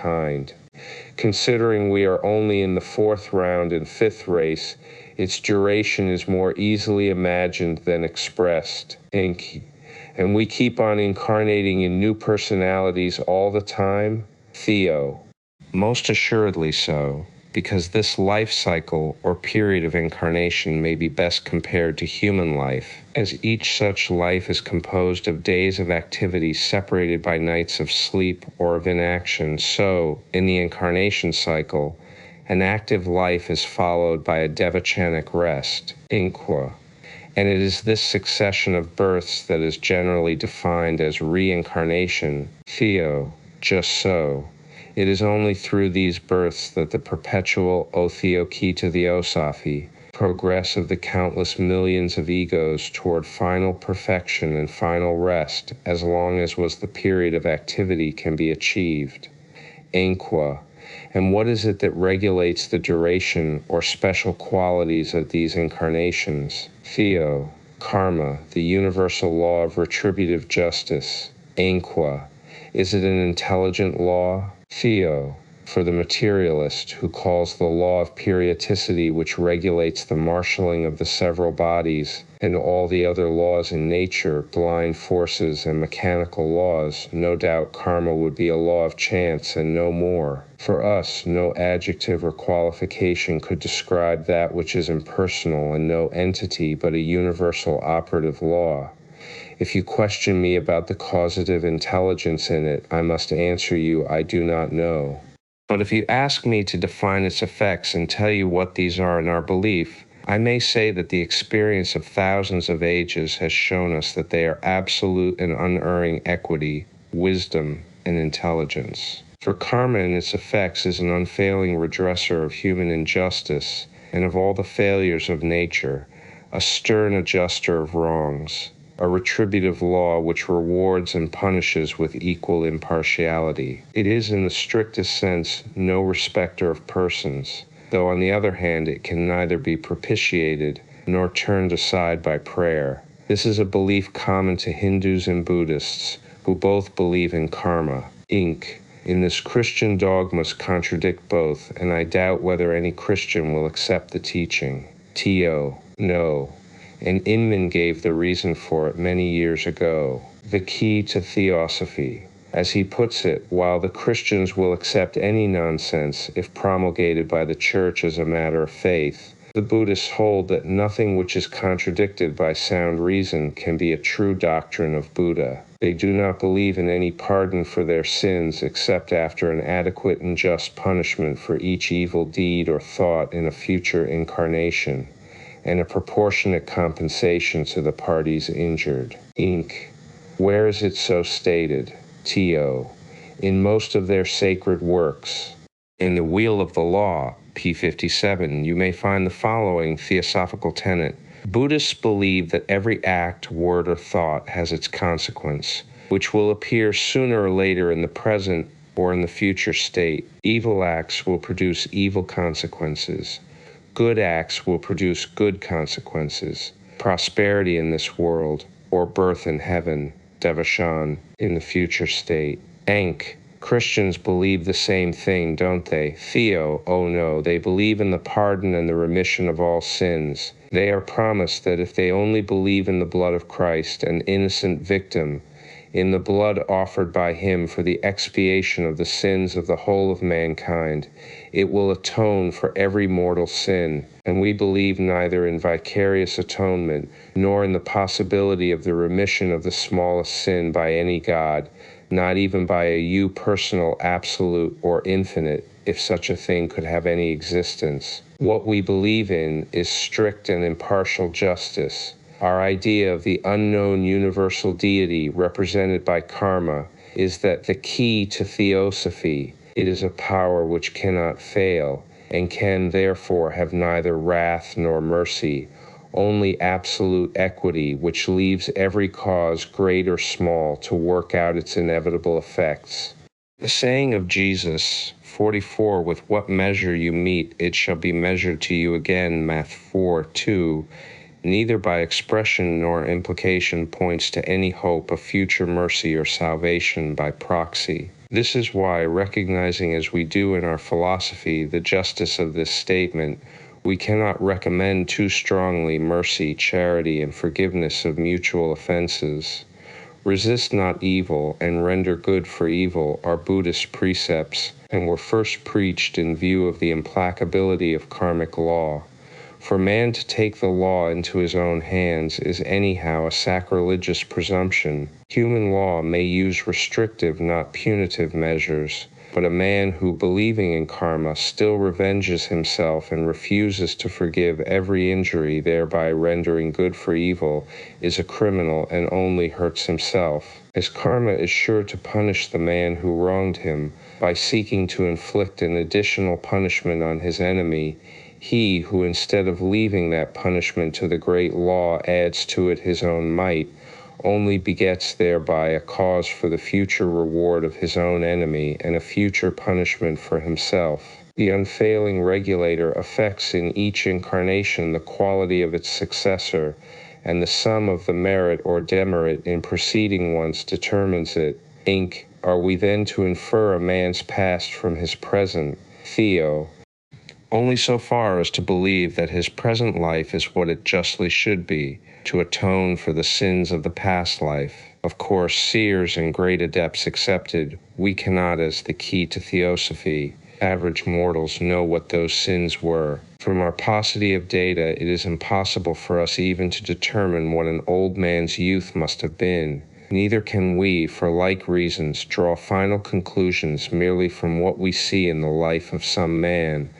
kind. Considering we are only in the 4th round and 5th race, its duration is more easily imagined than expressed. Inc. And we keep on incarnating in new personalities all the time? Theo. Most assuredly so, because this life cycle or period of incarnation may be best compared to human life, as each such life is composed of days of activity separated by nights of sleep or of inaction. So, in the incarnation cycle, an active life is followed by a devachanic rest, inqua, and it is this succession of births that is generally defined as reincarnation, theo, just so. It is only through these births that the perpetual Theosophy, progress of the countless millions of egos toward final perfection and final rest, as long as was the period of activity, can be achieved. Inqua. And what is it that regulates the duration or special qualities of these incarnations? Theo. Karma, the universal law of retributive justice. Inqua. Is it an intelligent law? Theo, for the materialist, who calls the law of periodicity, which regulates the marshalling of the several bodies and all the other laws in nature, blind forces and mechanical laws, no doubt karma would be a law of chance and no more. For us, no adjective or qualification could describe that which is impersonal and no entity but a universal operative law. If you question me about the causative intelligence in it, I must answer you, I do not know. But if you ask me to define its effects and tell you what these are in our belief, I may say that the experience of thousands of ages has shown us that they are absolute and unerring equity, wisdom, and intelligence. For karma and its effects is an unfailing redresser of human injustice and of all the failures of nature, a stern adjuster of wrongs, a retributive law which rewards and punishes with equal impartiality. It is, in the strictest sense, no respecter of persons, though on the other hand it can neither be propitiated nor turned aside by prayer. This is a belief common to Hindus and Buddhists, who both believe in karma. Inc. In this Christian dogmas contradict both, and I doubt whether any Christian will accept the teaching. Theo. No. And Inman gave the reason for it many years ago. The key to Theosophy. As he puts it, while the Christians will accept any nonsense if promulgated by the Church as a matter of faith, the Buddhists hold that nothing which is contradicted by sound reason can be a true doctrine of Buddha. They do not believe in any pardon for their sins except after an adequate and just punishment for each evil deed or thought in a future incarnation, and a proportionate compensation to the parties injured. Inc. Where is it so stated? T.O. In most of their sacred works. In the Wheel of the Law, p. 57, you may find the following theosophical tenet. Buddhists believe that every act, word, or thought has its consequence, which will appear sooner or later in the present or in the future state. Evil acts will produce evil consequences. Good acts will produce good consequences, prosperity in this world, or birth in heaven, devachan, in the future state. Enk, Christians believe the same thing, don't they? Theo, oh no, they believe in the pardon and the remission of all sins. They are promised that if they only believe in the blood of Christ, an innocent victim, in the blood offered by him for the expiation of the sins of the whole of mankind, it will atone for every mortal sin, and we believe neither in vicarious atonement nor in the possibility of the remission of the smallest sin by any god, not even by a personal, absolute, or infinite, if such a thing could have any existence. What we believe in is strict and impartial justice. Our idea of the unknown universal deity represented by karma is that the key to Theosophy, it is a power which cannot fail and can therefore have neither wrath nor mercy, only absolute equity which leaves every cause, great or small, to work out its inevitable effects. The saying of Jesus, 44, with what measure you meet, it shall be measured to you again, Math 4:2, neither by expression nor implication points to any hope of future mercy or salvation by proxy. This is why, recognizing as we do in our philosophy the justice of this statement, we cannot recommend too strongly mercy, charity, and forgiveness of mutual offenses. Resist not evil, and render good for evil are Buddhist precepts, and were first preached in view of the implacability of karmic law. For man to take the law into his own hands is anyhow a sacrilegious presumption. Human law may use restrictive, not punitive measures, but a man who, believing in karma, still revenges himself and refuses to forgive every injury, thereby rendering good for evil, is a criminal and only hurts himself. As karma is sure to punish the man who wronged him by seeking to inflict an additional punishment on his enemy, he who, instead of leaving that punishment to the great law, adds to it his own might, only begets thereby a cause for the future reward of his own enemy and a future punishment for himself. The unfailing regulator affects in each incarnation the quality of its successor, and the sum of the merit or demerit in preceding ones determines it. Inc. Are we then to infer a man's past from his present? Theo. Only so far as to believe that his present life is what it justly should be, to atone for the sins of the past life. Of course, seers and great adepts excepted, we cannot, as the key to Theosophy, average mortals, know what those sins were. From our paucity of data, it is impossible for us even to determine what an old man's youth must have been. Neither can we, for like reasons, draw final conclusions merely from what we see in the life of some man,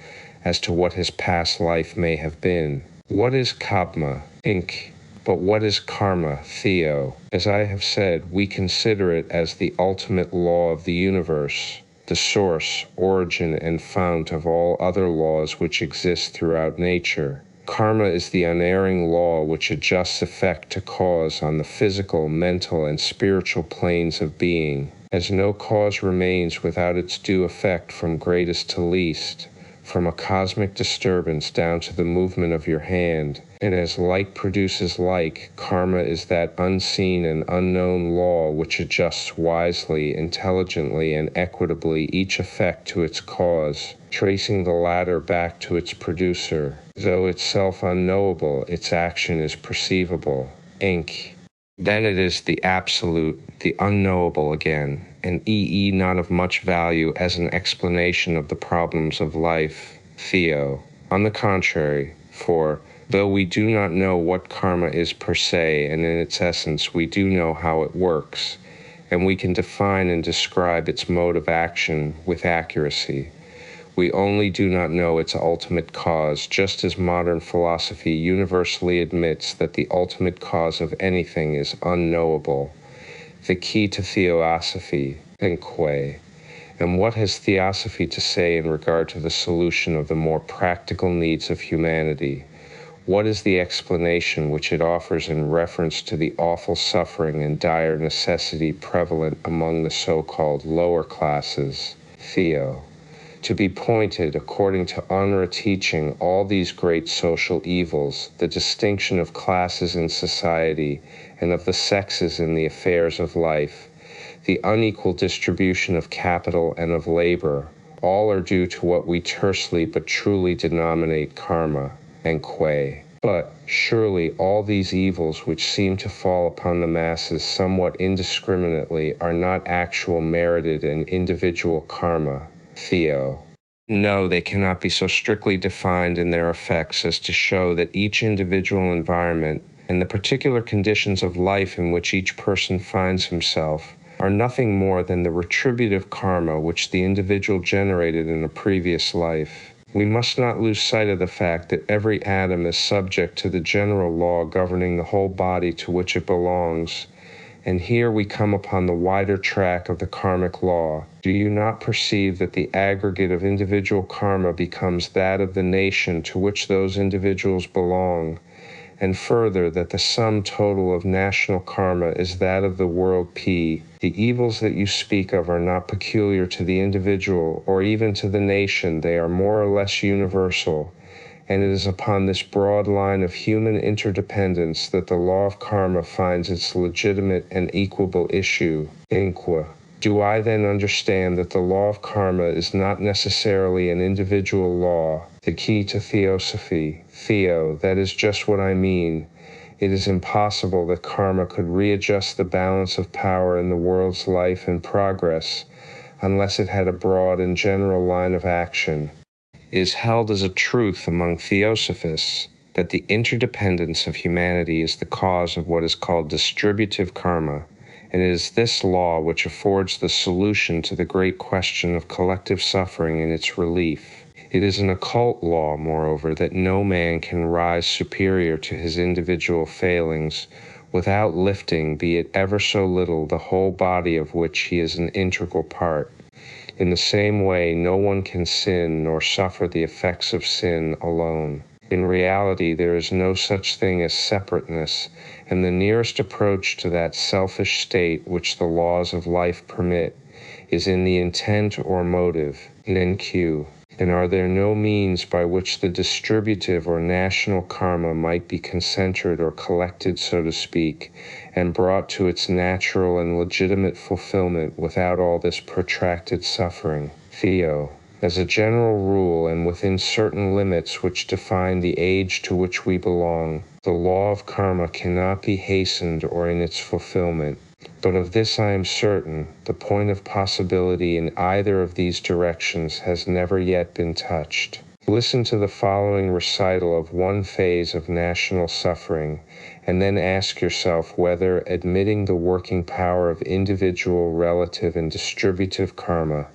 as to what his past life may have been. What is Kabma, Inc.? But what is karma, Theo? As I have said, we consider it as the ultimate law of the universe, the source, origin, and fount of all other laws which exist throughout nature. Karma is the unerring law which adjusts effect to cause on the physical, mental, and spiritual planes of being, as no cause remains without its due effect from greatest to least, from a cosmic disturbance down to the movement of your hand. And as like produces like, karma is that unseen and unknown law which adjusts wisely, intelligently, and equitably each effect to its cause, tracing the latter back to its producer. Though itself unknowable, its action is perceivable. Inc. Then it is the absolute, the unknowable again, and not of much value as an explanation of the problems of life. Theo. On the contrary, for, though we do not know what karma is per se, and in its essence we do know how it works, and we can define and describe its mode of action with accuracy. We only do not know its ultimate cause, just as modern philosophy universally admits that the ultimate cause of anything is unknowable. The key to Theosophy, Enque. And what has Theosophy to say in regard to the solution of the more practical needs of humanity? What is the explanation which it offers in reference to the awful suffering and dire necessity prevalent among the so-called lower classes? Theo. To be pointed, according to Onra teaching, all these great social evils, the distinction of classes in society and of the sexes in the affairs of life, the unequal distribution of capital and of labor, all are due to what we tersely but truly denominate karma, enque. But, surely, all these evils which seem to fall upon the masses somewhat indiscriminately are not actual merited and individual karma. Theo. No, they cannot be so strictly defined in their effects as to show that each individual environment and the particular conditions of life in which each person finds himself are nothing more than the retributive karma which the individual generated in a previous life. We must not lose sight of the fact that every atom is subject to the general law governing the whole body to which it belongs, and here we come upon the wider track of the karmic law. Do you not perceive that the aggregate of individual karma becomes that of the nation to which those individuals belong, and further that the sum total of national karma is that of the world P? The evils that you speak of are not peculiar to the individual or even to the nation. They are more or less universal, and it is upon this broad line of human interdependence that the law of karma finds its legitimate and equable issue. Inqua. Do I then understand that the law of karma is not necessarily an individual law? The key to Theosophy. Theo, that is just what I mean. It is impossible that karma could readjust the balance of power in the world's life and progress unless it had a broad and general line of action. It is held as a truth among Theosophists that the interdependence of humanity is the cause of what is called distributive karma, and it is this law which affords the solution to the great question of collective suffering and its relief. It is an occult law, moreover, that no man can rise superior to his individual failings without lifting, be it ever so little, the whole body of which he is an integral part. In the same way, no one can sin nor suffer the effects of sin alone. In reality, there is no such thing as separateness, and the nearest approach to that selfish state which the laws of life permit is in the intent or motive, NQ. And are there no means by which the distributive or national karma might be concentrated or collected, so to speak, and brought to its natural and legitimate fulfillment without all this protracted suffering? Theo. As a general rule, and within certain limits which define the age to which we belong, the law of karma cannot be hastened or in its fulfillment. But of this I am certain, the point of possibility in either of these directions has never yet been touched. Listen to the following recital of one phase of national suffering, and then ask yourself whether, admitting the working power of individual, relative, and distributive karma,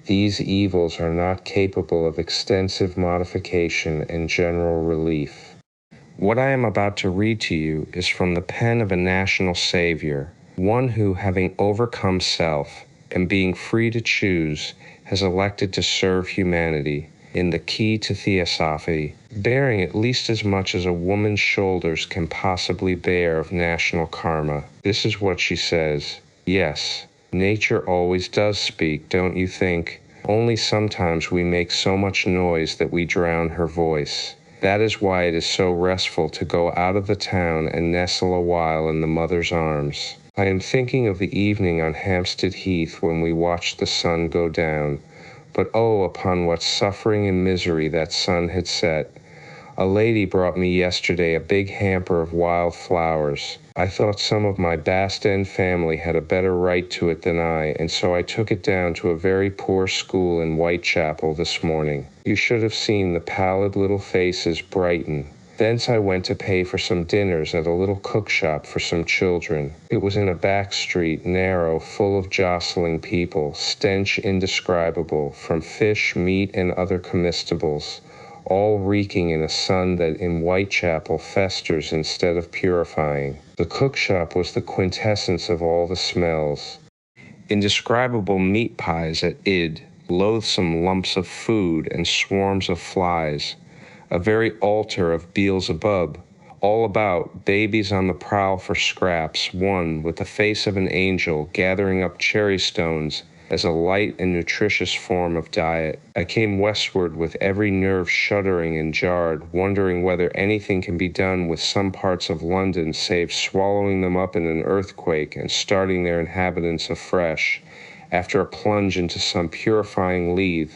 these evils are not capable of extensive modification and general relief. What I am about to read to you is from the pen of a national savior, one who, having overcome self and being free to choose, has elected to serve humanity in the key to Theosophy, bearing at least as much as a woman's shoulders can possibly bear of national karma. This is what she says. Yes, nature always does speak, don't you think? Only sometimes we make so much noise that we drown her voice. That is why it is so restful to go out of the town and nestle a while in the mother's arms. I am thinking of the evening on Hampstead Heath when we watched the sun go down. But oh, upon what suffering and misery that sun had set. A lady brought me yesterday a big hamper of wild flowers. I thought some of my Bast End family had a better right to it than I, and so I took it down to a very poor school in Whitechapel this morning. You should have seen the pallid little faces brighten. Thence I went to pay for some dinners at a little cook shop for some children. It was in a back street, narrow, full of jostling people, stench indescribable, from fish, meat, and other comestibles, all reeking in a sun that in Whitechapel festers instead of purifying. The cook shop was the quintessence of all the smells. Indescribable meat pies at id, loathsome lumps of food and swarms of flies, a very altar of Beelzebub, all about, babies on the prowl for scraps, one, with the face of an angel, gathering up cherry stones as a light and nutritious form of diet. I came westward with every nerve shuddering and jarred, wondering whether anything can be done with some parts of London save swallowing them up in an earthquake and starting their inhabitants afresh, after a plunge into some purifying Lethe,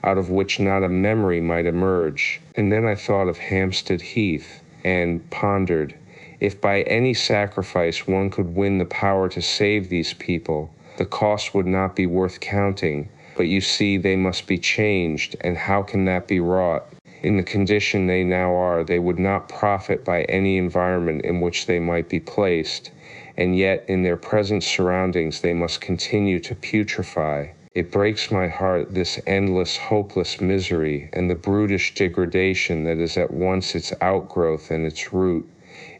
out of which not a memory might emerge. And then I thought of Hampstead Heath, and pondered, if by any sacrifice one could win the power to save these people, the cost would not be worth counting. But you see, they must be changed, and how can that be wrought? In the condition they now are, they would not profit by any environment in which they might be placed, and yet in their present surroundings they must continue to putrefy. It breaks my heart, this endless, hopeless misery, and the brutish degradation that is at once its outgrowth and its root.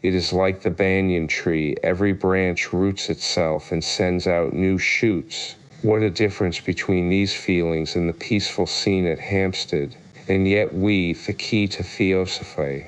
It is like the banyan tree. Every branch roots itself and sends out new shoots. What a difference between these feelings and the peaceful scene at Hampstead. And yet we, the key to Theosophy,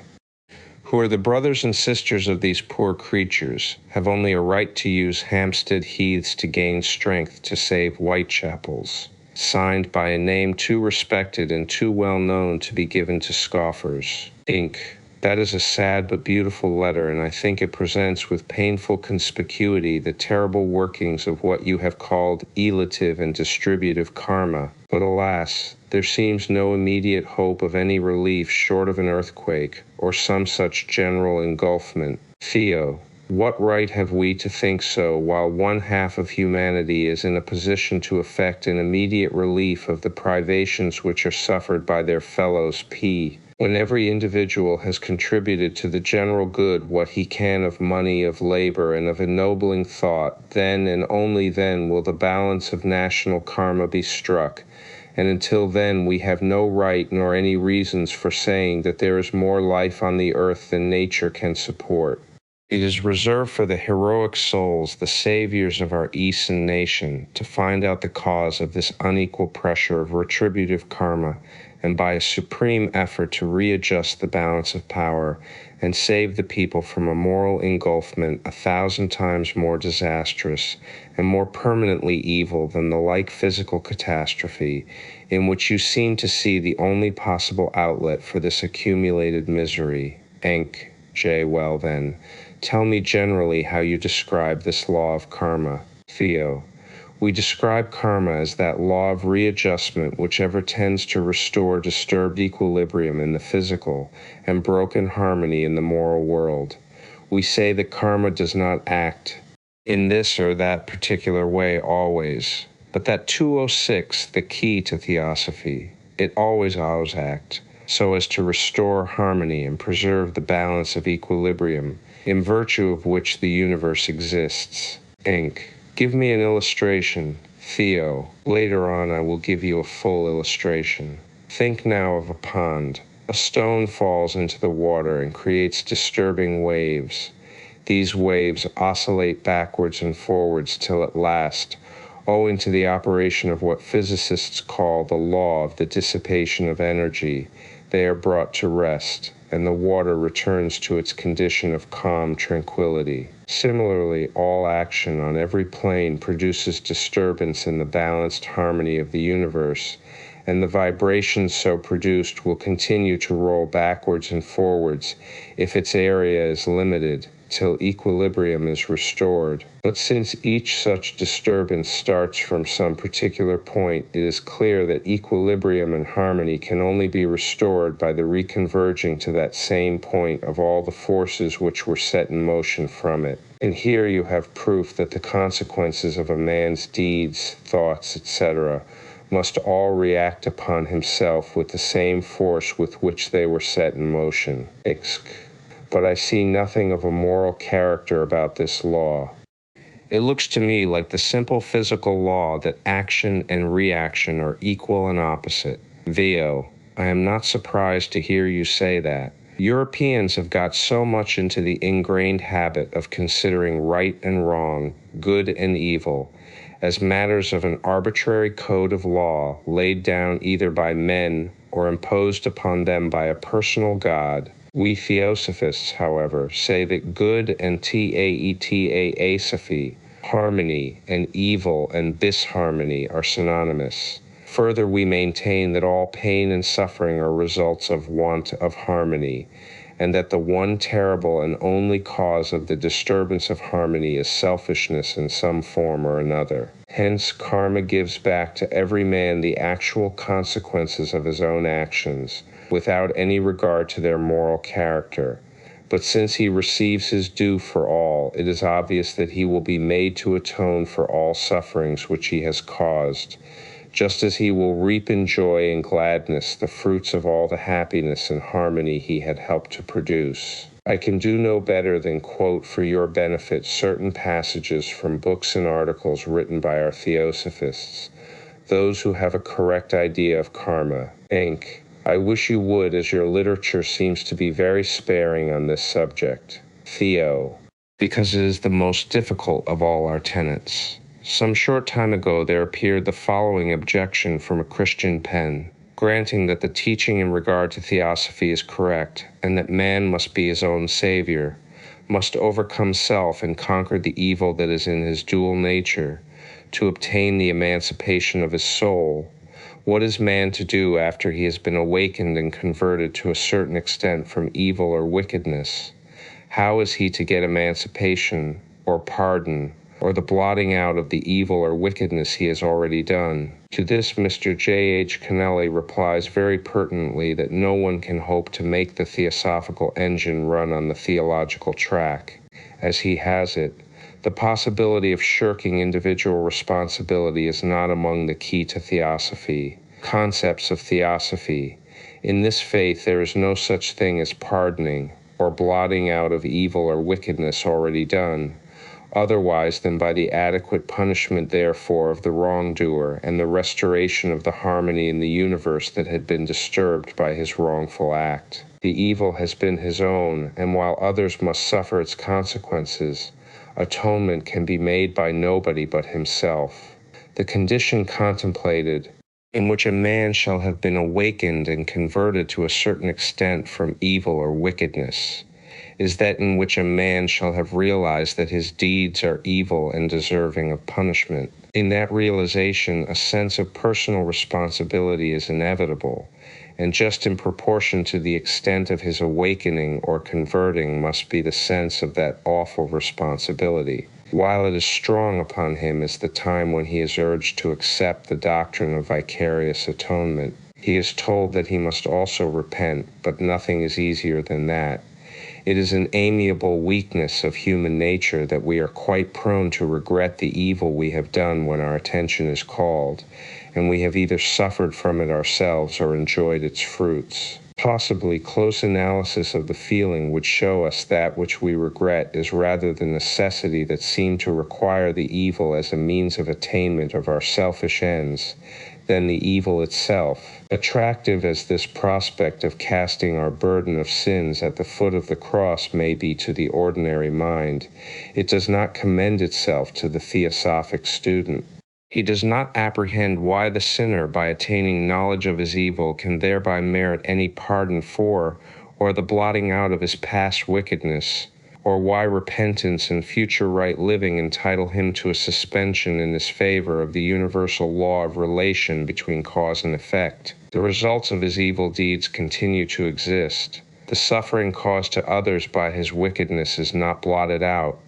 who are the brothers and sisters of these poor creatures, have only a right to use Hampstead Heaths to gain strength to save Whitechapels, signed by a name too respected and too well known to be given to scoffers. Inc. That is a sad but beautiful letter, and I think it presents with painful conspicuity the terrible workings of what you have called elative and distributive karma. But alas, there seems no immediate hope of any relief short of an earthquake or some such general engulfment. Theo, what right have we to think so while one half of humanity is in a position to effect an immediate relief of the privations which are suffered by their fellows? When every individual has contributed to the general good what he can of money, of labor, and of ennobling thought, then and only then will the balance of national karma be struck, and until then we have no right nor any reasons for saying that there is more life on the earth than nature can support. It is reserved for the heroic souls, the saviors of our Eastern nation, to find out the cause of this unequal pressure of retributive karma, and by a supreme effort to readjust the balance of power and save the people from a moral engulfment 1,000 times more disastrous and more permanently evil than the like physical catastrophe, in which you seem to see the only possible outlet for this accumulated misery. Enk. J. Well then, tell me generally how you describe this law of karma. Theo. We describe karma as that law of readjustment whichever tends to restore disturbed equilibrium in the physical and broken harmony in the moral world. We say that karma does not act in this or that particular way always, but that 206, the key to Theosophy, it always act, so as to restore harmony and preserve the balance of equilibrium, in virtue of which the universe exists. Inc. Give me an illustration. Theo. Later on I will give you a full illustration. Think now of a pond. A stone falls into the water and creates disturbing waves. These waves oscillate backwards and forwards till at last, owing to the operation of what physicists call the law of the dissipation of energy, they are brought to rest, and the water returns to its condition of calm tranquility. Similarly, all action on every plane produces disturbance in the balanced harmony of the universe, and the vibrations so produced will continue to roll backwards and forwards if its area is limited, till equilibrium is restored. But since each such disturbance starts from some particular point, it is clear that equilibrium and harmony can only be restored by the reconverging to that same point of all the forces which were set in motion from it. And here you have proof that the consequences of a man's deeds, thoughts, etc., must all react upon himself with the same force with which they were set in motion. But I see nothing of a moral character about this law. It looks to me like the simple physical law that action and reaction are equal and opposite. Theo, I am not surprised to hear you say that. Europeans have got so much into the ingrained habit of considering right and wrong, good and evil, as matters of an arbitrary code of law laid down either by men or imposed upon them by a personal God. We Theosophists, however, say that good and Theosophy, harmony, and evil and disharmony are synonymous. Further, we maintain that all pain and suffering are results of want of harmony, and that the one terrible and only cause of the disturbance of harmony is selfishness in some form or another. Hence, karma gives back to every man the actual consequences of his own actions, without any regard to their moral character. But since he receives his due for all, it is obvious that he will be made to atone for all sufferings which he has caused, just as he will reap in joy and gladness the fruits of all the happiness and harmony he had helped to produce. I can do no better than quote for your benefit certain passages from books and articles written by our Theosophists, those who have a correct idea of karma. Inc. I wish you would, as your literature seems to be very sparing on this subject. Theo. Because it is the most difficult of all our tenets. Some short time ago there appeared the following objection from a Christian pen. Granting that the teaching in regard to Theosophy is correct, and that man must be his own savior, must overcome self and conquer the evil that is in his dual nature, to obtain the emancipation of his soul, What is man to do after he has been awakened and converted to a certain extent from evil or wickedness? How is he to get emancipation, or pardon, or the blotting out of the evil or wickedness he has already done? To this, Mr. J.H. Kennelly replies very pertinently that no one can hope to make the theosophical engine run on the theological track, as he has it. The possibility of shirking individual responsibility is not among the key to theosophy. Concepts of theosophy. In this faith, there is no such thing as pardoning, or blotting out of evil or wickedness already done, otherwise than by the adequate punishment therefore of the wrongdoer and the restoration of the harmony in the universe that had been disturbed by his wrongful act. The evil has been his own, and while others must suffer its consequences, atonement can be made by nobody but himself. The condition contemplated, in which a man shall have been awakened and converted to a certain extent from evil or wickedness, is that in which a man shall have realized that his deeds are evil and deserving of punishment. In that realization, a sense of personal responsibility is inevitable, and just in proportion to the extent of his awakening or converting must be the sense of that awful responsibility. While it is strong upon him is the time when he is urged to accept the doctrine of vicarious atonement. He is told that he must also repent, but nothing is easier than that. It is an amiable weakness of human nature that we are quite prone to regret the evil we have done when our attention is called, and we have either suffered from it ourselves or enjoyed its fruits. Possibly close analysis of the feeling would show us that which we regret is rather the necessity that seemed to require the evil as a means of attainment of our selfish ends than the evil itself. Attractive as this prospect of casting our burden of sins at the foot of the cross may be to the ordinary mind, it does not commend itself to the theosophic student. He does not apprehend why the sinner, by attaining knowledge of his evil, can thereby merit any pardon for, or the blotting out of his past wickedness, or why repentance and future right living entitle him to a suspension in his favor of the universal law of relation between cause and effect. The results of his evil deeds continue to exist. The suffering caused to others by his wickedness is not blotted out.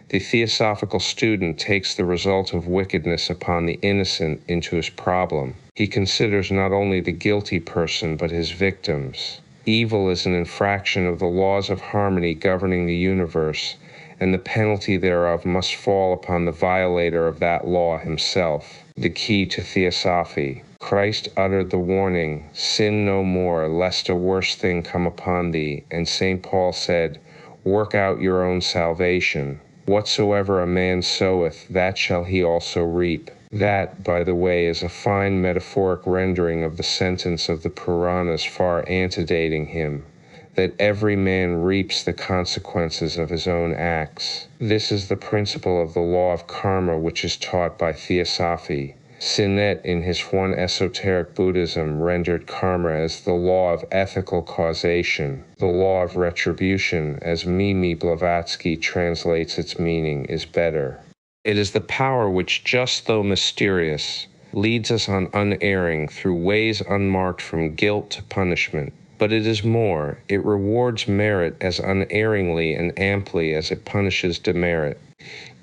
The theosophical student takes the result of wickedness upon the innocent into his problem. He considers not only the guilty person but his victims. Evil is an infraction of the laws of harmony governing the universe, and the penalty thereof must fall upon the violator of that law himself. The key to Theosophy. Christ uttered the warning, "Sin no more, lest a worse thing come upon thee," and St. Paul said, "Work out your own salvation. Whatsoever a man soweth, that shall he also reap." That, by the way, is a fine metaphoric rendering of the sentence of the Puranas far antedating him, that every man reaps the consequences of his own acts. This is the principle of the law of karma which is taught by Theosophy. Sinet, in his One Esoteric Buddhism, rendered karma as the law of ethical causation. The law of retribution, as Mimi Blavatsky translates its meaning, is better. It is the power which, just though mysterious, leads us on unerring through ways unmarked from guilt to punishment. But it is more, it rewards merit as unerringly and amply as it punishes demerit.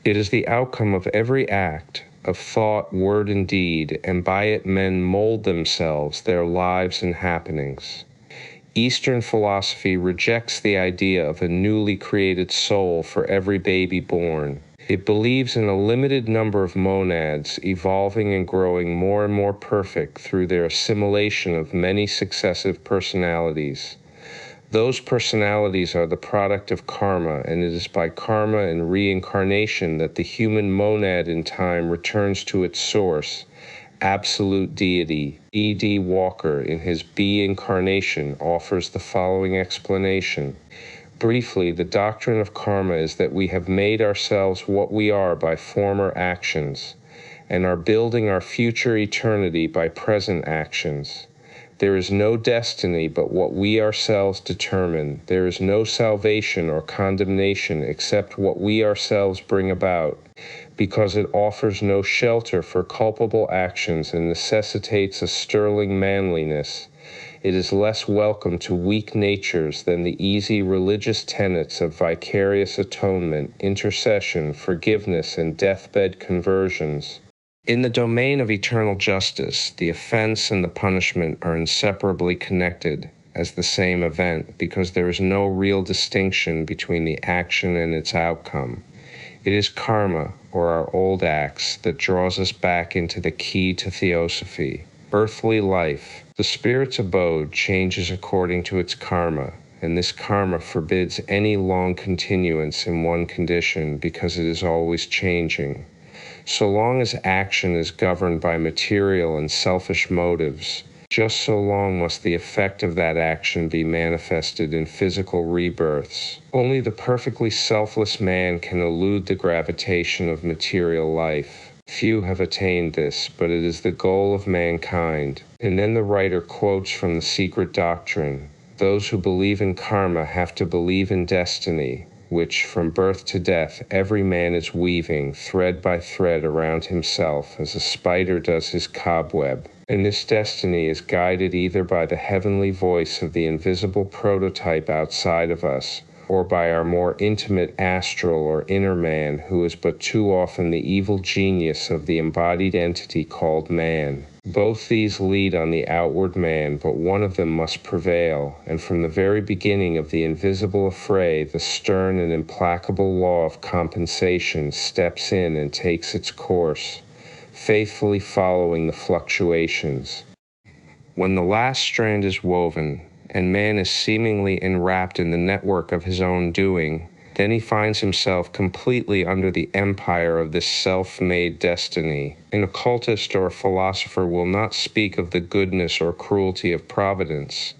It is the outcome of every act, of thought, word, and deed, and by it men mold themselves, their lives and happenings. Eastern philosophy rejects the idea of a newly created soul for every baby born. It believes in a limited number of monads evolving and growing more and more perfect through their assimilation of many successive personalities. Those personalities are the product of karma, and it is by karma and reincarnation that the human monad in time returns to its source, absolute deity. E.D. Walker, in his Bee Incarnation, offers the following explanation. Briefly, the doctrine of karma is that we have made ourselves what we are by former actions, and are building our future eternity by present actions. There is no destiny but what we ourselves determine. There is no salvation or condemnation except what we ourselves bring about, because it offers no shelter for culpable actions and necessitates a sterling manliness. It is less welcome to weak natures than the easy religious tenets of vicarious atonement, intercession, forgiveness, and deathbed conversions. In the domain of eternal justice, the offense and the punishment are inseparably connected as the same event, because there is no real distinction between the action and its outcome. It is karma, or our old acts, that draws us back into the key to Theosophy. Earthly life, the spirit's abode, changes according to its karma, and this karma forbids any long continuance in one condition because it is always changing. So long as action is governed by material and selfish motives, just so long must the effect of that action be manifested in physical rebirths. Only the perfectly selfless man can elude the gravitation of material life. Few have attained this, but it is the goal of mankind. And then the writer quotes from the secret doctrine, "Those who believe in karma have to believe in destiny, which, from birth to death, every man is weaving, thread by thread, around himself, as a spider does his cobweb. And this destiny is guided either by the heavenly voice of the invisible prototype outside of us, or by our more intimate astral or inner man, who is but too often the evil genius of the embodied entity called man. Both these lead on the outward man, but one of them must prevail, and from the very beginning of the invisible affray, the stern and implacable law of compensation steps in and takes its course, faithfully following the fluctuations. When the last strand is woven, and man is seemingly enwrapped in the network of his own doing, then he finds himself completely under the empire of this self-made destiny. An occultist or a philosopher will not speak of the goodness or cruelty of providence,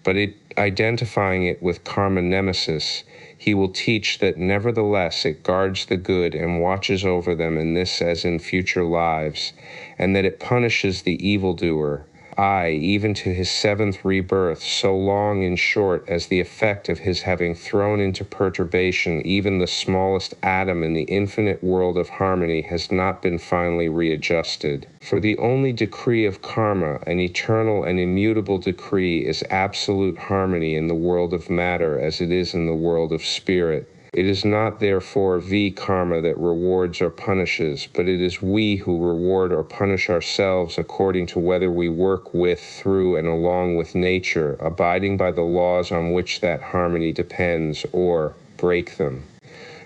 but identifying it with karma nemesis, he will teach that nevertheless it guards the good and watches over them in this as in future lives, and that it punishes the evildoer, aye, even to his seventh rebirth, so long, in short, as the effect of his having thrown into perturbation even the smallest atom in the infinite world of harmony has not been finally readjusted. For the only decree of karma, an eternal and immutable decree, is absolute harmony in the world of matter as it is in the world of spirit. It is not, therefore, karma that rewards or punishes, but it is we who reward or punish ourselves according to whether we work with, through, and along with nature, abiding by the laws on which that harmony depends, or break them.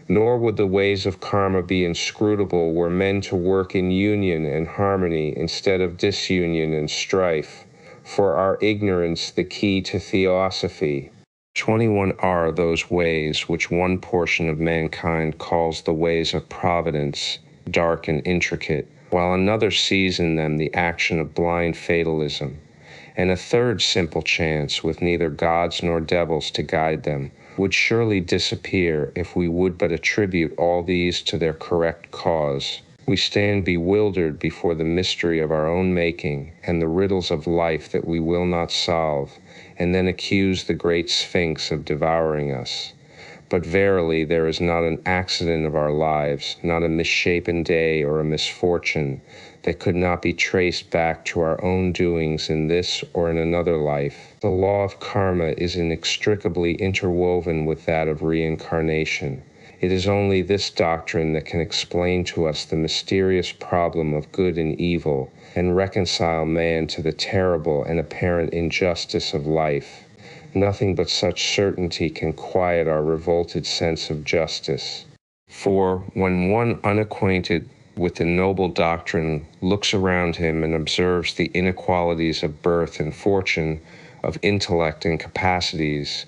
Nor would the ways of karma be inscrutable were men to work in union and harmony instead of disunion and strife. For our ignorance, the key to Theosophy. 21 are those ways which one portion of mankind calls the ways of providence, dark and intricate, while another sees in them the action of blind fatalism, and a third simple chance, with neither gods nor devils to guide them, would surely disappear if we would but attribute all these to their correct cause. We stand bewildered before the mystery of our own making and the riddles of life that we will not solve, and then accuse the great Sphinx of devouring us. But verily there is not an accident of our lives, not a misshapen day or a misfortune, that could not be traced back to our own doings in this or in another life. The law of karma is inextricably interwoven with that of reincarnation. It is only this doctrine that can explain to us the mysterious problem of good and evil, and reconcile man to the terrible and apparent injustice of life. Nothing but such certainty can quiet our revolted sense of justice. For when one unacquainted with the noble doctrine looks around him and observes the inequalities of birth and fortune, of intellect and capacities,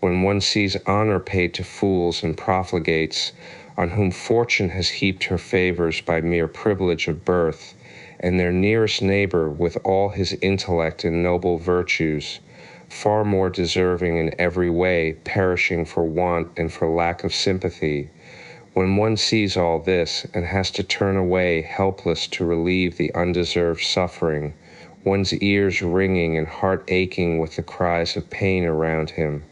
when one sees honor paid to fools and profligates, on whom fortune has heaped her favors by mere privilege of birth, and their nearest neighbor with all his intellect and noble virtues, far more deserving in every way, perishing for want and for lack of sympathy, when one sees all this and has to turn away helpless to relieve the undeserved suffering, one's ears ringing and heart aching with the cries of pain around him.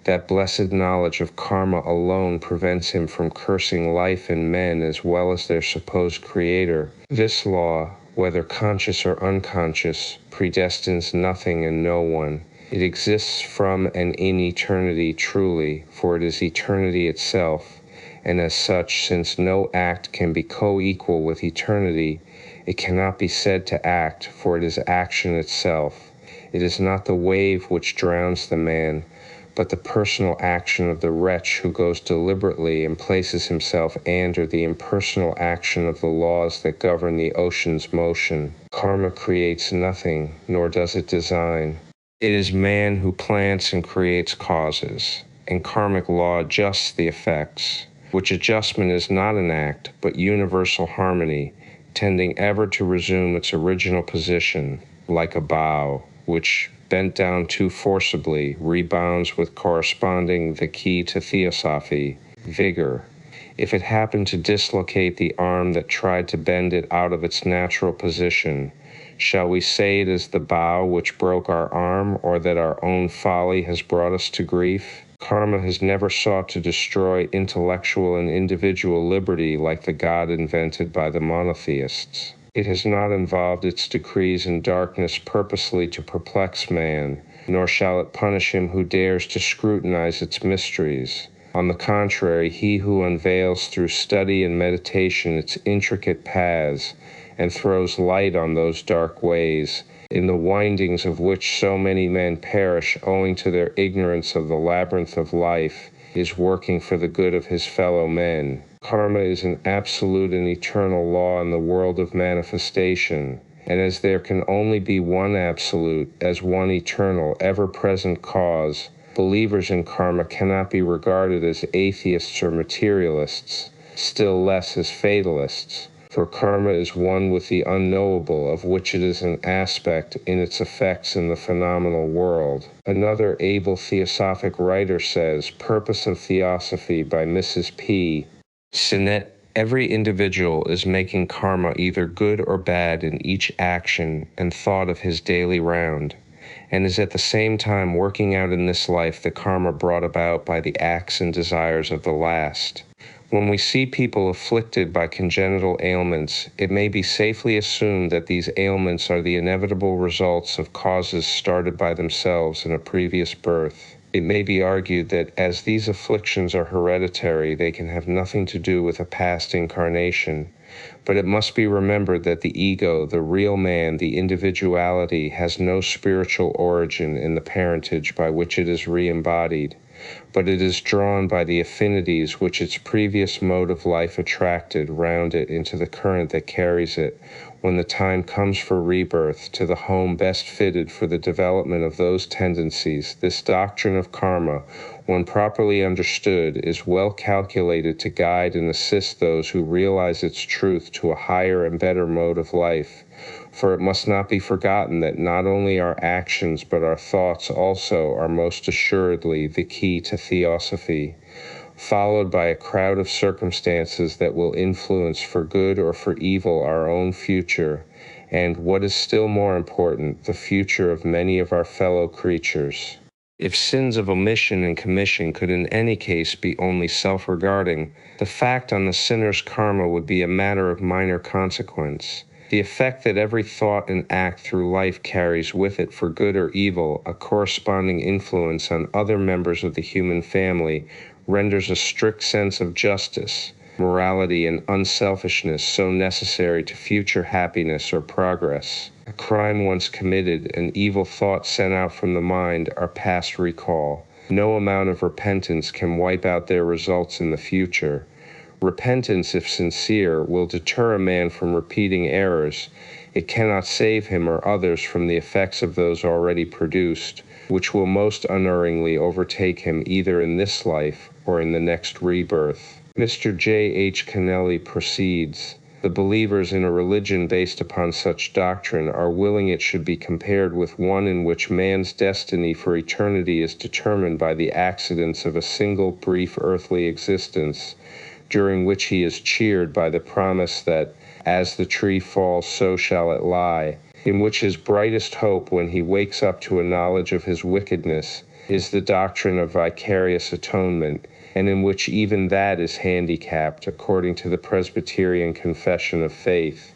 That blessed knowledge of karma alone prevents him from cursing life and men as well as their supposed creator. This law, whether conscious or unconscious, predestines nothing and no one. It exists from and in eternity truly, for it is eternity itself, and as such, since no act can be co-equal with eternity, it cannot be said to act, for it is action itself. It is not the wave which drowns the man, but the personal action of the wretch who goes deliberately and places himself under the impersonal action of the laws that govern the ocean's motion. Karma creates nothing, nor does it design. It is man who plants and creates causes, and karmic law adjusts the effects, which adjustment is not an act, but universal harmony, tending ever to resume its original position, like a bow, which, bent down too forcibly, rebounds with corresponding the key to Theosophy, vigor. If it happened to dislocate the arm that tried to bend it out of its natural position, shall we say it is the bow which broke our arm, or that our own folly has brought us to grief? Karma has never sought to destroy intellectual and individual liberty like the God invented by the monotheists. It has not involved its decrees in darkness purposely to perplex man, nor shall it punish him who dares to scrutinize its mysteries. On the contrary, he who unveils through study and meditation its intricate paths, and throws light on those dark ways, in the windings of which so many men perish owing to their ignorance of the labyrinth of life, is working for the good of his fellow men. Karma is an absolute and eternal law in the world of manifestation, and as there can only be one absolute, as one eternal, ever-present cause, believers in karma cannot be regarded as atheists or materialists, still less as fatalists, for karma is one with the unknowable, of which it is an aspect in its effects in the phenomenal world. Another able theosophic writer says, Purpose of Theosophy by Mrs. P. Sinet, every individual is making karma either good or bad in each action and thought of his daily round, and is at the same time working out in this life the karma brought about by the acts and desires of the last. When we see people afflicted by congenital ailments, it may be safely assumed that these ailments are the inevitable results of causes started by themselves in a previous birth. It may be argued that as these afflictions are hereditary, they can have nothing to do with a past incarnation. But it must be remembered that the ego, the real man, the individuality, has no spiritual origin in the parentage by which it is re-embodied, but it is drawn by the affinities which its previous mode of life attracted round it into the current that carries it, when the time comes for rebirth, to the home best fitted for the development of those tendencies. This doctrine of karma, when properly understood, is well calculated to guide and assist those who realize its truth to a higher and better mode of life. For it must not be forgotten that not only our actions but our thoughts also are most assuredly the key to Theosophy, followed by a crowd of circumstances that will influence for good or for evil our own future, and, what is still more important, the future of many of our fellow creatures. If sins of omission and commission could in any case be only self-regarding, the fact on the sinner's karma would be a matter of minor consequence. The effect that every thought and act through life carries with it, for good or evil, a corresponding influence on other members of the human family, renders a strict sense of justice, morality, and unselfishness so necessary to future happiness or progress. A crime once committed, an evil thought sent out from the mind, are past recall. No amount of repentance can wipe out their results in the future. Repentance, if sincere, will deter a man from repeating errors. It cannot save him or others from the effects of those already produced, which will most unerringly overtake him either in this life or in the next rebirth. Mr. J. H. Kennelly proceeds, the believers in a religion based upon such doctrine are willing it should be compared with one in which man's destiny for eternity is determined by the accidents of a single brief earthly existence, during which he is cheered by the promise that, as the tree falls, so shall it lie, in which his brightest hope when he wakes up to a knowledge of his wickedness is the doctrine of vicarious atonement, and in which even that is handicapped, according to the Presbyterian Confession of Faith.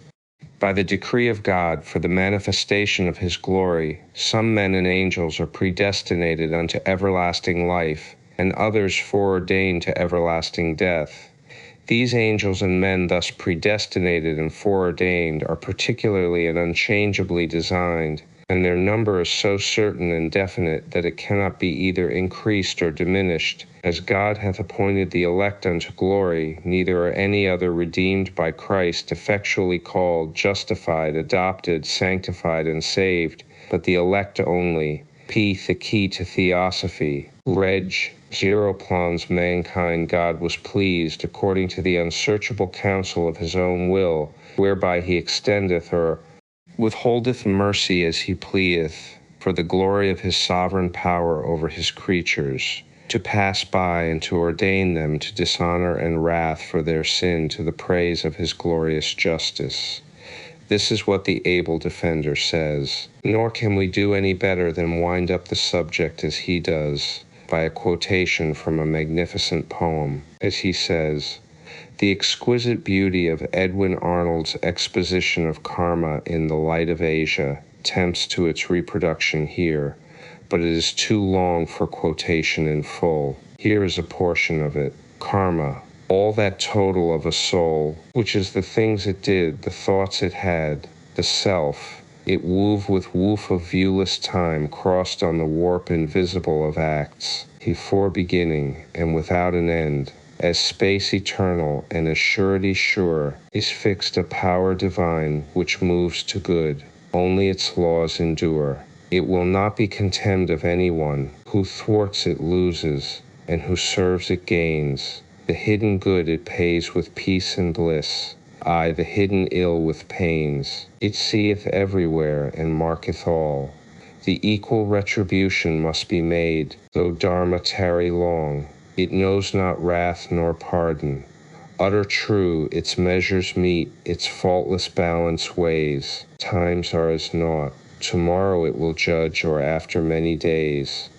By the decree of God, for the manifestation of his glory, some men and angels are predestinated unto everlasting life, and others foreordained to everlasting death. These angels and men thus predestinated and foreordained are particularly and unchangeably designed, and their number is so certain and definite that it cannot be either increased or diminished. As God hath appointed the elect unto glory, neither are any other redeemed by Christ effectually called, justified, adopted, sanctified, and saved, but the elect only. P. The key to Theosophy. Reg. Zero plans mankind God was pleased, according to the unsearchable counsel of his own will, whereby he extendeth or withholdeth mercy as he pleaseth, for the glory of his sovereign power over his creatures, to pass by and to ordain them to dishonor and wrath for their sin to the praise of his glorious justice. This is what the able defender says. Nor can we do any better than wind up the subject as he does, by a quotation from a magnificent poem, as he says, "The exquisite beauty of Edwin Arnold's exposition of karma in The Light of Asia tempts to its reproduction here, but it is too long for quotation in full. Here is a portion of it. Karma, all that total of a soul, which is the things it did, the thoughts it had, the self, it wove with woof of viewless time crossed on the warp invisible of acts, before beginning and without an end, as space eternal and as surety sure, is fixed a power divine which moves to good. Only its laws endure. It will not be contemned of anyone. Who thwarts it loses, and who serves it gains. The hidden good it pays with peace and bliss, aye, the hidden ill with pains. It seeth everywhere and marketh all. The equal retribution must be made, though Dharma tarry long. It knows not wrath nor pardon. Utter true, its measures meet, its faultless balance weighs. Times are as naught. Tomorrow it will judge, or after many days."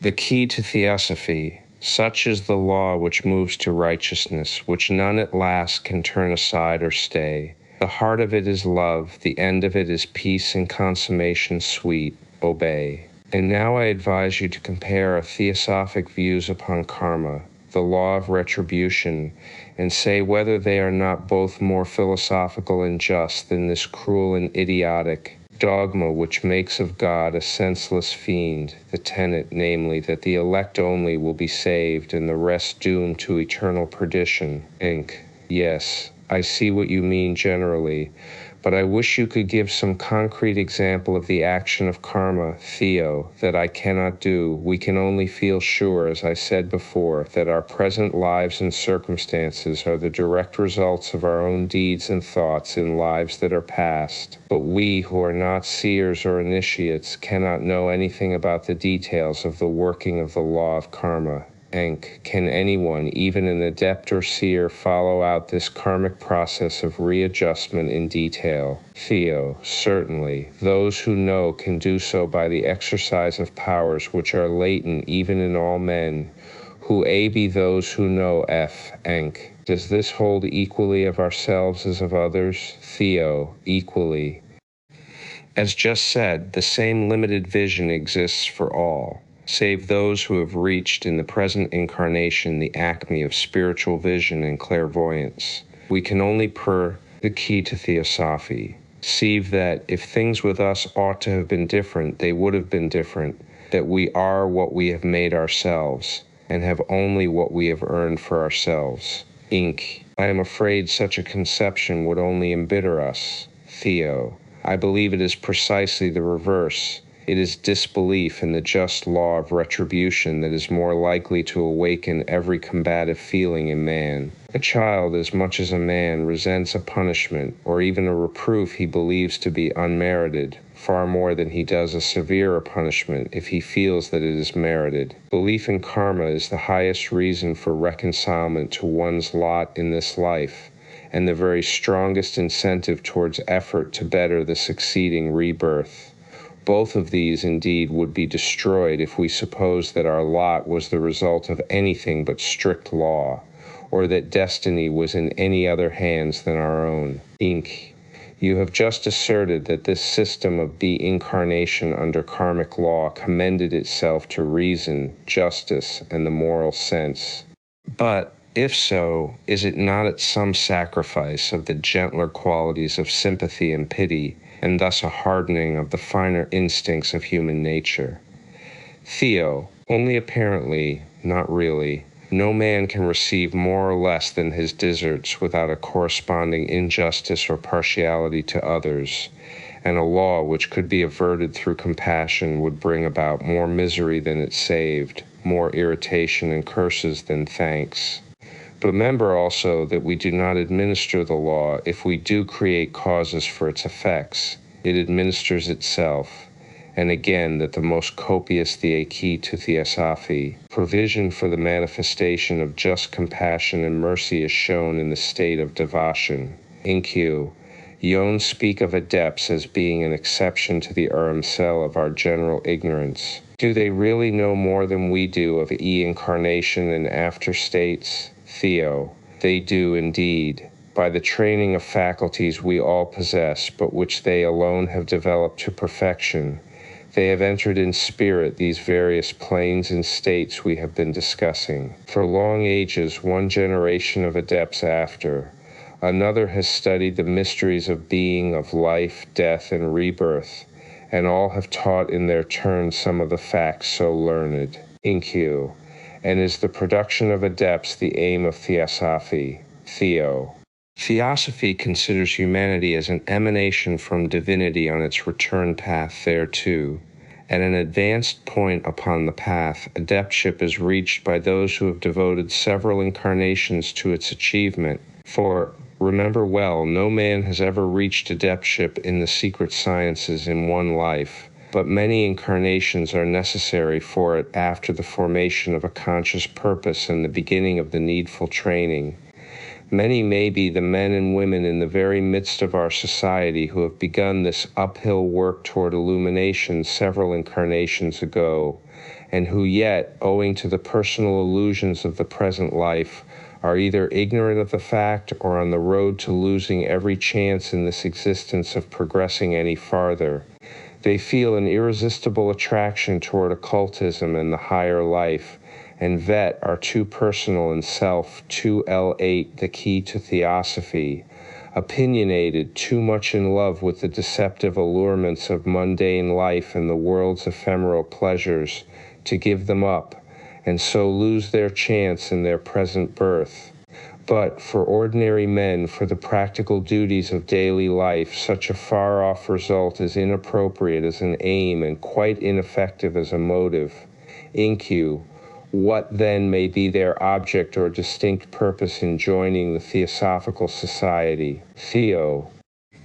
The key to Theosophy. Such is the law which moves to righteousness, which none at last can turn aside or stay. The heart of it is love, the end of it is peace and consummation sweet. Obey. And now I advise you to compare our theosophic views upon karma, the law of retribution, and say whether they are not both more philosophical and just than this cruel and idiotic dogma which makes of God a senseless fiend, the tenet, namely, that the elect only will be saved and the rest doomed to eternal perdition. Inc. Yes, I see what you mean generally, but I wish you could give some concrete example of the action of karma, Theo, that I cannot do. We can only feel sure, as I said before, that our present lives and circumstances are the direct results of our own deeds and thoughts in lives that are past. But we, who are not seers or initiates, cannot know anything about the details of the working of the law of karma. Enk, can anyone, even an adept or seer, follow out this karmic process of readjustment in detail? Theo, certainly. Those who know can do so by the exercise of powers which are latent even in all men, who be those who know. F. Enk. Does this hold equally of ourselves as of others? Theo, equally. As just said, the same limited vision exists for all, save those who have reached in the present incarnation the acme of spiritual vision and clairvoyance. We can only the key to Theosophy, see that if things with us ought to have been different, they would have been different, that we are what we have made ourselves, and have only what we have earned for ourselves. Inc. I am afraid such a conception would only embitter us. Theo, I believe it is precisely the reverse. It is disbelief in the just law of retribution that is more likely to awaken every combative feeling in man. A child, as much as a man, resents a punishment, or even a reproof he believes to be unmerited, far more than he does a severer punishment if he feels that it is merited. Belief in karma is the highest reason for reconcilement to one's lot in this life, and the very strongest incentive towards effort to better the succeeding rebirth. Both of these, indeed, would be destroyed if we suppose that our lot was the result of anything but strict law, or that destiny was in any other hands than our own. Inc. You have just asserted that this system of de-incarnation under karmic law commended itself to reason, justice, and the moral sense. But, if so, is it not at some sacrifice of the gentler qualities of sympathy and pity, and thus a hardening of the finer instincts of human nature? Theo, only apparently, not really. No man can receive more or less than his deserts without a corresponding injustice or partiality to others, and a law which could be averted through compassion would bring about more misery than it saved, more irritation and curses than thanks. But remember also that we do not administer the law if we do create causes for its effects. It administers itself. And again, that the most copious the key to Theosophy, provision for the manifestation of just compassion and mercy is shown in the state of devotion. Inq. Yons speak of adepts as being an exception to the cell of our general ignorance. Do they really know more than we do of e-incarnation and after-states? Theo. They do indeed. By the training of faculties we all possess, but which they alone have developed to perfection, they have entered in spirit these various planes and states we have been discussing. For long ages, one generation of adepts after, another has studied the mysteries of being, of life, death, and rebirth, and all have taught in their turn some of the facts so learned. Inq. And is the production of adepts the aim of Theosophy? Theo. Theosophy considers humanity as an emanation from divinity on its return path thereto. At an advanced point upon the path, adeptship is reached by those who have devoted several incarnations to its achievement. For, remember well, no man has ever reached adeptship in the secret sciences in one life, but many incarnations are necessary for it after the formation of a conscious purpose and the beginning of the needful training. Many may be the men and women in the very midst of our society who have begun this uphill work toward illumination several incarnations ago, and who yet, owing to the personal illusions of the present life, are either ignorant of the fact or on the road to losing every chance in this existence of progressing any farther. They feel an irresistible attraction toward occultism and the higher life, and vet are too personal in self, too L8 the key to Theosophy, opinionated, too much in love with the deceptive allurements of mundane life and the world's ephemeral pleasures, to give them up, and so lose their chance in their present birth. But for ordinary men, for the practical duties of daily life, such a far-off result is inappropriate as an aim and quite ineffective as a motive. Inq. What then may be their object or distinct purpose in joining the Theosophical Society? Theo.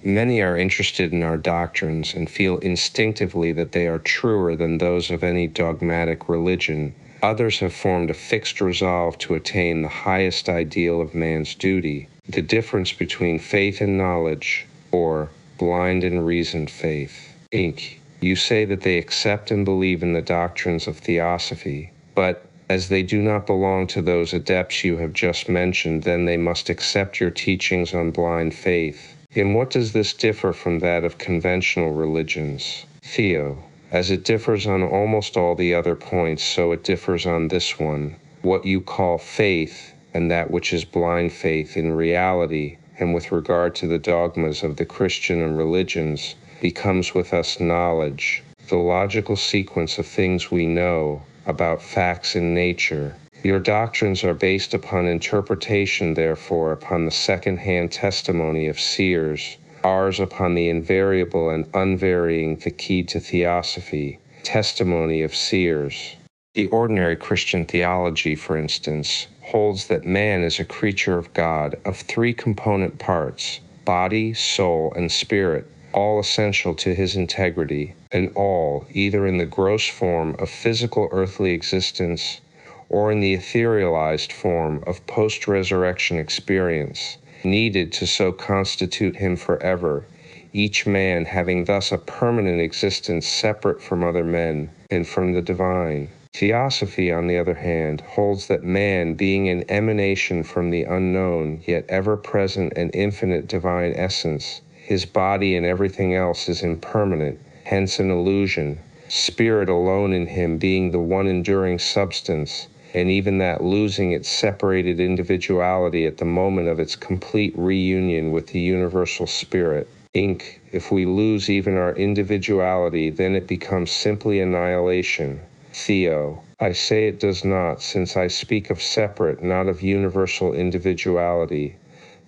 Many are interested in our doctrines and feel instinctively that they are truer than those of any dogmatic religion. Others have formed a fixed resolve to attain the highest ideal of man's duty, the difference between faith and knowledge, or blind and reasoned faith. Inc. You say that they accept and believe in the doctrines of Theosophy, but as they do not belong to those adepts you have just mentioned, then they must accept your teachings on blind faith. In what does this differ from that of conventional religions? Theo. As it differs on almost all the other points, so it differs on this one. What you call faith, and that which is blind faith in reality, and with regard to the dogmas of the Christian and religions, becomes with us knowledge, the logical sequence of things we know about facts in nature. Your doctrines are based upon interpretation, therefore, upon the second-hand testimony of seers, ours upon the invariable and unvarying, the key to Theosophy, testimony of seers. The ordinary Christian theology, for instance, holds that man is a creature of God of three component parts, body, soul, and spirit, all essential to his integrity, and all, either in the gross form of physical earthly existence or in the etherealized form of post-resurrection experience, needed to so constitute him forever, each man having thus a permanent existence separate from other men and from the divine. Theosophy, on the other hand, holds that man, being an emanation from the unknown, yet ever-present and infinite divine essence, his body and everything else is impermanent, hence an illusion, spirit alone in him being the one enduring substance, and even that losing its separated individuality at the moment of its complete reunion with the universal spirit. Inc. If we lose even our individuality, then it becomes simply annihilation. Theo. I say it does not, since I speak of separate, not of universal individuality.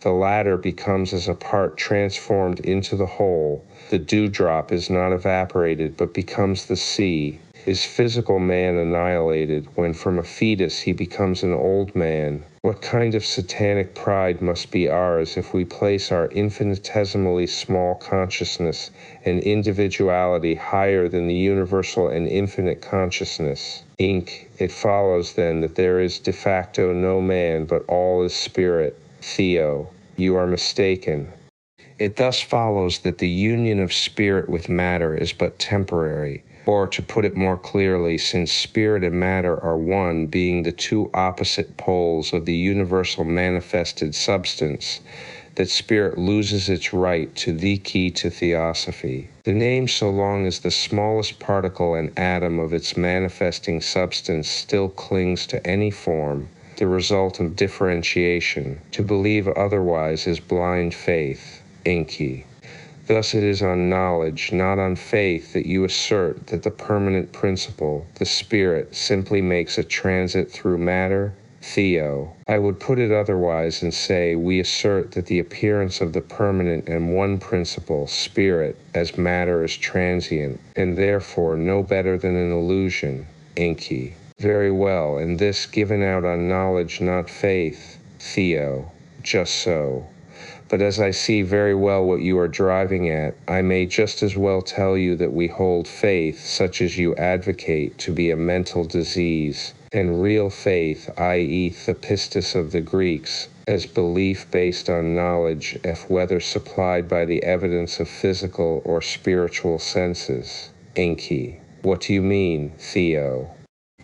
The latter becomes as a part transformed into the whole. The dewdrop is not evaporated, but becomes the sea. Is physical man annihilated when from a fetus he becomes an old man? What kind of satanic pride must be ours if we place our infinitesimally small consciousness and individuality higher than the universal and infinite consciousness? Inc. It follows then that there is de facto no man, but all is spirit. Theo. You are mistaken. It thus follows that the union of spirit with matter is but temporary. Or, to put it more clearly, since spirit and matter are one, being the two opposite poles of the universal manifested substance, that spirit loses its right to the key to theosophy. The name, so long as the smallest particle and atom of its manifesting substance still clings to any form, the result of differentiation. To believe otherwise is blind faith. Enki. Thus it is on knowledge, not on faith, that you assert that the permanent principle, the spirit, simply makes a transit through matter. Theo. I would put it otherwise and say we assert that the appearance of the permanent and one principle, spirit, as matter is transient, and therefore no better than an illusion. Enki. Very well, and this given out on knowledge, not faith. Theo. Just so. But as I see very well what you are driving at, I may just as well tell you that we hold faith, such as you advocate, to be a mental disease, and real faith, i.e. the pistis of the Greeks, as belief based on knowledge, if whether supplied by the evidence of physical or spiritual senses. Enki. What do you mean, Theo?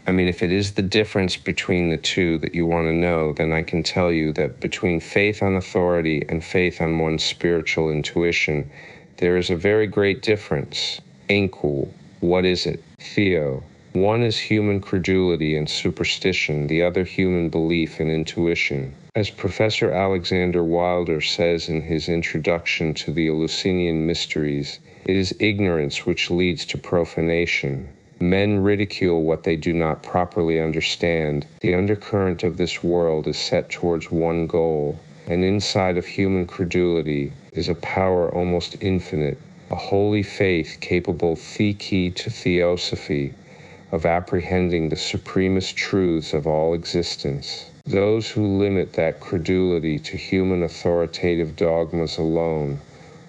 I mean, if it is the difference between the two that you want to know, then I can tell you that between faith on authority and faith on one's spiritual intuition, there is a very great difference. Enku. What is it? Theo. One is human credulity and superstition, the other human belief and intuition. As Professor Alexander Wilder says in his introduction to the Eleusinian Mysteries, it is ignorance which leads to profanation. Men ridicule what they do not properly understand. The undercurrent of this world is set towards one goal, and inside of human credulity is a power almost infinite, a holy faith capable the key to theosophy, of apprehending the supremest truths of all existence. Those who limit that credulity to human authoritative dogmas alone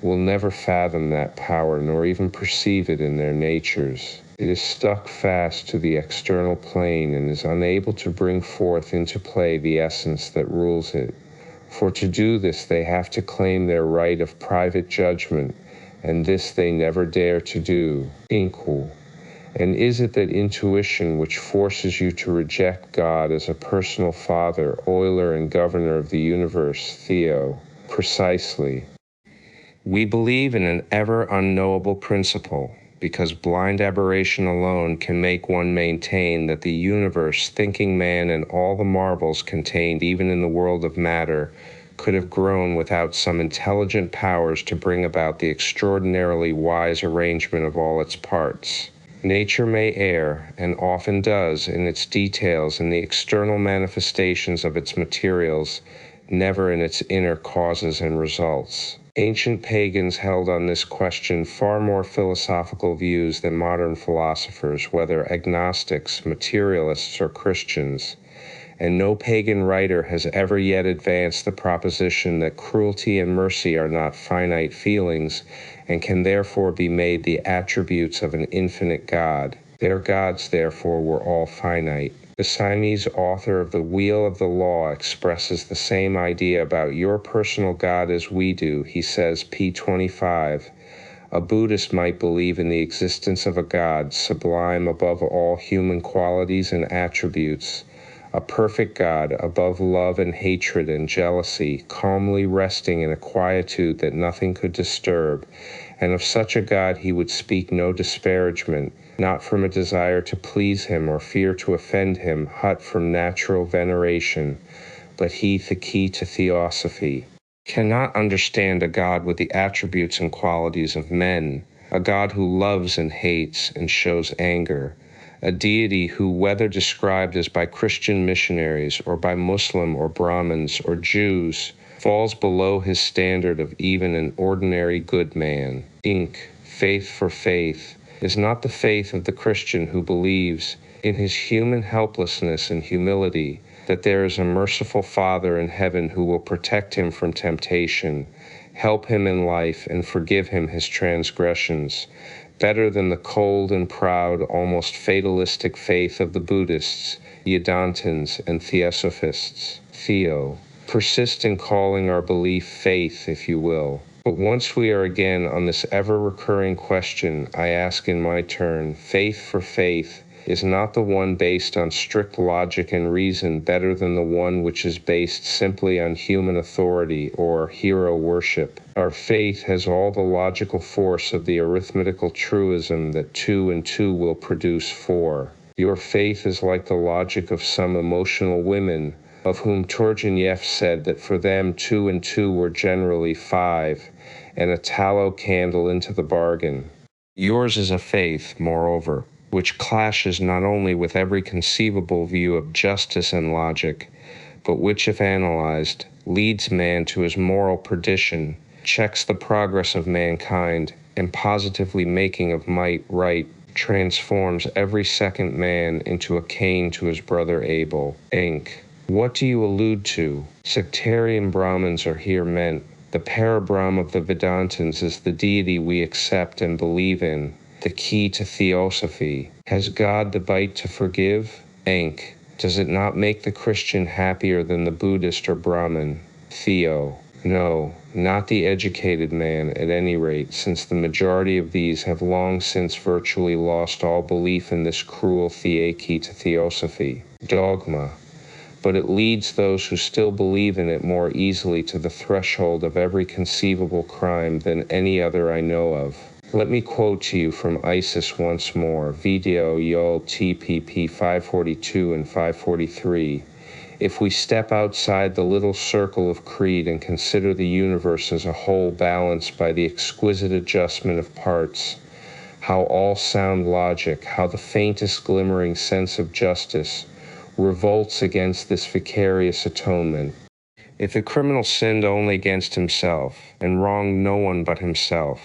will never fathom that power nor even perceive it in their natures. It is stuck fast to the external plane and is unable to bring forth into play the essence that rules it. For to do this they have to claim their right of private judgment, and this they never dare to do. Enku. And is it that intuition which forces you to reject God as a personal father, oiler, and governor of the universe, Theo? Precisely. We believe in an ever unknowable principle, because blind aberration alone can make one maintain that the universe, thinking man, and all the marvels contained even in the world of matter could have grown without some intelligent powers to bring about the extraordinarily wise arrangement of all its parts. Nature may err, and often does, in its details and the external manifestations of its materials, never in its inner causes and results. Ancient pagans held on this question far more philosophical views than modern philosophers, whether agnostics, materialists, or Christians, and no pagan writer has ever yet advanced the proposition that cruelty and mercy are not finite feelings and can therefore be made the attributes of an infinite God. Their gods, therefore, were all finite. The Siamese author of The Wheel of the Law expresses the same idea about your personal God as we do. He says, p. 25, a Buddhist might believe in the existence of a God sublime above all human qualities and attributes, a perfect God above love and hatred and jealousy, calmly resting in a quietude that nothing could disturb, and of such a God he would speak no disparagement, not from a desire to please him or fear to offend him, but from natural veneration, but he, the key to Theosophy, cannot understand a God with the attributes and qualities of men, a God who loves and hates and shows anger, a deity who, whether described as by Christian missionaries or by Muslim or Brahmins or Jews, falls below his standard of even an ordinary good man. Inc. Faith for faith is not the faith of the Christian who believes, in his human helplessness and humility, that there is a merciful Father in heaven who will protect him from temptation, help him in life, and forgive him his transgressions, better than the cold and proud, almost fatalistic faith of the Buddhists, Vedantins, and Theosophists. Theo. Persist in calling our belief faith, if you will. But once we are again on this ever-recurring question, I ask in my turn, faith for faith is not the one based on strict logic and reason better than the one which is based simply on human authority or hero worship. Our faith has all the logical force of the arithmetical truism that 2 and 2 will produce 4. Your faith is like the logic of some emotional women, of whom Turgenev said that for them 2 and 2 were generally 5, and a tallow candle into the bargain. Yours is a faith, moreover, which clashes not only with every conceivable view of justice and logic, but which, if analyzed, leads man to his moral perdition, checks the progress of mankind, and positively making of might right, transforms every second man into a Cain to his brother Abel. Inc. What do you allude to? Sectarian Brahmins are here meant. The Parabrahm of the Vedantins is the deity we accept and believe in, the key to Theosophy. Has God the bite to forgive? Enk. Does it not make the Christian happier than the Buddhist or Brahmin? Theo. No, not the educated man, at any rate, since the majority of these have long since virtually lost all belief in this cruel key to Theosophy. Dogma. But it leads those who still believe in it more easily to the threshold of every conceivable crime than any other I know of. Let me quote to you from Isis once more, video Yol TPP 542 and 543. If we step outside the little circle of creed and consider the universe as a whole balanced by the exquisite adjustment of parts, how all sound logic, how the faintest glimmering sense of justice revolts against this vicarious atonement. If the criminal sinned only against himself and wronged no one but himself,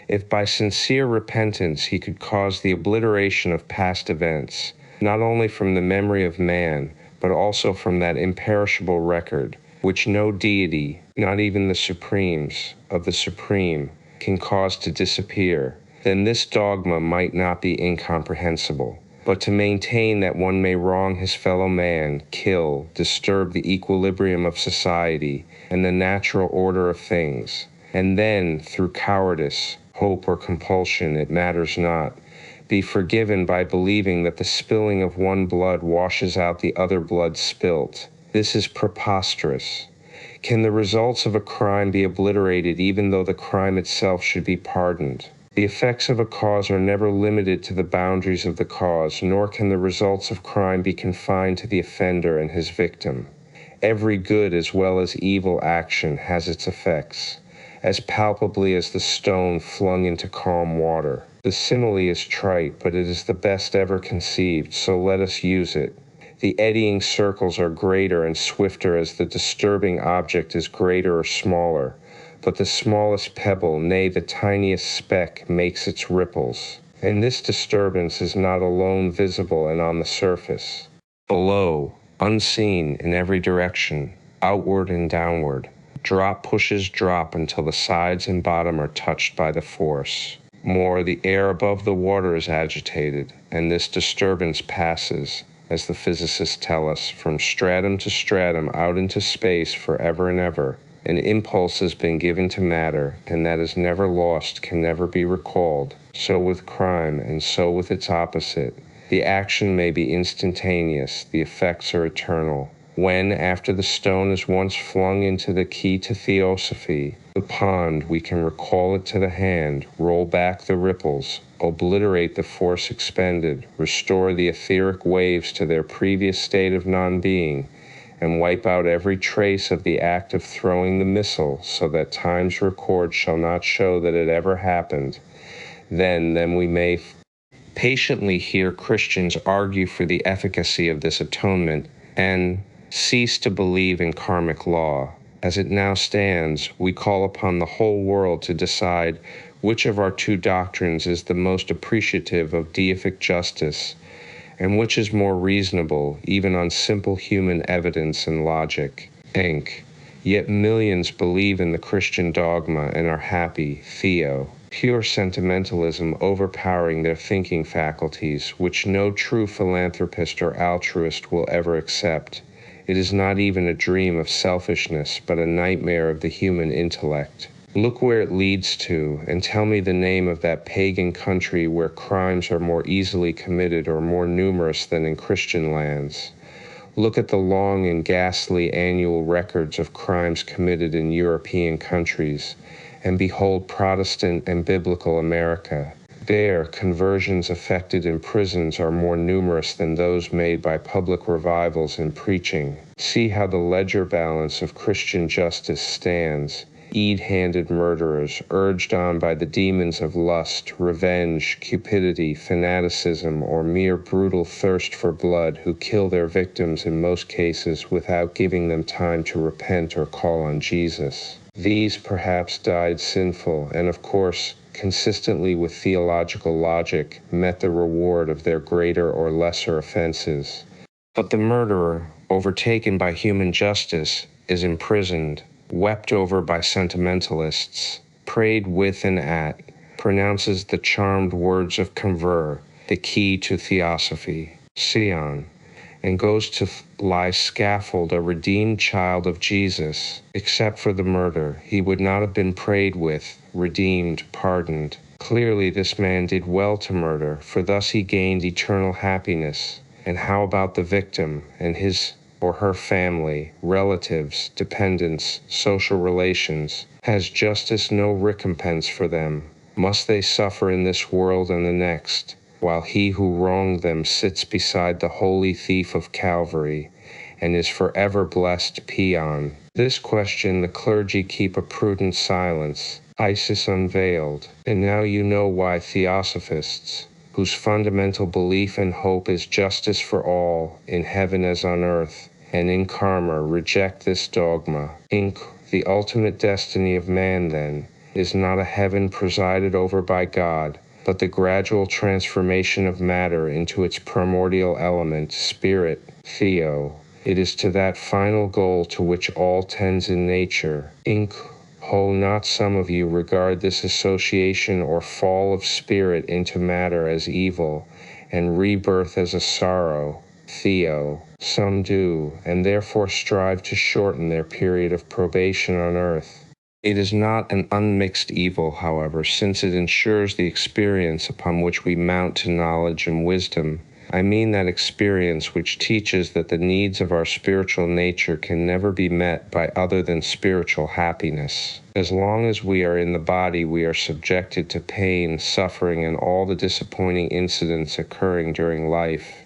if by sincere repentance he could cause the obliteration of past events, not only from the memory of man, but also from that imperishable record, which no deity, not even the supremes of the supreme, can cause to disappear, then this dogma might not be incomprehensible. But to maintain that one may wrong his fellow man, kill, disturb the equilibrium of society and the natural order of things, and then, through cowardice, hope, or compulsion, it matters not, be forgiven by believing that the spilling of one blood washes out the other blood spilt. This is preposterous. Can the results of a crime be obliterated even though the crime itself should be pardoned? The effects of a cause are never limited to the boundaries of the cause, nor can the results of crime be confined to the offender and his victim. Every good as well as evil action has its effects, as palpably as the stone flung into calm water. The simile is trite, but it is the best ever conceived, so let us use it. The eddying circles are greater and swifter as the disturbing object is greater or smaller, but the smallest pebble, nay, the tiniest speck, makes its ripples. And this disturbance is not alone visible and on the surface. Below, unseen in every direction, outward and downward, drop pushes drop until the sides and bottom are touched by the force. More, the air above the water is agitated, and this disturbance passes, as the physicists tell us, from stratum to stratum out into space forever and ever. An impulse has been given to matter, and that is never lost, can never be recalled. So with crime, and so with its opposite. The action may be instantaneous, the effects are eternal. When, after the stone is once flung into the key to Theosophy, the pond, we can recall it to the hand, roll back the ripples, obliterate the force expended, restore the etheric waves to their previous state of non-being, and wipe out every trace of the act of throwing the missile, so that time's record shall not show that it ever happened. Then we may patiently hear Christians argue for the efficacy of this atonement and cease to believe in karmic law. As it now stands, we call upon the whole world to decide which of our two doctrines is the most appreciative of deific justice, and which is more reasonable, even on simple human evidence and logic. Inc. Yet millions believe in the Christian dogma and are happy, Theo. Pure sentimentalism overpowering their thinking faculties, which no true philanthropist or altruist will ever accept. It is not even a dream of selfishness, but a nightmare of the human intellect. Look where it leads to, and tell me the name of that pagan country where crimes are more easily committed or more numerous than in Christian lands. Look at the long and ghastly annual records of crimes committed in European countries, and behold Protestant and biblical America. There, conversions effected in prisons are more numerous than those made by public revivals in preaching. See how the ledger balance of Christian justice stands. Ead-handed murderers, urged on by the demons of lust, revenge, cupidity, fanaticism, or mere brutal thirst for blood, who kill their victims in most cases without giving them time to repent or call on Jesus. These perhaps died sinful, and of course, consistently with theological logic, met the reward of their greater or lesser offenses. But the murderer, overtaken by human justice, is imprisoned, wept over by sentimentalists, prayed with and at, pronounces the charmed words of Conver, the key to Theosophy, Sion, and goes to lie scaffold a redeemed child of Jesus. Except for the murder, he would not have been prayed with, redeemed, pardoned. Clearly this man did well to murder, for thus he gained eternal happiness. And how about the victim and his or her family, relatives, dependents, social relations? Has justice no recompense for them? Must they suffer in this world and the next, while he who wronged them sits beside the holy thief of Calvary, and is forever blessed peon? This question the clergy keep a prudent silence. Isis unveiled. And now you know why Theosophists, whose fundamental belief and hope is justice for all, in heaven as on earth, and in karma, reject this dogma. Inc. The ultimate destiny of man, then, is not a heaven presided over by God, but the gradual transformation of matter into its primordial element, spirit, Theo. It is to that final goal to which all tends in nature. Inc. Ho, not some of you regard this association or fall of spirit into matter as evil, and rebirth as a sorrow, Theo. Some do, and therefore strive to shorten their period of probation on earth. It is not an unmixed evil, however, since it ensures the experience upon which we mount to knowledge and wisdom. I mean that experience which teaches that the needs of our spiritual nature can never be met by other than spiritual happiness. As long as we are in the body, we are subjected to pain, suffering, and all the disappointing incidents occurring during life.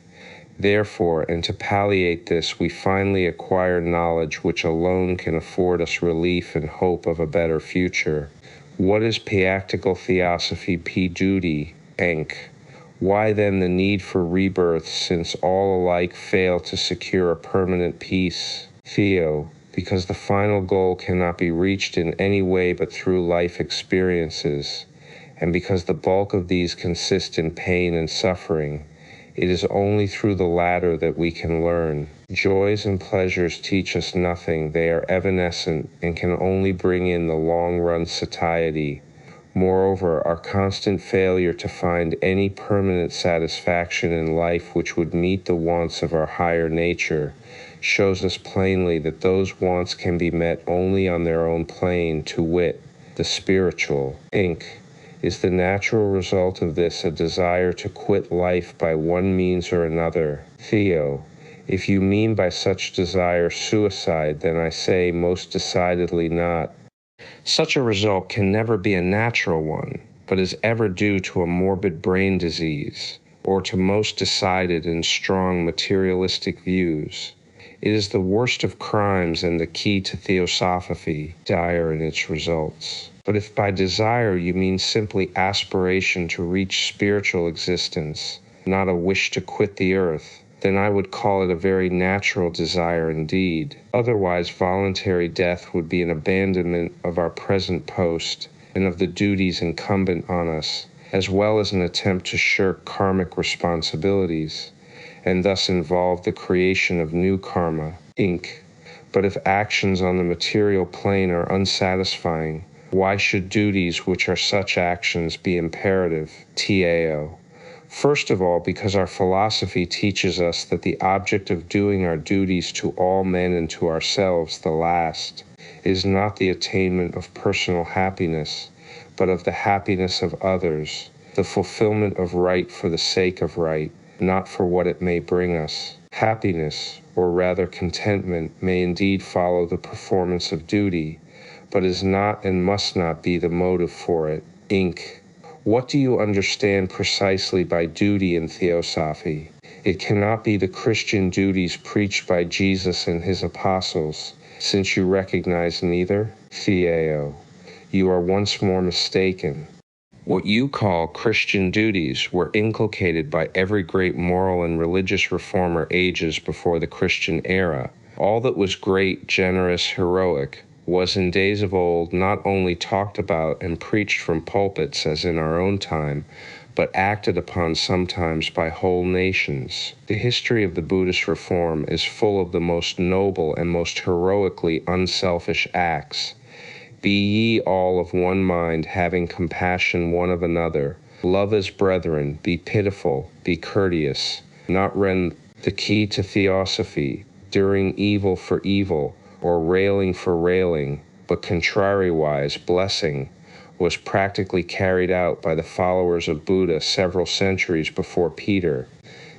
Therefore, and to palliate this, we finally acquire knowledge which alone can afford us relief and hope of a better future. What is Piactical Theosophy P. Duty, Enc. Why then the need for rebirth, since all alike fail to secure a permanent peace? Theo, because the final goal cannot be reached in any way but through life experiences, and because the bulk of these consist in pain and suffering. It is only through the latter that we can learn. Joys and pleasures teach us nothing. They are evanescent and can only bring in the long-run satiety. Moreover, our constant failure to find any permanent satisfaction in life which would meet the wants of our higher nature shows us plainly that those wants can be met only on their own plane, to wit, the spiritual. Is the natural result of this a desire to quit life by one means or another? Theo, if you mean by such desire suicide, then I say most decidedly not. Such a result can never be a natural one, but is ever due to a morbid brain disease, or to most decided and strong materialistic views. It is the worst of crimes and the key to Theosophy, dire in its results. But if by desire you mean simply aspiration to reach spiritual existence, not a wish to quit the earth, then I would call it a very natural desire indeed. Otherwise, voluntary death would be an abandonment of our present post and of the duties incumbent on us, as well as an attempt to shirk karmic responsibilities, and thus involve the creation of new karma, But if actions on the material plane are unsatisfying, why should duties which are such actions be imperative? Tao. First of all, because our philosophy teaches us that the object of doing our duties to all men and to ourselves, the last, is not the attainment of personal happiness, but of the happiness of others, the fulfillment of right for the sake of right, not for what it may bring us. Happiness, or rather contentment, may indeed follow the performance of duty, but is not and must not be the motive for it. What do you understand precisely by duty in Theosophy? It cannot be the Christian duties preached by Jesus and his apostles, since you recognize neither? Theo, you are once more mistaken. What you call Christian duties were inculcated by every great moral and religious reformer ages before the Christian era. All that was great, generous, heroic, was in days of old not only talked about and preached from pulpits as in our own time, but acted upon sometimes by whole nations. The history of the Buddhist reform is full of the most noble and most heroically unselfish acts. Be ye all of one mind, having compassion one of another. Love as brethren, be pitiful, be courteous. Not rend the key to Theosophy, during evil for evil, or railing for railing, but contrariwise, blessing, was practically carried out by the followers of Buddha several centuries before Peter.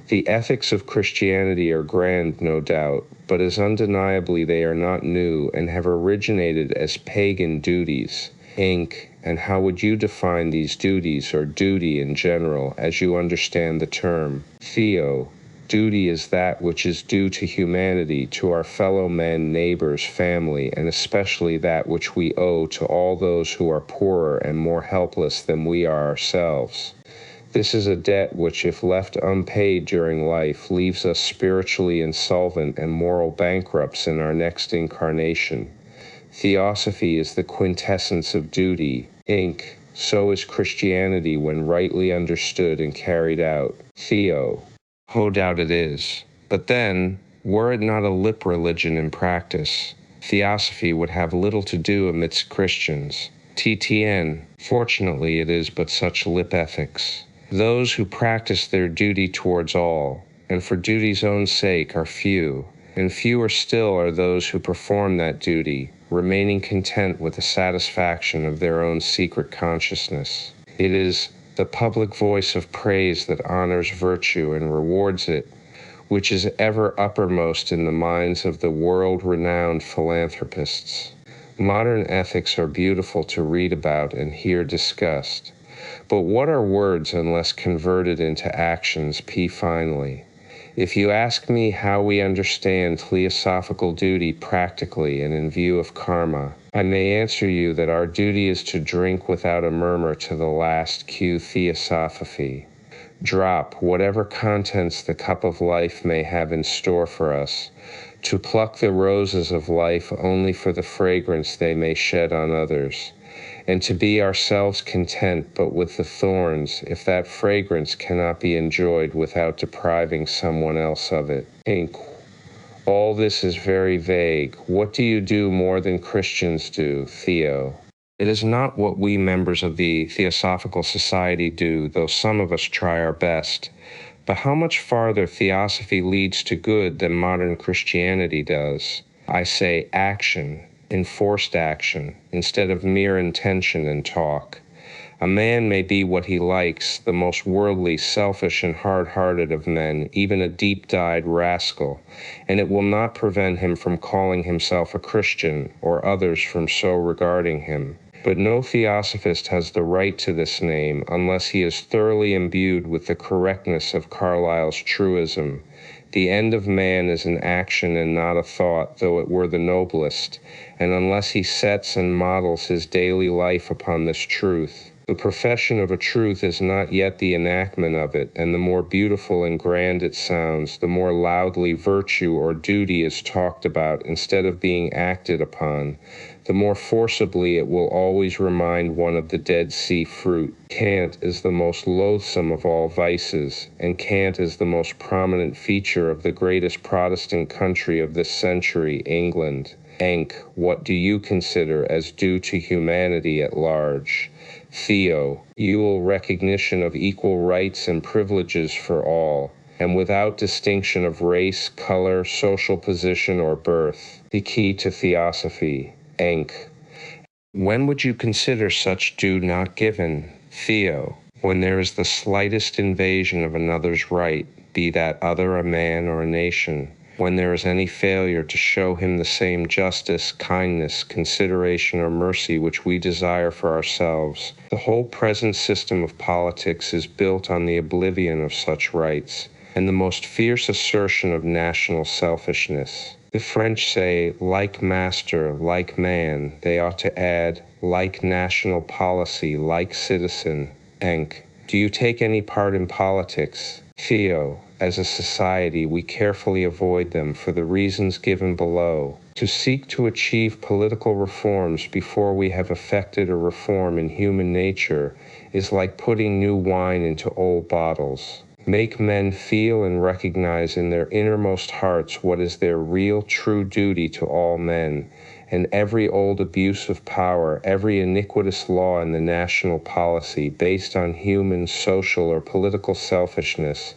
The ethics of Christianity are grand, no doubt, but as undeniably they are not new and have originated as pagan duties. And how would you define these duties, or duty in general, as you understand the term? Theo, duty is that which is due to humanity, to our fellow men, neighbors, family, and especially that which we owe to all those who are poorer and more helpless than we are ourselves. This is a debt which, if left unpaid during life, leaves us spiritually insolvent and moral bankrupts in our next incarnation. Theosophy is the quintessence of duty. So is Christianity when rightly understood and carried out. Theo. No doubt it is. But then, were it not a lip religion in practice, Theosophy would have little to do amidst Christians. TTN. Fortunately, it is but such lip ethics. Those who practice their duty towards all, and for duty's own sake, are few, and fewer still are those who perform that duty, remaining content with the satisfaction of their own secret consciousness. It is the public voice of praise that honors virtue and rewards it, which is ever uppermost in the minds of the world-renowned philanthropists. Modern ethics are beautiful to read about and hear discussed. But what are words unless converted into actions? Finally. If you ask me how we understand theosophical duty practically and in view of karma, I may answer you that our duty is to drink without a murmur to the last Theosophy. Drop whatever contents the cup of life may have in store for us, to pluck the roses of life only for the fragrance they may shed on others, and to be ourselves content but with the thorns, if that fragrance cannot be enjoyed without depriving someone else of it. All this is very vague. What do you do more than Christians do, Theo? It is not what we members of the Theosophical Society do, though some of us try our best, but how much farther Theosophy leads to good than modern Christianity does. I say action, enforced action, instead of mere intention and talk. A man may be what he likes, the most worldly, selfish, and hard-hearted of men, even a deep-dyed rascal, and it will not prevent him from calling himself a Christian, or others from so regarding him. But no theosophist has the right to this name unless he is thoroughly imbued with the correctness of Carlyle's truism. The end of man is an action and not a thought, though it were the noblest, and unless he sets and models his daily life upon this truth. The profession of a truth is not yet the enactment of it, and the more beautiful and grand it sounds, the more loudly virtue or duty is talked about instead of being acted upon, the more forcibly it will always remind one of the Dead Sea fruit. Cant is the most loathsome of all vices, and cant is the most prominent feature of the greatest Protestant country of this century, England. What do you consider as due to humanity at large? Theo, Ewell recognition of equal rights and privileges for all, and without distinction of race, color, social position, or birth. The key to Theosophy. When would you consider such due not given? Theo, when there is the slightest invasion of another's right, be that other a man or a nation, when there is any failure to show him the same justice, kindness, consideration, or mercy which we desire for ourselves. The whole present system of politics is built on the oblivion of such rights, and the most fierce assertion of national selfishness. The French say, like master, like man. They ought to add, like national policy, like citizen. Do you take any part in politics? Theo, as a society, we carefully avoid them for the reasons given below. To seek to achieve political reforms before we have effected a reform in human nature is like putting new wine into old bottles. Make men feel and recognize in their innermost hearts what is their real, true duty to all men, and every old abuse of power, every iniquitous law in the national policy based on human, social, or political selfishness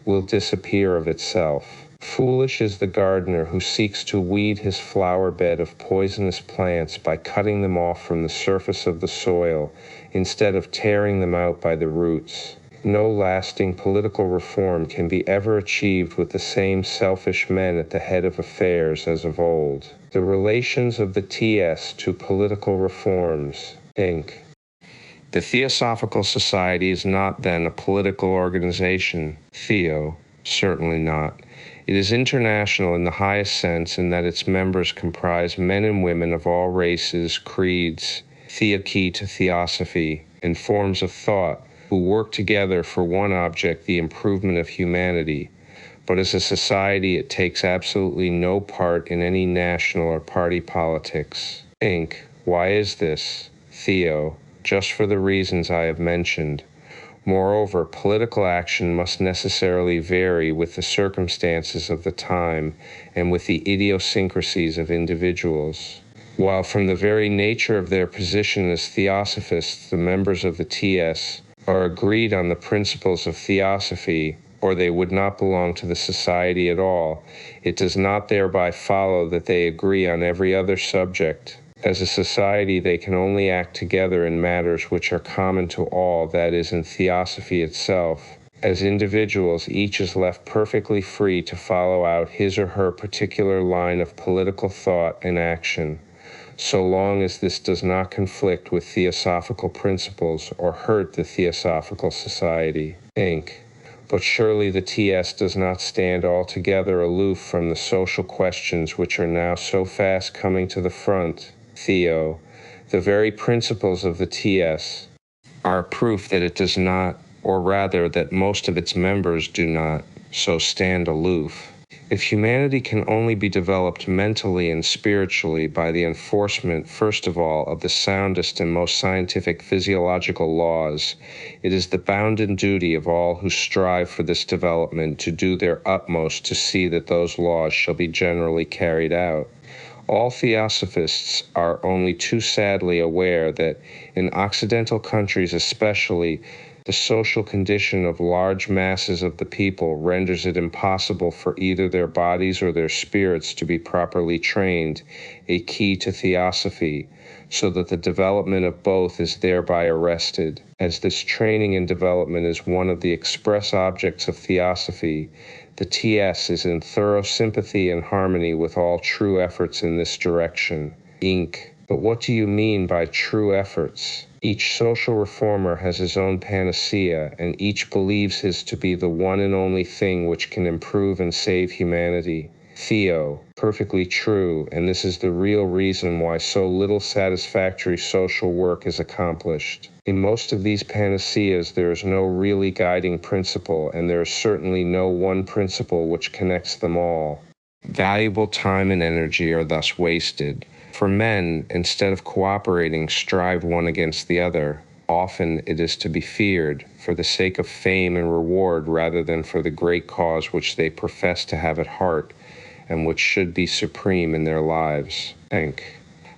will disappear of itself. Foolish is the gardener who seeks to weed his flower bed of poisonous plants by cutting them off from the surface of the soil instead of tearing them out by the roots. No lasting political reform can be ever achieved with the same selfish men at the head of affairs as of old. The relations of the TS to political reforms, Inc. The Theosophical Society is not, then, a political organization. Theo, certainly not. It is international in the highest sense in that its members comprise men and women of all races, creeds, theoky to theosophy, and forms of thought, who work together for one object, the improvement of humanity. But as a society, it takes absolutely no part in any national or party politics. Inc. Why is this? Theo, just for the reasons I have mentioned. Moreover, political action must necessarily vary with the circumstances of the time and with the idiosyncrasies of individuals. While from the very nature of their position as theosophists, the members of the TS are agreed on the principles of theosophy, or they would not belong to the society at all, it does not thereby follow that they agree on every other subject. As a society, they can only act together in matters which are common to all, that is, in theosophy itself. As individuals, each is left perfectly free to follow out his or her particular line of political thought and action, so long as this does not conflict with theosophical principles or hurt the Theosophical Society, Inc. But surely the TS does not stand altogether aloof from the social questions which are now so fast coming to the front. Theo, the very principles of the TS are proof that it does not, or rather that most of its members do not, so stand aloof. If humanity can only be developed mentally and spiritually by the enforcement, first of all, of the soundest and most scientific physiological laws, it is the bounden duty of all who strive for this development to do their utmost to see that those laws shall be generally carried out. All theosophists are only too sadly aware that in Occidental countries especially, the social condition of large masses of the people renders it impossible for either their bodies or their spirits to be properly trained, a key to Theosophy, so that the development of both is thereby arrested. As this training and development is one of the express objects of Theosophy, the TS is in thorough sympathy and harmony with all true efforts in this direction. Inc. But what do you mean by true efforts? Each social reformer has his own panacea, and each believes his to be the one and only thing which can improve and save humanity. Theo, perfectly true, and this is the real reason why so little satisfactory social work is accomplished. In most of these panaceas there is no really guiding principle, and there is certainly no one principle which connects them all. Valuable time and energy are thus wasted. For men, instead of cooperating, strive one against the other. Often it is to be feared, for the sake of fame and reward rather than for the great cause which they profess to have at heart, and which should be supreme in their lives. Enk.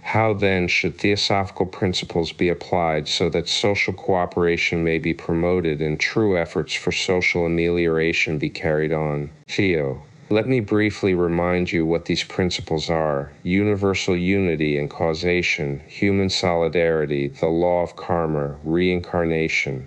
How then should theosophical principles be applied so that social cooperation may be promoted and true efforts for social amelioration be carried on? Theo. Let me briefly remind you what these principles are: universal unity and causation, human solidarity, the law of karma, reincarnation.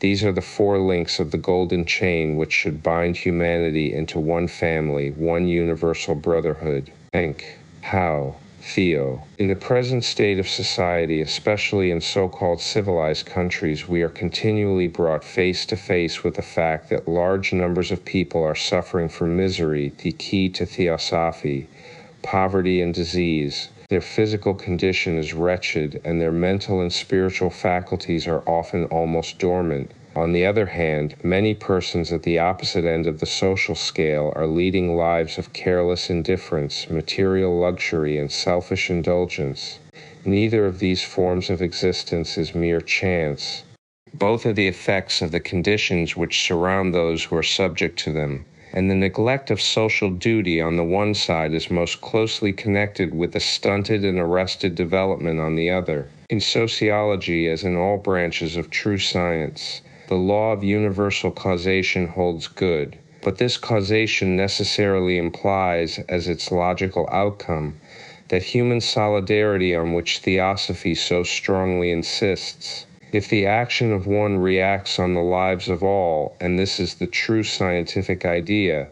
These are the 4 links of the golden chain which should bind humanity into one family, one universal brotherhood. Enk. How? Theo. In the present state of society, especially in so-called civilized countries, we are continually brought face to face with the fact that large numbers of people are suffering from misery, the key to Theosophy, poverty and disease. Their physical condition is wretched, and their mental and spiritual faculties are often almost dormant. On the other hand, many persons at the opposite end of the social scale are leading lives of careless indifference, material luxury, and selfish indulgence. Neither of these forms of existence is mere chance. Both are the effects of the conditions which surround those who are subject to them, and the neglect of social duty on the one side is most closely connected with the stunted and arrested development on the other. In sociology, as in all branches of true science, the law of universal causation holds good, but this causation necessarily implies, as its logical outcome, that human solidarity on which Theosophy so strongly insists. If the action of one reacts on the lives of all, and this is the true scientific idea,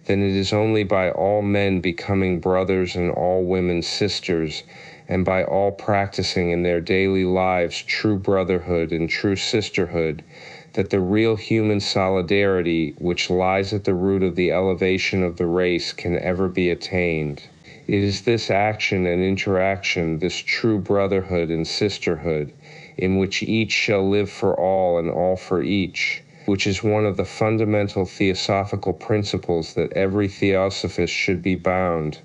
then it is only by all men becoming brothers and all women sisters, and by all practicing in their daily lives true brotherhood and true sisterhood, that the real human solidarity, which lies at the root of the elevation of the race, can ever be attained. It is this action and interaction, this true brotherhood and sisterhood, in which each shall live for all and all for each, which is one of the fundamental theosophical principles that every theosophist should be bound,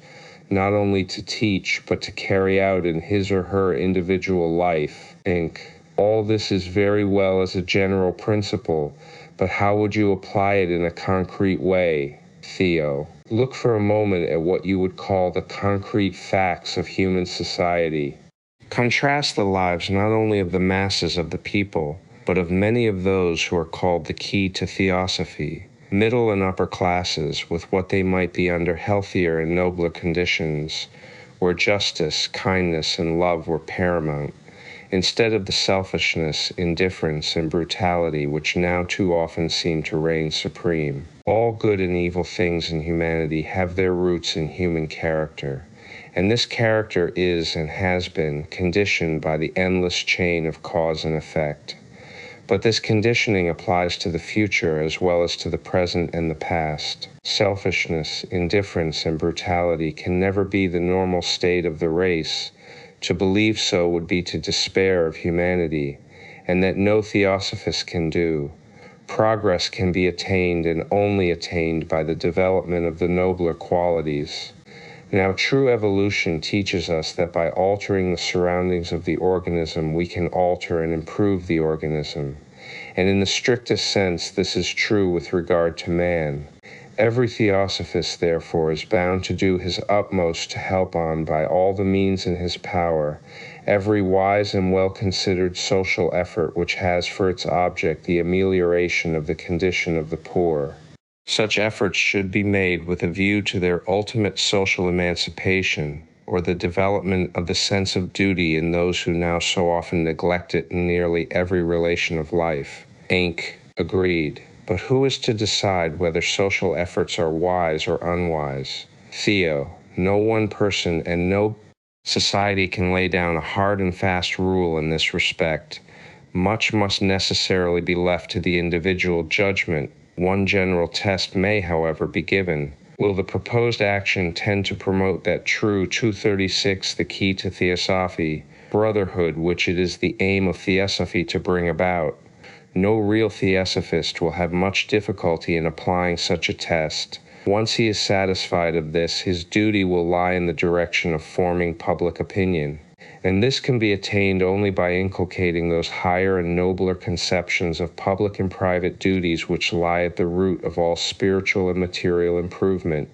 not only to teach, but to carry out in his or her individual life. Inc. All this is very well as a general principle, but how would you apply it in a concrete way? Theo. Look for a moment at what you would call the concrete facts of human society. Contrast the lives not only of the masses of the people, but of many of those who are called the key to Theosophy, middle and upper classes, with what they might be under healthier and nobler conditions, where justice, kindness, and love were paramount, instead of the selfishness, indifference, and brutality which now too often seem to reign supreme. All good and evil things in humanity have their roots in human character, and this character is and has been conditioned by the endless chain of cause and effect. But this conditioning applies to the future as well as to the present and the past. Selfishness, indifference, and brutality can never be the normal state of the race. To believe so would be to despair of humanity, and that no theosophist can do. Progress can be attained and only attained by the development of the nobler qualities. Now, true evolution teaches us that by altering the surroundings of the organism, we can alter and improve the organism. And in the strictest sense, this is true with regard to man. Every theosophist, therefore, is bound to do his utmost to help on, by all the means in his power, every wise and well-considered social effort which has for its object the amelioration of the condition of the poor. Such efforts should be made with a view to their ultimate social emancipation, or the development of the sense of duty in those who now so often neglect it in nearly every relation of life. Inc. Agreed. But who is to decide whether social efforts are wise or unwise? Theo, no one person and no society can lay down a hard and fast rule in this respect. Much must necessarily be left to the individual judgment. One general test may, however, be given. Will the proposed action tend to promote that true 236, the key to Theosophy, brotherhood which it is the aim of Theosophy to bring about? No real Theosophist will have much difficulty in applying such a test. Once he is satisfied of this, his duty will lie in the direction of forming public opinion. And this can be attained only by inculcating those higher and nobler conceptions of public and private duties which lie at the root of all spiritual and material improvement.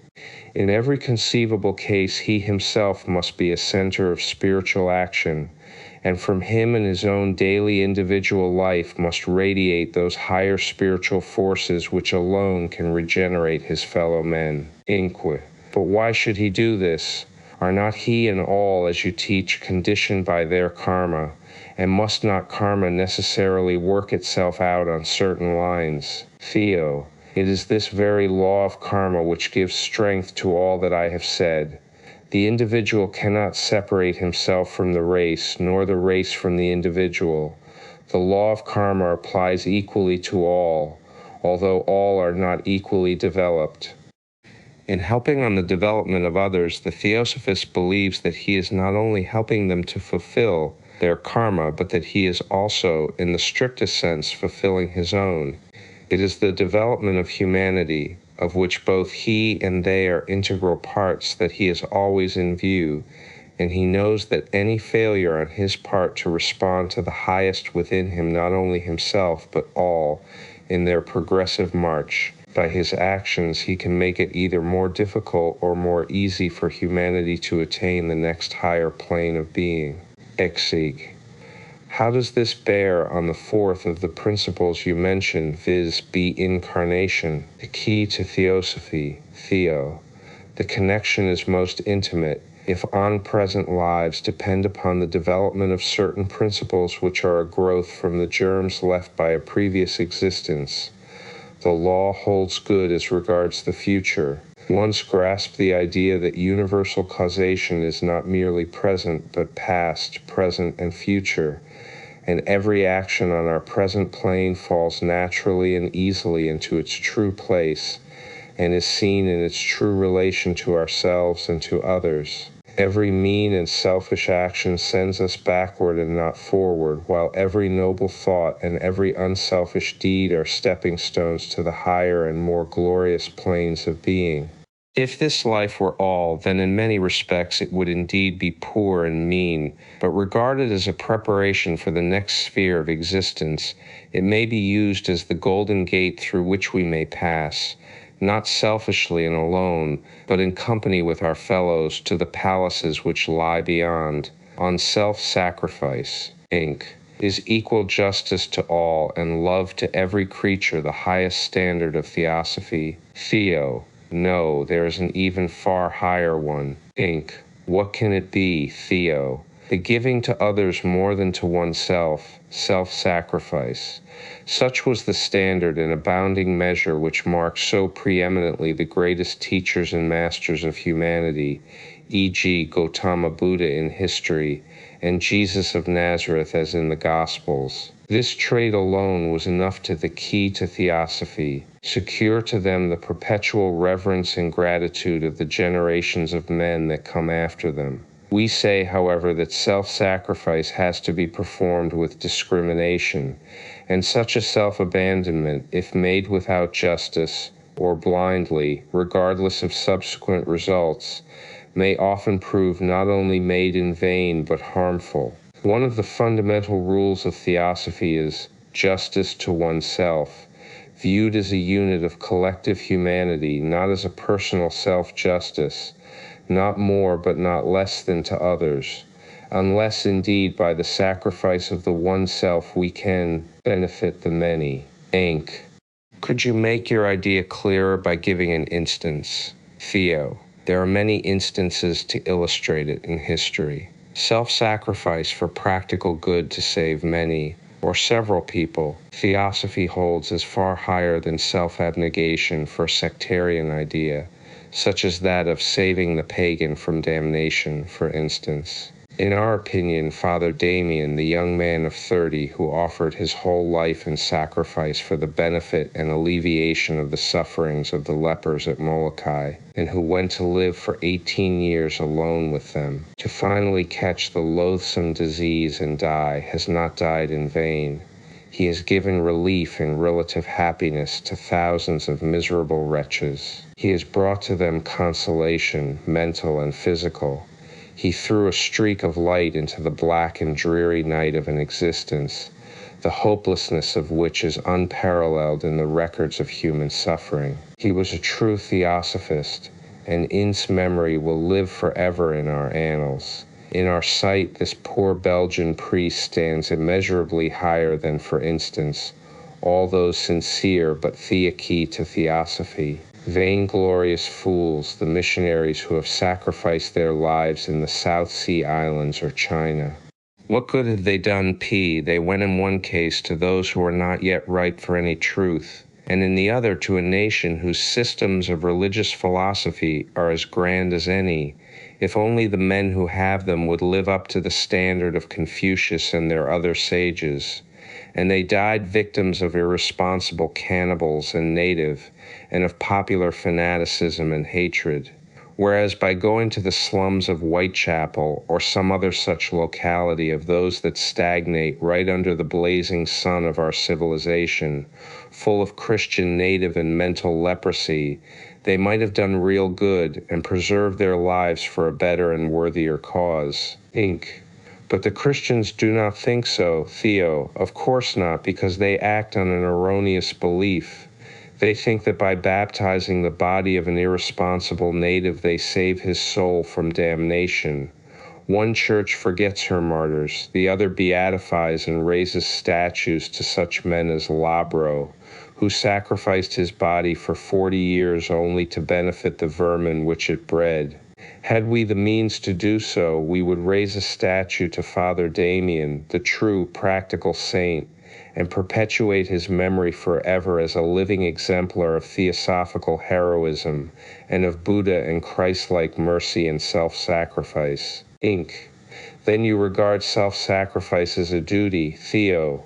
In every conceivable case, he himself must be a center of spiritual action, and from him and his own daily individual life must radiate those higher spiritual forces which alone can regenerate his fellow men. Inque. But why should he do this? Are not he and all, as you teach, conditioned by their karma, and must not karma necessarily work itself out on certain lines? Theo, it is this very law of karma which gives strength to all that I have said. The individual cannot separate himself from the race, nor the race from the individual. The law of karma applies equally to all, although all are not equally developed. In helping on the development of others, the Theosophist believes that he is not only helping them to fulfill their karma, but that he is also, in the strictest sense, fulfilling his own. It is the development of humanity, of which both he and they are integral parts, that he is always in view, and he knows that any failure on his part to respond to the highest within him, not only himself, but all, in their progressive march, by his actions he can make it either more difficult or more easy for humanity to attain the next higher plane of being. Exeg. How does this bear on the fourth of the principles you mentioned, viz. Be incarnation, the key to Theosophy, Theo? The connection is most intimate, if on present lives depend upon the development of certain principles which are a growth from the germs left by a previous existence. The law holds good as regards the future. Once grasp the idea that universal causation is not merely present, but past, present, and future, and every action on our present plane falls naturally and easily into its true place, and is seen in its true relation to ourselves and to others. Every mean and selfish action sends us backward and not forward, while every noble thought and every unselfish deed are stepping stones to the higher and more glorious planes of being. If this life were all, then in many respects it would indeed be poor and mean, but regarded as a preparation for the next sphere of existence, it may be used as the golden gate through which we may pass, not selfishly and alone, but in company with our fellows, to the palaces which lie beyond. On self-sacrifice, Inc. Is equal justice to all and love to every creature the highest standard of Theosophy? Theo. No, there is an even far higher one. Inc. What can it be, Theo? The giving to others more than to oneself, self-sacrifice. Such was the standard and abounding measure which marked so preeminently the greatest teachers and masters of humanity, e.g. Gautama Buddha in history, and Jesus of Nazareth as in the Gospels. This trait alone was enough to the key to Theosophy, secure to them the perpetual reverence and gratitude of the generations of men that come after them. We say, however, that self-sacrifice has to be performed with discrimination, and such a self-abandonment, if made without justice, or blindly, regardless of subsequent results, may often prove not only made in vain but harmful. One of the fundamental rules of Theosophy is justice to oneself, viewed as a unit of collective humanity, not as a personal self-justice, not more but not less than to others, unless indeed by the sacrifice of the one self we can benefit the many. Inc. Could you make your idea clearer by giving an instance? Theo. There are many instances to illustrate it in history. Self-sacrifice for practical good to save many, or several people, Theosophy holds as far higher than self-abnegation for a sectarian idea, such as that of saving the pagan from damnation, for instance. In our opinion, Father Damien, the young man of 30 who offered his whole life in sacrifice for the benefit and alleviation of the sufferings of the lepers at Molokai, and who went to live for 18 years alone with them, to finally catch the loathsome disease and die, has not died in vain. He has given relief and relative happiness to thousands of miserable wretches. He has brought to them consolation, mental and physical. He threw a streak of light into the black and dreary night of an existence, the hopelessness of which is unparalleled in the records of human suffering. He was a true theosophist, and In's memory will live forever in our annals. In our sight, this poor Belgian priest stands immeasurably higher than, for instance, all those sincere but theaky to theosophy. Vainglorious fools, the missionaries who have sacrificed their lives in the South Sea Islands or China. What good had they done? They went in one case to those who are not yet ripe for any truth, and in the other to a nation whose systems of religious philosophy are as grand as any, if only the men who have them would live up to the standard of Confucius and their other sages. And they died victims of irresponsible cannibals and native, and of popular fanaticism and hatred. Whereas by going to the slums of Whitechapel or some other such locality of those that stagnate right under the blazing sun of our civilization, full of Christian native and mental leprosy, they might have done real good and preserved their lives for a better and worthier cause. Inc. But the Christians do not think so, Theo. Of course not, because they act on an erroneous belief. They think that by baptizing the body of an irresponsible native, they save his soul from damnation. One church forgets her martyrs, the other beatifies and raises statues to such men as Labro, who sacrificed his body for 40 years only to benefit the vermin which it bred. Had we the means to do so, we would raise a statue to Father Damien, the true practical saint, and perpetuate his memory forever as a living exemplar of theosophical heroism and of Buddha and Christ-like mercy and self-sacrifice. Inc. Then you regard self-sacrifice as a duty, Theo.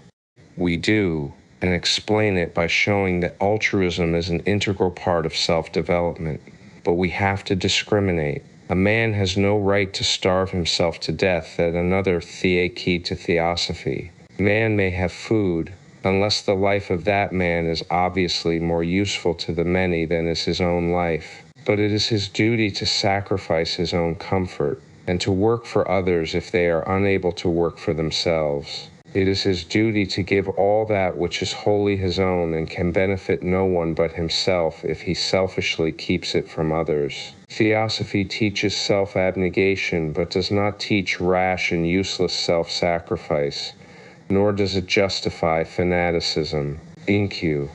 We do, and explain it by showing that altruism is an integral part of self-development. But we have to discriminate. A man has no right to starve himself to death at another theaky to theosophy. Man may have food, unless the life of that man is obviously more useful to the many than is his own life. But it is his duty to sacrifice his own comfort, and to work for others if they are unable to work for themselves. It is his duty to give all that which is wholly his own and can benefit no one but himself if he selfishly keeps it from others. Theosophy teaches self-abnegation, but does not teach rash and useless self-sacrifice, nor does it justify fanaticism. Inq.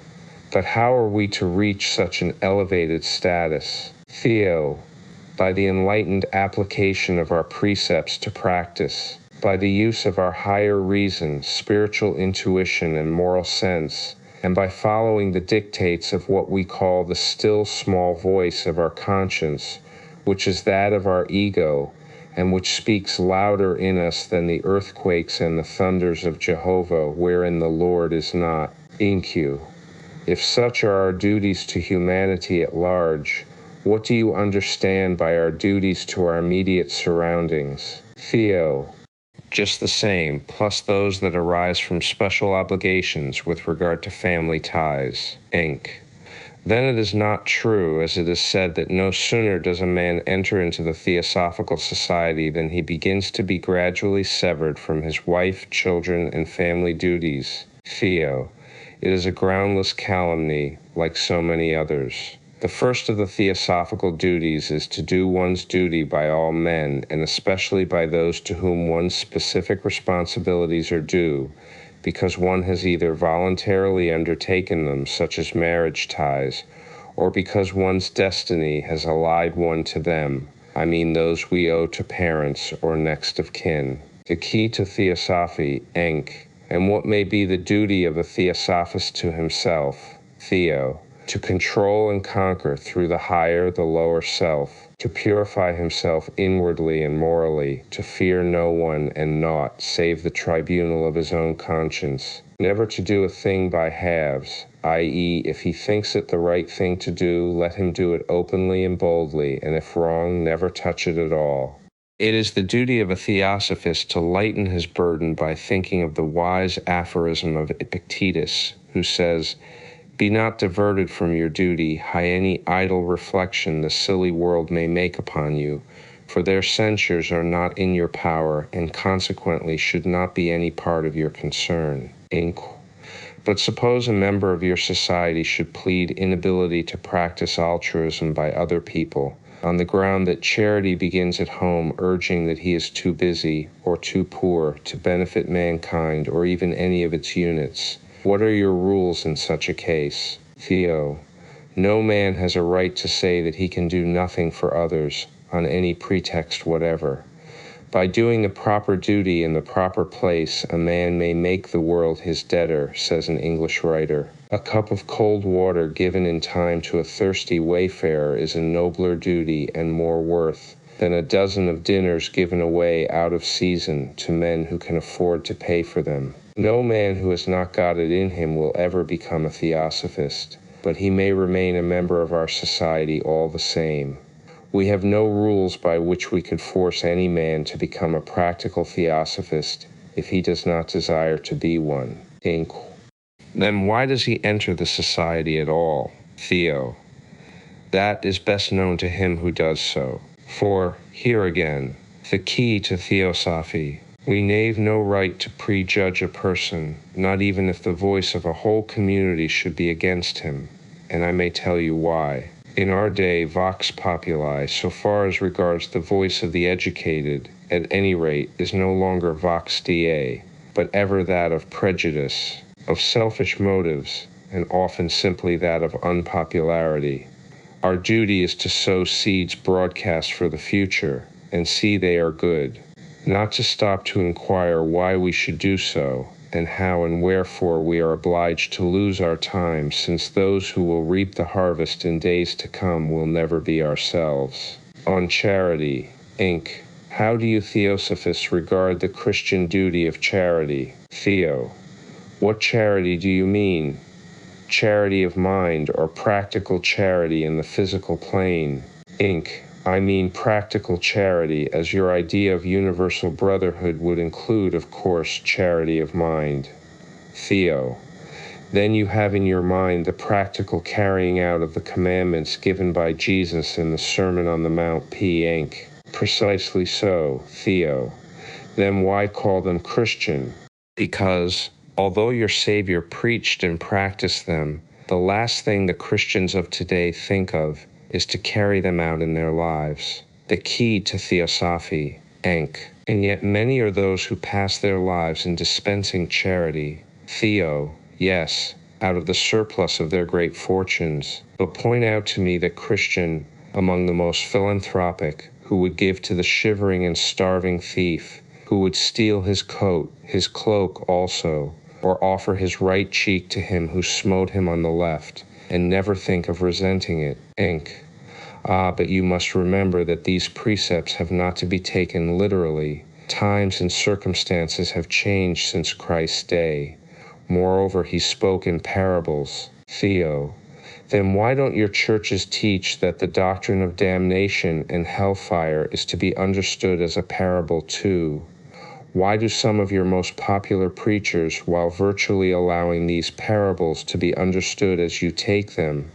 But how are we to reach such an elevated status? Theo. By the enlightened application of our precepts to practice, by the use of our higher reason, spiritual intuition, and moral sense, and by following the dictates of what we call the still small voice of our conscience, which is that of our ego, and which speaks louder in us than the earthquakes and the thunders of Jehovah, wherein the Lord is not. Inq. If such are our duties to humanity at large, what do you understand by our duties to our immediate surroundings? Theo. Just the same, plus those that arise from special obligations with regard to family ties. Inc. Then it is not true, as it is said, that no sooner does a man enter into the Theosophical Society than he begins to be gradually severed from his wife, children, and family duties. Theo. It is a groundless calumny, like so many others. The first of the theosophical duties is to do one's duty by all men, and especially by those to whom one's specific responsibilities are due, because one has either voluntarily undertaken them, such as marriage ties, or because one's destiny has allied one to them, I mean those we owe to parents or next of kin. The key to Theosophy, Enk, and what may be the duty of a theosophist to himself, Theo, to control and conquer through the higher, the lower self, to purify himself inwardly and morally, to fear no one and naught save the tribunal of his own conscience, never to do a thing by halves, i.e., if he thinks it the right thing to do, let him do it openly and boldly, and if wrong, never touch it at all. It is the duty of a theosophist to lighten his burden by thinking of the wise aphorism of Epictetus, who says, "Be not diverted from your duty by any idle reflection the silly world may make upon you, for their censures are not in your power, and consequently should not be any part of your concern." But suppose a member of your society should plead inability to practice altruism by other people, on the ground that charity begins at home, urging that he is too busy or too poor to benefit mankind or even any of its units. What are your rules in such a case? Theo, no man has a right to say that he can do nothing for others on any pretext whatever. By doing the proper duty in the proper place, a man may make the world his debtor, says an English writer. A cup of cold water given in time to a thirsty wayfarer is a nobler duty and more worth than a dozen of dinners given away out of season to men who can afford to pay for them. No man who has not got it in him will ever become a theosophist, but he may remain a member of our society all the same. We have no rules by which we could force any man to become a practical theosophist if he does not desire to be one. Inc. Then why does he enter the society at all? Theo. That is best known to him who does so. For, here again, the key to Theosophy. We knave no right to prejudge a person, not even if the voice of a whole community should be against him, and I may tell you why. In our day, vox populi, so far as regards the voice of the educated, at any rate, is no longer vox Dei, but ever that of prejudice, of selfish motives, and often simply that of unpopularity. Our duty is to sow seeds broadcast for the future, and see they are good, not to stop to inquire why we should do so, and how and wherefore we are obliged to lose our time, since those who will reap the harvest in days to come will never be ourselves. On Charity, Inc. How do you Theosophists regard the Christian duty of charity? Theo. What charity do you mean? Charity of mind or practical charity in the physical plane? Inc. I mean practical charity, as your idea of universal brotherhood would include, of course, charity of mind. Theo. Then you have in your mind the practical carrying out of the commandments given by Jesus in the Sermon on the Mount P. Inc. Precisely so, Theo. Then why call them Christian? Because, although your Savior preached and practiced them, the last thing the Christians of today think of is to carry them out in their lives. The key to Theosophy, Enk. And yet many are those who pass their lives in dispensing charity. Theo, yes, out of the surplus of their great fortunes. But point out to me the Christian among the most philanthropic who would give to the shivering and starving thief, who would steal his coat, his cloak also, or offer his right cheek to him who smote him on the left, and never think of resenting it. Inc. But you must remember that these precepts have not to be taken literally. Times and circumstances have changed since Christ's day. Moreover, he spoke in parables. Theo. Then why don't your churches teach that the doctrine of damnation and hellfire is to be understood as a parable too? Why do some of your most popular preachers, while virtually allowing these parables to be understood as you take them,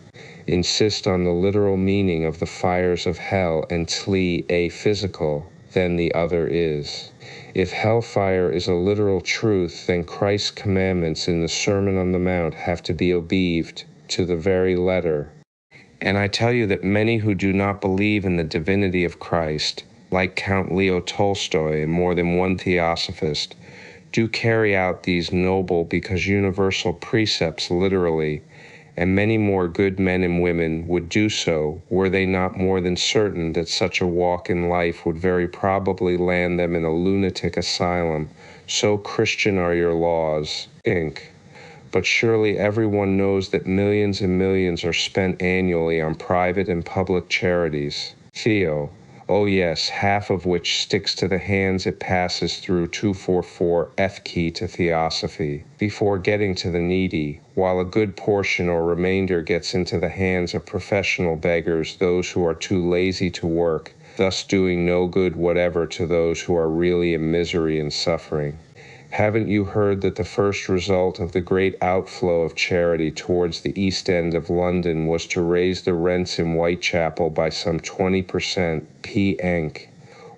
insist on the literal meaning of the fires of hell and tli a physical? than the other is. If hellfire is a literal truth, then Christ's commandments in the Sermon on the Mount have to be obeyed to the very letter. And I tell you that many who do not believe in the divinity of Christ, like Count Leo Tolstoy and more than one theosophist, do carry out these noble because universal precepts literally, and many more good men and women would do so were they not more than certain that such a walk in life would very probably land them in a lunatic asylum. So Christian are your laws, Inc. But surely everyone knows that millions and millions are spent annually on private and public charities. Theo. Oh yes, half of which sticks to the hands it passes through 244 F key to Theosophy, before getting to the needy, while a good portion or remainder gets into the hands of professional beggars, those who are too lazy to work, thus doing no good whatever to those who are really in misery and suffering. Haven't you heard that the first result of the great outflow of charity towards the East End of London was to raise the rents in Whitechapel by some 20%? P. Enk.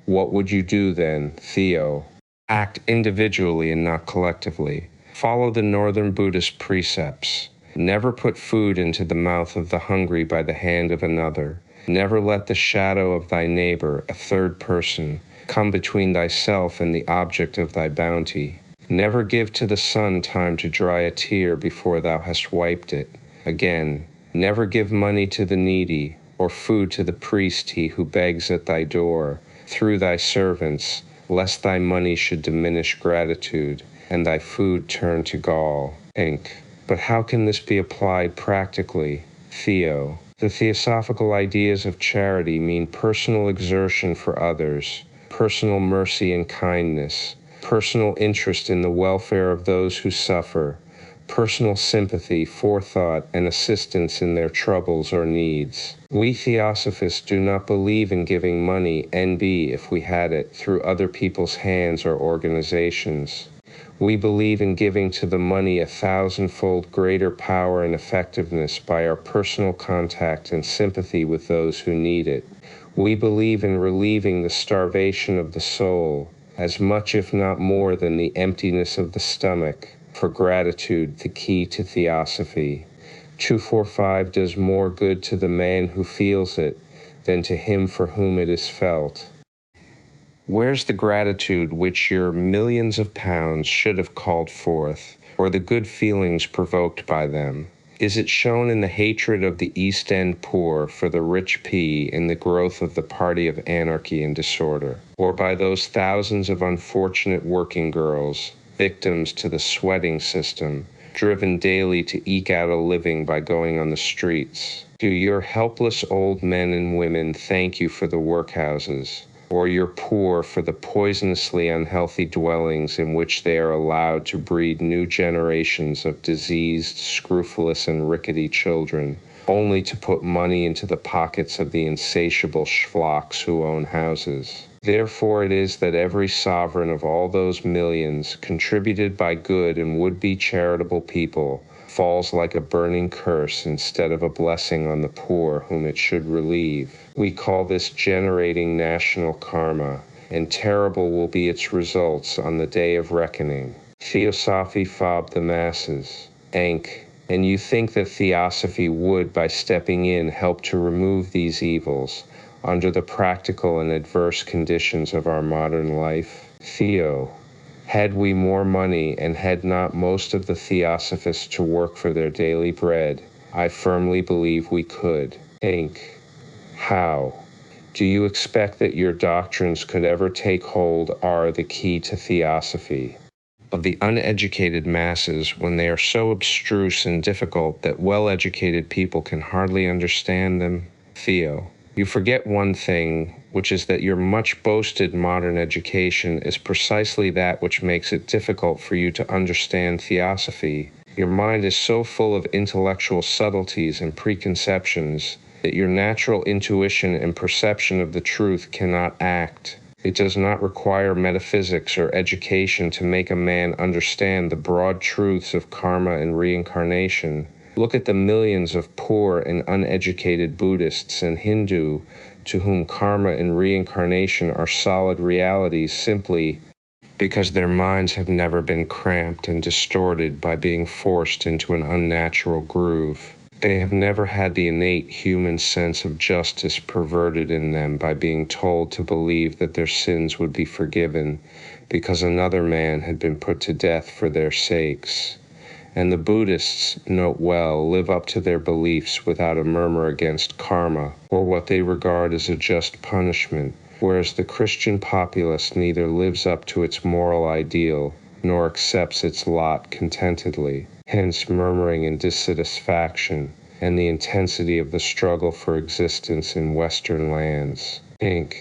What would you do then, Theo? Act individually and not collectively. Follow the Northern Buddhist precepts. Never put food into the mouth of the hungry by the hand of another. Never let the shadow of thy neighbor, a third person, come between thyself and the object of thy bounty. Never give to the sun time to dry a tear before thou hast wiped it. Again, never give money to the needy, or food to the priest he who begs at thy door, through thy servants, lest thy money should diminish gratitude, and thy food turn to gall. Inc. But how can this be applied practically? Theo. The theosophical ideas of charity mean personal exertion for others, personal mercy and kindness, personal interest in the welfare of those who suffer, personal sympathy, forethought, and assistance in their troubles or needs. We Theosophists do not believe in giving money, NB, if we had it, through other people's hands or organizations. We believe in giving to the money a 1,000-fold greater power and effectiveness by our personal contact and sympathy with those who need it. We believe in relieving the starvation of the soul, as much if not more than the emptiness of the stomach, for gratitude, the key to Theosophy. 245 does more good to the man who feels it than to him for whom it is felt. Where's the gratitude which your millions of pounds should have called forth, or the good feelings provoked by them? Is it shown in the hatred of the East End poor for the rich P in the growth of the party of anarchy and disorder, or by those thousands of unfortunate working girls, victims to the sweating system, driven daily to eke out a living by going on the streets? Do your helpless old men and women thank you for the workhouses, or your poor for the poisonously unhealthy dwellings in which they are allowed to breed new generations of diseased, scrofulous, and rickety children, only to put money into the pockets of the insatiable schlocks who own houses? Therefore it is that every sovereign of all those millions, contributed by good and would-be charitable people, falls like a burning curse instead of a blessing on the poor whom it should relieve. We call this generating national karma, and terrible will be its results on the day of reckoning. Theosophy fob the masses. Enk. And you think that Theosophy would, by stepping in, help to remove these evils under the practical and adverse conditions of our modern life? Theo. Had we more money and had not most of the Theosophists to work for their daily bread, I firmly believe we could. Inc. How? Do you expect that your doctrines could ever take hold are the key to Theosophy? Of the uneducated masses, when they are so abstruse and difficult that well-educated people can hardly understand them? Theo. You forget one thing, which is that your much boasted modern education is precisely that which makes it difficult for you to understand Theosophy. Your mind is so full of intellectual subtleties and preconceptions that your natural intuition and perception of the truth cannot act. It does not require metaphysics or education to make a man understand the broad truths of karma and reincarnation, Look at the millions of poor and uneducated Buddhists and Hindu to whom karma and reincarnation are solid realities simply because their minds have never been cramped and distorted by being forced into an unnatural groove. They have never had the innate human sense of justice perverted in them by being told to believe that their sins would be forgiven because another man had been put to death for their sakes. And the Buddhists, note well, live up to their beliefs without a murmur against karma or what they regard as a just punishment, whereas the Christian populace neither lives up to its moral ideal nor accepts its lot contentedly, hence murmuring and dissatisfaction and the intensity of the struggle for existence in Western lands. Inc.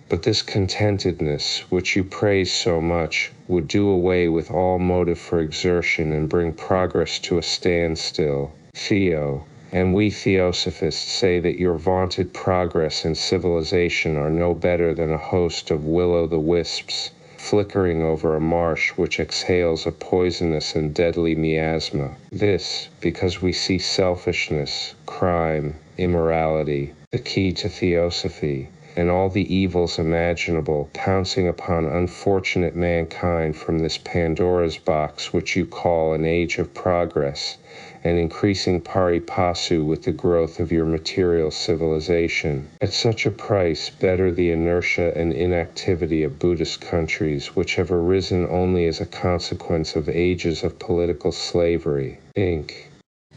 But this contentedness, which you praise so much, would do away with all motive for exertion and bring progress to a standstill. Theo, and we Theosophists say that your vaunted progress and civilization are no better than a host of will-o'-the-wisps flickering over a marsh which exhales a poisonous and deadly miasma. This, because we see selfishness, crime, immorality, the key to Theosophy, and all the evils imaginable pouncing upon unfortunate mankind from this Pandora's box which you call an age of progress, and increasing pari passu with the growth of your material civilization. At such a price, better the inertia and inactivity of Buddhist countries, which have arisen only as a consequence of ages of political slavery. Inc.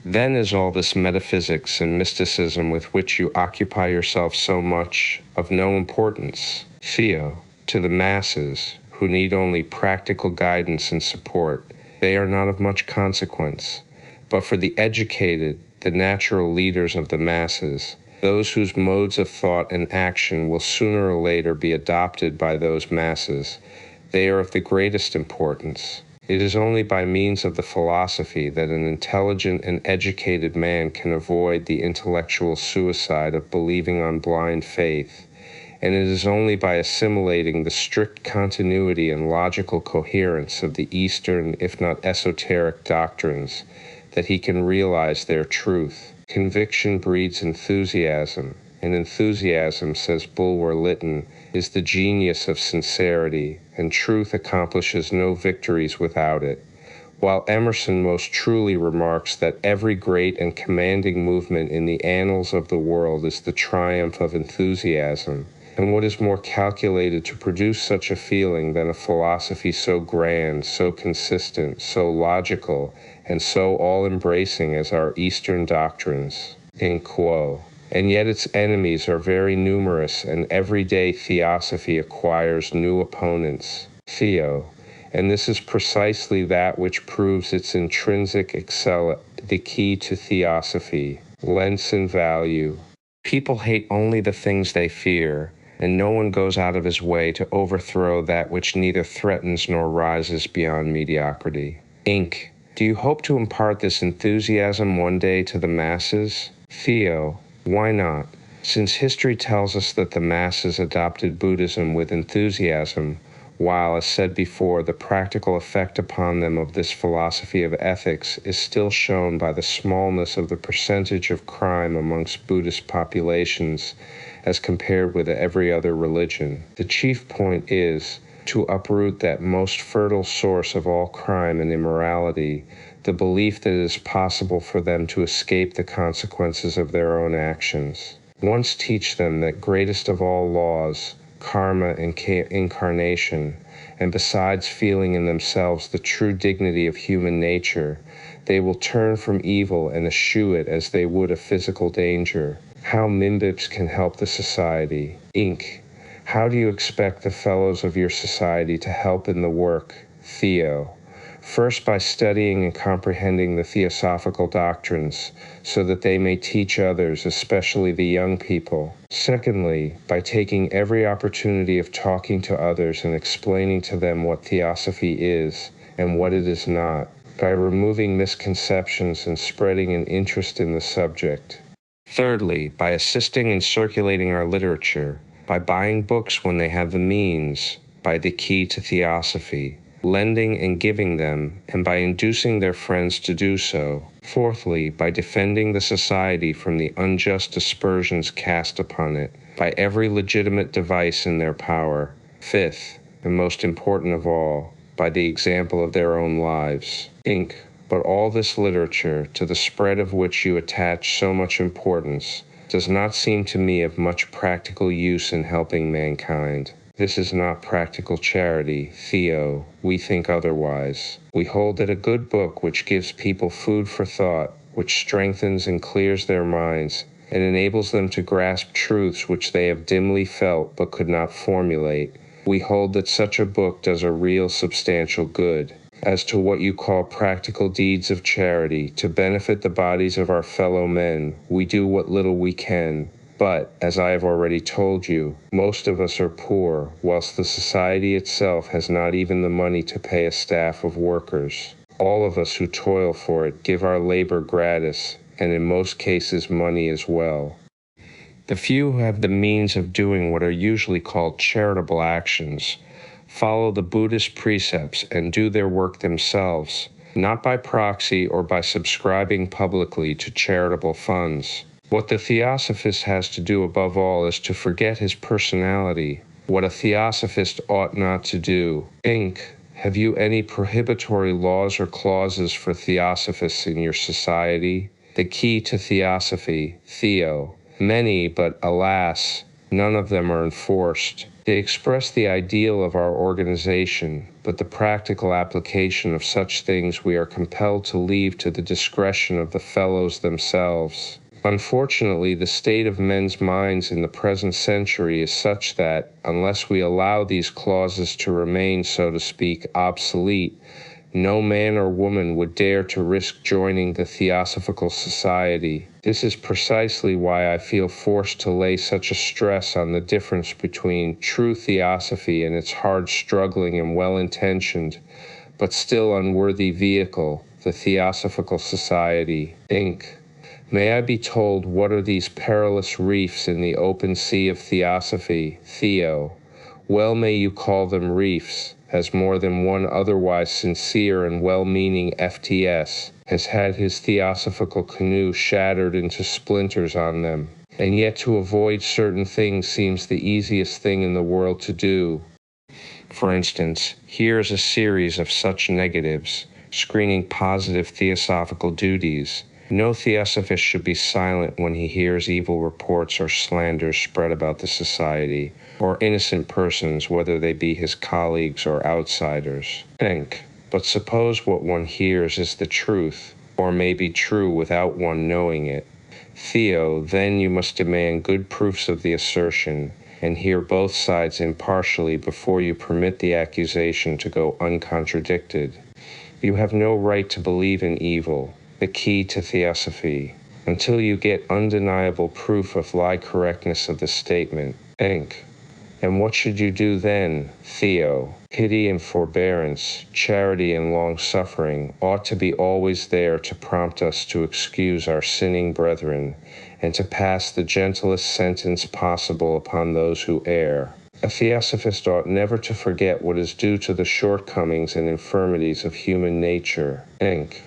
Then is all this metaphysics and mysticism with which you occupy yourself so much of no importance. Theo, to the masses, who need only practical guidance and support, they are not of much consequence. But for the educated, the natural leaders of the masses, those whose modes of thought and action will sooner or later be adopted by those masses, they are of the greatest importance. It is only by means of the philosophy that an intelligent and educated man can avoid the intellectual suicide of believing on blind faith, and it is only by assimilating the strict continuity and logical coherence of the Eastern, if not esoteric, doctrines that he can realize their truth. Conviction breeds enthusiasm, and enthusiasm, says Bulwer Lytton, is the genius of sincerity, and truth accomplishes no victories without it. While Emerson most truly remarks that every great and commanding movement in the annals of the world is the triumph of enthusiasm, and what is more calculated to produce such a feeling than a philosophy so grand, so consistent, so logical, and so all-embracing as our Eastern doctrines? In quo. And yet its enemies are very numerous, and every day Theosophy acquires new opponents. Theo. And this is precisely that which proves its intrinsic the key to Theosophy, length and value. People hate only the things they fear, and no one goes out of his way to overthrow that which neither threatens nor rises beyond mediocrity. Inc. Do you hope to impart this enthusiasm one day to the masses? Theo. Why not? Since history tells us that the masses adopted Buddhism with enthusiasm, while, as said before, the practical effect upon them of this philosophy of ethics is still shown by the smallness of the percentage of crime amongst Buddhist populations as compared with every other religion. The chief point is to uproot that most fertile source of all crime and immorality, the belief that it is possible for them to escape the consequences of their own actions. Once teach them that greatest of all laws, karma and incarnation, and besides feeling in themselves the true dignity of human nature, they will turn from evil and eschew it as they would a physical danger. How Mimbibs can help the society. Inc. How do you expect the fellows of your society to help in the work? Theo. First, by studying and comprehending the theosophical doctrines, so that they may teach others, especially the young people. Secondly, by taking every opportunity of talking to others and explaining to them what Theosophy is and what it is not, by removing misconceptions and spreading an interest in the subject. Thirdly, by assisting in circulating our literature, by buying books when they have the means, by the key to Theosophy, lending and giving them, and by inducing their friends to do so. Fourthly, by defending the society from the unjust aspersions cast upon it by every legitimate device in their power. Fifth, and most important of all, by the example of their own lives. Inc. But all this literature, to the spread of which you attach so much importance, does not seem to me of much practical use in helping mankind. This is not practical charity, Theo. We think otherwise. We hold that a good book which gives people food for thought, which strengthens and clears their minds, and enables them to grasp truths which they have dimly felt but could not formulate, we hold that such a book does a real substantial good. As to what you call practical deeds of charity, to benefit the bodies of our fellow men, we do what little we can. But, as I have already told you, most of us are poor, whilst the society itself has not even the money to pay a staff of workers. All of us who toil for it give our labor gratis, and in most cases money as well. The few who have the means of doing what are usually called charitable actions follow the Buddhist precepts and do their work themselves, not by proxy or by subscribing publicly to charitable funds. What the Theosophist has to do above all is to forget his personality, what a Theosophist ought not to do. Inc. Have you any prohibitory laws or clauses for Theosophists in your society? The key to Theosophy, Theo. Many, but alas, none of them are enforced. They express the ideal of our organization, but the practical application of such things we are compelled to leave to the discretion of the fellows themselves. Unfortunately, the state of men's minds in the present century is such that, unless we allow these clauses to remain, so to speak, obsolete, no man or woman would dare to risk joining the Theosophical Society. This is precisely why I feel forced to lay such a stress on the difference between true Theosophy and its hard-struggling and well-intentioned, but still unworthy vehicle, the Theosophical Society, Inc. May I be told what are these perilous reefs in the open sea of Theosophy, Theo? Well may you call them reefs, as more than one otherwise sincere and well-meaning FTS has had his theosophical canoe shattered into splinters on them. And yet to avoid certain things seems the easiest thing in the world to do. For instance, here is a series of such negatives, screening positive theosophical duties. No Theosophist should be silent when he hears evil reports or slanders spread about the society, or innocent persons, whether they be his colleagues or outsiders. Think. But suppose what one hears is the truth, or may be true without one knowing it. Theo, then you must demand good proofs of the assertion, and hear both sides impartially before you permit the accusation to go uncontradicted. You have no right to believe in evil, the key to Theosophy, until you get undeniable proof of lie correctness of the statement. Inc. And what should you do then, Theo? Pity and forbearance, charity and long-suffering ought to be always there to prompt us to excuse our sinning brethren, and to pass the gentlest sentence possible upon those who err. A Theosophist ought never to forget what is due to the shortcomings and infirmities of human nature. Inc.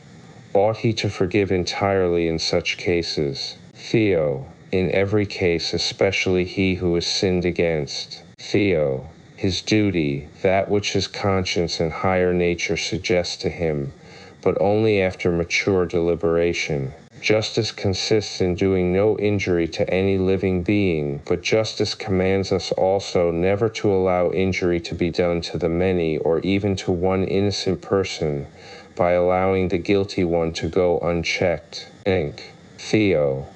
Ought he to forgive entirely in such cases? Theo. In every case, especially he who is sinned against. Theo. His duty, that which his conscience and higher nature suggest to him, but only after mature deliberation. Justice consists in doing no injury to any living being, but justice commands us also never to allow injury to be done to the many or even to one innocent person, by allowing the guilty one to go unchecked. Inc. Theo.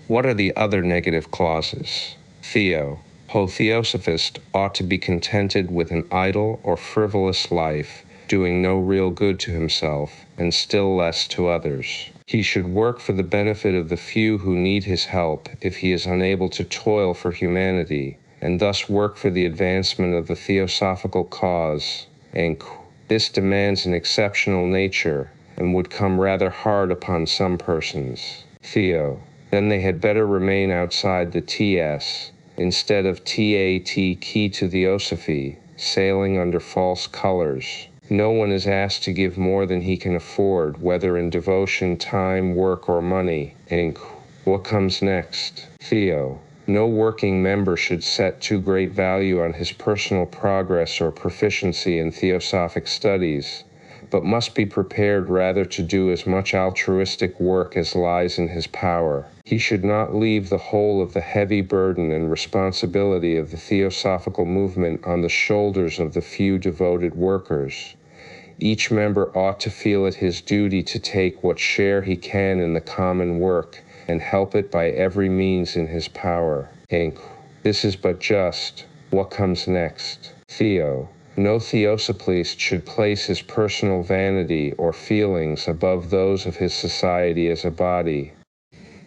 What are the other negative clauses? Theo. A Theosophist ought to be contented with an idle or frivolous life, doing no real good to himself, and still less to others. He should work for the benefit of the few who need his help if he is unable to toil for humanity, and thus work for the advancement of the theosophical cause. Inc. This demands an exceptional nature, and would come rather hard upon some persons. Theo. Then they had better remain outside the TS, instead of TAT key to Theosophy, sailing under false colors. No one is asked to give more than he can afford, whether in devotion, time, work, or money. Inc. What comes next? Theo. No working member should set too great value on his personal progress or proficiency in theosophic studies, but must be prepared rather to do as much altruistic work as lies in his power. He should not leave the whole of the heavy burden and responsibility of the theosophical movement on the shoulders of the few devoted workers. Each member ought to feel it his duty to take what share he can in the common work, and help it by every means in his power. Inc. This is but just. What comes next? Theo. No Theosophist should place his personal vanity or feelings above those of his society as a body.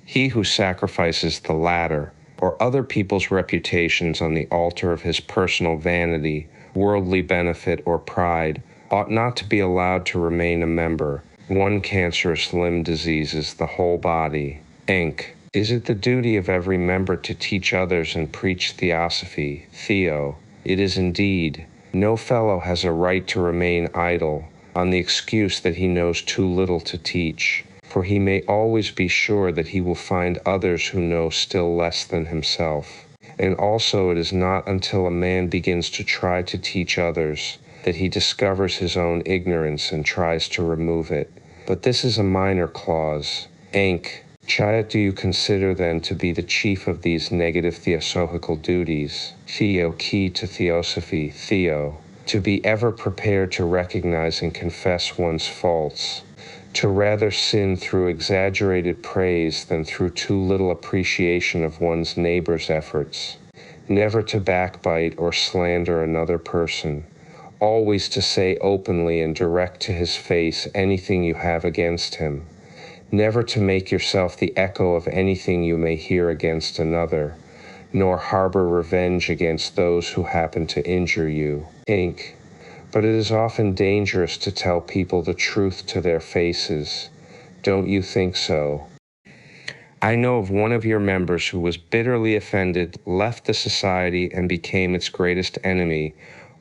He who sacrifices the latter, or other people's reputations on the altar of his personal vanity, worldly benefit, or pride, ought not to be allowed to remain a member. One cancerous limb diseases the whole body. Inc. Is it the duty of every member to teach others and preach Theosophy? Theo. It is indeed. No fellow has a right to remain idle, on the excuse that he knows too little to teach, for he may always be sure that he will find others who know still less than himself. And also it is not until a man begins to try to teach others that he discovers his own ignorance and tries to remove it. But this is a minor clause. Inc. Chayat do you consider then to be the chief of these negative theosophical duties? Theo, key to Theosophy. Theo. To be ever prepared to recognize and confess one's faults. To rather sin through exaggerated praise than through too little appreciation of one's neighbor's efforts. Never to backbite or slander another person. Always to say openly and direct to his face anything you have against him. Never to make yourself the echo of anything you may hear against another, nor harbor revenge against those who happen to injure you. Inc. But it is often dangerous to tell people the truth to their faces. Don't you think so? I know of one of your members who was bitterly offended, left the society, and became its greatest enemy,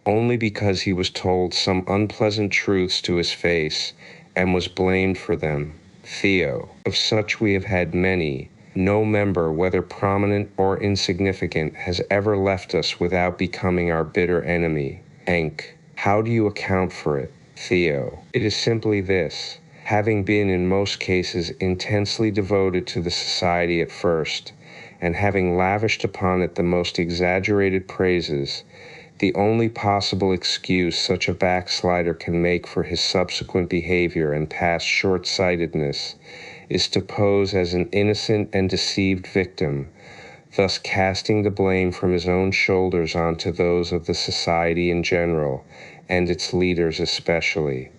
only because he was told some unpleasant truths to his face, and was blamed for them. Theo. Of such we have had many. No member, whether prominent or insignificant, has ever left us without becoming our bitter enemy. Inc. How do you account for it? Theo. It is simply this. Having been in most cases intensely devoted to the society at first, and having lavished upon it the most exaggerated praises, the only possible excuse such a backslider can make for his subsequent behavior and past short-sightedness is to pose as an innocent and deceived victim, thus casting the blame from his own shoulders onto those of the society in general, and its leaders especially.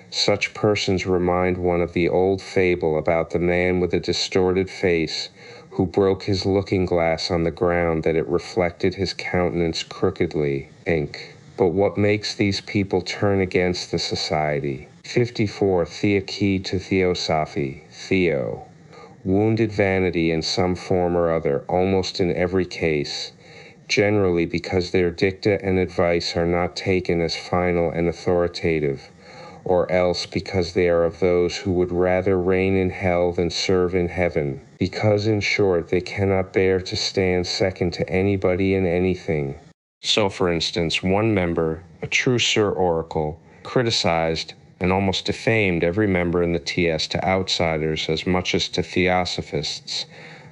Such persons remind one of the old fable about the man with a distorted face who broke his looking-glass on the ground that it reflected his countenance crookedly. Inc. But what makes these people turn against the society? 54. Key to Theosophy. Theo. Wounded vanity in some form or other, almost in every case, generally because their dicta and advice are not taken as final and authoritative, or else because they are of those who would rather reign in hell than serve in heaven, because, in short, they cannot bear to stand second to anybody in anything. So, for instance, one member, a true Sir Oracle, criticized and almost defamed every member in the TS to outsiders as much as to Theosophists,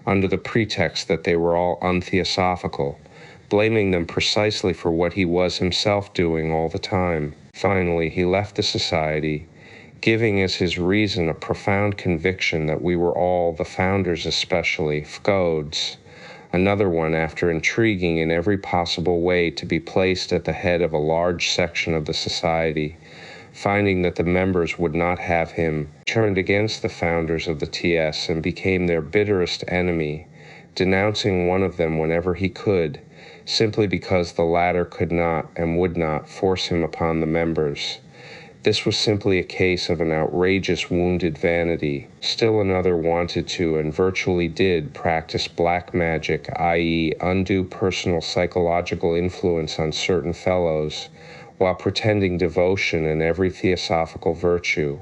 under the pretext that they were all untheosophical, blaming them precisely for what he was himself doing all the time. Finally, he left the society, giving as his reason a profound conviction that we were all, the founders especially, fgods. Another one, after intriguing in every possible way to be placed at the head of a large section of the society, finding that the members would not have him, turned against the founders of the TS and became their bitterest enemy, denouncing one of them whenever he could, simply because the latter could not and would not force him upon the members. This was simply a case of an outrageous wounded vanity. Still another wanted to, and virtually did, practice black magic, i.e., undue personal psychological influence on certain fellows, while pretending devotion and every theosophical virtue.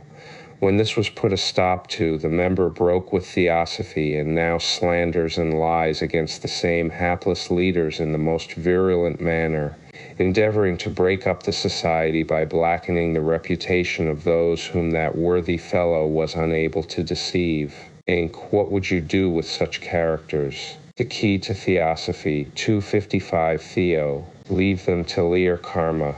When this was put a stop to, the member broke with Theosophy and now slanders and lies against the same hapless leaders in the most virulent manner, endeavoring to break up the society by blackening the reputation of those whom that worthy fellow was unable to deceive. Inc. What would you do with such characters? The Key to Theosophy, 255 Theo. Leave them to Lear Karma.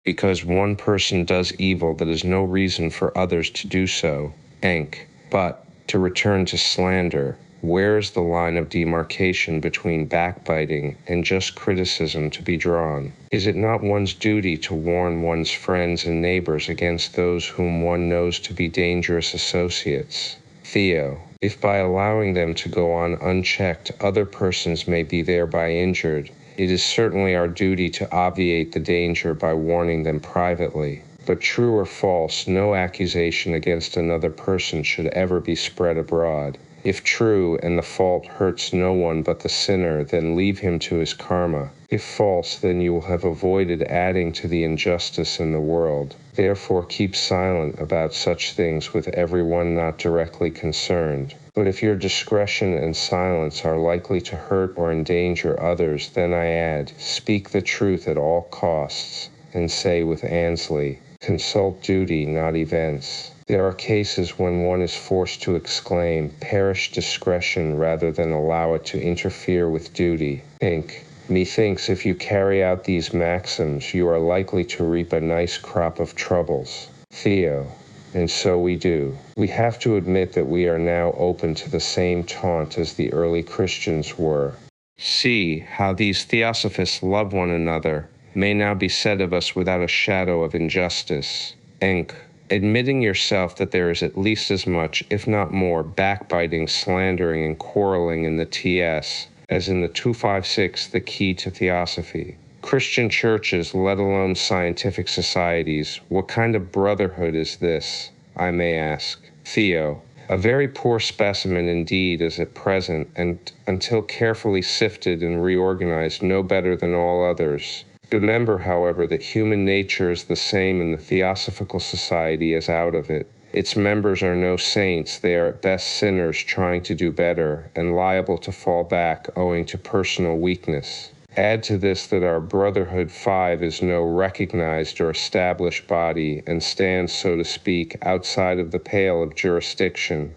Because one person does evil, that is no reason for others to do so. Enk. But, to return to slander, where is the line of demarcation between backbiting and just criticism to be drawn? Is it not one's duty to warn one's friends and neighbors against those whom one knows to be dangerous associates? Theo. If by allowing them to go on unchecked, other persons may be thereby injured, it is certainly our duty to obviate the danger by warning them privately. But true or false, no accusation against another person should ever be spread abroad. If true, and the fault hurts no one but the sinner, then leave him to his karma. If false, then you will have avoided adding to the injustice in the world. Therefore keep silent about such things with everyone not directly concerned. But if your discretion and silence are likely to hurt or endanger others, then I add, speak the truth at all costs, and say with Ansley, consult duty, not events. There are cases when one is forced to exclaim, perish discretion rather than allow it to interfere with duty. Think. Methinks if you carry out these maxims, you are likely to reap a nice crop of troubles. Theo. And so we do. We have to admit that we are now open to the same taunt as the early Christians were. See how these theosophists love one another may now be said of us without a shadow of injustice. Enk. Admitting yourself that there is at least as much, if not more, backbiting, slandering, and quarreling in the TS as in the 256, The Key to Theosophy. Christian churches, let alone scientific societies, what kind of brotherhood is this, I may ask? Theo. A very poor specimen indeed is at present, and until carefully sifted and reorganized, no better than all others. Remember, however, that human nature is the same in the Theosophical Society as out of it. Its members are no saints, they are at best sinners trying to do better, and liable to fall back owing to personal weakness. Add to this that our Brotherhood 5 is no recognized or established body, and stands, so to speak, outside of the pale of jurisdiction,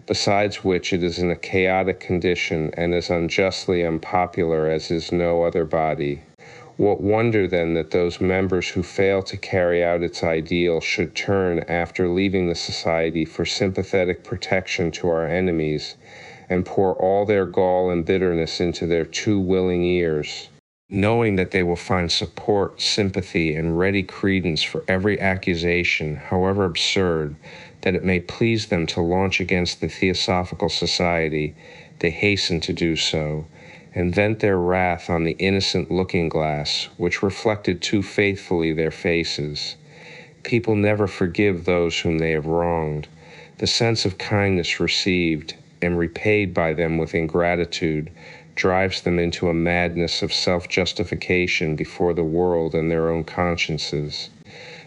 besides which it is in a chaotic condition and as unjustly unpopular as is no other body. What wonder, then, that those members who fail to carry out its ideal should turn, after leaving the society, for sympathetic protection to our enemies, and pour all their gall and bitterness into their too willing ears, knowing that they will find support, sympathy, and ready credence for every accusation, however absurd, that it may please them to launch against the Theosophical Society. They hasten to do so, and vent their wrath on the innocent looking-glass, which reflected too faithfully their faces. People never forgive those whom they have wronged. The sense of kindness received and repaid by them with ingratitude drives them into a madness of self-justification before the world and their own consciences.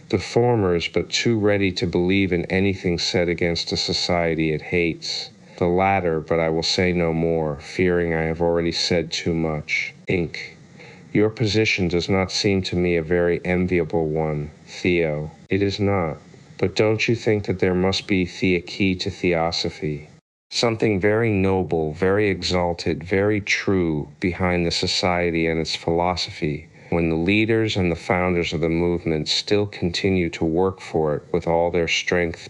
The former is but too ready to believe in anything said against a society it hates. The latter, but I will say no more, fearing I have already said too much. Inc. Your position does not seem to me a very enviable one, Theo. It is not. But don't you think that there must be a key to Theosophy? Something very noble, very exalted, very true behind the society and its philosophy, when the leaders and the founders of the movement still continue to work for it with all their strength.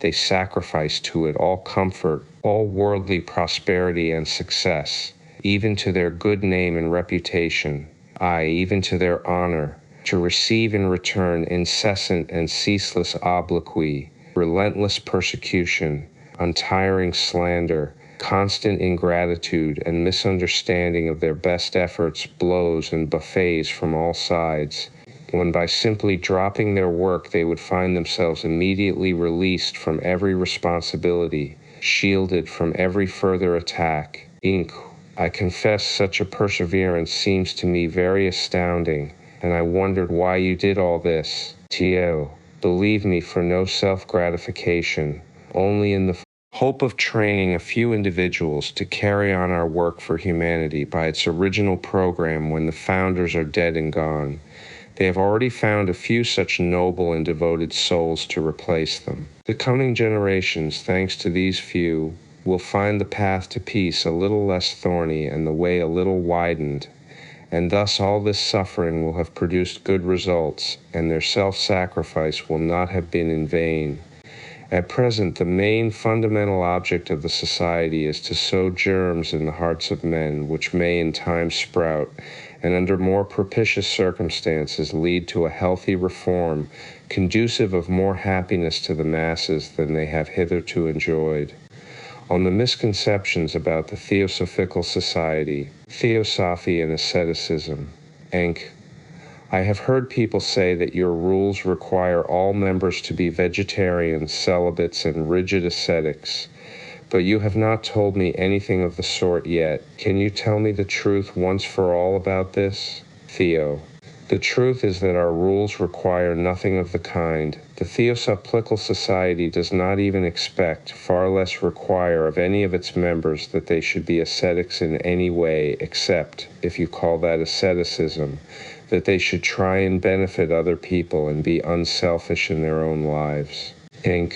They sacrifice to it all comfort, all worldly prosperity and success, even to their good name and reputation, aye, even to their honor, to receive in return incessant and ceaseless obloquy, relentless persecution, untiring slander, constant ingratitude and misunderstanding of their best efforts, blows and buffets from all sides, when by simply dropping their work they would find themselves immediately released from every responsibility, shielded from every further attack. Inc. I confess such a perseverance seems to me very astounding, and I wondered why you did all this. Theo, believe me, for no self-gratification, only in the hope of training a few individuals to carry on our work for humanity by its original program when the founders are dead and gone. They have already found a few such noble and devoted souls to replace them. The coming generations, thanks to these few, will find the path to peace a little less thorny and the way a little widened, and thus all this suffering will have produced good results, and their self-sacrifice will not have been in vain. At present, the main fundamental object of the society is to sow germs in the hearts of men, which may in time sprout, and under more propitious circumstances lead to a healthy reform, conducive of more happiness to the masses than they have hitherto enjoyed. On the misconceptions about the Theosophical Society, Theosophy and Asceticism, Enk. I have heard people say that your rules require all members to be vegetarians, celibates, and rigid ascetics, but you have not told me anything of the sort yet. Can you tell me the truth once for all about this? Theo. The truth is that our rules require nothing of the kind. The Theosophical Society does not even expect, far less require of any of its members that they should be ascetics in any way, except, if you call that asceticism, that they should try and benefit other people and be unselfish in their own lives. Inc.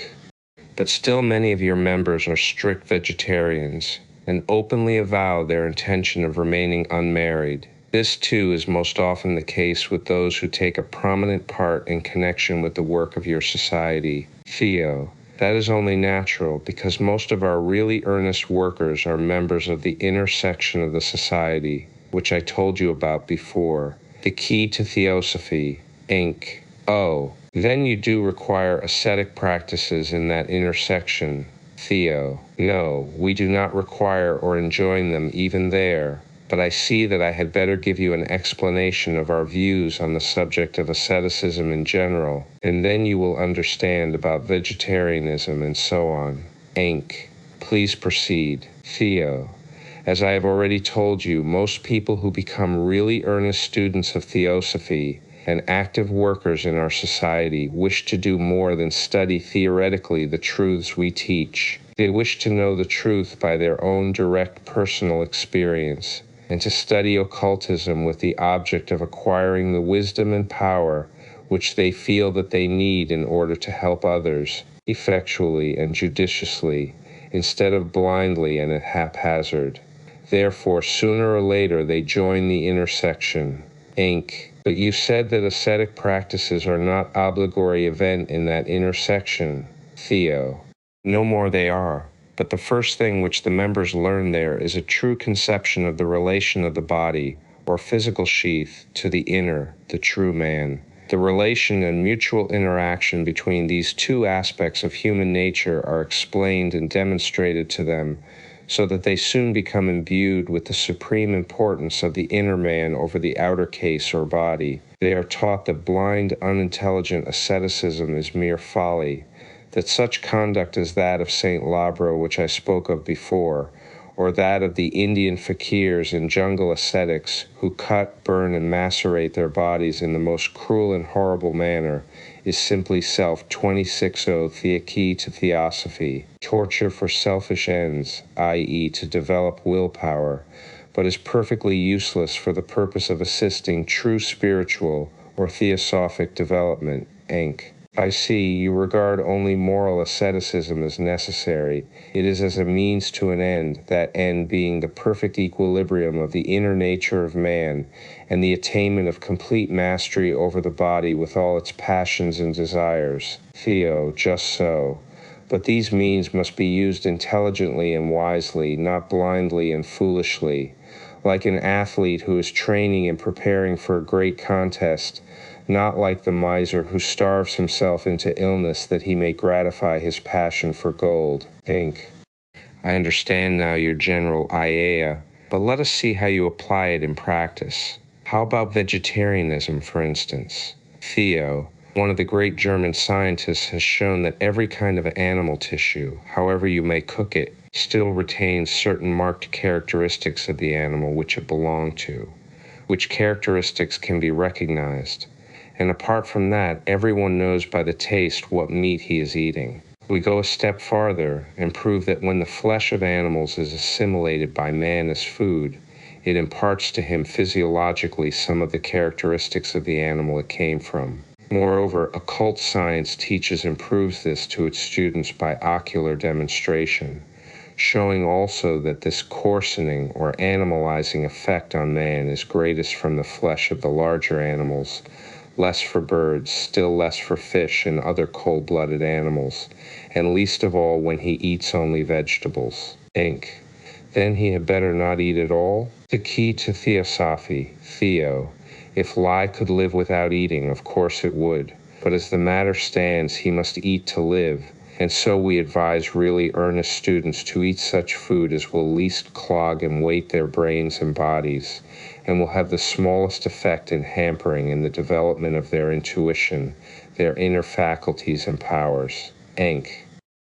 But still many of your members are strict vegetarians and openly avow their intention of remaining unmarried. This, too, is most often the case with those who take a prominent part in connection with the work of your society. Theo. That is only natural, because most of our really earnest workers are members of the inner section of the society, which I told you about before. The key to Theosophy, Inc. Oh, then you do require ascetic practices in that intersection. Theo. No, we do not require or enjoin them even there, but I see that I had better give you an explanation of our views on the subject of asceticism in general, and then you will understand about vegetarianism and so on. Inc. Please proceed. Theo. As I have already told you, most people who become really earnest students of Theosophy and active workers in our society wish to do more than study theoretically the truths we teach. They wish to know the truth by their own direct personal experience, and to study occultism with the object of acquiring the wisdom and power which they feel that they need in order to help others, effectually and judiciously, instead of blindly and at haphazard. Therefore, sooner or later they join the intersection. Inc. But you said that ascetic practices are not obligatory event in that intersection. Theo. No more they are. But the first thing which the members learn there is a true conception of the relation of the body, or physical sheath, to the inner, the true man. The relation and mutual interaction between these two aspects of human nature are explained and demonstrated to them, so that they soon become imbued with the supreme importance of the inner man over the outer case or body. They are taught that blind, unintelligent asceticism is mere folly, that such conduct as that of St. Labro, which I spoke of before, or that of the Indian fakirs and jungle ascetics who cut, burn, and macerate their bodies in the most cruel and horrible manner, is simply self-26o theaki to Theosophy, torture for selfish ends, i.e. to develop willpower, but is perfectly useless for the purpose of assisting true spiritual or theosophic development. Enk. I see, you regard only moral asceticism as necessary. It is as a means to an end, that end being the perfect equilibrium of the inner nature of man, and the attainment of complete mastery over the body with all its passions and desires. Theo, just so. But these means must be used intelligently and wisely, not blindly and foolishly. Like an athlete who is training and preparing for a great contest, not like the miser who starves himself into illness that he may gratify his passion for gold. Inc. I understand now your general idea, but let us see how you apply it in practice. How about vegetarianism, for instance? Theo, one of the great German scientists, has shown that every kind of animal tissue, however you may cook it, still retains certain marked characteristics of the animal which it belonged to. which characteristics can be recognized. And apart from that, everyone knows by the taste what meat he is eating. We go a step farther and prove that when the flesh of animals is assimilated by man as food, it imparts to him physiologically some of the characteristics of the animal it came from. Moreover, occult science teaches and proves this to its students by ocular demonstration, showing also that this coarsening or animalizing effect on man is greatest from the flesh of the larger animals, less for birds, still less for fish and other cold-blooded animals, and least of all when he eats only vegetables. Inc. Then he had better not eat at all? The key to Theosophy, Theo. If lie could live without eating, of course it would. But as the matter stands, he must eat to live, and so we advise really earnest students to eat such food as will least clog and weight their brains and bodies, and will have the smallest effect in hampering in the development of their intuition, their inner faculties and powers. Enc.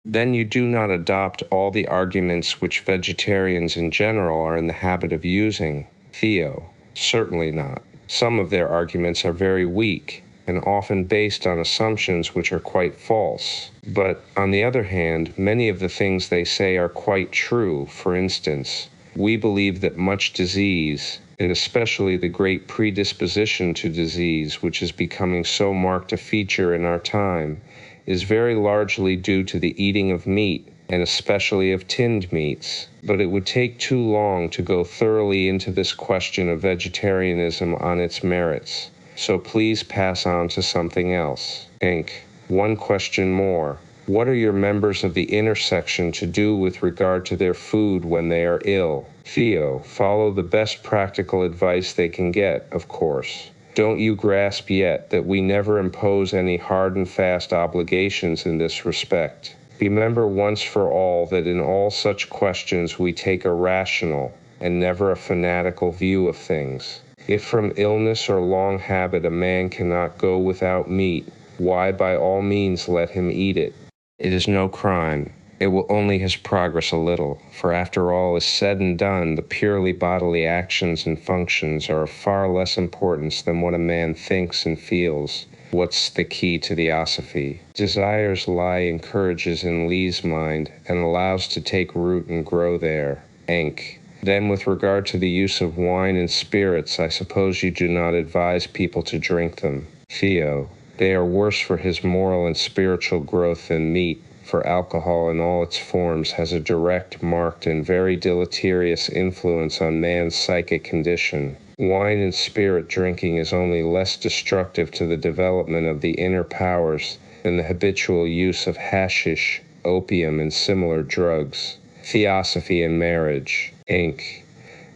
Then you do not adopt all the arguments which vegetarians in general are in the habit of using. Theo. Certainly not. Some of their arguments are very weak, and often based on assumptions which are quite false. But, on the other hand, many of the things they say are quite true. For instance, we believe that much disease, and especially the great predisposition to disease which is becoming so marked a feature in our time, is very largely due to the eating of meat, and especially of tinned meats. But it would take too long to go thoroughly into this question of vegetarianism on its merits, so please pass on to something else. Inc. One question more. What are your members of the intersection to do with regard to their food when they are ill? Theo. Follow the best practical advice they can get, of course. Don't you grasp yet that we never impose any hard and fast obligations in this respect? Remember once for all that in all such questions we take a rational and never a fanatical view of things. If from illness or long habit a man cannot go without meat, why by all means let him eat it. It is no crime. It will only his progress a little, for after all is said and done, the purely bodily actions and functions are of far less importance than what a man thinks and feels. What's the key to Theosophy? Desires lie encourages in Lee's mind and allows to take root and grow there. Enc. Then with regard to the use of wine and spirits, I suppose you do not advise people to drink them. Theo. They are worse for his moral and spiritual growth than meat, for alcohol in all its forms has a direct, marked, and very deleterious influence on man's psychic condition. Wine and spirit drinking is only less destructive to the development of the inner powers than the habitual use of hashish, opium, and similar drugs. Theosophy and marriage. Inc.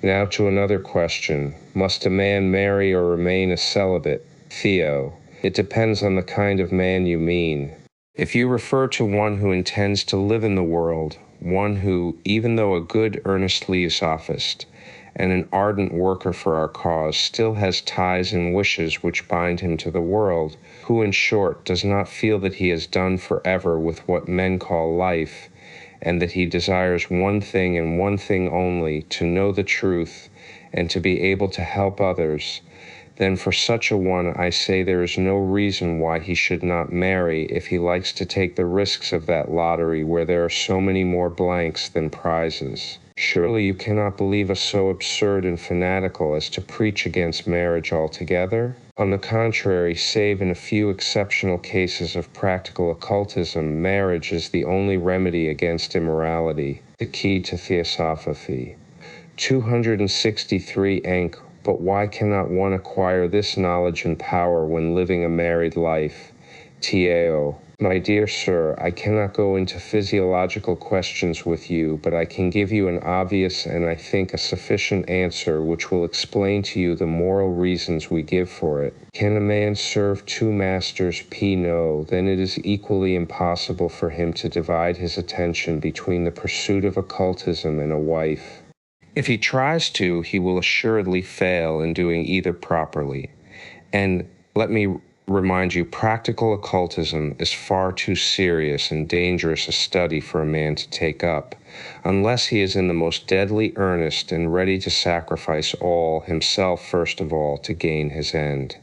Now to another question. Must a man marry or remain a celibate? Theo. It depends on the kind of man you mean. If you refer to one who intends to live in the world, one who, even though a good earnest Theosophist and an ardent worker for our cause, still has ties and wishes which bind him to the world, who, in short, does not feel that he has done forever with what men call life, and that he desires one thing and one thing only, to know the truth and to be able to help others, then for such a one I say there is no reason why he should not marry if he likes to take the risks of that lottery where there are so many more blanks than prizes. Surely you cannot believe us so absurd and fanatical as to preach against marriage altogether? On the contrary, save in a few exceptional cases of practical occultism, marriage is the only remedy against immorality, the key to Theosophy. 263 Enc. But why cannot one acquire this knowledge and power when living a married life? T.A.O. My dear sir, I cannot go into physiological questions with you, but I can give you an obvious and I think a sufficient answer which will explain to you the moral reasons we give for it. Can a man serve two masters? P. No, then it is equally impossible for him to divide his attention between the pursuit of occultism and a wife. If he tries to, he will assuredly fail in doing either properly. And let me remind you, practical occultism is far too serious and dangerous a study for a man to take up, unless he is in the most deadly earnest and ready to sacrifice all, himself first of all, to gain his end.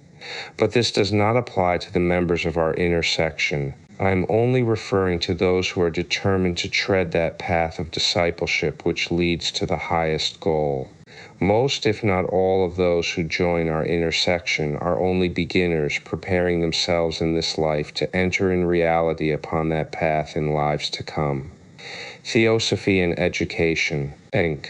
But this does not apply to the members of our intersection. I am only referring to those who are determined to tread that path of discipleship which leads to the highest goal. Most, if not all, of those who join our intersection are only beginners preparing themselves in this life to enter in reality upon that path in lives to come. Theosophy and Education, Inc.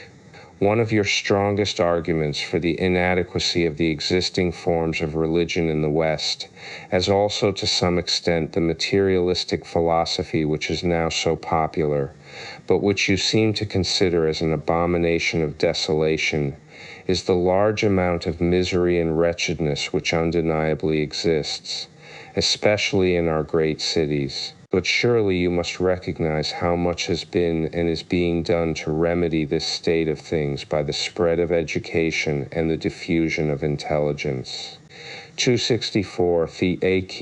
One of your strongest arguments for the inadequacy of the existing forms of religion in the West, as also to some extent the materialistic philosophy which is now so popular, but which you seem to consider as an abomination of desolation, is the large amount of misery and wretchedness which undeniably exists, especially in our great cities. But surely you must recognize how much has been and is being done to remedy this state of things by the spread of education and the diffusion of intelligence. 264 Theosophy,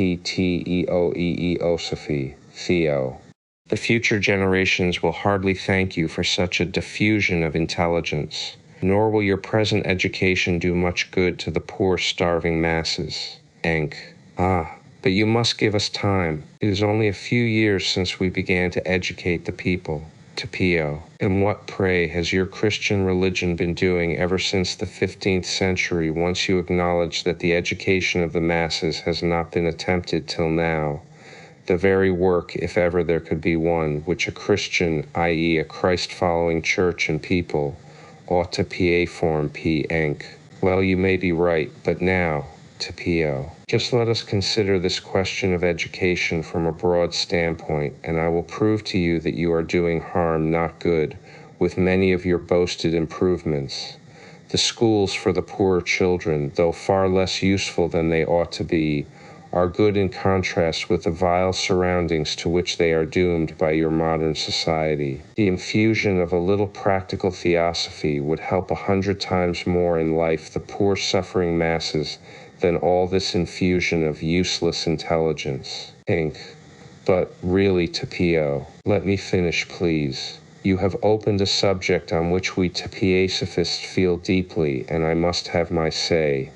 Theo. The future generations will hardly thank you for such a diffusion of intelligence, nor will your present education do much good to the poor starving masses. Enk. But you must give us time. It is only a few years since we began to educate the people. Tapio. And what, pray, has your Christian religion been doing ever since the 15th century, once you acknowledge that the education of the masses has not been attempted till now? The very work, if ever there could be one, which a Christian, i.e. a Christ-following church and people, ought to form Enk. Well, you may be right, but now, Tapio. Just let us consider this question of education from a broad standpoint, and I will prove to you that you are doing harm, not good, with many of your boasted improvements. The schools for the poorer children, though far less useful than they ought to be, are good in contrast with the vile surroundings to which they are doomed by your modern society. The infusion of a little practical theosophy would help 100 times more in life the poor suffering masses than all this infusion of useless intelligence. Inc. But really, Tapio, let me finish, please. You have opened a subject on which we Theosophists feel deeply, and I must have my say.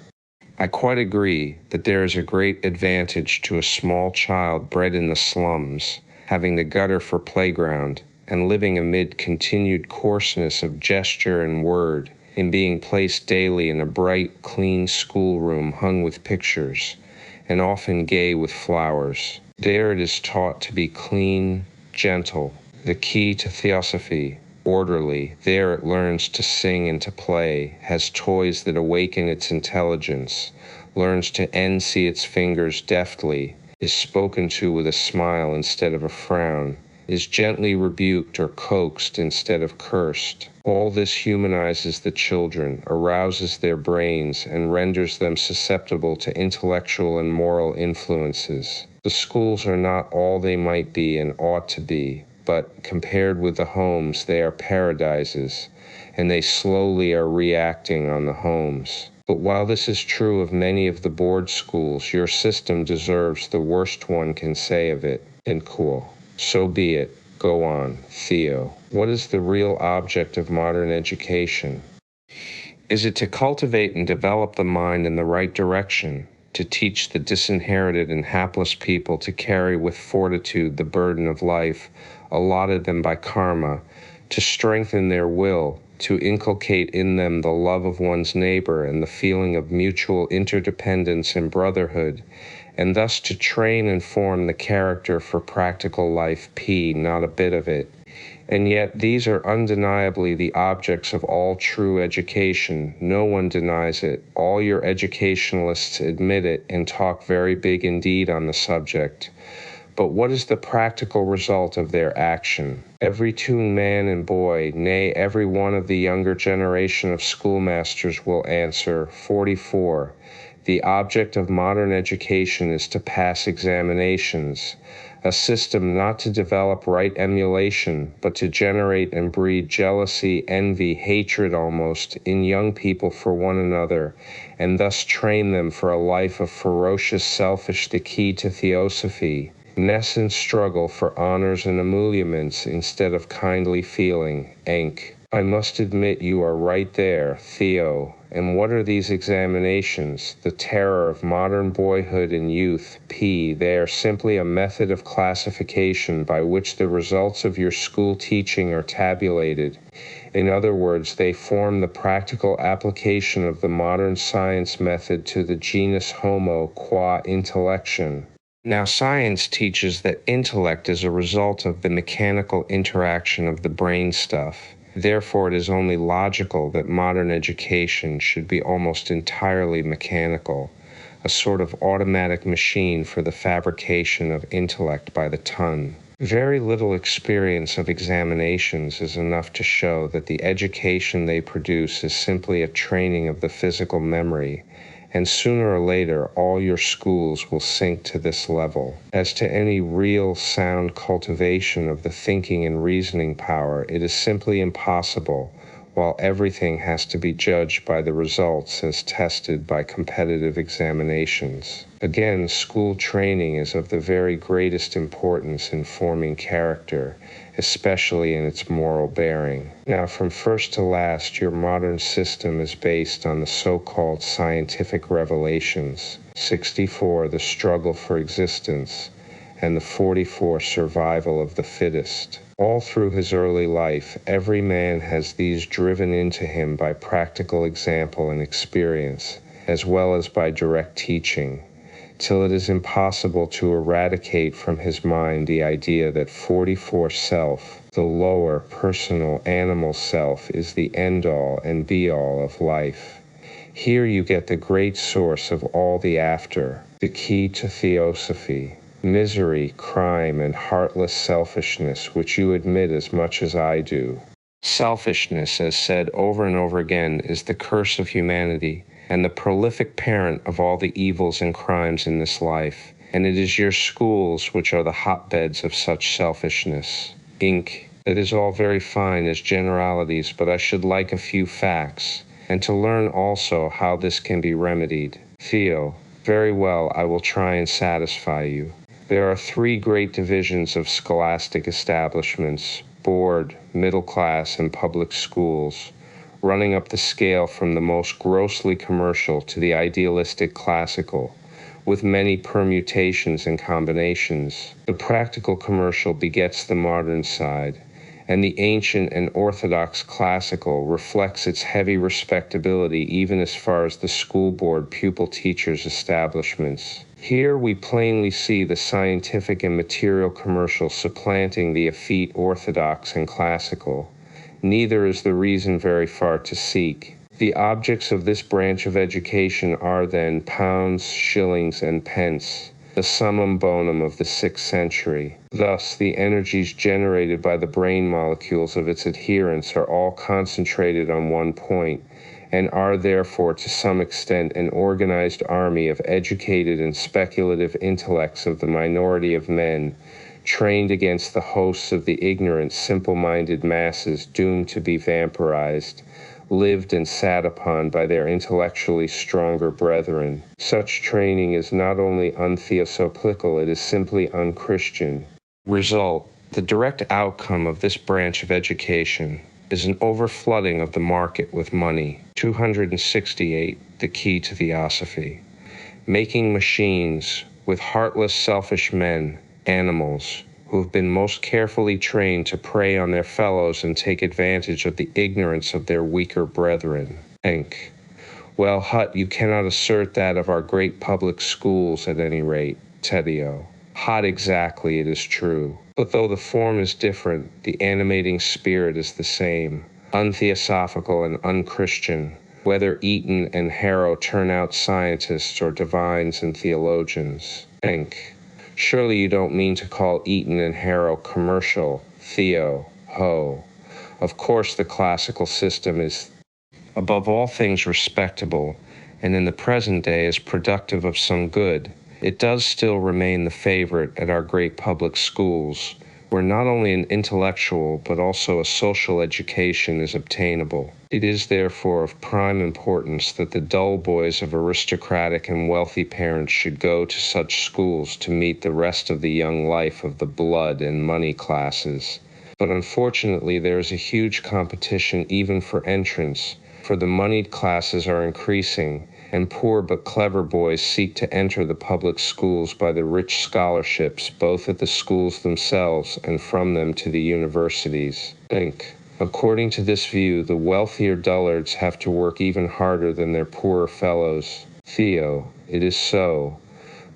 I quite agree that there is a great advantage to a small child bred in the slums, having the gutter for playground, and living amid continued coarseness of gesture and word, in being placed daily in a bright, clean schoolroom hung with pictures, and often gay with flowers. There it is taught to be clean, gentle, the key to Theosophy, orderly. There it learns to sing and to play, has toys that awaken its intelligence, learns to see its fingers deftly, is spoken to with a smile instead of a frown, is gently rebuked or coaxed instead of cursed. All this humanizes the children, arouses their brains, and renders them susceptible to intellectual and moral influences. The schools are not all they might be and ought to be, but compared with the homes, they are paradises, and they slowly are reacting on the homes. But while this is true of many of the board schools, your system deserves the worst one can say of it. And cool. So be it. Go on, Theo. What is the real object of modern education? Is it to cultivate and develop the mind in the right direction, to teach the disinherited and hapless people to carry with fortitude the burden of life allotted them by karma, to strengthen their will, to inculcate in them the love of one's neighbor and the feeling of mutual interdependence and brotherhood, and thus to train and form the character for practical life, not a bit of it. And yet these are undeniably the objects of all true education. No one denies it. All your educationalists admit it and talk very big indeed on the subject. But what is the practical result of their action? Every tuned man and boy, nay, every one of the younger generation of schoolmasters will answer, 44, The object of modern education is to pass examinations, a system not to develop right emulation, but to generate and breed jealousy, envy, hatred almost, in young people for one another, and thus train them for a life of ferocious selfish, the key to Theosophy, nascent struggle for honors and emoluments instead of kindly feeling, Enk. I must admit you are right there, Theo. And what are these examinations? The terror of modern boyhood and youth, P. They are simply a method of classification by which the results of your school teaching are tabulated. In other words, they form the practical application of the modern science method to the genus Homo qua intellection. Now, science teaches that intellect is a result of the mechanical interaction of the brain stuff. Therefore, it is only logical that modern education should be almost entirely mechanical, a sort of automatic machine for the fabrication of intellect by the ton. Very little experience of examinations is enough to show that the education they produce is simply a training of the physical memory, and sooner or later all your schools will sink to this level. As to any real sound cultivation of the thinking and reasoning power, it is simply impossible, while everything has to be judged by the results as tested by competitive examinations. Again, school training is of the very greatest importance in forming character, especially in its moral bearing. Now, from first to last, your modern system is based on the so-called scientific revelations, 64, the struggle for existence, and the 44, survival of the fittest. All through his early life, every man has these driven into him by practical example and experience, as well as by direct teaching, till it is impossible to eradicate from his mind the idea that 44 self, the lower, personal, animal self, is the end-all and be-all of life. Here you get the great source of all the after, the key to Theosophy. Misery, crime, and heartless selfishness, which you admit as much as I do. Selfishness, as said over and over again, is the curse of humanity, and the prolific parent of all the evils and crimes in this life, and it is your schools which are the hotbeds of such selfishness. Inc. It is all very fine as generalities, but I should like a few facts, and to learn also how this can be remedied. Theo. Very well, I will try and satisfy you. There are three great divisions of scholastic establishments: board, middle class, and public schools, running up the scale from the most grossly commercial to the idealistic classical, with many permutations and combinations. The practical commercial begets the modern side, and the ancient and orthodox classical reflects its heavy respectability even as far as the school board pupil teachers' establishments. Here we plainly see the scientific and material commercial supplanting the effete orthodox and classical. Neither is the reason very far to seek. The objects of this branch of education are then pounds, shillings, and pence, the summum bonum of the 6th century. Thus, the energies generated by the brain molecules of its adherents are all concentrated on one point, and are therefore to some extent an organized army of educated and speculative intellects of the minority of men, trained against the hosts of the ignorant, simple-minded masses doomed to be vampirized, lived and sat upon by their intellectually stronger brethren. Such training is not only untheosopical, it is simply unchristian. Result: the direct outcome of this branch of education is an overflooding of the market with money. 268, the key to Theosophy. Making machines with heartless, selfish men, animals, who have been most carefully trained to prey on their fellows and take advantage of the ignorance of their weaker brethren. Enk. Well, Hut, you cannot assert that of our great public schools at any rate. Tedio. Hot exactly, it is true. But though the form is different, the animating spirit is the same, untheosophical and unchristian, whether Eton and Harrow turn out scientists or divines and theologians. Enk. Surely you don't mean to call Eton and Harrow commercial, Theo, ho. Of course the classical system is above all things respectable, and in the present day is productive of some good. It does still remain the favorite at our great public schools, where not only an intellectual but also a social education is obtainable. It is therefore of prime importance that the dull boys of aristocratic and wealthy parents should go to such schools to meet the rest of the young life of the blood and money classes. But unfortunately there is a huge competition even for entrance, for the moneyed classes are increasing, and poor but clever boys seek to enter the public schools by the rich scholarships, both at the schools themselves and from them to the universities. According to this view, the wealthier dullards have to work even harder than their poorer fellows. Theo, it is so.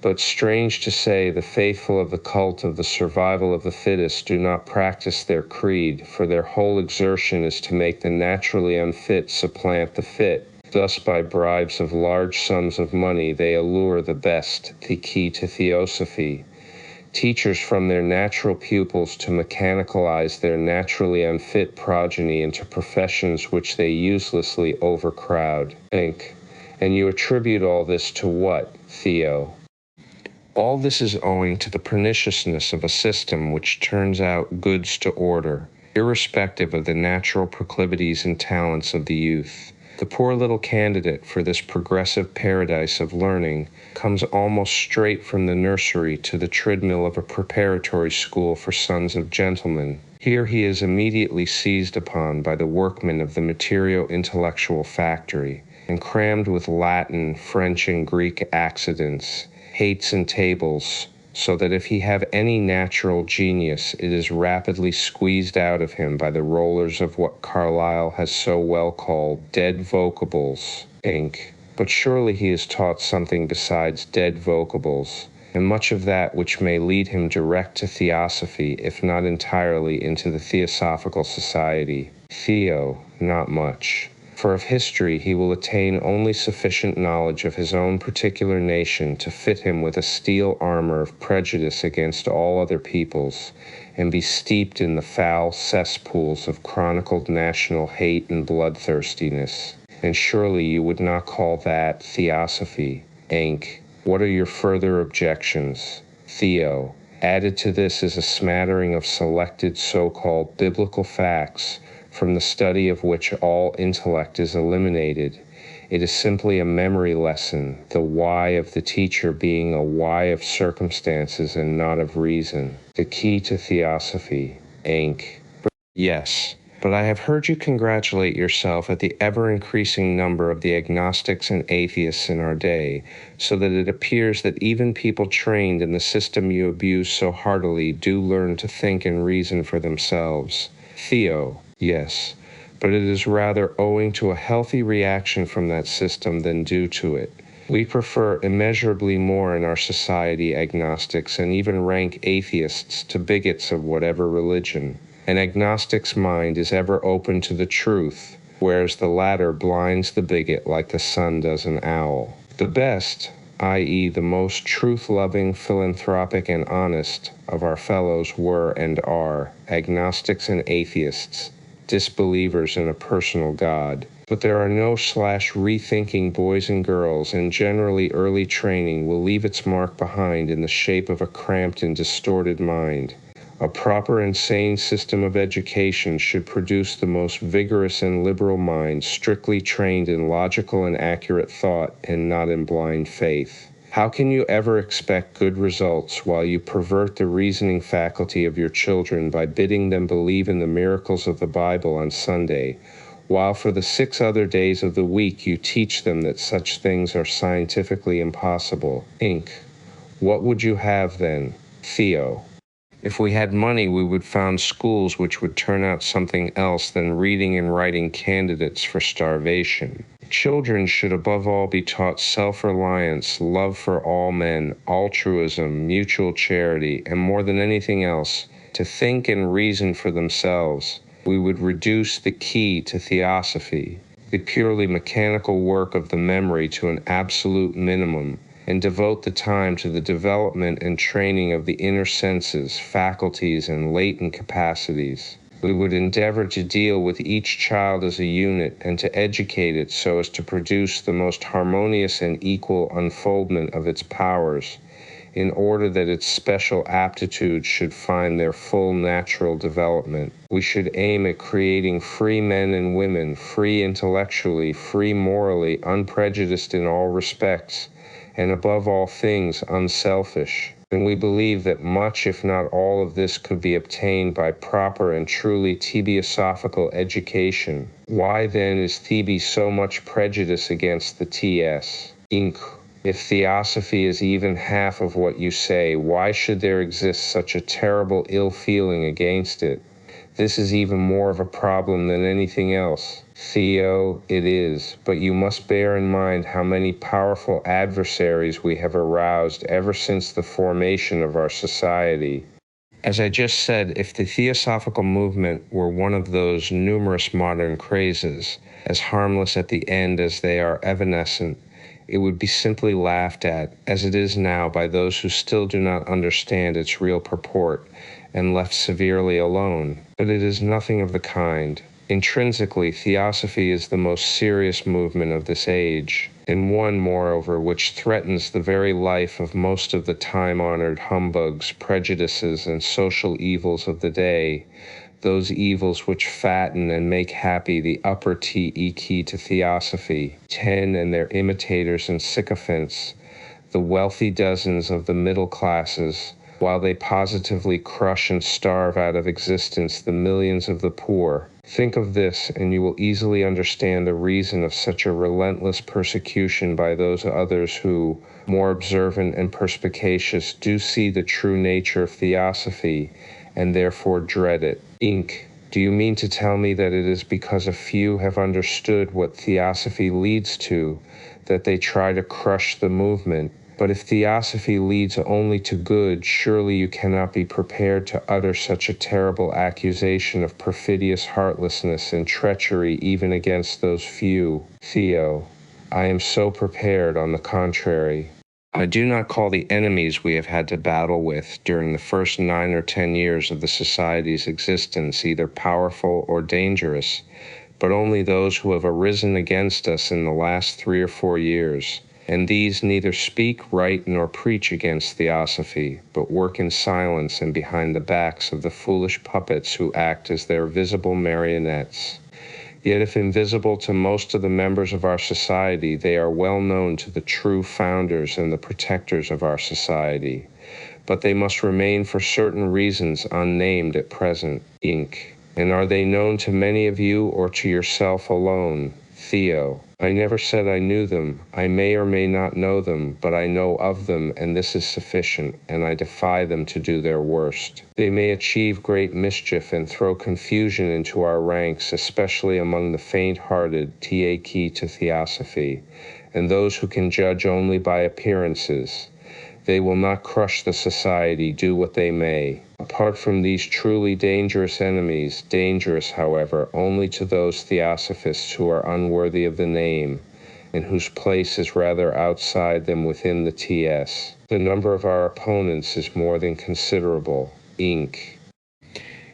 But strange to say, the faithful of the cult of the survival of the fittest do not practice their creed, for their whole exertion is to make the naturally unfit supplant the fit. Thus, by bribes of large sums of money, they allure the best, the key to Theosophy, teachers from their natural pupils to mechanicalize their naturally unfit progeny into professions which they uselessly overcrowd. And you attribute all this to what, Theo? All this is owing to the perniciousness of a system which turns out goods to order, irrespective of the natural proclivities and talents of the youth. The poor little candidate for this progressive paradise of learning comes almost straight from the nursery to the treadmill of a preparatory school for sons of gentlemen. Here he is immediately seized upon by the workmen of the material-intellectual factory, and crammed with Latin, French, and Greek accidents, hates and tables, so that if he have any natural genius, it is rapidly squeezed out of him by the rollers of what Carlyle has so well called dead vocables. But surely he is taught something besides dead vocables, and much of that which may lead him direct to Theosophy, if not entirely into the Theosophical Society. Theo, not much. For of history he will attain only sufficient knowledge of his own particular nation to fit him with a steel armor of prejudice against all other peoples, and be steeped in the foul cesspools of chronicled national hate and bloodthirstiness. And surely you would not call that Theosophy. What are your further objections? Theo, added to this is a smattering of selected so-called biblical facts, from the study of which all intellect is eliminated. It is simply a memory lesson, the why of the teacher being a why of circumstances and not of reason. The key to Theosophy. Yes, but I have heard you congratulate yourself at the ever-increasing number of the agnostics and atheists in our day, so that it appears that even people trained in the system you abuse so heartily do learn to think and reason for themselves. Theo, yes, but it is rather owing to a healthy reaction from that system than due to it. We prefer immeasurably more in our society agnostics and even rank atheists to bigots of whatever religion. An agnostic's mind is ever open to the truth, whereas the latter blinds the bigot like the sun does an owl. The best, i.e. the most truth-loving, philanthropic, and honest of our fellows were and are agnostics and atheists, disbelievers in a personal God. But there are no rethinking boys and girls, and generally early training will leave its mark behind in the shape of a cramped and distorted mind. A proper and sane system of education should produce the most vigorous and liberal mind, strictly trained in logical and accurate thought and not in blind faith. How can you ever expect good results while you pervert the reasoning faculty of your children by bidding them believe in the miracles of the Bible on Sunday, while for the 6 other days of the week you teach them that such things are scientifically impossible? What would you have then, Theo? If we had money, we would found schools which would turn out something else than reading and writing candidates for starvation. Children should above all be taught self-reliance, love for all men, altruism, mutual charity, and more than anything else, to think and reason for themselves. We would reduce the key to Theosophy, the purely mechanical work of the memory, to an absolute minimum, and devote the time to the development and training of the inner senses, faculties, and latent capacities. We would endeavor to deal with each child as a unit and to educate it so as to produce the most harmonious and equal unfoldment of its powers, in order that its special aptitudes should find their full natural development. We should aim at creating free men and women, free intellectually, free morally, unprejudiced in all respects, and above all things, unselfish. And we believe that much, if not all of this, could be obtained by proper and truly theosophical education. Why then is Thebe so much prejudice against the TS? Inc. If Theosophy is even half of what you say, why should there exist such a terrible ill feeling against it? This is even more of a problem than anything else. Theo, it is, but you must bear in mind how many powerful adversaries we have aroused ever since the formation of our society. As I just said, if the Theosophical movement were one of those numerous modern crazes, as harmless at the end as they are evanescent, it would be simply laughed at, as it is now, by those who still do not understand its real purport, and left severely alone. But it is nothing of the kind. Intrinsically, Theosophy is the most serious movement of this age, and one, moreover, which threatens the very life of most of the time-honored humbugs, prejudices, and social evils of the day, those evils which fatten and make happy the upper TE key to Theosophy, 10 and their imitators and sycophants, the wealthy dozens of the middle classes, while they positively crush and starve out of existence the millions of the poor. Think of this, and you will easily understand the reason of such a relentless persecution by those others who, more observant and perspicacious, do see the true nature of Theosophy, and therefore dread it. Inc. Do you mean to tell me that it is because a few have understood what Theosophy leads to, that they try to crush the movement? But if Theosophy leads only to good, surely you cannot be prepared to utter such a terrible accusation of perfidious heartlessness and treachery even against those few. Theo, I am so prepared, on the contrary. I do not call the enemies we have had to battle with during the first 9 or 10 years of the Society's existence either powerful or dangerous, but only those who have arisen against us in the last 3 or 4 years. And these neither speak, write, nor preach against Theosophy, but work in silence and behind the backs of the foolish puppets who act as their visible marionettes. Yet if invisible to most of the members of our society, they are well known to the true founders and the protectors of our society. But they must remain for certain reasons unnamed at present. Inc. And are they known to many of you or to yourself alone? Theo, I never said I knew them. I may or may not know them, but I know of them, and this is sufficient, and I defy them to do their worst. They may achieve great mischief and throw confusion into our ranks, especially among the faint-hearted, TA key to Theosophy, and those who can judge only by appearances. They will not crush the society, do what they may. Apart from these truly dangerous enemies, dangerous, however, only to those Theosophists who are unworthy of the name, and whose place is rather outside than within the TS. The number of our opponents is more than considerable. Inc.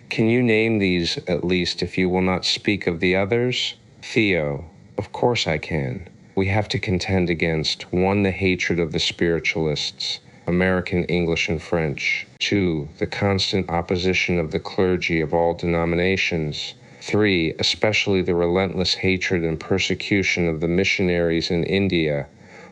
Can you name these, at least, if you will not speak of the others? Theo, of course I can. We have to contend against 1. The hatred of the spiritualists, American, English, and French. 2. The constant opposition of the clergy of all denominations. 3. Especially the relentless hatred and persecution of the missionaries in India.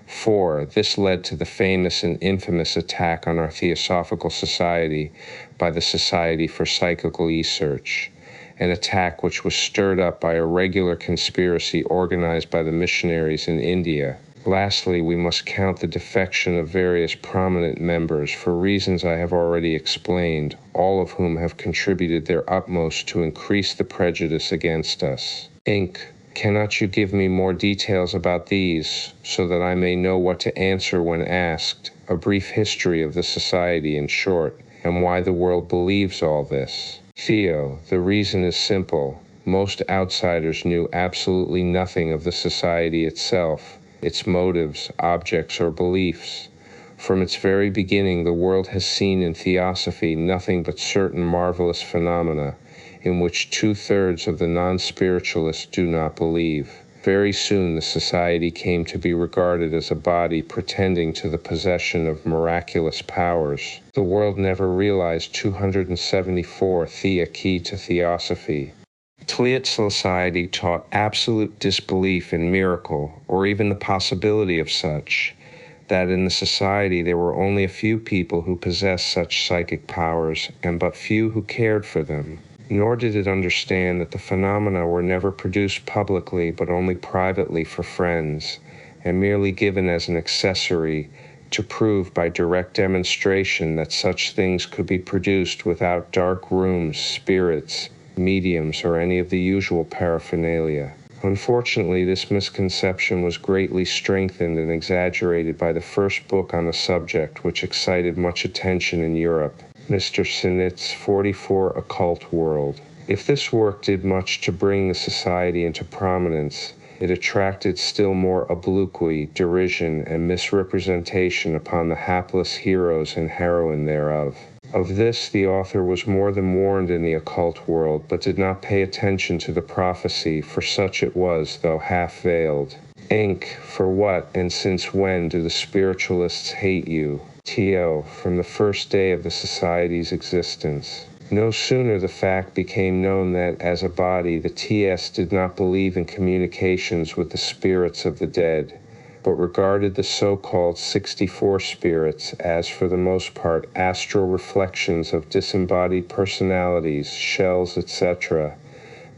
4. This led to the famous and infamous attack on our Theosophical Society by the Society for Psychical Research, an attack which was stirred up by a regular conspiracy organized by the missionaries in India. Lastly, we must count the defection of various prominent members for reasons I have already explained, all of whom have contributed their utmost to increase the prejudice against us. Inc. Cannot you give me more details about these, so that I may know what to answer when asked? A brief history of the society, in short, and why the world believes all this. Theo, the reason is simple. Most outsiders knew absolutely nothing of the society itself, its motives, objects, or beliefs. From its very beginning, the world has seen in Theosophy nothing but certain marvelous phenomena, in which 2/3 of the non-spiritualists do not believe. Very soon the society came to be regarded as a body pretending to the possession of miraculous powers. The world never realized 274 Thea key to Theosophy. Tliat society taught absolute disbelief in miracle, or even the possibility of such, that in the society there were only a few people who possessed such psychic powers, and but few who cared for them. Nor did it understand that the phenomena were never produced publicly but only privately for friends, and merely given as an accessory to prove by direct demonstration that such things could be produced without dark rooms, spirits, mediums, or any of the usual paraphernalia. Unfortunately, this misconception was greatly strengthened and exaggerated by the first book on the subject, which excited much attention in Europe, Mr. Sinnett's 44 Occult World. If this work did much to bring the society into prominence, it attracted still more obloquy, derision, and misrepresentation upon the hapless heroes and heroine thereof. Of this the author was more than warned in the occult world, but did not pay attention to the prophecy, for such it was, though half-veiled. Inc. For what and since when do the spiritualists hate you? T.O. From the first day of the society's existence. No sooner the fact became known that, as a body, the TS did not believe in communications with the spirits of the dead, but regarded the so-called 64 spirits as, for the most part, astral reflections of disembodied personalities, shells, etc.,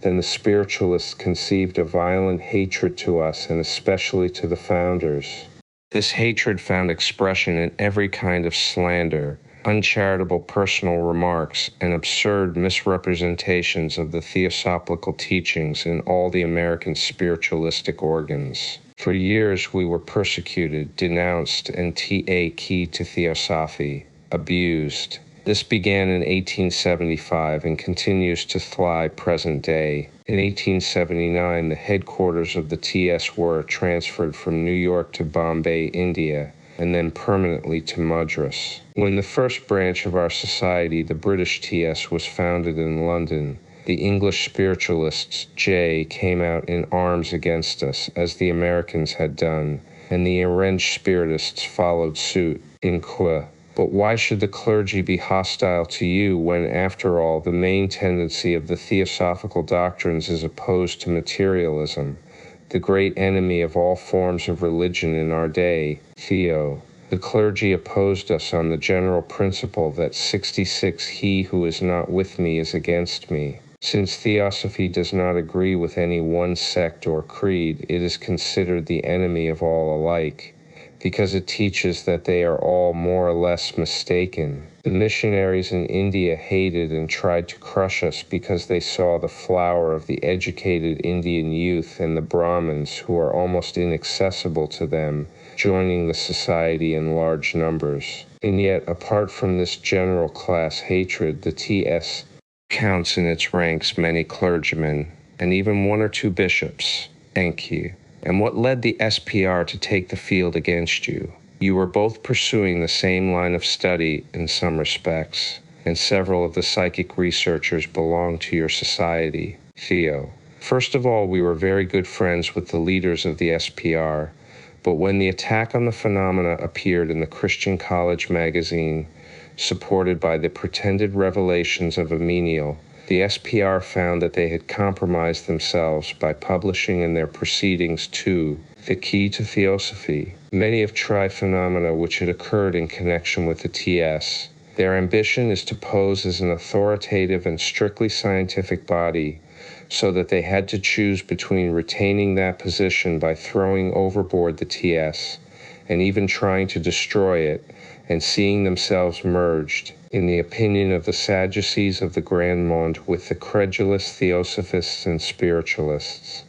then the spiritualists conceived a violent hatred to us, and especially to the founders. This hatred found expression in every kind of slander, uncharitable personal remarks, and absurd misrepresentations of the theosophical teachings in all the American spiritualistic organs. For years we were persecuted, denounced, and keyed to Theosophy, abused. This began in 1875 and continues to fly present day. In 1879, the headquarters of the TS were transferred from New York to Bombay, India, and then permanently to Madras. When the first branch of our society, the British TS, was founded in London, the English spiritualists, J, came out in arms against us, as the Americans had done, and the Orange spiritists followed suit, in qua. But why should the clergy be hostile to you when, after all, the main tendency of the theosophical doctrines is opposed to materialism, the great enemy of all forms of religion in our day? Theo. The clergy opposed us on the general principle that 66 he who is not with me is against me. Since Theosophy does not agree with any one sect or creed, it is considered the enemy of all alike, because it teaches that they are all more or less mistaken. The missionaries in India hated and tried to crush us because they saw the flower of the educated Indian youth and the Brahmins, who are almost inaccessible to them, joining the society in large numbers. And yet, apart from this general class hatred, the TS counts in its ranks many clergymen, and even one or two bishops. Enki. And what led the SPR to take the field against you? You were both pursuing the same line of study in some respects, and several of the psychic researchers belonged to your society. Theo. First of all, we were very good friends with the leaders of the SPR, but when the attack on the phenomena appeared in the Christian College magazine, supported by the pretended revelations of a menial, the SPR found that they had compromised themselves by publishing in their proceedings too the key to Theosophy, many of tri-phenomena which had occurred in connection with the TS. Their ambition is to pose as an authoritative and strictly scientific body, so that they had to choose between retaining that position by throwing overboard the TS, and even trying to destroy it, and seeing themselves merged, in the opinion of the Sadducees of the Grand Monde, with the credulous Theosophists and spiritualists.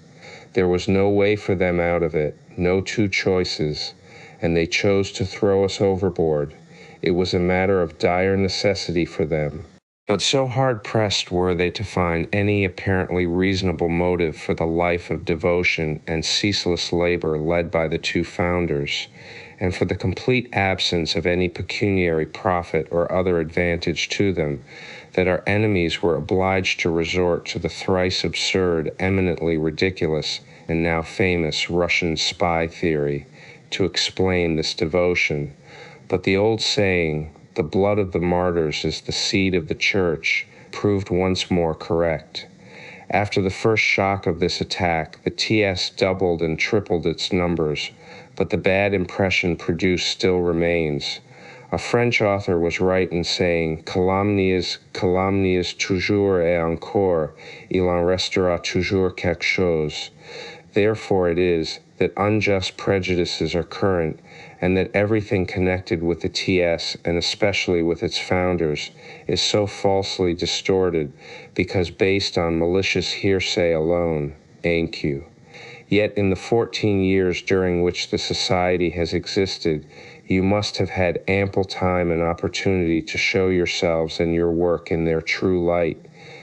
There was no way for them out of it, no two choices, and they chose to throw us overboard. It was a matter of dire necessity for them. But so hard-pressed were they to find any apparently reasonable motive for the life of devotion and ceaseless labor led by the two founders, and for the complete absence of any pecuniary profit or other advantage to them, that our enemies were obliged to resort to the thrice absurd, eminently ridiculous, and now famous Russian spy theory to explain this devotion. But the old saying, "The blood of the martyrs is the seed of the church," proved once more correct. After the first shock of this attack, the TS doubled and tripled its numbers, but the bad impression produced still remains. A French author was right in saying, calomnies toujours et encore, il en restera toujours quelque chose. Therefore it is that unjust prejudices are current, and that everything connected with the TS, and especially with its founders, is so falsely distorted because based on malicious hearsay alone. Thank you. Yet in the 14 years during which the society has existed, you must have had ample time and opportunity to show yourselves and your work in their true light.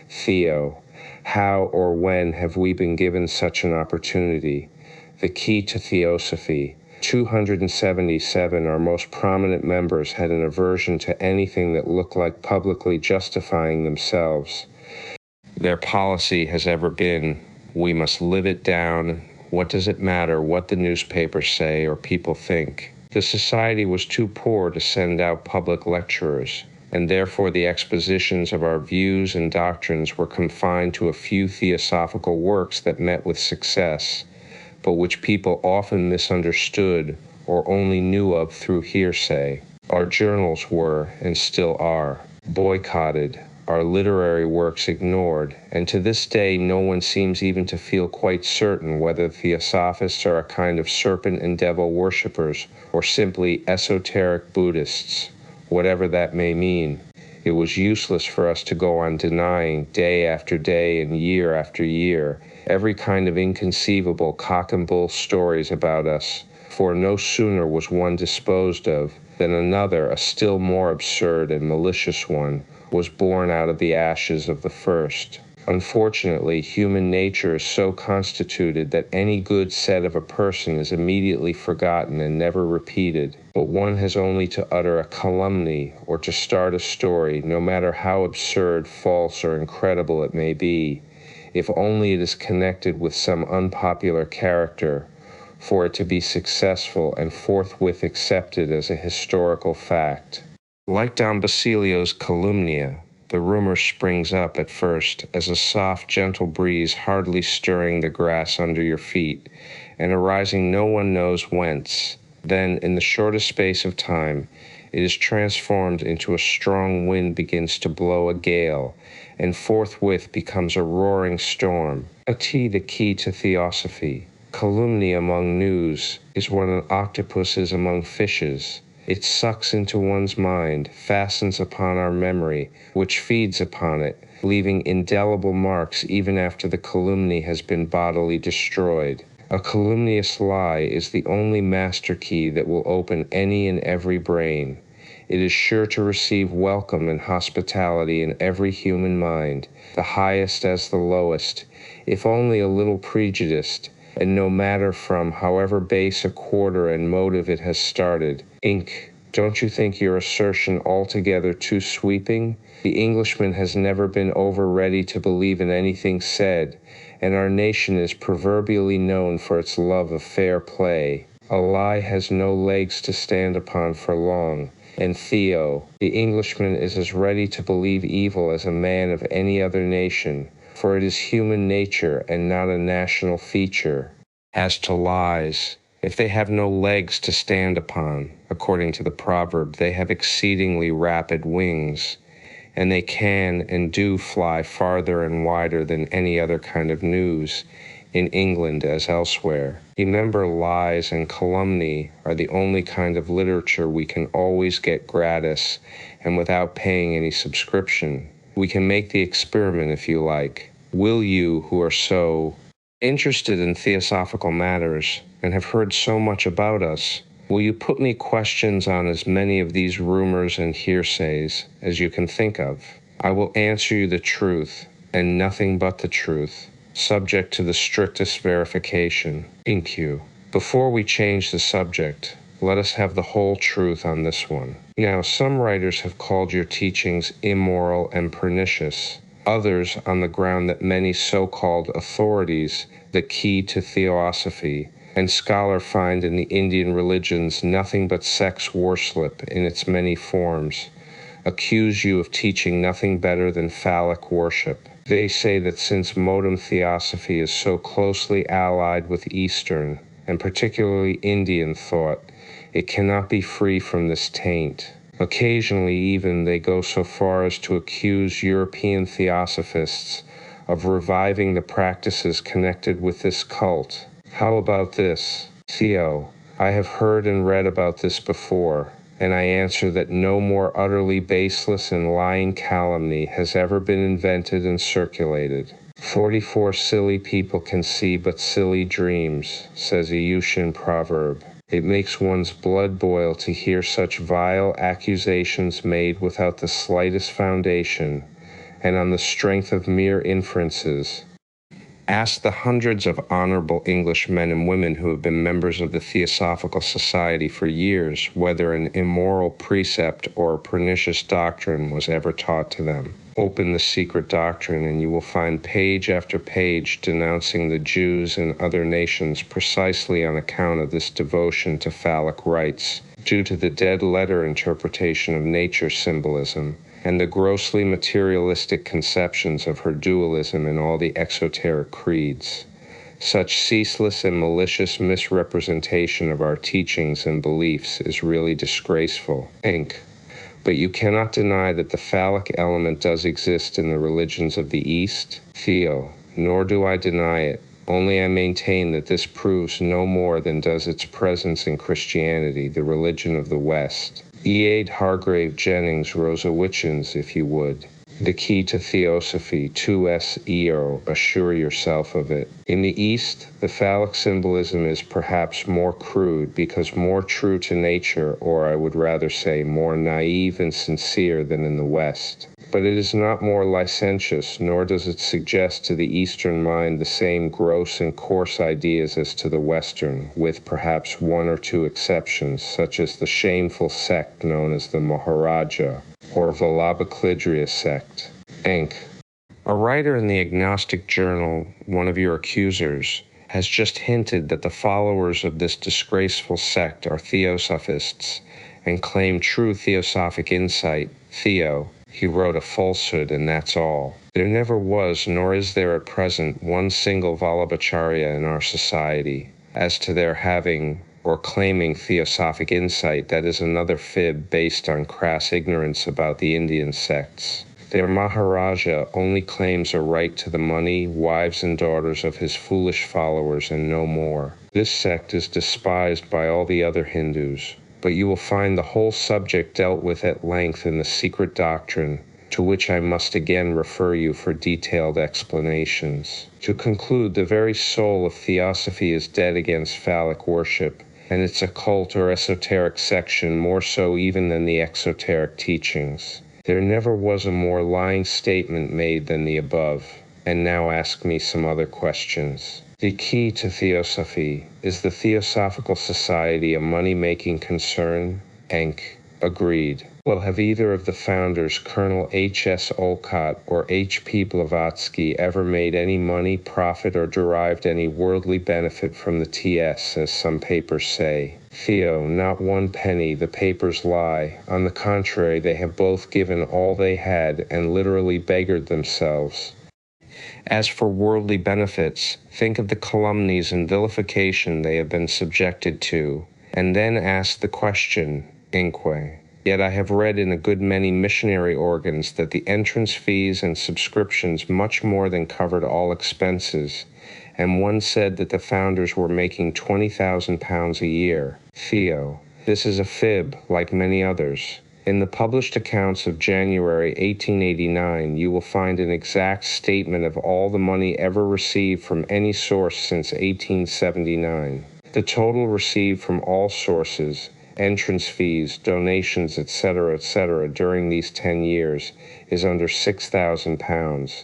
Theo, how or when have we been given such an opportunity? The key to Theosophy. 277 our most prominent members had an aversion to anything that looked like publicly justifying themselves. Their policy has ever been, we must live it down. What does it matter what the newspapers say or people think? The society was too poor to send out public lecturers, and therefore the expositions of our views and doctrines were confined to a few theosophical works that met with success, but which people often misunderstood or only knew of through hearsay. Our journals were, and still are, boycotted, our literary works ignored, and to this day no one seems even to feel quite certain whether Theosophists are a kind of serpent and devil worshippers or simply esoteric Buddhists, whatever that may mean. It was useless for us to go on denying day after day and year after year every kind of inconceivable cock-and-bull stories about us, for no sooner was one disposed of than another, a still more absurd and malicious one, was born out of the ashes of the first. Unfortunately, human nature is so constituted that any good said of a person is immediately forgotten and never repeated, but one has only to utter a calumny or to start a story, no matter how absurd, false, or incredible it may be, if only it is connected with some unpopular character, for it to be successful and forthwith accepted as a historical fact. Like Don Basilio's calumnia, the rumor springs up at first as a soft, gentle breeze hardly stirring the grass under your feet, and arising no one knows whence. Then, in the shortest space of time, it is transformed into a strong wind begins to blow a gale, and forthwith becomes a roaring storm. The key to Theosophy. Calumny among news is what an octopus is among fishes. It sucks into one's mind, fastens upon our memory, which feeds upon it, leaving indelible marks even after the calumny has been bodily destroyed. A calumnious lie is the only master key that will open any and every brain. It is sure to receive welcome and hospitality in every human mind, the highest as the lowest, if only a little prejudiced, and no matter from however base a quarter and motive it has started. Don't you think your assertion altogether too sweeping? The Englishman has never been over ready to believe in anything said, and our nation is proverbially known for its love of fair play. A lie has no legs to stand upon for long, and Theo, the Englishman, is as ready to believe evil as a man of any other nation, for it is human nature and not a national feature. As to lies, if they have no legs to stand upon, according to the proverb, they have exceedingly rapid wings, and they can and do fly farther and wider than any other kind of news, in England as elsewhere. Remember, lies and calumny are the only kind of literature we can always get gratis and without paying any subscription. We can make the experiment if you like. Will you, who are so interested in theosophical matters and have heard so much about us, will you put me questions on as many of these rumors and hearsays as you can think of? I will answer you the truth, and nothing but the truth, subject to the strictest verification. Before we change the subject, Let us have the whole truth on this one. Now, some writers have called your teachings immoral and pernicious. Others, on the ground that many so-called authorities, the key to Theosophy, and scholar find in the Indian religions nothing but sex worship in its many forms, accuse you of teaching nothing better than phallic worship. They say that since modern Theosophy is so closely allied with Eastern, and particularly Indian thought, it cannot be free from this taint. Occasionally even they go so far as to accuse European Theosophists of reviving the practices connected with this cult. How about this? Theo, I have heard and read about this before, and I answer that no more utterly baseless and lying calumny has ever been invented and circulated. 44 silly people can see but silly dreams, says a Yushin proverb. It makes one's blood boil to hear such vile accusations made without the slightest foundation, and on the strength of mere inferences. Ask the hundreds of honorable English men and women who have been members of the Theosophical Society for years whether an immoral precept or a pernicious doctrine was ever taught to them. Open the secret doctrine and you will find page after page denouncing the Jews and other nations precisely on account of this devotion to phallic rites, due to the dead-letter interpretation of nature symbolism, and the grossly materialistic conceptions of her dualism in all the exoteric creeds. Such ceaseless and malicious misrepresentation of our teachings and beliefs is really disgraceful. Inc. But you cannot deny that the phallic element does exist in the religions of the East, Theo, nor do I deny it. Only I maintain that this proves no more than does its presence in Christianity, the religion of the West. Eade Hargrave Jennings Rosa Wichens, if you would. The key to Theosophy, 2SEO, assure yourself of it. In the East, the phallic symbolism is perhaps more crude because more true to nature, or I would rather say more naive and sincere than in the West. But it is not more licentious, nor does it suggest to the Eastern mind the same gross and coarse ideas as to the Western, with perhaps one or two exceptions, such as the shameful sect known as the Maharaja, or Vallabhaclidria sect. Inc. A writer in the agnostic journal, one of your accusers, has just hinted that the followers of this disgraceful sect are Theosophists and claim true theosophic insight. Theo, he wrote a falsehood, and that's all. There never was, nor is there at present, one single Vallabhacharya in our society. As to their having or claiming theosophic insight, that is another fib based on crass ignorance about the Indian sects. Their Maharaja only claims a right to the money, wives, and daughters of his foolish followers, and no more. This sect is despised by all the other Hindus, but you will find the whole subject dealt with at length in the secret doctrine, to which I must again refer you for detailed explanations. To conclude, the very soul of Theosophy is dead against phallic worship, and its occult or esoteric section more so even than the exoteric teachings. There never was a more lying statement made than the above. And now ask me some other questions. The key to Theosophy. Is the Theosophical Society a money-making concern? Enc. Agreed. Well, have either of the founders, Colonel H.S. Olcott or H.P. Blavatsky, ever made any money, profit, or derived any worldly benefit from the TS, as some papers say? Theo, not one penny, the papers lie. On the contrary, they have both given all they had and literally beggared themselves. As for worldly benefits, think of the calumnies and vilification they have been subjected to, and then ask the question, inque. Yet I have read in a good many missionary organs that the entrance fees and subscriptions much more than covered all expenses, and one said that the founders were making £20,000 a year. Theo, this is a fib, like many others. In the published accounts of January 1889, you will find an exact statement of all the money ever received from any source since 1879. The total received from all sources, entrance fees, donations, etc., during these 10 years is under £6,000,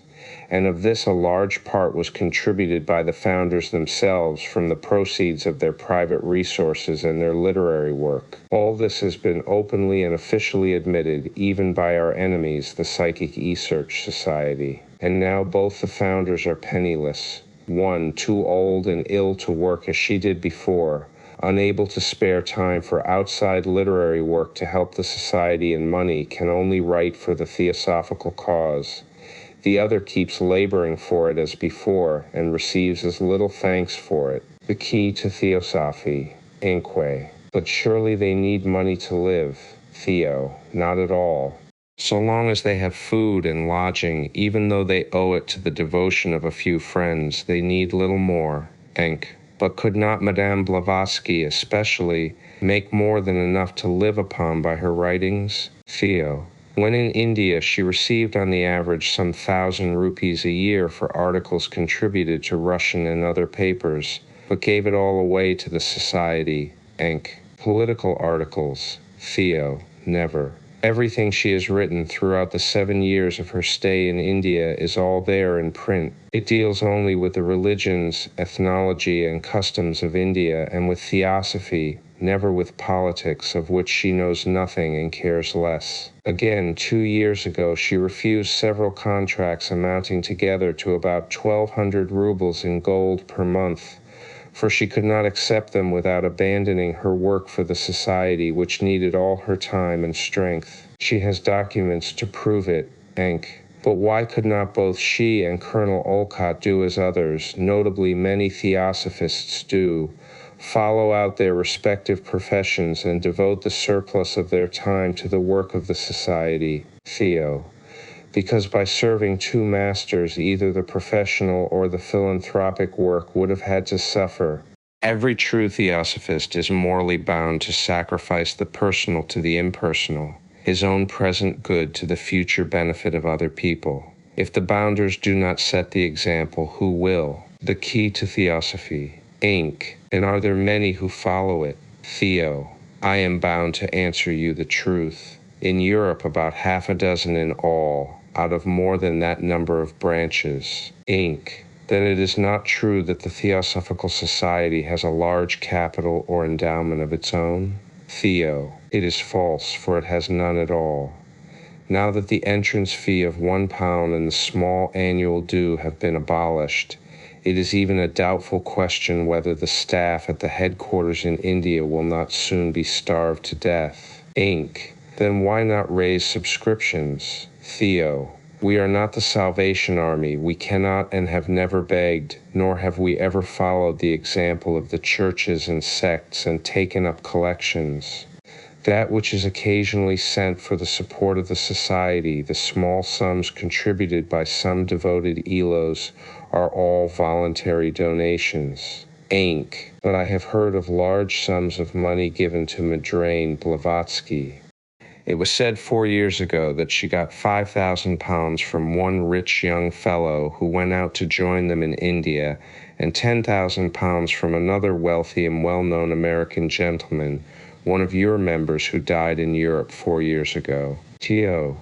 and of this a large part was contributed by the founders themselves from the proceeds of their private resources and their literary work. All this has been openly and officially admitted, even by our enemies, the Psychic Research Society. And now both the founders are penniless, one too old and ill to work as she did before, unable to spare time for outside literary work to help the society, and money can only write for the theosophical cause. The other keeps laboring for it as before, and receives as little thanks for it. The key to Theosophy, Inque. But surely they need money to live. Theo, not at all. So long as they have food and lodging, even though they owe it to the devotion of a few friends, they need little more. Enk. But could not Madame Blavatsky especially make more than enough to live upon by her writings? Theo. When in India, she received on the average some 1,000 rupees a year for articles contributed to Russian and other papers, but gave it all away to the society. Enk. Political articles. Theo. Never. Everything she has written throughout the 7 years of her stay in India is all there in print. It deals only with the religions, ethnology, and customs of India, and with theosophy, never with politics, of which she knows nothing and cares less. Again, 2 years ago, she refused several contracts amounting together to about 1,200 rubles in gold per month, for she could not accept them without abandoning her work for the society, which needed all her time and strength. She has documents to prove it, Enk. But why could not both she and Colonel Olcott do as others, notably many theosophists, do, follow out their respective professions and devote the surplus of their time to the work of the society? Theo. Because by serving two masters, either the professional or the philanthropic work would have had to suffer. Every true theosophist is morally bound to sacrifice the personal to the impersonal, his own present good to the future benefit of other people. If the bounders do not set the example, who will? The key to Theosophy. Inc. And are there many who follow it? Theo. I am bound to answer you the truth. In Europe, about 6 in all, out of more than that number of branches. Inc. Then it is not true that the Theosophical Society has a large capital or endowment of its own? Theo. It is false, for it has none at all. Now that the entrance fee of £1 and the small annual due have been abolished, it is even a doubtful question whether the staff at the headquarters in India will not soon be starved to death. Inc. Then why not raise subscriptions? Theo. We are not the Salvation Army. We cannot and have never begged, nor have we ever followed the example of the churches and sects and taken up collections. That which is occasionally sent for the support of the society, the small sums contributed by some devoted elos, are all voluntary donations. Inc. But I have heard of large sums of money given to Madame Blavatsky. It was said 4 years ago that she got £5,000 from one rich young fellow who went out to join them in India, and £10,000 from another wealthy and well-known American gentleman, one of your members who died in Europe 4 years ago. T.O.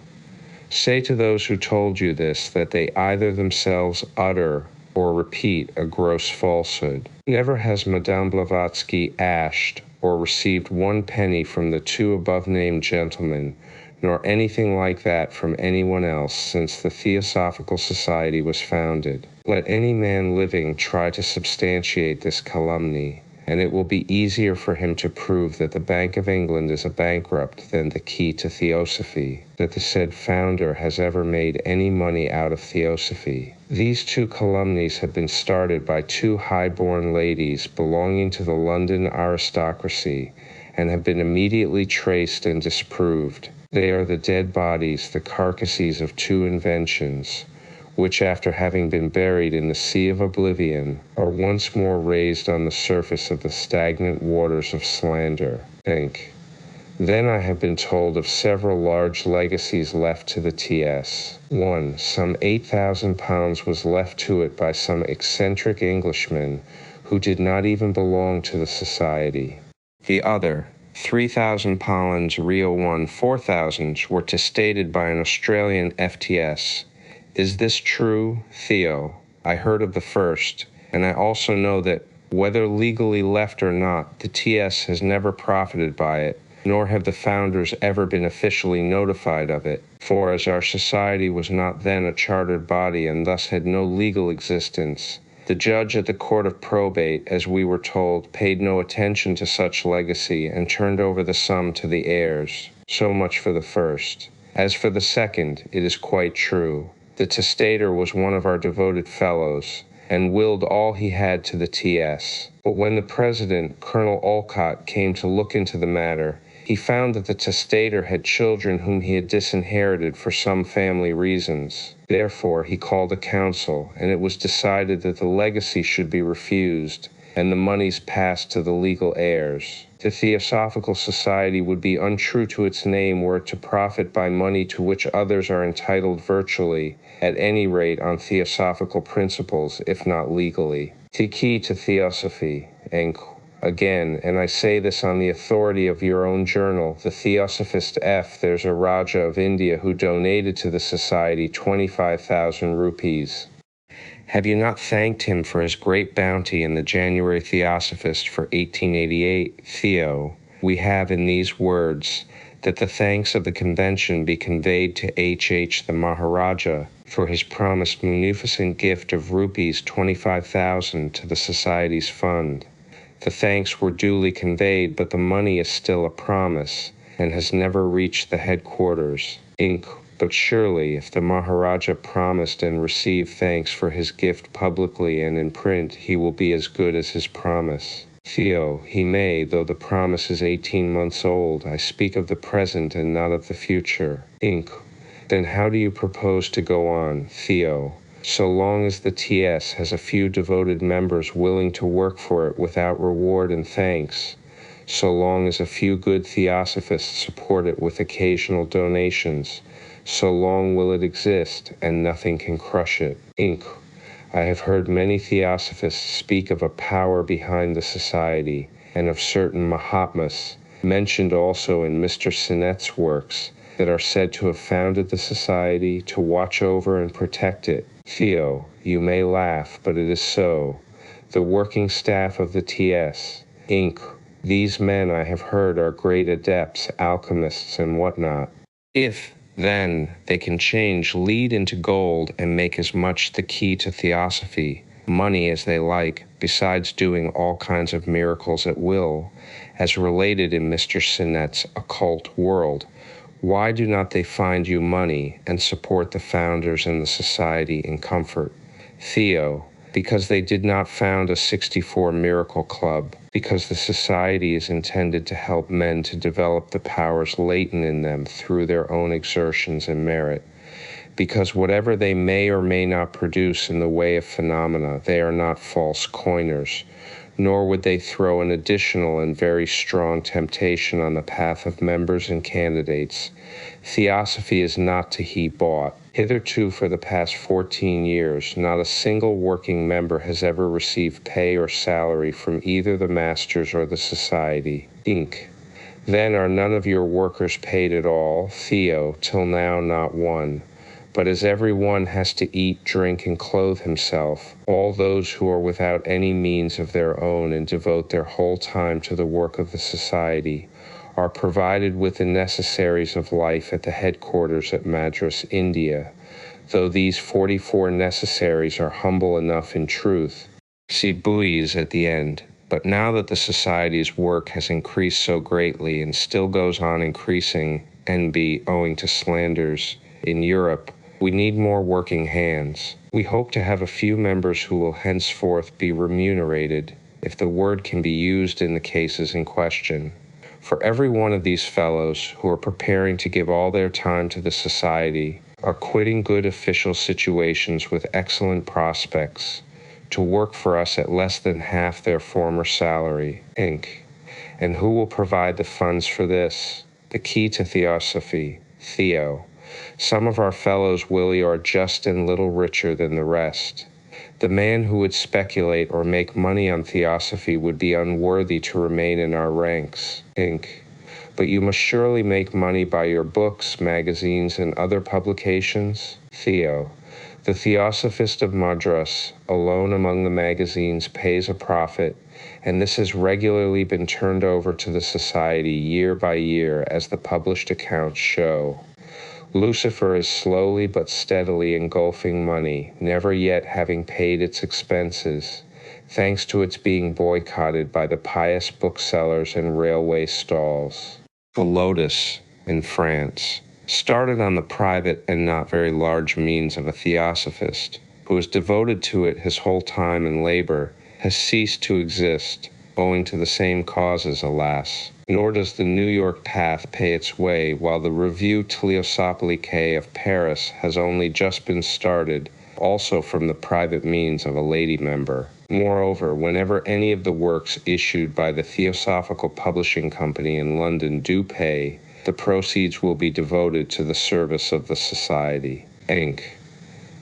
Say to those who told you this that they either themselves utter or repeat a gross falsehood. Never has Madame Blavatsky ashed or received 1 penny from the 2 above-named gentlemen, nor anything like that from anyone else since the Theosophical Society was founded. Let any man living try to substantiate this calumny, and it will be easier for him to prove that the Bank of England is a bankrupt than the key to Theosophy, that the said founder has ever made any money out of Theosophy. These 2 calumnies have been started by 2 high-born ladies belonging to the London aristocracy, and have been immediately traced and disproved. They are the dead bodies, the carcasses of 2 inventions, which after having been buried in the sea of oblivion, are once more raised on the surface of the stagnant waters of slander. Think. Then I have been told of several large legacies left to the T.S. 1. Some £8,000 was left to it by some eccentric Englishman who did not even belong to the society. The other, £3,000 Rio 1 4,000 were testated by an Australian FTS. Is this true, Theo? I heard of the first, and I also know that, whether legally left or not, the TS has never profited by it, nor have the founders ever been officially notified of it, for as our society was not then a chartered body and thus had no legal existence, the judge at the court of probate, as we were told, paid no attention to such legacy and turned over the sum to the heirs. So much for the first. As for the second, it is quite true. The testator was one of our devoted fellows, and willed all he had to the TS. But when the president, Colonel Olcott, came to look into the matter, he found that the testator had children whom he had disinherited for some family reasons. Therefore, he called a council, and it was decided that the legacy should be refused, and the monies passed to the legal heirs. The Theosophical Society would be untrue to its name were it to profit by money to which others are entitled virtually, at any rate on theosophical principles, if not legally. The key to Theosophy, and again, and I say this on the authority of your own journal, the Theosophist F. There's a Raja of India who donated to the society 25,000 rupees. Have you not thanked him for his great bounty in the January Theosophist for 1888, Theo? We have in these words, that the thanks of the convention be conveyed to H.H. the Maharaja for his promised munificent gift of rupees 25,000 to the Society's fund. The thanks were duly conveyed, but the money is still a promise, and has never reached the headquarters. But surely, if the Maharaja promised and received thanks for his gift publicly and in print, he will be as good as his promise. Theo, he may, though the promise is 18 months old. I speak of the present and not of the future. Then how do you propose to go on, Theo? So long as the TS has a few devoted members willing to work for it without reward and thanks, so long as a few good Theosophists support it with occasional donations, so long will it exist, and nothing can crush it. I have heard many Theosophists speak of a power behind the society, and of certain Mahatmas, mentioned also in Mr. Sinnett's works, that are said to have founded the society to watch over and protect it. Theo, you may laugh, but it is so. The working staff of the TS, These men, I have heard, are great adepts, alchemists, and whatnot. If, then, they can change lead into gold and make as much the key to Theosophy, money as they like, besides doing all kinds of miracles at will, as related in Mr. Sinnett's Occult World, why do not they find you money and support the founders and the society in comfort? Theo, because they did not found a 64 Miracle Club, because the society is intended to help men to develop the powers latent in them through their own exertions and merit, because whatever they may or may not produce in the way of phenomena, they are not false coiners, nor would they throw an additional and very strong temptation on the path of members and candidates. Theosophy is not to be bought. Hitherto, for the past 14 years, not a single working member has ever received pay or salary from either the masters or the society. Then are none of your workers paid at all, Theo, till now not one. But as every one has to eat, drink, and clothe himself, all those who are without any means of their own and devote their whole time to the work of the society are provided with the necessaries of life at the headquarters at Madras, India, though these 44 necessaries are humble enough in truth. See buoys at the end. But now that the society's work has increased so greatly and still goes on increasing, NB, owing to slanders, in Europe, we need more working hands. We hope to have a few members who will henceforth be remunerated, if the word can be used in the cases in question. For every one of these fellows who are preparing to give all their time to the society, are quitting good official situations with excellent prospects, to work for us at less than half their former salary, And who will provide the funds for this? The key to Theosophy, Theo. Some of our fellows, Willie, are just and little richer than the rest. The man who would speculate or make money on Theosophy would be unworthy to remain in our ranks, But you must surely make money by your books, magazines, and other publications? Theo. The Theosophist of Madras, alone among the magazines, pays a profit, and this has regularly been turned over to the society year by year, as the published accounts show. Lucifer is slowly but steadily engulfing money, never yet having paid its expenses, thanks to its being boycotted by the pious booksellers and railway stalls. The Lotus, in France, started on the private and not very large means of a theosophist, who has devoted to it his whole time and labor, has ceased to exist, owing to the same causes, alas. Nor does the New York Path pay its way, while the Revue Theosophique of Paris has only just been started, also from the private means of a lady member. Moreover, whenever any of the works issued by the Theosophical Publishing Company in London do pay, the proceeds will be devoted to the service of the society. Inc.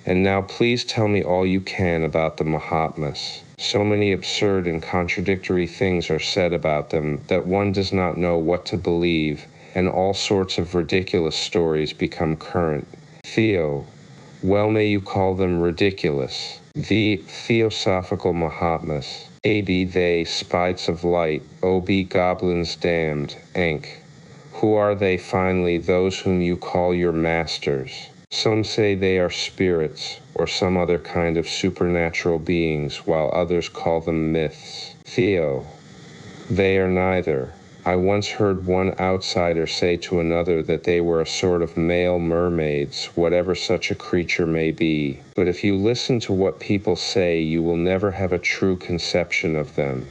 And now please tell me all you can about the Mahatmas. So many absurd and contradictory things are said about them that one does not know what to believe, and all sorts of ridiculous stories become current. Theo. Well may you call them ridiculous. The Theosophical Mahatmas. A be they spites of light, O be goblins damned, Inc. Who are they finally, those whom you call your masters? Some say they are spirits, or some other kind of supernatural beings, while others call them myths. Theo. They are neither. I once heard one outsider say to another that they were a sort of male mermaids, whatever such a creature may be. But if you listen to what people say, you will never have a true conception of them.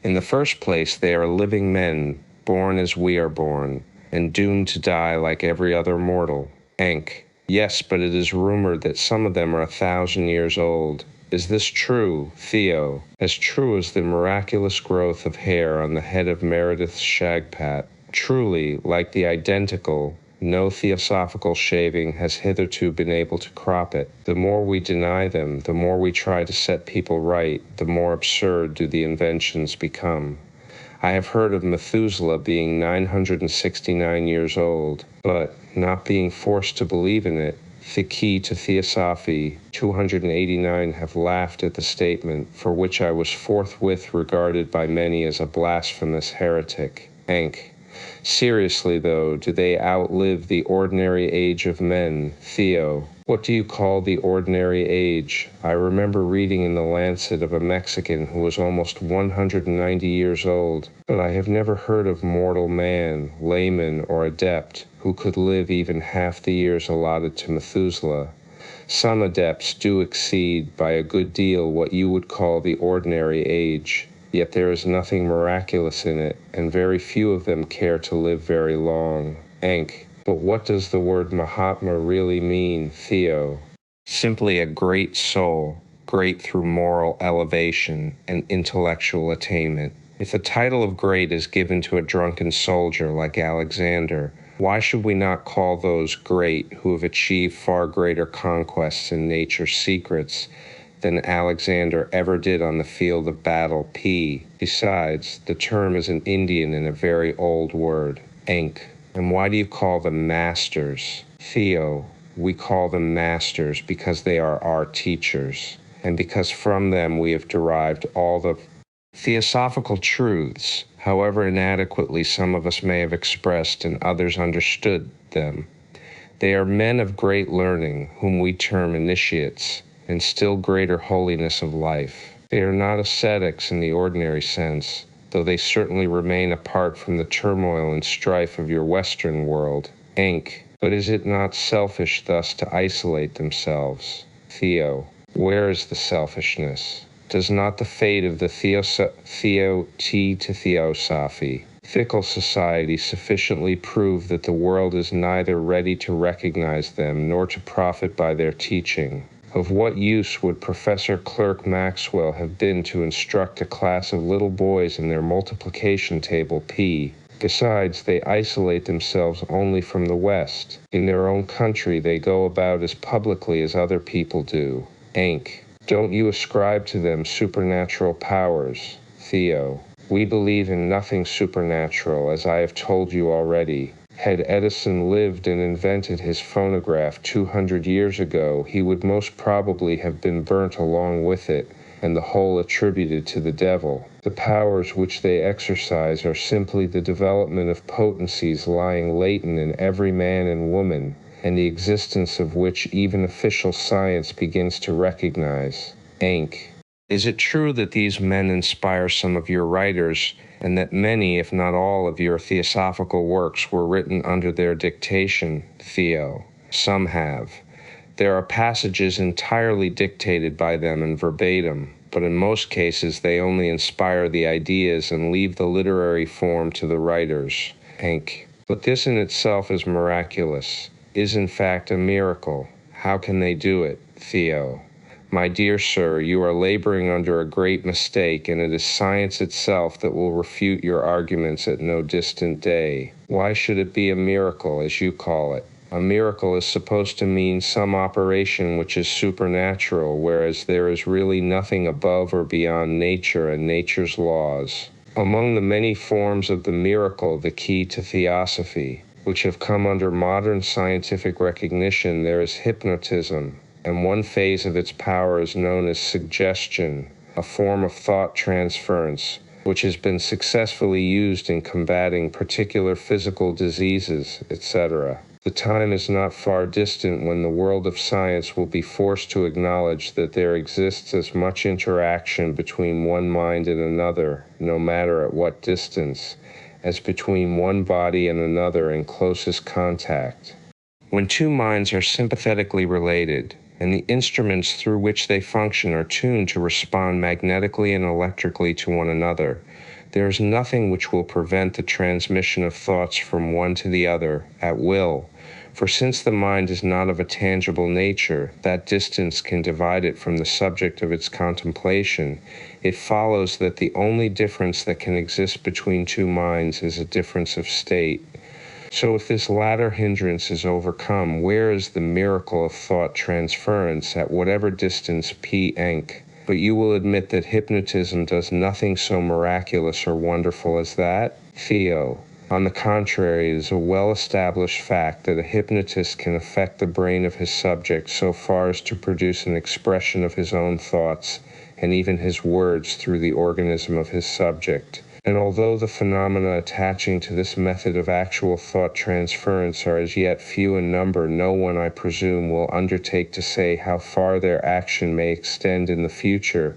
In the first place, they are living men, born as we are born, and doomed to die like every other mortal. Enk. Yes, but it is rumored that some of them are 1,000 years old. Is this true, Theo? As true as the miraculous growth of hair on the head of Meredith's Shagpat. Truly, like the identical, no theosophical shaving has hitherto been able to crop it. The more we deny them, the more we try to set people right, the more absurd do the inventions become. I have heard of Methuselah being 969 years old, but, not being forced to believe in it, the key to Theosophy, 289 have laughed at the statement, for which I was forthwith regarded by many as a blasphemous heretic. Enk. Seriously, though, do they outlive the ordinary age of men? Theo. What do you call the ordinary age? I remember reading in the Lancet of a Mexican who was almost 190 years old, but I have never heard of mortal man, layman, or adept who could live even half the years allotted to Methuselah. Some adepts do exceed by a good deal what you would call the ordinary age, yet there is nothing miraculous in it, and very few of them care to live very long. Enk. But what does the word Mahatma really mean, Theo? Simply a great soul, great through moral elevation and intellectual attainment. If the title of great is given to a drunken soldier like Alexander, why should we not call those great who have achieved far greater conquests in nature's secrets than Alexander ever did on the field of battle? Besides, the term is an Indian and a very old word. Enk. And why do you call them masters? Theo. We call them masters because they are our teachers, and because from them we have derived all the theosophical truths, however inadequately some of us may have expressed and others understood them. They are men of great learning, whom we term initiates, and still greater holiness of life. They are not ascetics in the ordinary sense, though they certainly remain apart from the turmoil and strife of your Western world. Enk. But is it not selfish thus to isolate themselves? Theo. Where is the selfishness? Does not the fate of the Theosophy, fickle society, sufficiently prove that the world is neither ready to recognize them nor to profit by their teaching? Of what use would Professor Clerk Maxwell have been to instruct a class of little boys in their multiplication table P? Besides, they isolate themselves only from the West. In their own country, they go about as publicly as other people do. Enk. Don't you ascribe to them supernatural powers? Theo. We believe in nothing supernatural, as I have told you already. Had Edison lived and invented his phonograph 200 years ago, he would most probably have been burnt along with it, and the whole attributed to the devil. The powers which they exercise are simply the development of potencies lying latent in every man and woman, and the existence of which even official science begins to recognize. Inc. Is it true that these men inspire some of your writers, and that many, if not all, of your theosophical works were written under their dictation, Theo? Some have. There are passages entirely dictated by them and verbatim, but in most cases they only inspire the ideas and leave the literary form to the writers. Inc. But this in itself is miraculous, is in fact a miracle. How can they do it, Theo? My dear sir, you are laboring under a great mistake, and it is science itself that will refute your arguments at no distant day. Why should it be a miracle, as you call it? A miracle is supposed to mean some operation which is supernatural, whereas there is really nothing above or beyond nature and nature's laws. Among the many forms of the miracle, the key to Theosophy, which have come under modern scientific recognition, there is hypnotism, and one phase of its power is known as suggestion, a form of thought transference, which has been successfully used in combating particular physical diseases, etc. The time is not far distant when the world of science will be forced to acknowledge that there exists as much interaction between one mind and another, no matter at what distance, as between one body and another in closest contact. When two minds are sympathetically related, and the instruments through which they function are tuned to respond magnetically and electrically to one another, there is nothing which will prevent the transmission of thoughts from one to the other at will, for since the mind is not of a tangible nature, that distance can divide it from the subject of its contemplation. It follows that the only difference that can exist between two minds is a difference of state. So if this latter hindrance is overcome, where is the miracle of thought transference at whatever distance P. Enc.? But you will admit that hypnotism does nothing so miraculous or wonderful as that? Theo. On the contrary, it is a well-established fact that a hypnotist can affect the brain of his subject so far as to produce an expression of his own thoughts and even his words through the organism of his subject. And although the phenomena attaching to this method of actual thought transference are as yet few in number, no one, I presume, will undertake to say how far their action may extend in the future,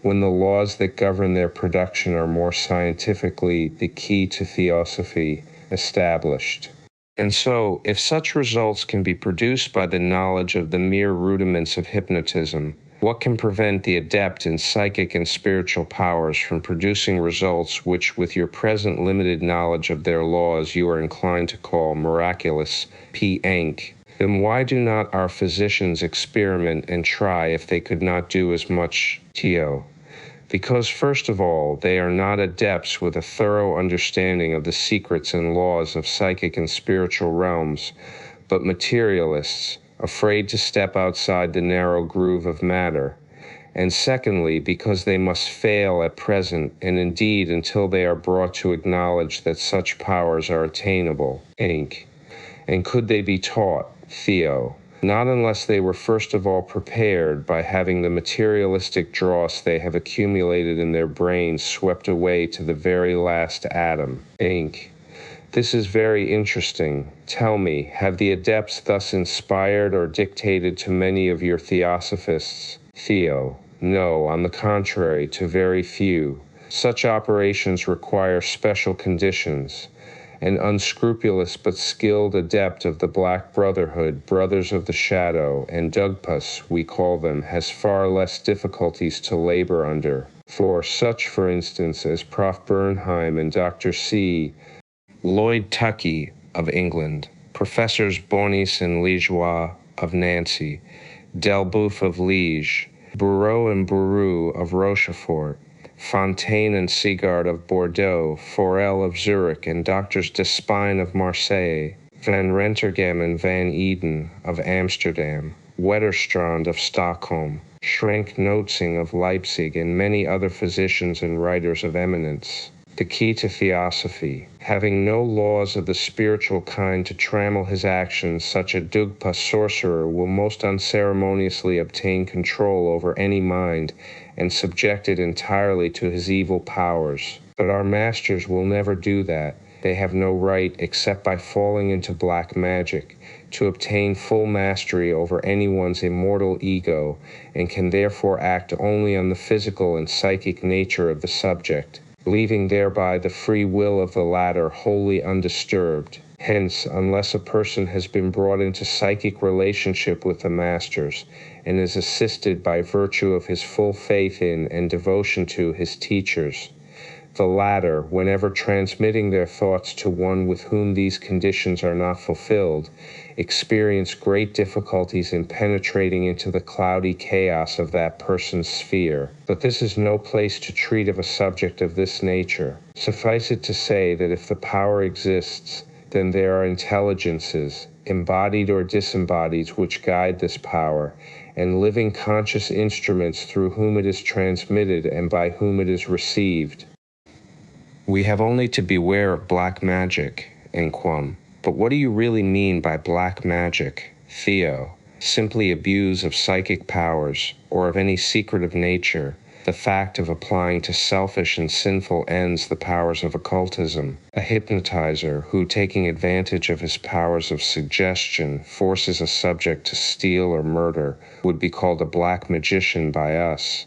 when the laws that govern their production are more scientifically, the key to Theosophy, established. And so, if such results can be produced by the knowledge of the mere rudiments of hypnotism, what can prevent the adept in psychic and spiritual powers from producing results which, with your present limited knowledge of their laws, you are inclined to call miraculous, P. Enc.? Then why do not our physicians experiment and try if they could not do as much, Theo? Because, first of all, they are not adepts with a thorough understanding of the secrets and laws of psychic and spiritual realms, but materialists, afraid to step outside the narrow groove of matter. And secondly, because they must fail at present, and indeed until they are brought to acknowledge that such powers are attainable, Inc. And could they be taught, Theo? Not unless they were first of all prepared by having the materialistic dross they have accumulated in their brains swept away to the very last atom, Inc. This is very interesting. Tell me, have the adepts thus inspired or dictated to many of your theosophists? Theo. No, on the contrary, to very few. Such operations require special conditions. An unscrupulous but skilled adept of the Black Brotherhood, Brothers of the Shadow, and Dugpas, we call them, has far less difficulties to labor under. For such, for instance, as Prof. Bernheim and Dr. C. Lloyd Tuckey of England, Professors Bonis and Ligeois of Nancy, Delboeuf of Liège, Bourreau and Bourou of Rochefort, Fontaine and Seegard of Bordeaux, Forel of Zurich, and Doctors Despijn of Marseille, Van Rentergem and Van Eden of Amsterdam. Wetterstrand of Stockholm, Schrenck Notzing of Leipzig, and many other physicians and writers of eminence. The key to Theosophy. Having no laws of the spiritual kind to trammel his actions, such a Dugpa sorcerer will most unceremoniously obtain control over any mind and subject it entirely to his evil powers. But our masters will never do that. They have no right, except by falling into black magic, to obtain full mastery over anyone's immortal ego, and can therefore act only on the physical and psychic nature of the subject, leaving thereby the free will of the latter wholly undisturbed. Hence, unless a person has been brought into psychic relationship with the masters, and is assisted by virtue of his full faith in and devotion to his teachers, the latter, whenever transmitting their thoughts to one with whom these conditions are not fulfilled, experience great difficulties in penetrating into the cloudy chaos of that person's sphere. But this is no place to treat of a subject of this nature. Suffice it to say that if the power exists, then there are intelligences, embodied or disembodied, which guide this power, and living conscious instruments through whom it is transmitted and by whom it is received. We have only to beware of black magic, Inquam. But what do you really mean by black magic, Theo? Simply abuse of psychic powers, or of any secret of nature, the fact of applying to selfish and sinful ends the powers of occultism. A hypnotizer who, taking advantage of his powers of suggestion, forces a subject to steal or murder, would be called a black magician by us.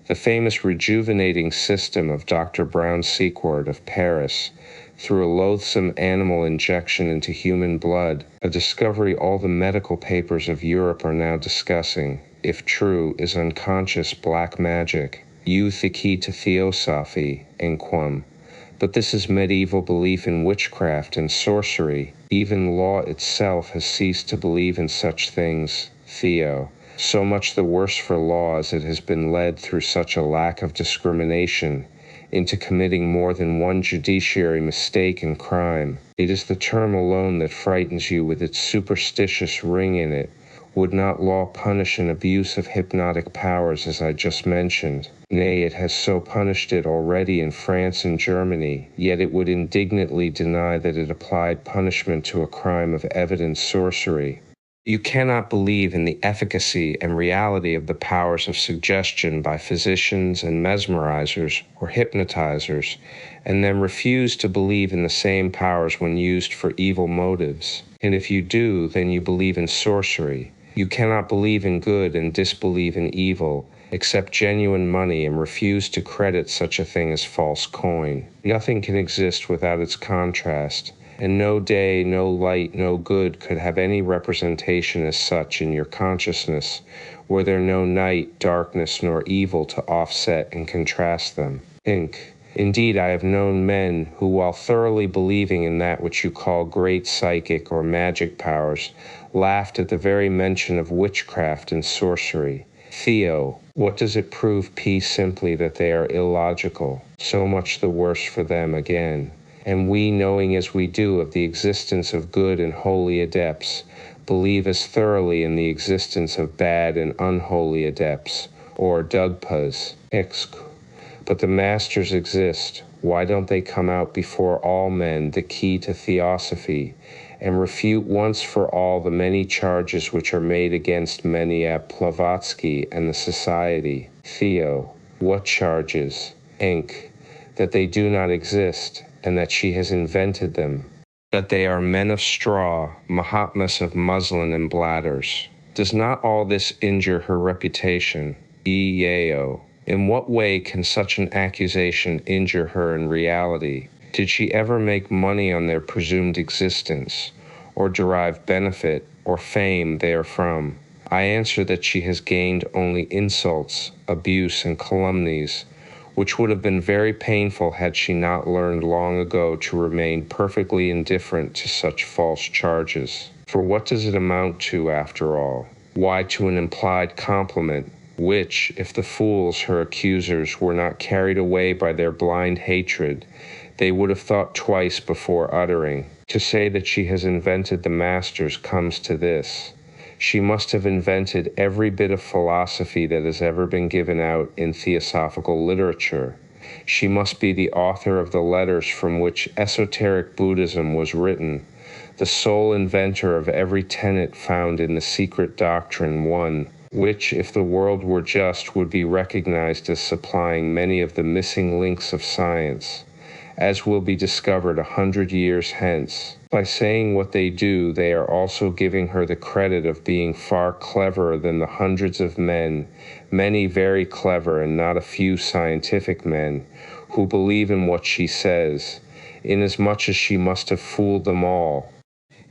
The famous rejuvenating system of Dr. Brown Sequard of Paris, through a loathsome animal injection into human blood, a discovery all the medical papers of Europe are now discussing, if true, is unconscious black magic. The key to Theosophy, Inquam. But this is medieval belief in witchcraft and sorcery. Even law itself has ceased to believe in such things, Theo. So much the worse for law as it has been led through such a lack of discrimination into committing more than one judiciary mistake and crime. It is the term alone that frightens you with its superstitious ring in it. Would not law punish an abuse of hypnotic powers as I just mentioned? Nay, it has so punished it already in France and Germany, yet it would indignantly deny that it applied punishment to a crime of evident sorcery. You cannot believe in the efficacy and reality of the powers of suggestion by physicians and mesmerizers or hypnotizers, and then refuse to believe in the same powers when used for evil motives. And if you do, then you believe in sorcery. You cannot believe in good and disbelieve in evil, accept genuine money and refuse to credit such a thing as false coin. Nothing can exist without its contrast. And no day, no light, no good could have any representation as such in your consciousness, were there no night, darkness, nor evil to offset and contrast them. Think. Indeed, I have known men who, while thoroughly believing in that which you call great psychic or magic powers, laughed at the very mention of witchcraft and sorcery. Theo, what does it prove? Simply that they are illogical. So much the worse for them again. And we, knowing as we do of the existence of good and holy adepts, believe as thoroughly in the existence of bad and unholy adepts, or Dugpas. But the masters exist. Why don't they come out before all men, the key to Theosophy, and refute once for all the many charges which are made against many at Blavatsky and the Society? Theo, what charges? That they do not exist, and that she has invented them, that they are men of straw, Mahatmas of muslin and bladders. Does not all this injure her reputation? In what way can such an accusation injure her in reality? Did she ever make money on their presumed existence, or derive benefit or fame therefrom? I answer that she has gained only insults, abuse, and calumnies, which would have been very painful had she not learned long ago to remain perfectly indifferent to such false charges. For what does it amount to, after all? Why, to an implied compliment, which, if the fools, her accusers, were not carried away by their blind hatred, they would have thought twice before uttering. To say that she has invented the masters comes to this: She must have invented every bit of philosophy that has ever been given out in theosophical literature. She must be the author of the letters from which esoteric Buddhism was written, the sole inventor of every tenet found in the secret doctrine, one which, if the world were just, would be recognized as supplying many of the missing links of science, as will be discovered 100 years hence. By saying what they do, they are also giving her the credit of being far cleverer than the hundreds of men, many very clever and not a few scientific men, who believe in what she says, inasmuch as she must have fooled them all.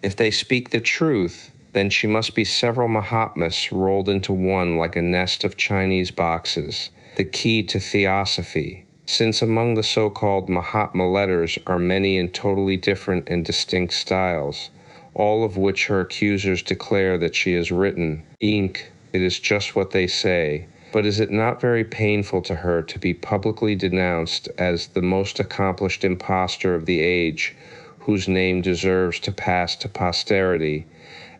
If they speak the truth, then she must be several Mahatmas rolled into one like a nest of Chinese boxes, the key to Theosophy, since among the so-called Mahatma letters are many in totally different and distinct styles, all of which her accusers declare that she has written. Ink, it is just what they say. But is it not very painful to her to be publicly denounced as the most accomplished impostor of the age, whose name deserves to pass to posterity,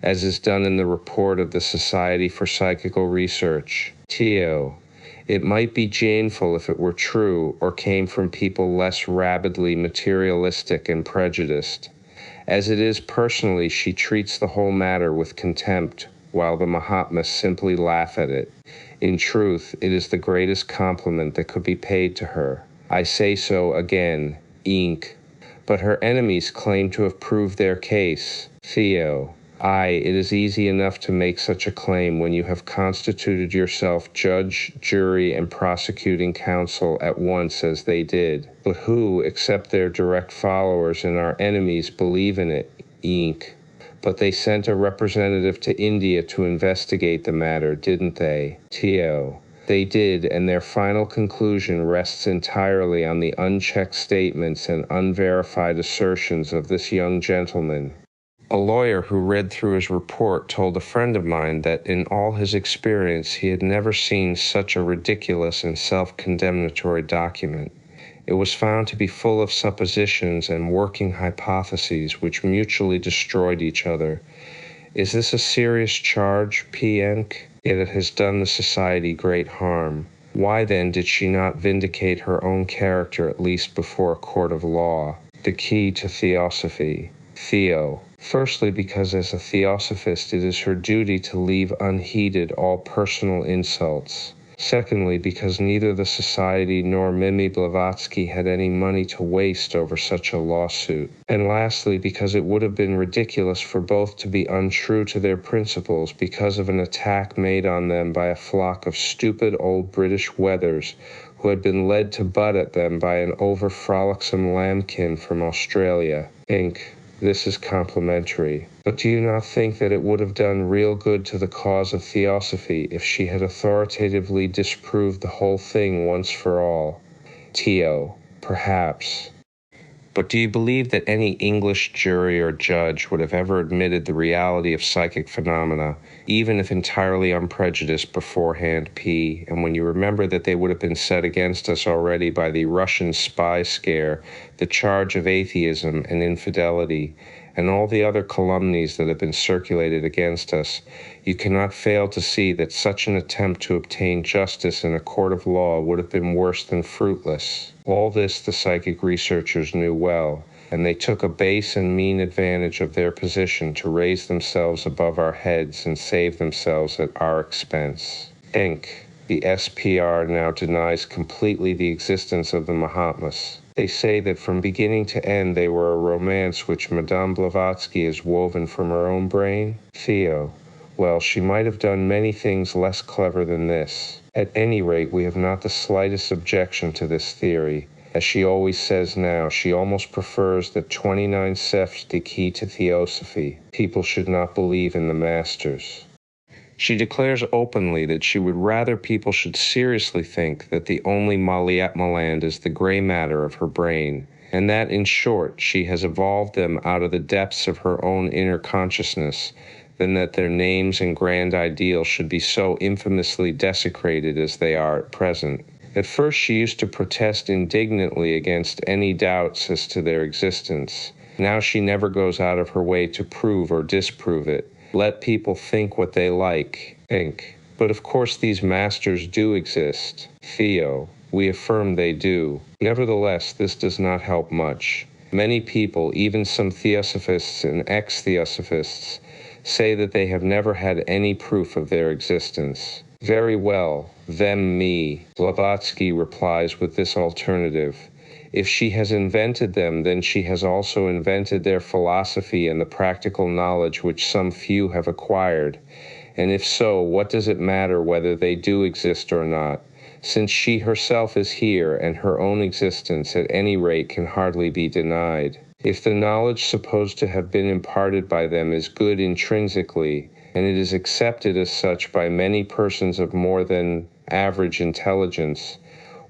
as is done in the report of the Society for Psychical Research? Theo, it might be baneful if it were true, or came from people less rabidly materialistic and prejudiced. As it is, personally, she treats the whole matter with contempt, while the Mahatmas simply laugh at it. In truth, it is the greatest compliment that could be paid to her. I say so again, ink. But her enemies claim to have proved their case. Theo, aye, it is easy enough to make such a claim when you have constituted yourself judge, jury, and prosecuting counsel at once as they did. But who, except their direct followers and our enemies, believe in it? Ink. But they sent a representative to India to investigate the matter, didn't they? Theo. They did, and their final conclusion rests entirely on the unchecked statements and unverified assertions of this young gentleman. A lawyer who read through his report told a friend of mine that in all his experience he had never seen such a ridiculous and self-condemnatory document. It was found to be full of suppositions and working hypotheses which mutually destroyed each other. Is this a serious charge, P.N.K.? Yet it has done the society great harm. Why then did she not vindicate her own character at least before a court of law? The key to Theosophy. Theo. Firstly, because as a Theosophist it is her duty to leave unheeded all personal insults. Secondly, because neither the Society nor Mimi Blavatsky had any money to waste over such a lawsuit. And lastly, because it would have been ridiculous for both to be untrue to their principles because of an attack made on them by a flock of stupid old British wethers who had been led to butt at them by an over-frolicsome lambkin from Australia. Ink. This is complimentary. But do you not think that it would have done real good to the cause of Theosophy if she had authoritatively disproved the whole thing once for all? Theo, perhaps. But do you believe that any English jury or judge would have ever admitted the reality of psychic phenomena, even if entirely unprejudiced beforehand, P? And when you remember that they would have been set against us already by the Russian spy scare, the charge of atheism and infidelity, and all the other calumnies that have been circulated against us, you cannot fail to see that such an attempt to obtain justice in a court of law would have been worse than fruitless. All this the psychic researchers knew well, and they took a base and mean advantage of their position to raise themselves above our heads and save themselves at our expense. Ink. The SPR now denies completely the existence of the Mahatmas. They say that from beginning to end they were a romance which Madame Blavatsky has woven from her own brain. Theo. Well, she might have done many things less clever than this. At any rate, we have not the slightest objection to this theory. As she always says now, she almost prefers that 29 Cephs the key to Theosophy. People should not believe in the masters. She declares openly that she would rather people should seriously think that the only Maliatmaland is the gray matter of her brain, and that, in short, she has evolved them out of the depths of her own inner consciousness, than that their names and grand ideals should be so infamously desecrated as they are at present. At first she used to protest indignantly against any doubts as to their existence. Now she never goes out of her way to prove or disprove it, Let people think what they like, Inc. But of course these masters do exist. Theo, we affirm they do. Nevertheless, this does not help much. Many people, even some theosophists and ex-theosophists, say that they have never had any proof of their existence. Very well, them me, Blavatsky replies with this alternative. If she has invented them, then she has also invented their philosophy and the practical knowledge which some few have acquired. And if so, what does it matter whether they do exist or not, since she herself is here and her own existence at any rate can hardly be denied? If the knowledge supposed to have been imparted by them is good intrinsically, and it is accepted as such by many persons of more than average intelligence,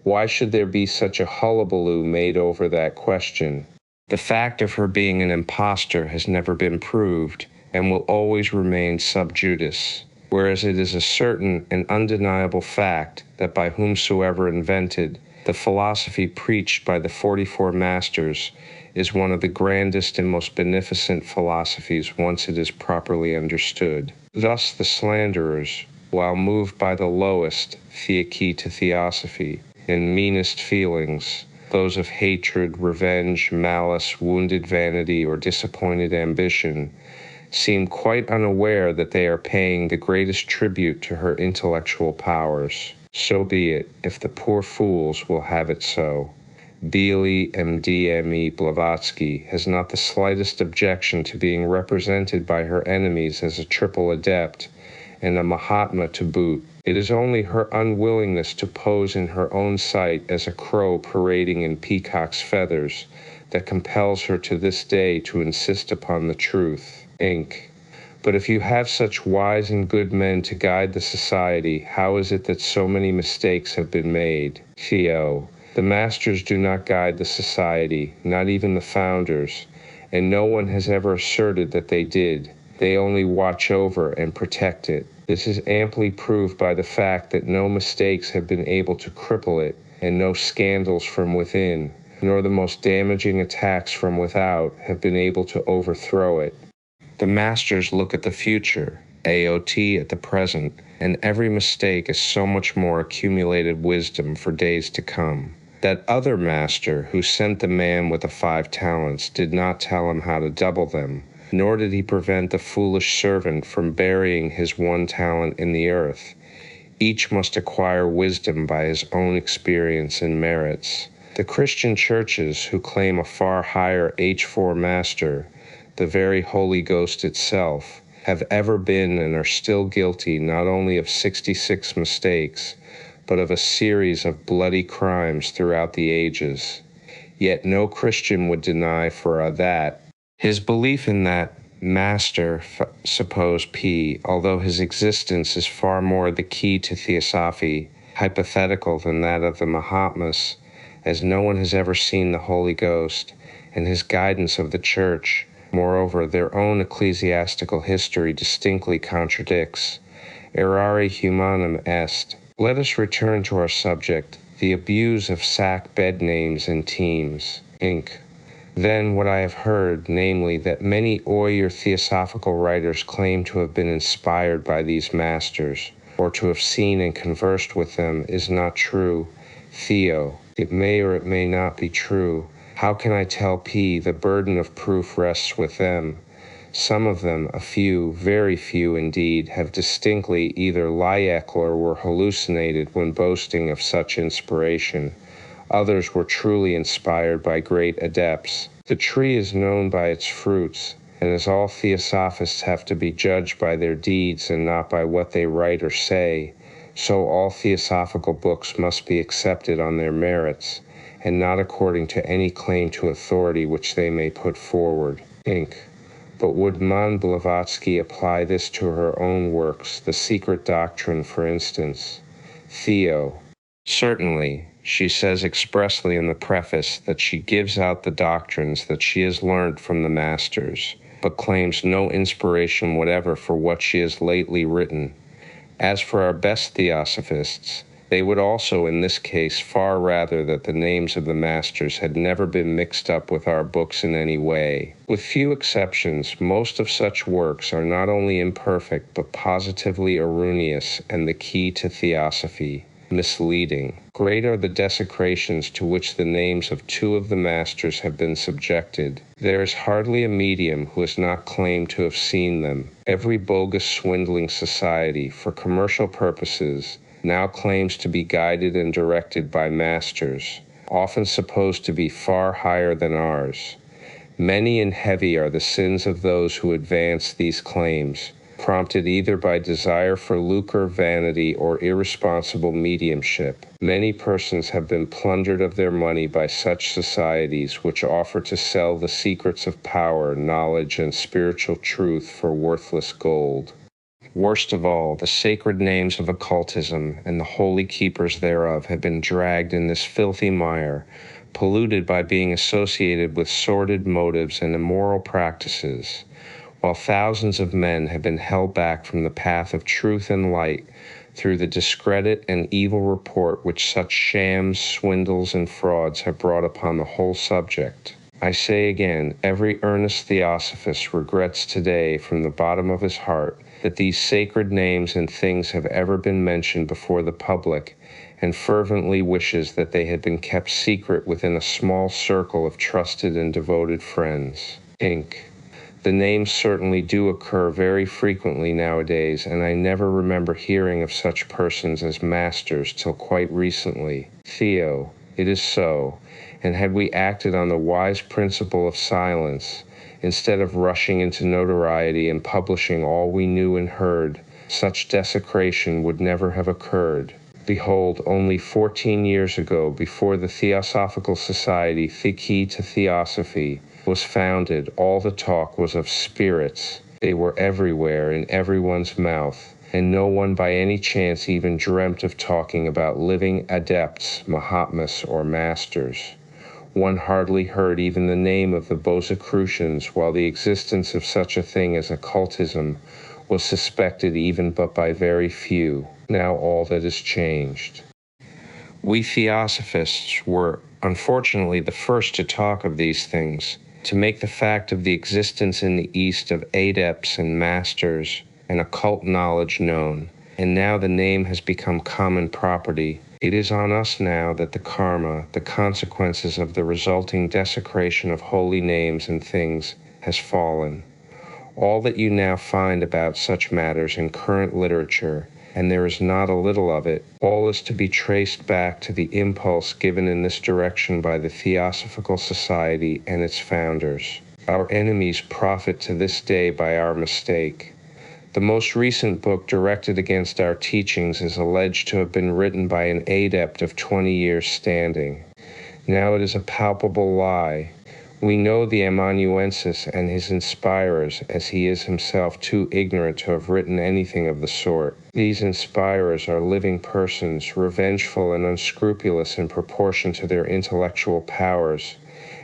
why should there be such a hullabaloo made over that question? The fact of her being an impostor has never been proved, and will always remain sub judice, whereas it is a certain and undeniable fact that by whomsoever invented, the philosophy preached by the 44 masters is one of the grandest and most beneficent philosophies once it is properly understood. Thus the slanderers, while moved by the lowest theoky to Theosophy and meanest feelings, those of hatred, revenge, malice, wounded vanity, or disappointed ambition, seem quite unaware that they are paying the greatest tribute to her intellectual powers. So be it, if the poor fools will have it so. Beely, MD.Me. Blavatsky has not the slightest objection to being represented by her enemies as a triple adept, and a Mahatma to boot. It is only her unwillingness to pose in her own sight as a crow parading in peacock's feathers that compels her to this day to insist upon the truth. Inc. But if you have such wise and good men to guide the society, how is it that so many mistakes have been made? Theo, the masters do not guide the society, not even the founders, and no one has ever asserted that they did. They only watch over and protect it. This is amply proved by the fact that no mistakes have been able to cripple it, and no scandals from within, nor the most damaging attacks from without have been able to overthrow it. The masters look at the future, AOT at the present, and every mistake is so much more accumulated wisdom for days to come. That other master who sent the man with the 5 talents did not tell him how to double them, nor did he prevent the foolish servant from burying his 1 talent in the earth. Each must acquire wisdom by his own experience and merits. The Christian churches, who claim a far higher H4 master, the very Holy Ghost itself, have ever been and are still guilty not only of 66 mistakes, but of a series of bloody crimes throughout the ages. Yet no Christian would deny for that. His belief in that master, suppose P, although his existence is far more the key to Theosophy, hypothetical than that of the Mahatmas, as no one has ever seen the Holy Ghost, and his guidance of the Church. Moreover, their own ecclesiastical history distinctly contradicts. Errare humanum est. Let us return to our subject, the abuse of sack bed names and teams. Inc. Then what I have heard, namely, that many or theosophical writers claim to have been inspired by these masters, or to have seen and conversed with them, is not true. Theo, it may or it may not be true. How can I tell P? The burden of proof rests with them. Some of them, a few, very few indeed, have distinctly either lieked or were hallucinated when boasting of such inspiration. Others were truly inspired by great adepts. The tree is known by its fruits, and as all theosophists have to be judged by their deeds and not by what they write or say, so all theosophical books must be accepted on their merits, and not according to any claim to authority which they may put forward. Inc. But would Mme. Blavatsky apply this to her own works, the secret doctrine, for instance? Theo. Certainly. She says expressly in the preface that she gives out the doctrines that she has learned from the masters, but claims no inspiration whatever for what she has lately written. As for our best theosophists, They would also, in this case, far rather that the names of the masters had never been mixed up with our books in any way. With few exceptions, most of such works are not only imperfect, but positively erroneous, and the key to Theosophy, misleading. Great are the desecrations to which the names of two of the masters have been subjected. There is hardly a medium who has not claimed to have seen them. Every bogus swindling society, for commercial purposes, now claims to be guided and directed by masters, often supposed to be far higher than ours. Many and heavy are the sins of those who advance these claims, prompted either by desire for lucre, vanity, or irresponsible mediumship. Many persons have been plundered of their money by such societies which offer to sell the secrets of power, knowledge, and spiritual truth for worthless gold. Worst of all, the sacred names of occultism and the holy keepers thereof have been dragged in this filthy mire, polluted by being associated with sordid motives and immoral practices, while thousands of men have been held back from the path of truth and light through the discredit and evil report which such shams, swindles, and frauds have brought upon the whole subject. I say again, every earnest theosophist regrets today from the bottom of his heart that these sacred names and things have ever been mentioned before the public, and fervently wishes that they had been kept secret within a small circle of trusted and devoted friends. Inc. The names certainly do occur very frequently nowadays, and I never remember hearing of such persons as masters till quite recently. Theo, it is so, and had we acted on the wise principle of silence, instead of rushing into notoriety and publishing all we knew and heard, such desecration would never have occurred. Behold, only 14 years ago, before the Theosophical Society, the key to Theosophy, was founded, all the talk was of spirits. They were everywhere, in everyone's mouth, and no one by any chance even dreamt of talking about living adepts, Mahatmas, or masters. One hardly heard even the name of the Rosicrucians, while the existence of such a thing as occultism was suspected even but by very few. Now all that is changed. We Theosophists were, unfortunately, the first to talk of these things, to make the fact of the existence in the East of adepts and masters and occult knowledge known, and now the name has become common property. It is on us now that the karma, the consequences of the resulting desecration of holy names and things, has fallen. All that you now find about such matters in current literature, and there is not a little of it, all is to be traced back to the impulse given in this direction by the Theosophical Society and its founders. Our enemies profit to this day by our mistake. The most recent book directed against our teachings is alleged to have been written by an adept of 20 years' standing. Now it is a palpable lie. We know the amanuensis and his inspirers, as he is himself too ignorant to have written anything of the sort. These inspirers are living persons, revengeful and unscrupulous in proportion to their intellectual powers,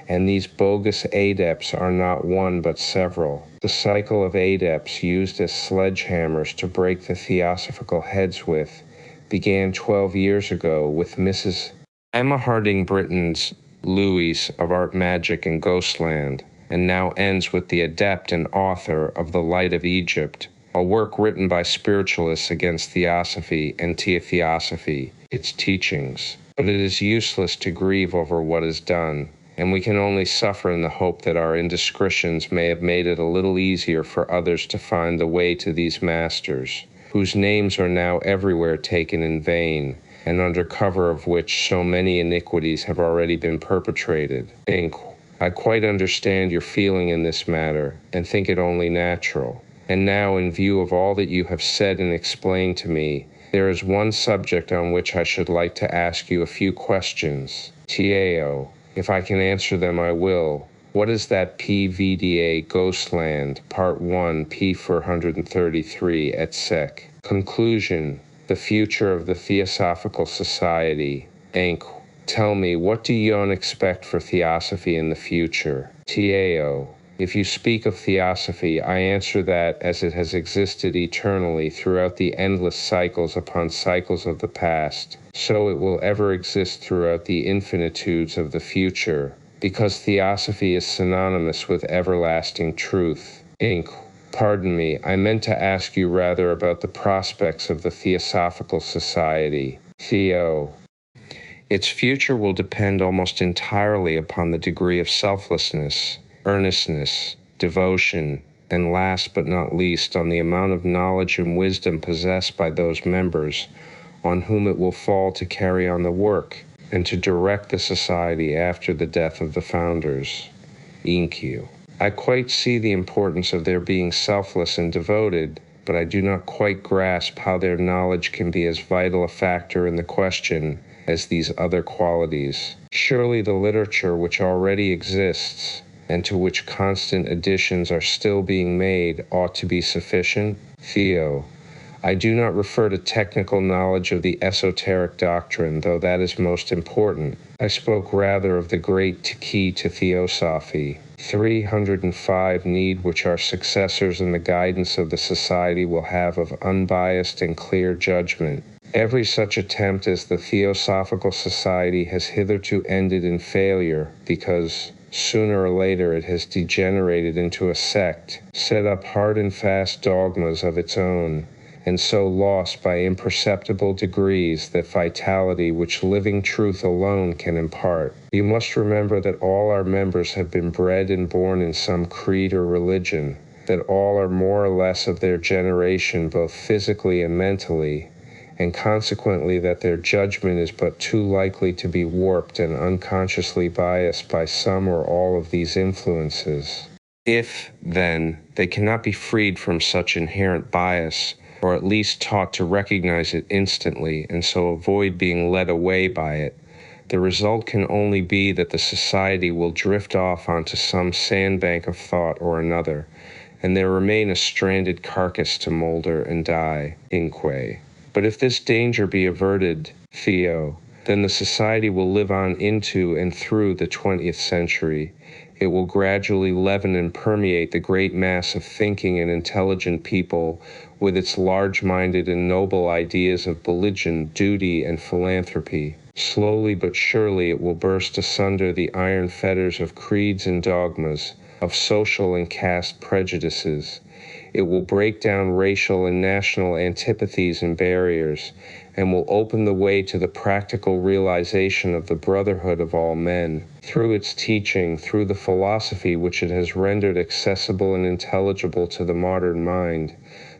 and these bogus adepts are not one but several. The cycle of adepts used as sledgehammers to break the theosophical heads with began 12 years ago with Mrs. Emma Harding Britton's Louis of Art, Magic, and Ghostland, and now ends with the adept and author of The Light of Egypt, a work written by spiritualists against Theosophy and Theosophy, its teachings. But it is useless to grieve over what is done, and we can only suffer in the hope that our indiscretions may have made it a little easier for others to find the way to these masters, whose names are now everywhere taken in vain, and under cover of which so many iniquities have already been perpetrated. Inc. I quite understand your feeling in this matter, and think it only natural. And now, in view of all that you have said and explained to me, there is one subject on which I should like to ask you a few questions. Tao. If I can answer them, I will. What is that PVDA Ghostland, Part 1, P433, et sec. Conclusion. The future of the Theosophical Society. Inc. Tell me, what do yon expect for Theosophy in the future? Tao. If you speak of Theosophy, I answer that as it has existed eternally throughout the endless cycles upon cycles of the past, so it will ever exist throughout the infinitudes of the future, because Theosophy is synonymous with everlasting truth. Inc. Pardon me, I meant to ask you rather about the prospects of the Theosophical Society. Theo. Its future will depend almost entirely upon the degree of selflessness, earnestness, devotion, and last but not least on the amount of knowledge and wisdom possessed by those members on whom it will fall to carry on the work and to direct the society after the death of the founders. Inq. I quite see the importance of their being selfless and devoted, but I do not quite grasp how their knowledge can be as vital a factor in the question as these other qualities. Surely the literature which already exists, and to which constant additions are still being made, ought to be sufficient? Theo. I do not refer to technical knowledge of the esoteric doctrine, though that is most important. I spoke rather of the great key to Theosophy. 305 need which our successors in the guidance of the society will have of unbiased and clear judgment. Every such attempt as the Theosophical Society has hitherto ended in failure because, sooner or later, it has degenerated into a sect, set up hard and fast dogmas of its own, and so lost by imperceptible degrees that vitality which living truth alone can impart. You must remember that all our members have been bred and born in some creed or religion, that all are more or less of their generation both physically and mentally, and consequently that their judgment is but too likely to be warped and unconsciously biased by some or all of these influences. If, then, they cannot be freed from such inherent bias, or at least taught to recognize it instantly and so avoid being led away by it, the result can only be that the society will drift off onto some sandbank of thought or another, and there remain a stranded carcass to molder and die. Inque. But if this danger be averted, Theo, then the society will live on into and through the 20th century. It will gradually leaven and permeate the great mass of thinking and intelligent people with its large-minded and noble ideas of religion, duty, and philanthropy. Slowly but surely it will burst asunder the iron fetters of creeds and dogmas, of social and caste prejudices. It will break down racial and national antipathies and barriers, and will open the way to the practical realization of the brotherhood of all men. Through its teaching, through the philosophy which it has rendered accessible and intelligible to the modern mind,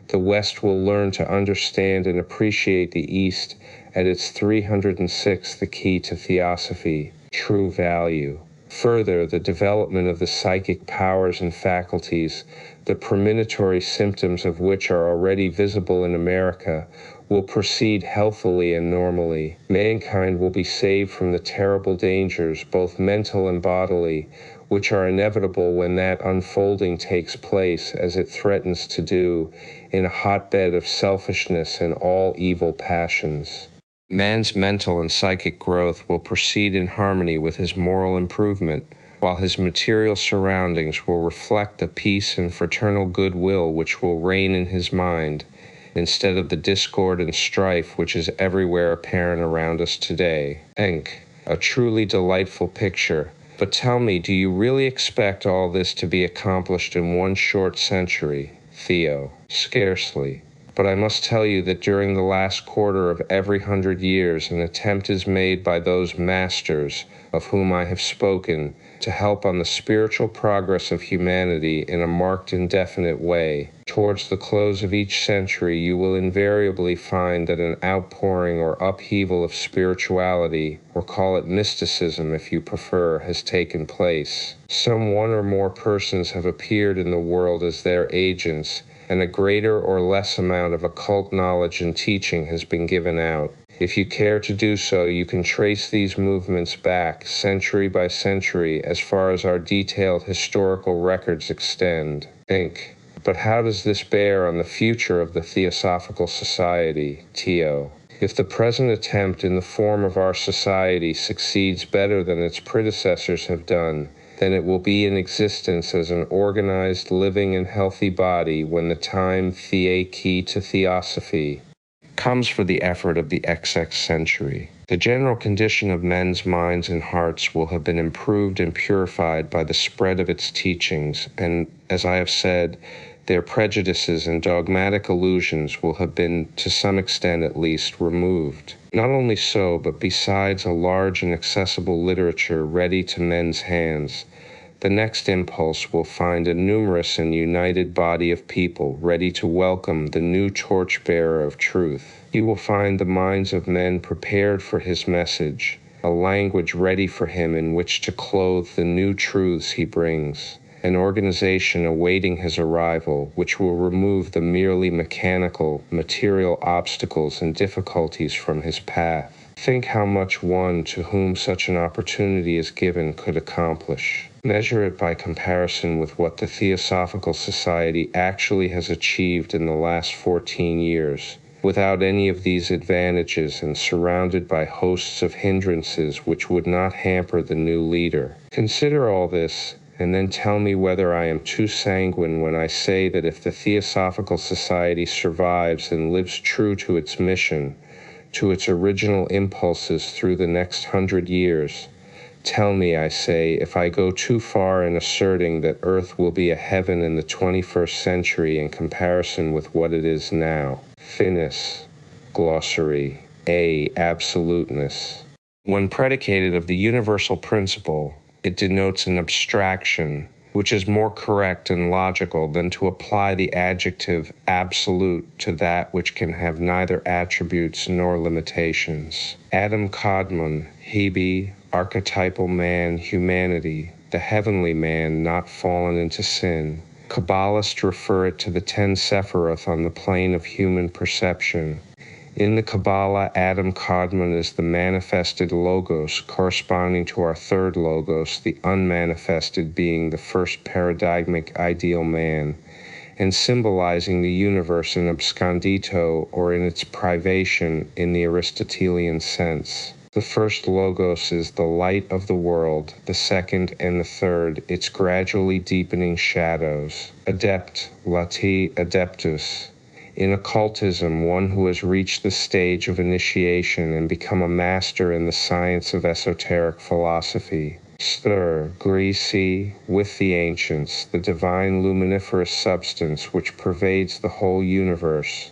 the West will learn to understand and appreciate the East at its 306th the key to Theosophy, true value. Further, the development of the psychic powers and faculties, the premonitory symptoms of which are already visible in America, will proceed healthily and normally. Mankind will be saved from the terrible dangers, both mental and bodily, which are inevitable when that unfolding takes place, as it threatens to do, in a hotbed of selfishness and all evil passions. Man's mental and psychic growth will proceed in harmony with his moral improvement, while his material surroundings will reflect the peace and fraternal goodwill which will reign in his mind, instead of the discord and strife which is everywhere apparent around us today. Enk, a truly delightful picture. But tell me, do you really expect all this to be accomplished in one short century? Theo, scarcely. But I must tell you that during the last quarter of every 100 years an attempt is made by those masters of whom I have spoken to help on the spiritual progress of humanity in a marked and definite way. Towards the close of each century you will invariably find that an outpouring or upheaval of spirituality, or call it mysticism if you prefer, has taken place. Some one or more persons have appeared in the world as their agents, and a greater or less amount of occult knowledge and teaching has been given out. If you care to do so, you can trace these movements back, century by century, as far as our detailed historical records extend. Think. But how does this bear on the future of the Theosophical Society, Theo? If the present attempt in the form of our society succeeds better than its predecessors have done, then it will be in existence as an organized, living, and healthy body when the time key to Theosophy comes for the effort of the XX century. The general condition of men's minds and hearts will have been improved and purified by the spread of its teachings, and, as I have said, their prejudices and dogmatic illusions will have been, to some extent at least, removed. Not only so, but besides a large and accessible literature ready to men's hands, the next impulse will find a numerous and united body of people ready to welcome the new torchbearer of truth. He will find the minds of men prepared for his message, a language ready for him in which to clothe the new truths he brings, an organization awaiting his arrival which will remove the merely mechanical, material obstacles and difficulties from his path. Think how much one to whom such an opportunity is given could accomplish. Measure it by comparison with what the Theosophical Society actually has achieved in the last 14 years, without any of these advantages and surrounded by hosts of hindrances which would not hamper the new leader. Consider all this, and then tell me whether I am too sanguine when I say that if the Theosophical Society survives and lives true to its mission, to its original impulses through the next 100 years, tell me, I say, if I go too far in asserting that Earth will be a heaven in the 21st century in comparison with what it is now. Finis, glossary, absoluteness. When predicated of the universal principle, it denotes an abstraction, which is more correct and logical than to apply the adjective absolute to that which can have neither attributes nor limitations. Adam Kadmon, Hebe, archetypal man, humanity, the heavenly man not fallen into sin. Kabbalists refer it to the 10 Sephiroth on the plane of human perception. In the Kabbalah, Adam Kadmon is the manifested logos, corresponding to our third logos, the unmanifested being the first paradigmic ideal man, and symbolizing the universe in abscondito, or in its privation in the Aristotelian sense. The first logos is the light of the world, the second and the third, its gradually deepening shadows. Adept, lati adeptus. In occultism, one who has reached the stage of initiation and become a master in the science of esoteric philosophy. Stir, Greece, with the ancients, the divine luminiferous substance which pervades the whole universe,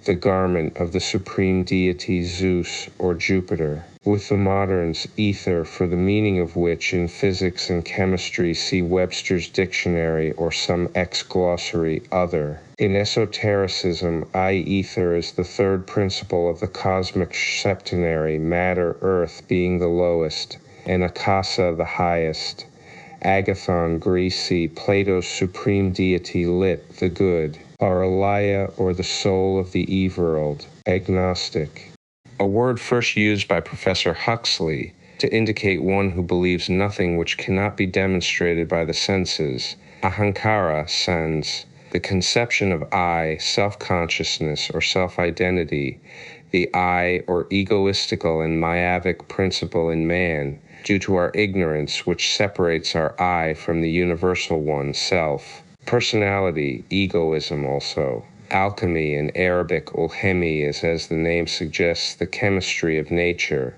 the garment of the supreme deity Zeus or Jupiter. With the moderns, ether, for the meaning of which in physics and chemistry see Webster's dictionary or some ex-glossary other. In esotericism, ether is the third principle of the cosmic septenary, matter, earth being the lowest, and akasa the highest. Agathon, Greece, Plato's supreme deity lit, the good. Aurelaya, or the soul of the e-world, agnostic. A word first used by Professor Huxley to indicate one who believes nothing which cannot be demonstrated by the senses. Ahankara, sans, the conception of I, self-consciousness or self-identity, the I or egoistical and myopic principle in man, due to our ignorance which separates our I from the universal one, self. Personality, egoism also. Alchemy, in Arabic ulhemi, is, as the name suggests, the chemistry of nature.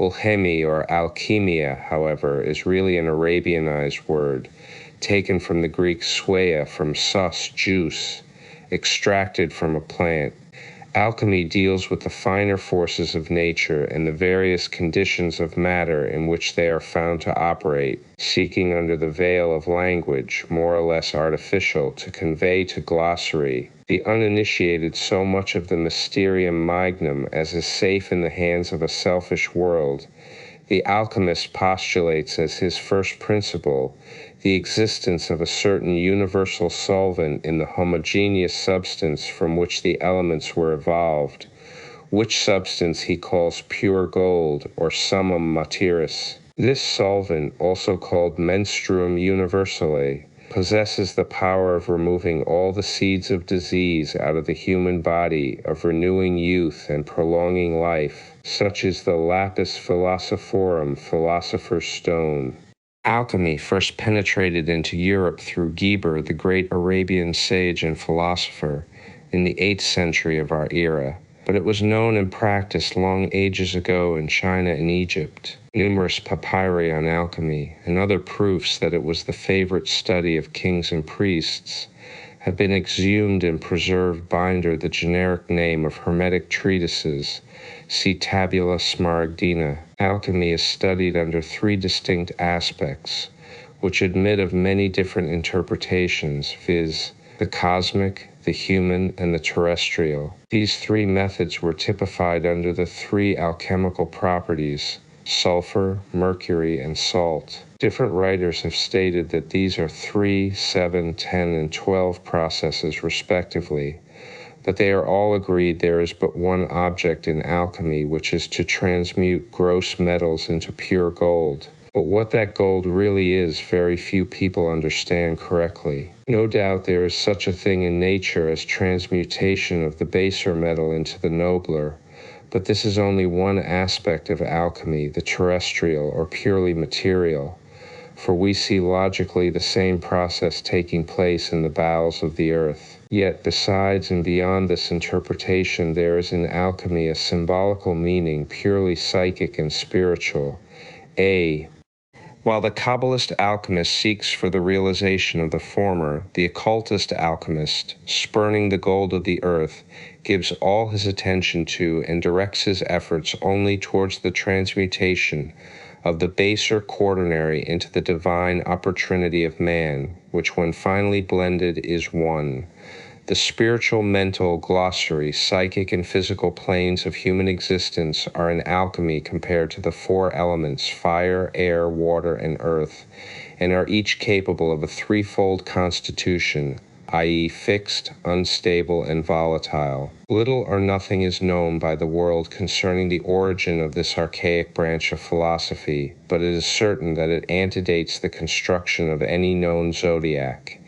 Ulhemi, or alchemia, however, is really an Arabianized word, taken from the Greek suea, from sus, juice, extracted from a plant. Alchemy deals with the finer forces of nature and the various conditions of matter in which they are found to operate, seeking under the veil of language, more or less artificial, to convey to glossary the uninitiated so much of the mysterium magnum as is safe in the hands of a selfish world. The alchemist postulates as his first principle the existence of a certain universal solvent in the homogeneous substance from which the elements were evolved, which substance he calls pure gold, or summum materis. This solvent, also called menstruum universale, possesses the power of removing all the seeds of disease out of the human body, of renewing youth and prolonging life. Such is the lapis philosophorum, philosopher's stone. Alchemy first penetrated into Europe through Geber, the great Arabian sage and philosopher, in the 8th century of our era, but it was known and practiced long ages ago in China and Egypt. Numerous papyri on alchemy and other proofs that it was the favorite study of kings and priests have been exhumed and preserved binder the generic name of Hermetic treatises. See Tabula Smaragdina. Alchemy is studied under 3 distinct aspects, which admit of many different interpretations, viz., the cosmic, the human, and the terrestrial. These 3 methods were typified under the 3 alchemical properties: sulfur, mercury, and salt. Different writers have stated that these are 3, 7, 10, and 12 processes respectively, but they are all agreed there is but one object in alchemy, which is to transmute gross metals into pure gold. But what that gold really is, very few people understand correctly. No doubt there is such a thing in nature as transmutation of the baser metal into the nobler, but this is only one aspect of alchemy, the terrestrial or purely material, for we see logically the same process taking place in the bowels of the earth. Yet besides and beyond this interpretation, there is in alchemy a symbolical meaning purely psychic and spiritual. While the Kabbalist alchemist seeks for the realization of the former, the occultist alchemist, spurning the gold of the earth, gives all his attention to and directs his efforts only towards the transmutation of the baser quaternary into the divine upper trinity of man, which when finally blended is one. The spiritual, mental, glossary, psychic, and physical planes of human existence are in alchemy compared to the 4 elements, fire, air, water, and earth, and are each capable of a 3-fold constitution, i.e. fixed, unstable, and volatile. Little or nothing is known by the world concerning the origin of this archaic branch of philosophy, but it is certain that it antedates the construction of any known zodiac,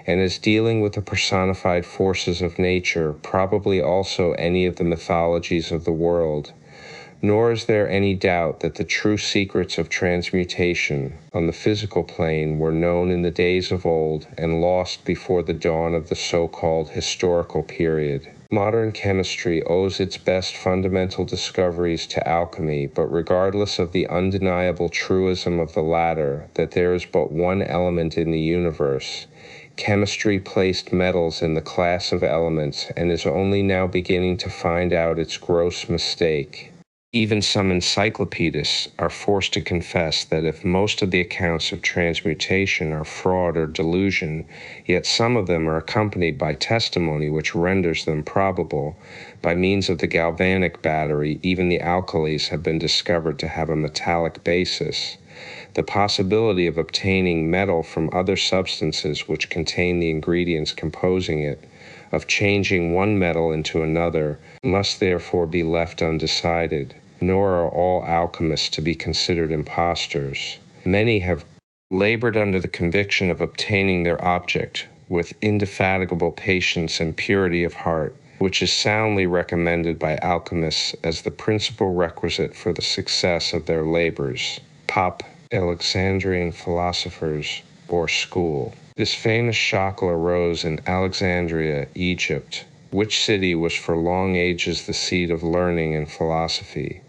and is dealing with the personified forces of nature, probably also any of the mythologies of the world. Nor is there any doubt that the true secrets of transmutation on the physical plane were known in the days of old and lost before the dawn of the so-called historical period. Modern chemistry owes its best fundamental discoveries to alchemy, but regardless of the undeniable truism of the latter, that there is but one element in the universe, chemistry placed metals in the class of elements and is only now beginning to find out its gross mistake. Even some encyclopedists are forced to confess that if most of the accounts of transmutation are fraud or delusion, yet some of them are accompanied by testimony which renders them probable. By means of the galvanic battery, even the alkalis have been discovered to have a metallic basis. The possibility of obtaining metal from other substances which contain the ingredients composing it, of changing one metal into another, must therefore be left undecided, nor are all alchemists to be considered impostors. Many have labored under the conviction of obtaining their object with indefatigable patience and purity of heart, which is soundly recommended by alchemists as the principal requisite for the success of their labors. Alexandrian philosophers, or school. This famous shackle arose in Alexandria, Egypt, which city was for long ages the seat of learning and philosophy.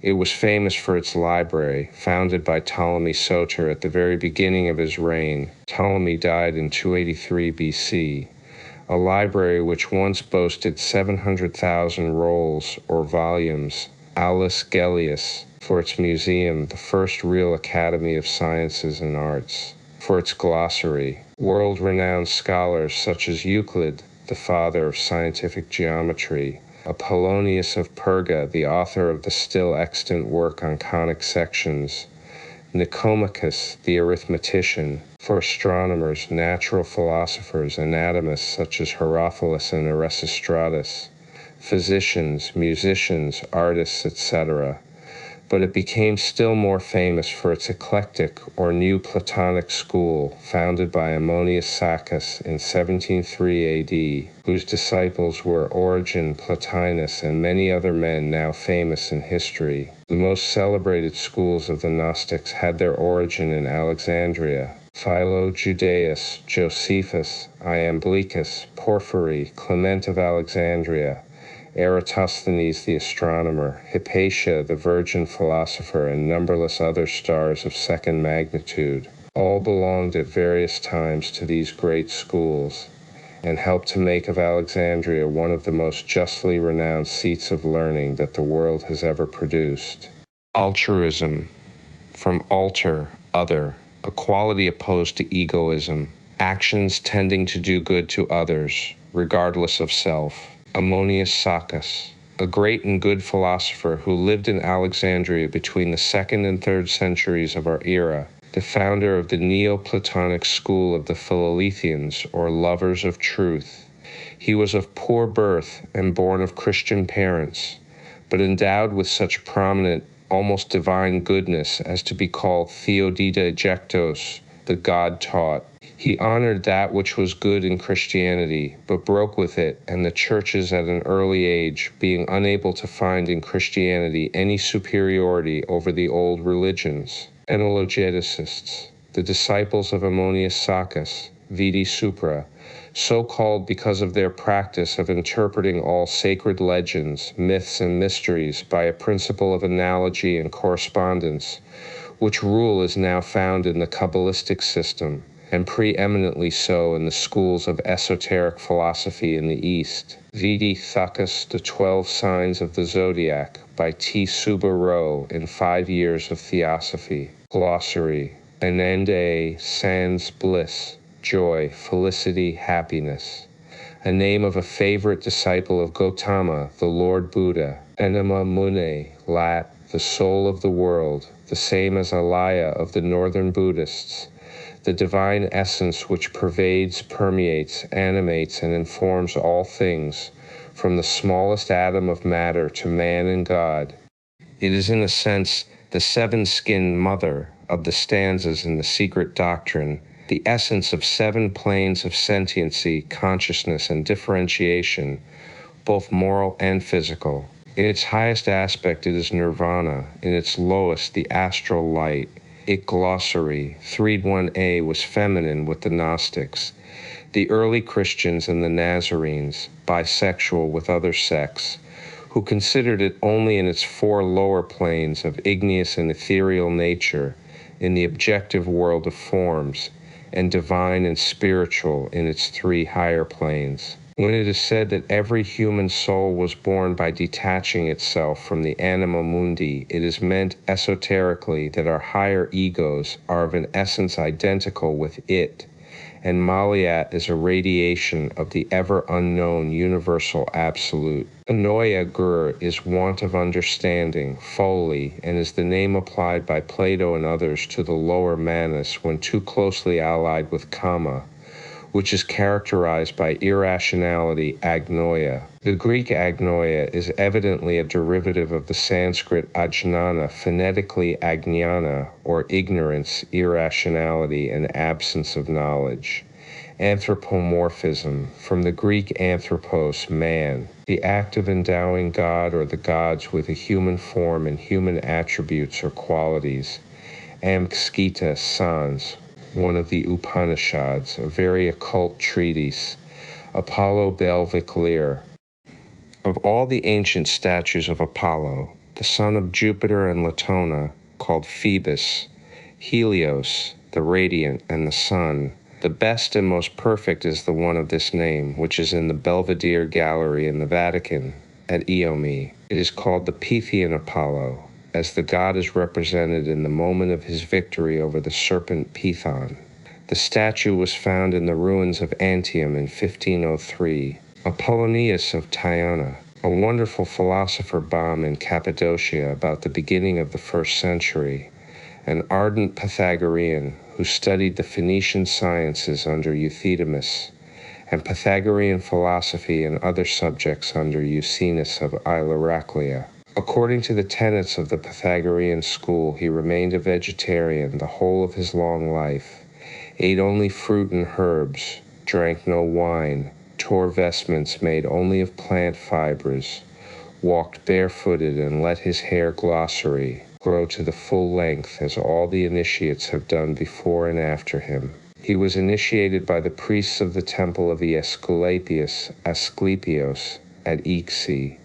It was famous for its library, founded by Ptolemy Soter at the very beginning of his reign. Ptolemy died in 283 BC. A library which once boasted 700,000 rolls or volumes, Aulus Gellius, for its museum, the first real academy of sciences and arts, for its glossary, world-renowned scholars such as Euclid, the father of scientific geometry, Apollonius of Perga, the author of the still extant work on conic sections, Nicomachus, the arithmetician, for astronomers, natural philosophers, anatomists such as Herophilus and Erasistratus, physicians, musicians, artists, etc. but it became still more famous for its eclectic or new Platonic school founded by Ammonius Saccas in 1703 AD, whose disciples were Origen, Plotinus, and many other men now famous in history. The most celebrated schools of the Gnostics had their origin in Alexandria. Philo, Judaeus, Josephus, Iamblichus, Porphyry, Clement of Alexandria, Eratosthenes the astronomer, Hypatia the virgin philosopher, and numberless other stars of second magnitude, all belonged at various times to these great schools, and helped to make of Alexandria one of the most justly renowned seats of learning that the world has ever produced. Altruism, from alter, other, a quality opposed to egoism, actions tending to do good to others, regardless of self. Ammonius Saccas, a great and good philosopher who lived in Alexandria between the 2nd and 3rd centuries of our era, the founder of the Neoplatonic school of the Philaletheans, or lovers of truth. He was of poor birth and born of Christian parents, but endowed with such prominent, almost divine goodness as to be called Theodidactos, the God-taught. He honored that which was good in Christianity, but broke with it, and the churches at an early age, being unable to find in Christianity any superiority over the old religions. Analogetists, the disciples of Ammonius Saccas, vidi supra, so called because of their practice of interpreting all sacred legends, myths, and mysteries by a principle of analogy and correspondence, which rule is now found in the Kabbalistic system, and preeminently so in the schools of esoteric philosophy in the East. Vidi Thakkus, The 12 Signs of the Zodiac, by T. Suba Rowe, in 5 Years of Theosophy. Glossary. Ananda sans bliss, joy, felicity, happiness. A name of a favorite disciple of Gautama, the Lord Buddha. Anima Mune, Lat, the soul of the world, the same as Alaya of the northern Buddhists. The divine essence which pervades, permeates, animates, and informs all things, from the smallest atom of matter to man and God. It is, in a sense, the seven-skinned mother of the stanzas in the secret doctrine, the essence of 7 planes of sentiency, consciousness, and differentiation, both moral and physical. In its highest aspect, it is nirvana. In its lowest, the astral light. Glossary. 3.1a was feminine with the Gnostics. The early Christians and the Nazarenes, bisexual with other sects, who considered it only in its 4 lower planes of igneous and ethereal nature, in the objective world of forms, and divine and spiritual in its 3 higher planes. When it is said that every human soul was born by detaching itself from the anima mundi, it is meant esoterically that our higher egos are of an essence identical with it, and Malayat is a radiation of the ever-unknown universal absolute. Anoia gur is want of understanding, folly, and is the name applied by Plato and others to the lower manas when too closely allied with kama, which is characterized by irrationality, agnoia. The Greek agnoia is evidently a derivative of the Sanskrit ajnana, phonetically ajnana, or ignorance, irrationality, and absence of knowledge. Anthropomorphism, from the Greek anthropos, man, the act of endowing God or the gods with a human form and human attributes or qualities. Amskita, sans, one of the Upanishads, a very occult treatise. Apollo Belvedere. Of all the ancient statues of Apollo, the son of Jupiter and Latona, called Phoebus, Helios, the radiant, and the sun, the best and most perfect is the one of this name, which is in the Belvedere Gallery in the Vatican at Iommi. It is called the Pythian Apollo, as the god is represented in the moment of his victory over the serpent Python. The statue was found in the ruins of Antium in 1503. Apollonius of Tyana, a wonderful philosopher bomb in Cappadocia about the beginning of the 1st century, an ardent Pythagorean who studied the Phoenician sciences under Euthydemus, and Pythagorean philosophy and other subjects under Eusenis of Ilyraclea. According to the tenets of the Pythagorean school, he remained a vegetarian the whole of his long life, ate only fruit and herbs, drank no wine, tore vestments made only of plant fibers, walked barefooted, and let his hair glossary grow to the full length as all the initiates have done before and after him. He was initiated by the priests of the temple of the Asclepios at Ixi,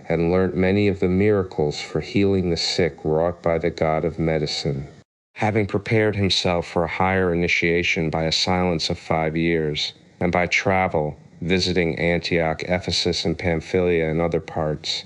and learnt many of the miracles for healing the sick wrought by the god of medicine. Having prepared himself for a higher initiation by a silence of 5 years, and by travel, visiting Antioch, Ephesus, and Pamphylia and other parts,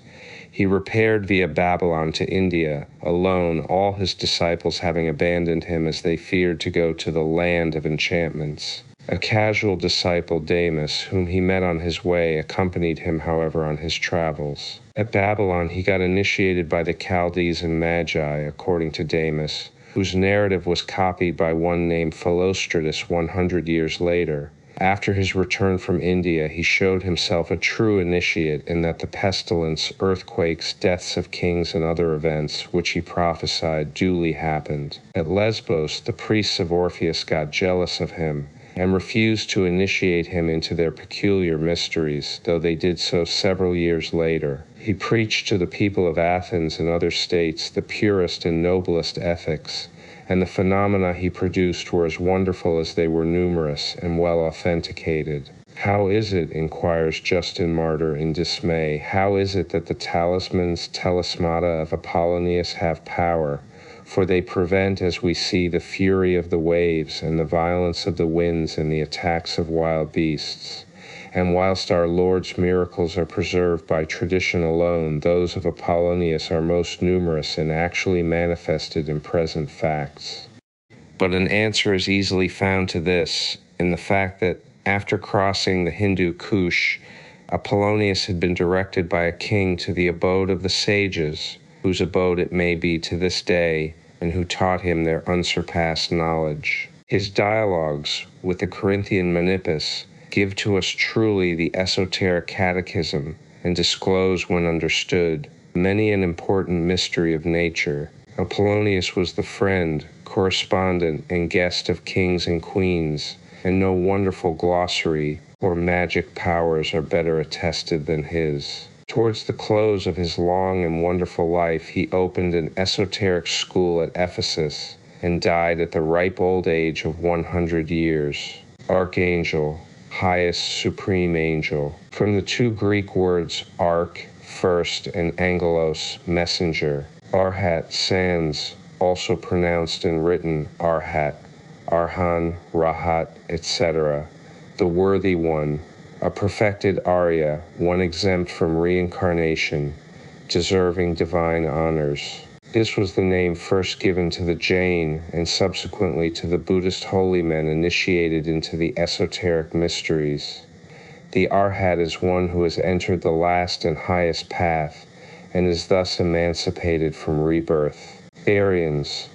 he repaired via Babylon to India, alone, all his disciples having abandoned him as they feared to go to the land of enchantments. A casual disciple, Damas, whom he met on his way, accompanied him, however, on his travels. At Babylon, he got initiated by the Chaldees and Magi, according to Damas, whose narrative was copied by one named Philostratus 100 years later. After his return from India, he showed himself a true initiate in that the pestilence, earthquakes, deaths of kings, and other events, which he prophesied, duly happened. At Lesbos, the priests of Orpheus got jealous of him, and refused to initiate him into their peculiar mysteries, though they did so several years later. He preached to the people of Athens and other states the purest and noblest ethics, and the phenomena he produced were as wonderful as they were numerous and well authenticated. How is it, inquires Justin Martyr in dismay, how is it that the talismans, talismata of Apollonius have power? For they prevent, as we see, the fury of the waves and the violence of the winds and the attacks of wild beasts. And whilst our Lord's miracles are preserved by tradition alone, those of Apollonius are most numerous and actually manifested in present facts. But an answer is easily found to this in the fact that after crossing the Hindu Kush, Apollonius had been directed by a king to the abode of the sages, whose abode it may be to this day, and who taught him their unsurpassed knowledge. His dialogues with the Corinthian Menippus give to us truly the esoteric catechism and disclose, when understood, many an important mystery of nature. Apollonius was the friend, correspondent, and guest of kings and queens, and no wonderful glossary or magic powers are better attested than his. Towards the close of his long and wonderful life, he opened an esoteric school at Ephesus and died at the ripe old age of 100 years. Archangel, highest supreme angel. From the two Greek words arch, first, and angelos, messenger. Arhat, sans, also pronounced and written arhat, arhan, rahat, etc. The worthy one. A perfected Arya, one exempt from reincarnation, deserving divine honors. This was the name first given to the Jain and subsequently to the Buddhist holy men initiated into the esoteric mysteries. The Arhat is one who has entered the last and highest path and is thus emancipated from rebirth. Arians,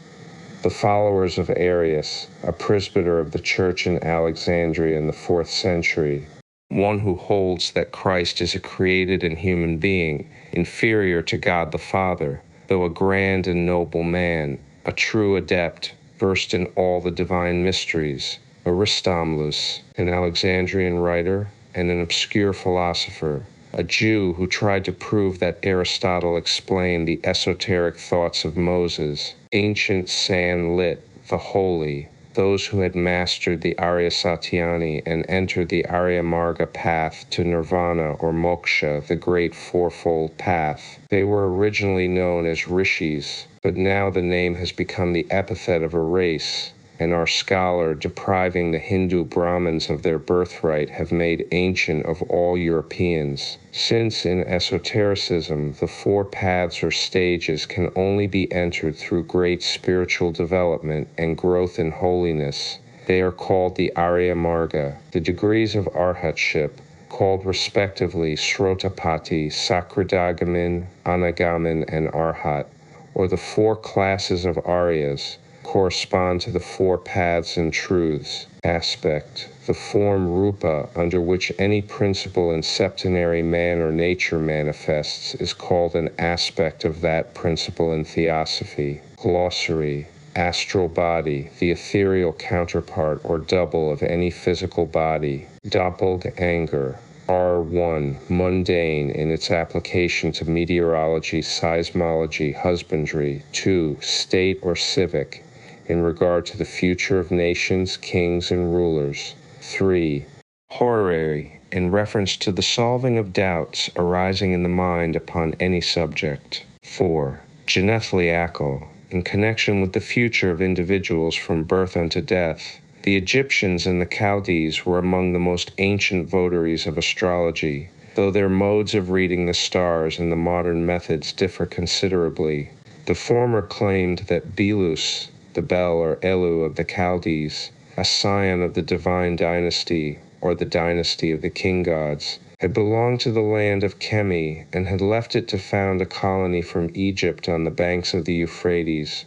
the followers of Arius, a presbyter of the church in Alexandria in the 4th century, one who holds that Christ is a created and human being, inferior to God the Father, though a grand and noble man, a true adept, versed in all the divine mysteries. Aristomulus, an Alexandrian writer and an obscure philosopher, a Jew who tried to prove that Aristotle explained the esoteric thoughts of Moses. Ancient Sanlit, the holy, those who had mastered the Arya Satyani and entered the Arya Marga path to Nirvana or Moksha, the great fourfold path. They were originally known as rishis, but now the name has become the epithet of a race, and our scholar, depriving the Hindu Brahmins of their birthright, have made ancient of all Europeans. Since in esotericism the 4 paths or stages can only be entered through great spiritual development and growth in holiness, they are called the Arya Marga. The degrees of arhatship, called respectively Srotapati, Sakradagamin, Anagamin, and Arhat, or the 4 classes of Aryas, correspond to the four paths and truths. Aspect. The form rupa under which any principle in septenary man or nature manifests is called an aspect of that principle in Theosophy. Glossary. Astral body, the ethereal counterpart or double of any physical body. Doppelganger. R1, mundane in its application to meteorology, seismology, husbandry. 2, state or civic, in regard to the future of nations, kings, and rulers. 3, horary, in reference to the solving of doubts arising in the mind upon any subject. 4, genethliacal, in connection with the future of individuals from birth unto death. The Egyptians and the Chaldees were among the most ancient votaries of astrology, though their modes of reading the stars and the modern methods differ considerably. The former claimed that Belus, the Bel or Elu of the Chaldees, a scion of the divine dynasty, or the dynasty of the king gods, had belonged to the land of Chemi and had left it to found a colony from Egypt on the banks of the Euphrates,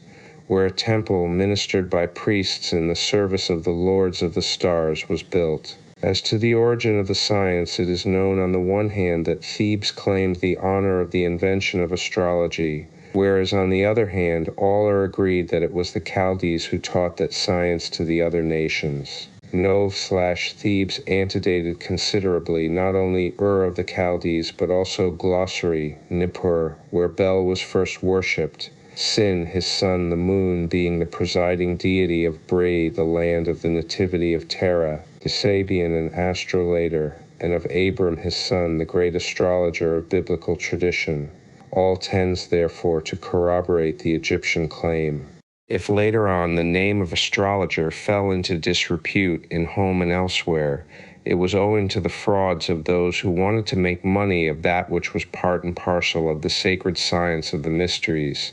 where a temple ministered by priests in the service of the lords of the stars was built. As to the origin of the science, it is known on the one hand that Thebes claimed the honor of the invention of astrology, whereas on the other hand all are agreed that it was the Chaldees who taught that science to the other nations. Nov/Thebes antedated considerably not only Ur of the Chaldees but also Glossary, Nippur, where Bel was first worshipped, Sin, his son, the moon, being the presiding deity of Bri, the land of the nativity of Terra, Sabian an astrolator, and of Abram his son, the great astrologer of biblical tradition. All tends, therefore, to corroborate the Egyptian claim. If later on the name of astrologer fell into disrepute in home and elsewhere, it was owing to the frauds of those who wanted to make money of that which was part and parcel of the sacred science of the mysteries,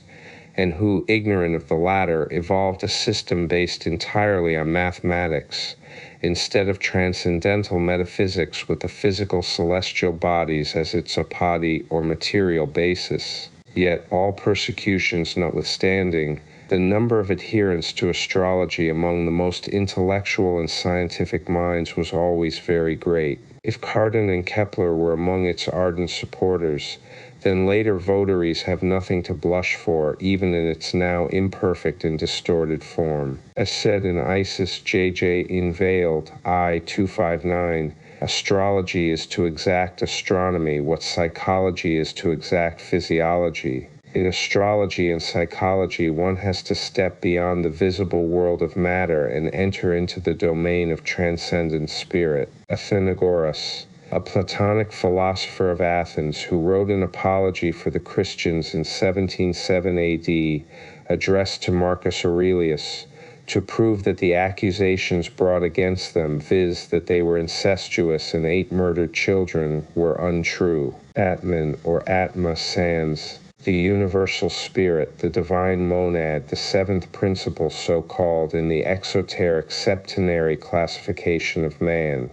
and who, ignorant of the latter, evolved a system based entirely on mathematics, instead of transcendental metaphysics with the physical celestial bodies as its apadi or material basis. Yet, all persecutions notwithstanding, the number of adherents to astrology among the most intellectual and scientific minds was always very great. If Cardan and Kepler were among its ardent supporters, then later votaries have nothing to blush for, even in its now imperfect and distorted form. As said in Isis J.J. Inveiled, I. 259, astrology is to exact astronomy what psychology is to exact physiology. In astrology and psychology, one has to step beyond the visible world of matter and enter into the domain of transcendent spirit. Athenagoras, a Platonic philosopher of Athens who wrote an apology for the Christians in 177 AD, addressed to Marcus Aurelius, to prove that the accusations brought against them, viz. That they were incestuous and ate murdered children, were untrue. Atman, or Atma sans, the universal spirit, the divine monad, the seventh principle so-called in the exoteric septenary classification of man,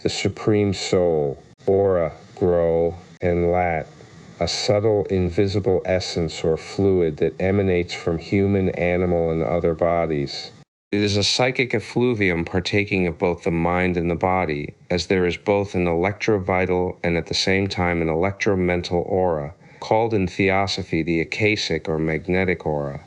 the supreme soul, aura, grow, and lat, a subtle, invisible essence or fluid that emanates from human, animal, and other bodies. It is a psychic effluvium partaking of both the mind and the body, as there is both an electrovital and at the same time an electromental aura, called in Theosophy the akasic or magnetic aura.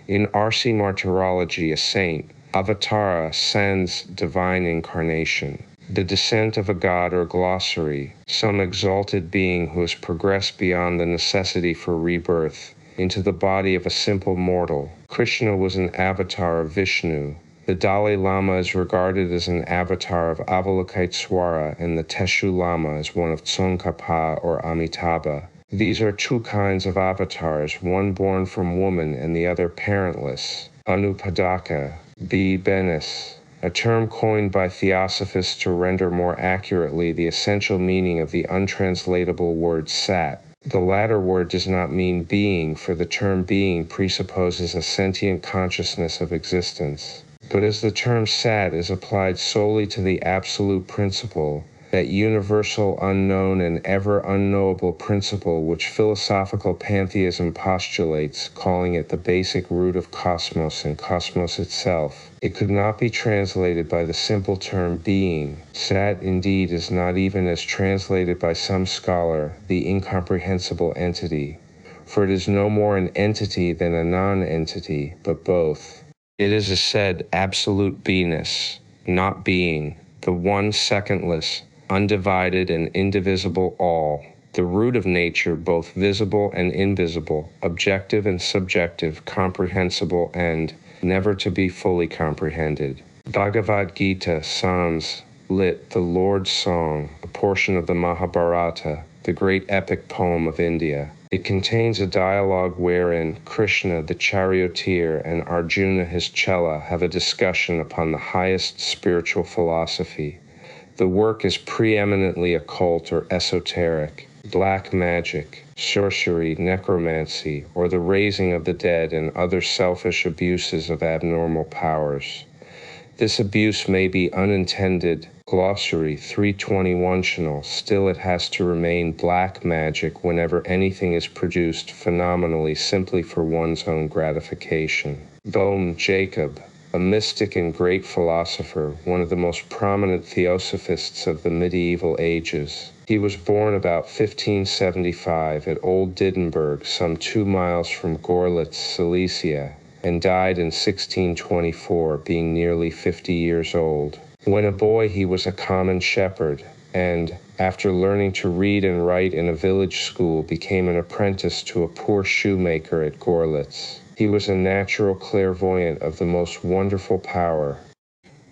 In RC Martyrology, a saint, Avatara sans divine incarnation, the descent of a god or glossary, some exalted being who has progressed beyond the necessity for rebirth into the body of a simple mortal. Krishna was an avatar of Vishnu. The Dalai Lama is regarded as an avatar of Avalokitesvara, and the Teshu Lama as one of Tsongkhapa or Amitabha. These are two kinds of avatars, one born from woman and the other parentless. Anupadaka, B. Benis, a term coined by theosophists to render more accurately the essential meaning of the untranslatable word sat. The latter word does not mean being, for the term being presupposes a sentient consciousness of existence. But as the term sat is applied solely to the absolute principle, that universal, unknown, and ever unknowable principle which philosophical pantheism postulates, calling it the basic root of cosmos and cosmos itself. It could not be translated by the simple term being. Sat, indeed, is not even as translated by some scholar, the incomprehensible entity. For it is no more an entity than a non-entity, but both. It is a said absolute beingness, not being, the one secondless, undivided and indivisible all, the root of nature, both visible and invisible, objective and subjective, comprehensible and never to be fully comprehended. Bhagavad Gita, Psalms, lit. The Lord's Song, a portion of the Mahabharata, the great epic poem of India. It contains a dialogue wherein Krishna, the charioteer, and Arjuna, his chela, have a discussion upon the highest spiritual philosophy. The work is preeminently occult or esoteric, black magic, sorcery, necromancy, or the raising of the dead and other selfish abuses of abnormal powers. This abuse may be unintended, glossary 321tional, still it has to remain black magic whenever anything is produced phenomenally simply for one's own gratification. Bohm Jacob, a mystic and great philosopher, one of the most prominent theosophists of the medieval ages. He was born about 1575 at Old Diddenberg, some 2 miles from Gorlitz, Silesia, and died in 1624, being nearly 50 years old. When a boy, he was a common shepherd, and, after learning to read and write in a village school, became an apprentice to a poor shoemaker at Gorlitz. He was a natural clairvoyant of the most wonderful power.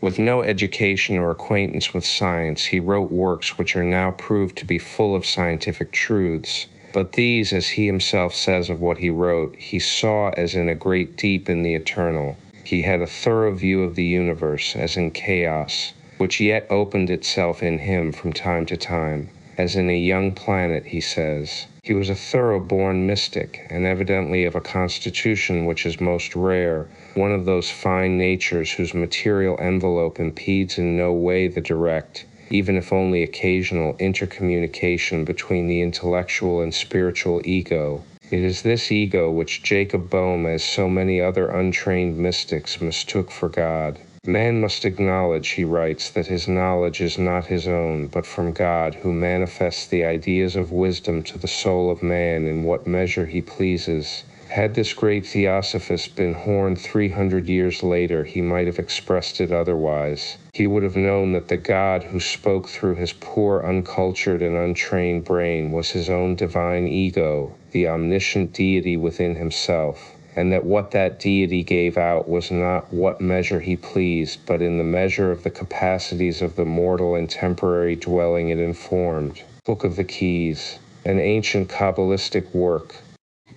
With no education or acquaintance with science, he wrote works which are now proved to be full of scientific truths. But these, as he himself says of what he wrote, he saw as in a great deep in the eternal. He had a thorough view of the universe, as in chaos, which yet opened itself in him from time to time, as in a young planet, he says. He was a thorough-born mystic, and evidently of a constitution which is most rare, one of those fine natures whose material envelope impedes in no way the direct, even if only occasional, intercommunication between the intellectual and spiritual ego. It is this ego which Jacob Bohm, as so many other untrained mystics, mistook for God. Man must acknowledge, he writes, that his knowledge is not his own, but from God, who manifests the ideas of wisdom to the soul of man in what measure he pleases. Had this great theosophist been horned 300 years later, he might have expressed it otherwise. He would have known that the God who spoke through his poor, uncultured, and untrained brain was his own divine ego, the omniscient deity within himself, and that what that deity gave out was not what measure he pleased, but in the measure of the capacities of the mortal and temporary dwelling it informed. Book of the Keys, an ancient Kabbalistic work.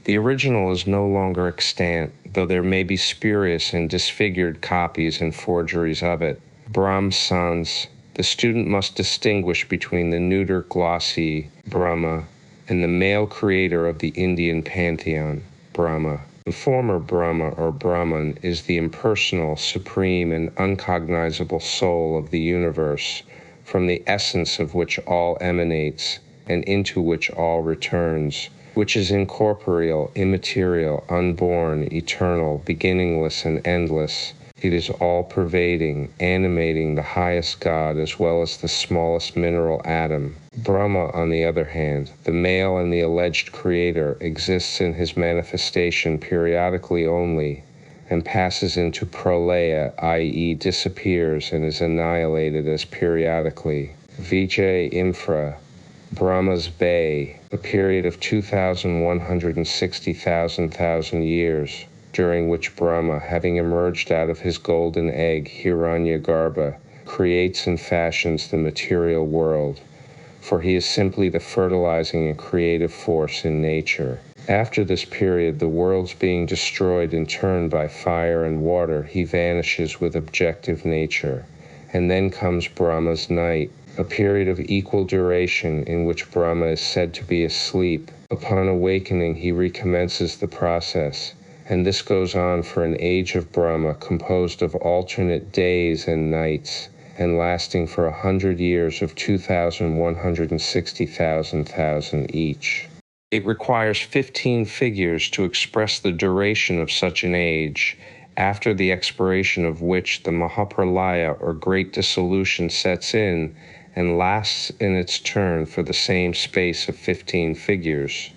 The original is no longer extant, though there may be spurious and disfigured copies and forgeries of it. Brahms Sans. The student must distinguish between the neuter glossy, Brahma, and the male creator of the Indian pantheon, Brahma. The former Brahma, or Brahman, is the impersonal, supreme, and uncognizable soul of the universe, from the essence of which all emanates, and into which all returns, which is incorporeal, immaterial, unborn, eternal, beginningless, and endless. It is all-pervading, animating the highest God as well as the smallest mineral atom. Brahma, on the other hand, the male and the alleged creator, exists in his manifestation periodically only, and passes into pralaya, i.e. disappears and is annihilated as periodically. Vijay Infra, Brahma's Bay, a period of 2,160,000 years, during which Brahma, having emerged out of his golden egg, Hiranyagarbha, creates and fashions the material world, for he is simply the fertilizing and creative force in nature. After this period, the worlds being destroyed in turn by fire and water, he vanishes with objective nature. And then comes Brahma's night, a period of equal duration in which Brahma is said to be asleep. Upon awakening, he recommences the process, and this goes on for an age of Brahma composed of alternate days and nights, and lasting for 100 years of 2,160,000 each. It requires 15 figures to express the duration of such an age, after the expiration of which the Mahapralaya or Great Dissolution sets in and lasts in its turn for the same space of 15 figures.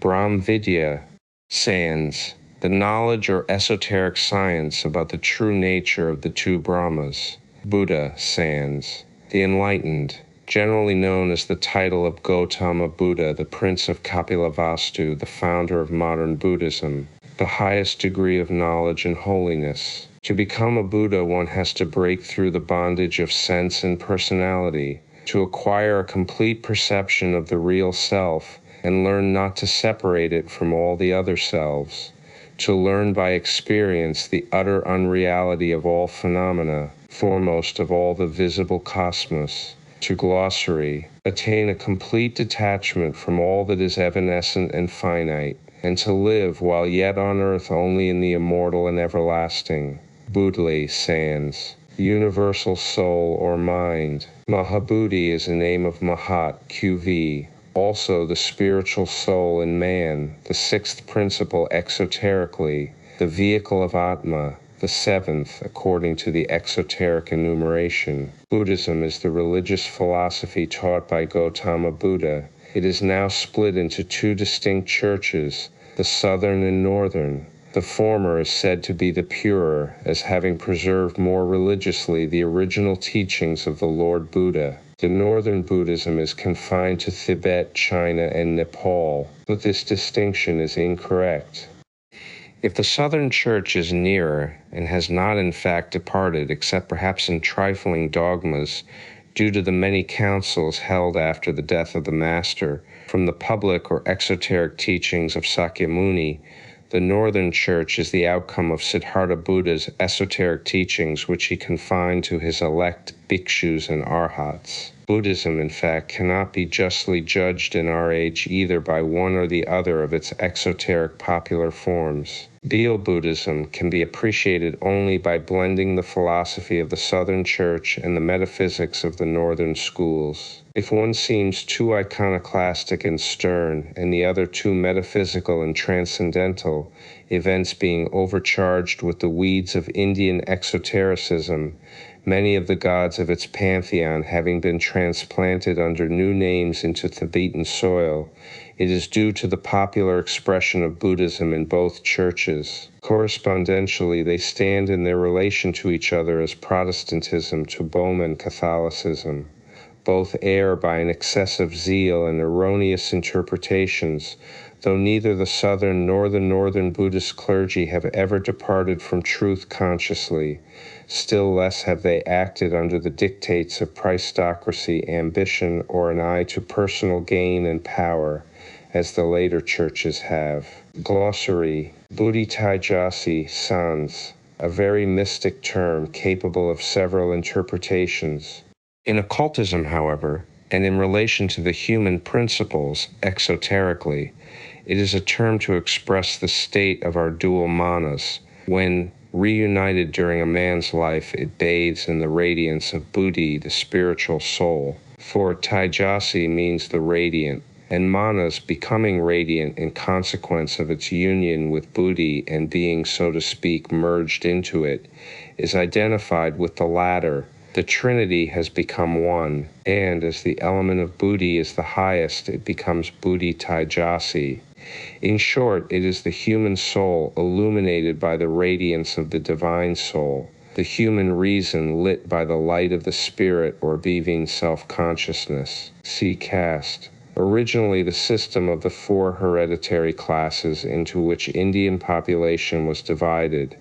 Brahm Vidya, sans, the knowledge or esoteric science about the true nature of the two Brahmas. Buddha, sans, the enlightened, generally known as the title of Gautama Buddha, the Prince of Kapilavastu, the founder of modern Buddhism, the highest degree of knowledge and holiness. To become a Buddha, one has to break through the bondage of sense and personality, to acquire a complete perception of the real self, and learn not to separate it from all the other selves, to learn by experience the utter unreality of all phenomena, foremost of all the visible cosmos, to glossary, attain a complete detachment from all that is evanescent and finite, and to live while yet on earth only in the immortal and everlasting. Buddha, sans, universal soul or mind. Mahabhuti is a name of Mahat, QV, also the spiritual soul in man, the sixth principle exoterically, the vehicle of Atma, the seventh according to the exoteric enumeration. Buddhism is the religious philosophy taught by Gautama Buddha. It is now split into two distinct churches, the southern and northern. The former is said to be the purer, as having preserved more religiously the original teachings of the Lord Buddha. The northern Buddhism is confined to Tibet, China, and Nepal, but this distinction is incorrect. If the Southern Church is nearer, and has not in fact departed except perhaps in trifling dogmas, due to the many councils held after the death of the Master, from the public or exoteric teachings of Sakyamuni, the Northern Church is the outcome of Siddhartha Buddha's esoteric teachings, which he confined to his elect bhikshus and arhats. Buddhism, in fact, cannot be justly judged in our age either by one or the other of its exoteric popular forms. Real Buddhism can be appreciated only by blending the philosophy of the Southern Church and the metaphysics of the Northern schools. If one seems too iconoclastic and stern, and the other too metaphysical and transcendental, events being overcharged with the weeds of Indian exotericism, many of the gods of its pantheon having been transplanted under new names into Tibetan soil, it is due to the popular expression of Buddhism in both churches. Correspondentially, they stand in their relation to each other as Protestantism to Roman Catholicism. Both err by an excessive zeal and erroneous interpretations, though neither the Southern nor the Northern Buddhist clergy have ever departed from truth consciously. Still less have they acted under the dictates of Christocracy, ambition, or an eye to personal gain and power, as the later churches have. Glossary. Buddhi Taijasi, sans, a very mystic term capable of several interpretations. In occultism, however, and in relation to the human principles, exoterically, it is a term to express the state of our dual manas. When reunited during a man's life, it bathes in the radiance of Buddhi, the spiritual soul. For Taijasi means the radiant, and manas becoming radiant in consequence of its union with Buddhi and being, so to speak, merged into it, is identified with the latter. The Trinity has become one, and as the element of Buddhi is the highest, it becomes Buddhi Taijasi. In short, it is the human soul illuminated by the radiance of the divine soul, the human reason lit by the light of the spirit or being self-consciousness. See caste. Originally the system of the four hereditary classes into which Indian population was divided,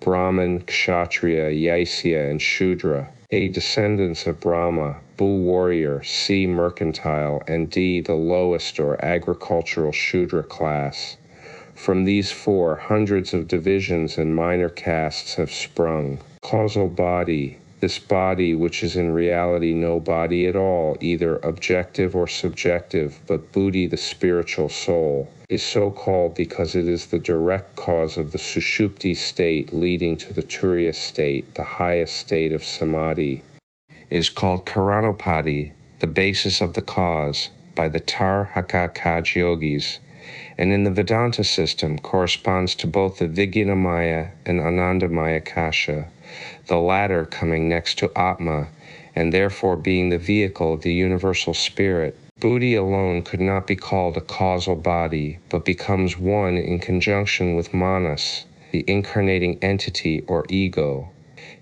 Brahmin, Kshatriya, Yaisya, and Shudra, A. Descendants of Brahma, bull warrior, C. mercantile, and D. the lowest or agricultural Shudra class. From these four, hundreds of divisions and minor castes have sprung. Causal body. This body, which is in reality no body at all, either objective or subjective, but Buddhi, the spiritual soul, is so called because it is the direct cause of the Sushupti state leading to the Turiya state, the highest state of Samadhi. is called Karanopati, the basis of the cause, by the Tar-Hakakaj yogis, and in the Vedanta system corresponds to both the Vijnanamaya and Anandamaya Kasha, the latter coming next to Atma, and therefore being the vehicle of the universal spirit. Buddhi alone could not be called a causal body, but becomes one in conjunction with Manas, the incarnating entity or ego.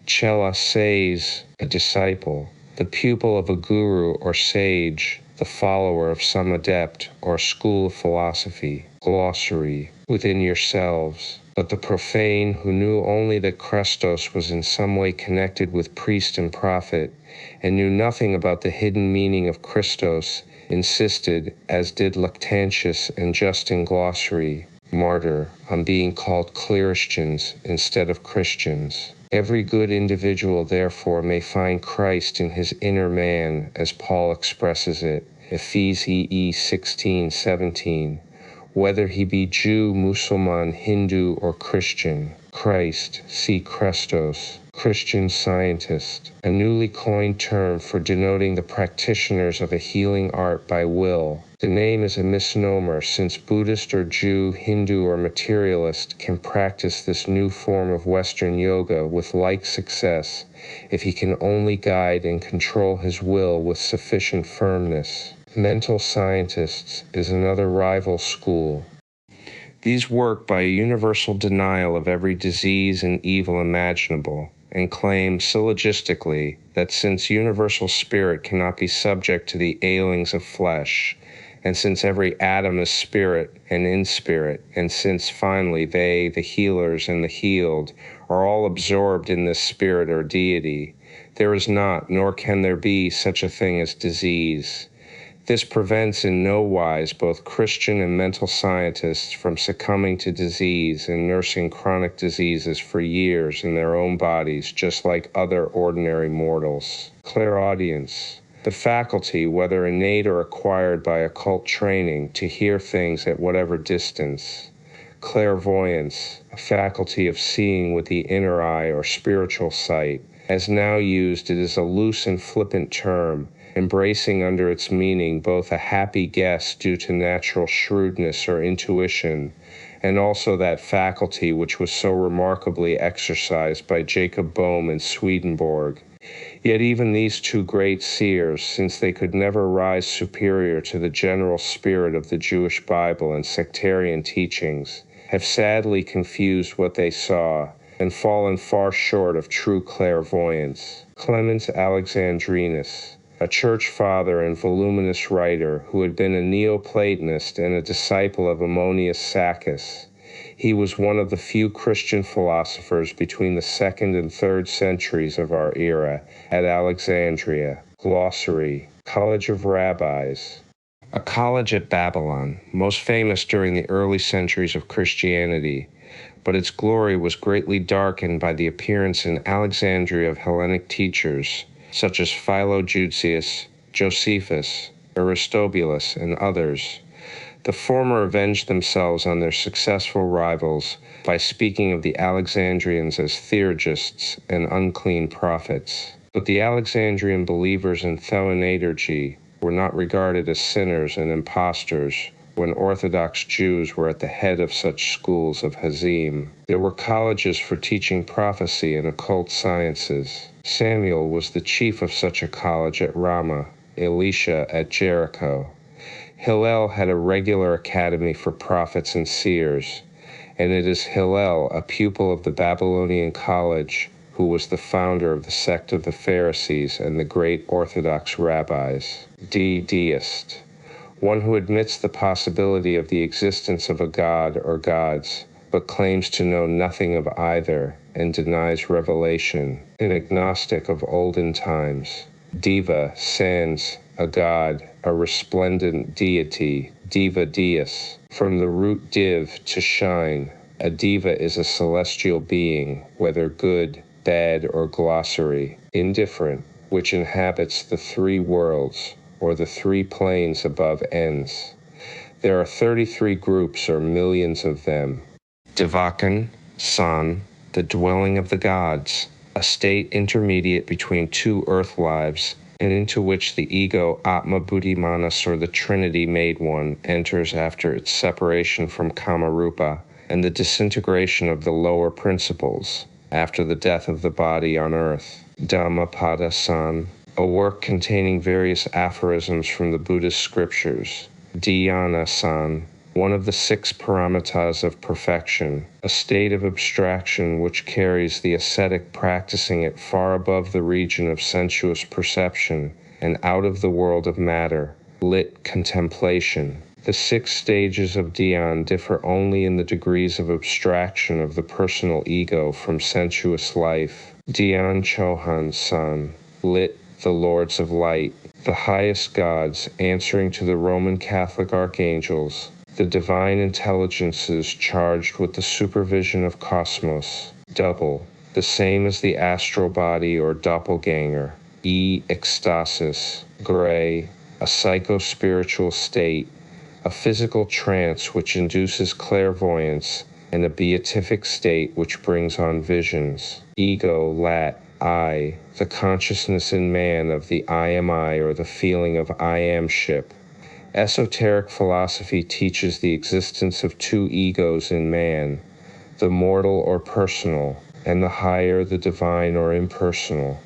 Chela says, a disciple, the pupil of a guru or sage, the follower of some adept or school of philosophy. Glossary, within yourselves. But the profane, who knew only that Christos was in some way connected with priest and prophet, and knew nothing about the hidden meaning of Christos, insisted, as did Lactantius and Justin Glossary, martyr, on being called Clearistians instead of Christians. Every good individual, therefore, may find Christ in his inner man, as Paul expresses it, Ephesians 16:17. Whether he be Jew, Mussulman, Hindu, or Christian. Christ, see Christos, Christian Scientist, a newly coined term for denoting the practitioners of a healing art by will. The name is a misnomer, since Buddhist or Jew, Hindu, or materialist can practice this new form of Western yoga with like success if he can only guide and control his will with sufficient firmness. Mental scientists is another rival school. These work by a universal denial of every disease and evil imaginable, and claim syllogistically that since universal spirit cannot be subject to the ailings of flesh, and since every atom is spirit and in spirit, and since finally they, the healers and the healed, are all absorbed in this spirit or deity, there is not, nor can there be, such a thing as disease. This prevents in no wise both Christian and mental scientists from succumbing to disease and nursing chronic diseases for years in their own bodies, just like other ordinary mortals. Clairaudience, the faculty, whether innate or acquired by occult training, to hear things at whatever distance. Clairvoyance, a faculty of seeing with the inner eye or spiritual sight. As now used, it is a loose and flippant term, embracing under its meaning both a happy guess due to natural shrewdness or intuition, and also that faculty which was so remarkably exercised by Jacob Boehme in Swedenborg. Yet even these two great seers, since they could never rise superior to the general spirit of the Jewish Bible and sectarian teachings, have sadly confused what they saw and fallen far short of true clairvoyance. Clemens Alexandrinus, a church father and voluminous writer who had been a Neoplatonist and a disciple of Ammonius Saccas. He was one of the few Christian philosophers between the 2nd and 3rd centuries of our era at Alexandria. Glossary, College of Rabbis. A college at Babylon, most famous during the early centuries of Christianity, but its glory was greatly darkened by the appearance in Alexandria of Hellenic teachers, such as Philo-Judaeus, Josephus, Aristobulus, and others. The former avenged themselves on their successful rivals by speaking of the Alexandrians as theurgists and unclean prophets. But the Alexandrian believers in theonatarchy were not regarded as sinners and impostors when Orthodox Jews were at the head of such schools of Hazim. There were colleges for teaching prophecy and occult sciences. Samuel was the chief of such a college at Ramah, Elisha at Jericho. Hillel had a regular academy for prophets and seers, and it is Hillel, a pupil of the Babylonian college, who was the founder of the sect of the Pharisees and the great Orthodox rabbis. Deist, one who admits the possibility of the existence of a god or gods, but claims to know nothing of either and denies revelation. An agnostic of olden times. Diva, sans, a god, a resplendent deity, diva deus. From the root div, to shine, a diva is a celestial being, whether good, bad, or glossary, indifferent, which inhabits the 3 worlds, or the 3 planes above ends. There are 33 groups or millions of them. Devakan, San, the dwelling of the gods, a state intermediate between two earth lives, and into which the ego, Atma Buddhi Manas, or the Trinity made one, enters after its separation from Kamarupa, and the disintegration of the lower principles, after the death of the body on earth. Dhammapada-san, a work containing various aphorisms from the Buddhist scriptures. Dhyana-san, one of the 6 paramitas of perfection, a state of abstraction which carries the ascetic practicing it far above the region of sensuous perception and out of the world of matter, lit contemplation. The 6 stages of Dhyan differ only in the degrees of abstraction of the personal ego from sensuous life. Dhyan Chohan-san, lit the Lords of Light, the highest gods answering to the Roman Catholic archangels, the divine intelligences charged with the supervision of cosmos, double, the same as the astral body or doppelganger. Ecstasis, gray, a psycho-spiritual state, a physical trance which induces clairvoyance, and a beatific state which brings on visions. Ego, lat, I, the consciousness in man of the I am I, or the feeling of I am-ship. Esoteric philosophy teaches the existence of 2 egos in man, the mortal or personal, and the higher, the divine or impersonal,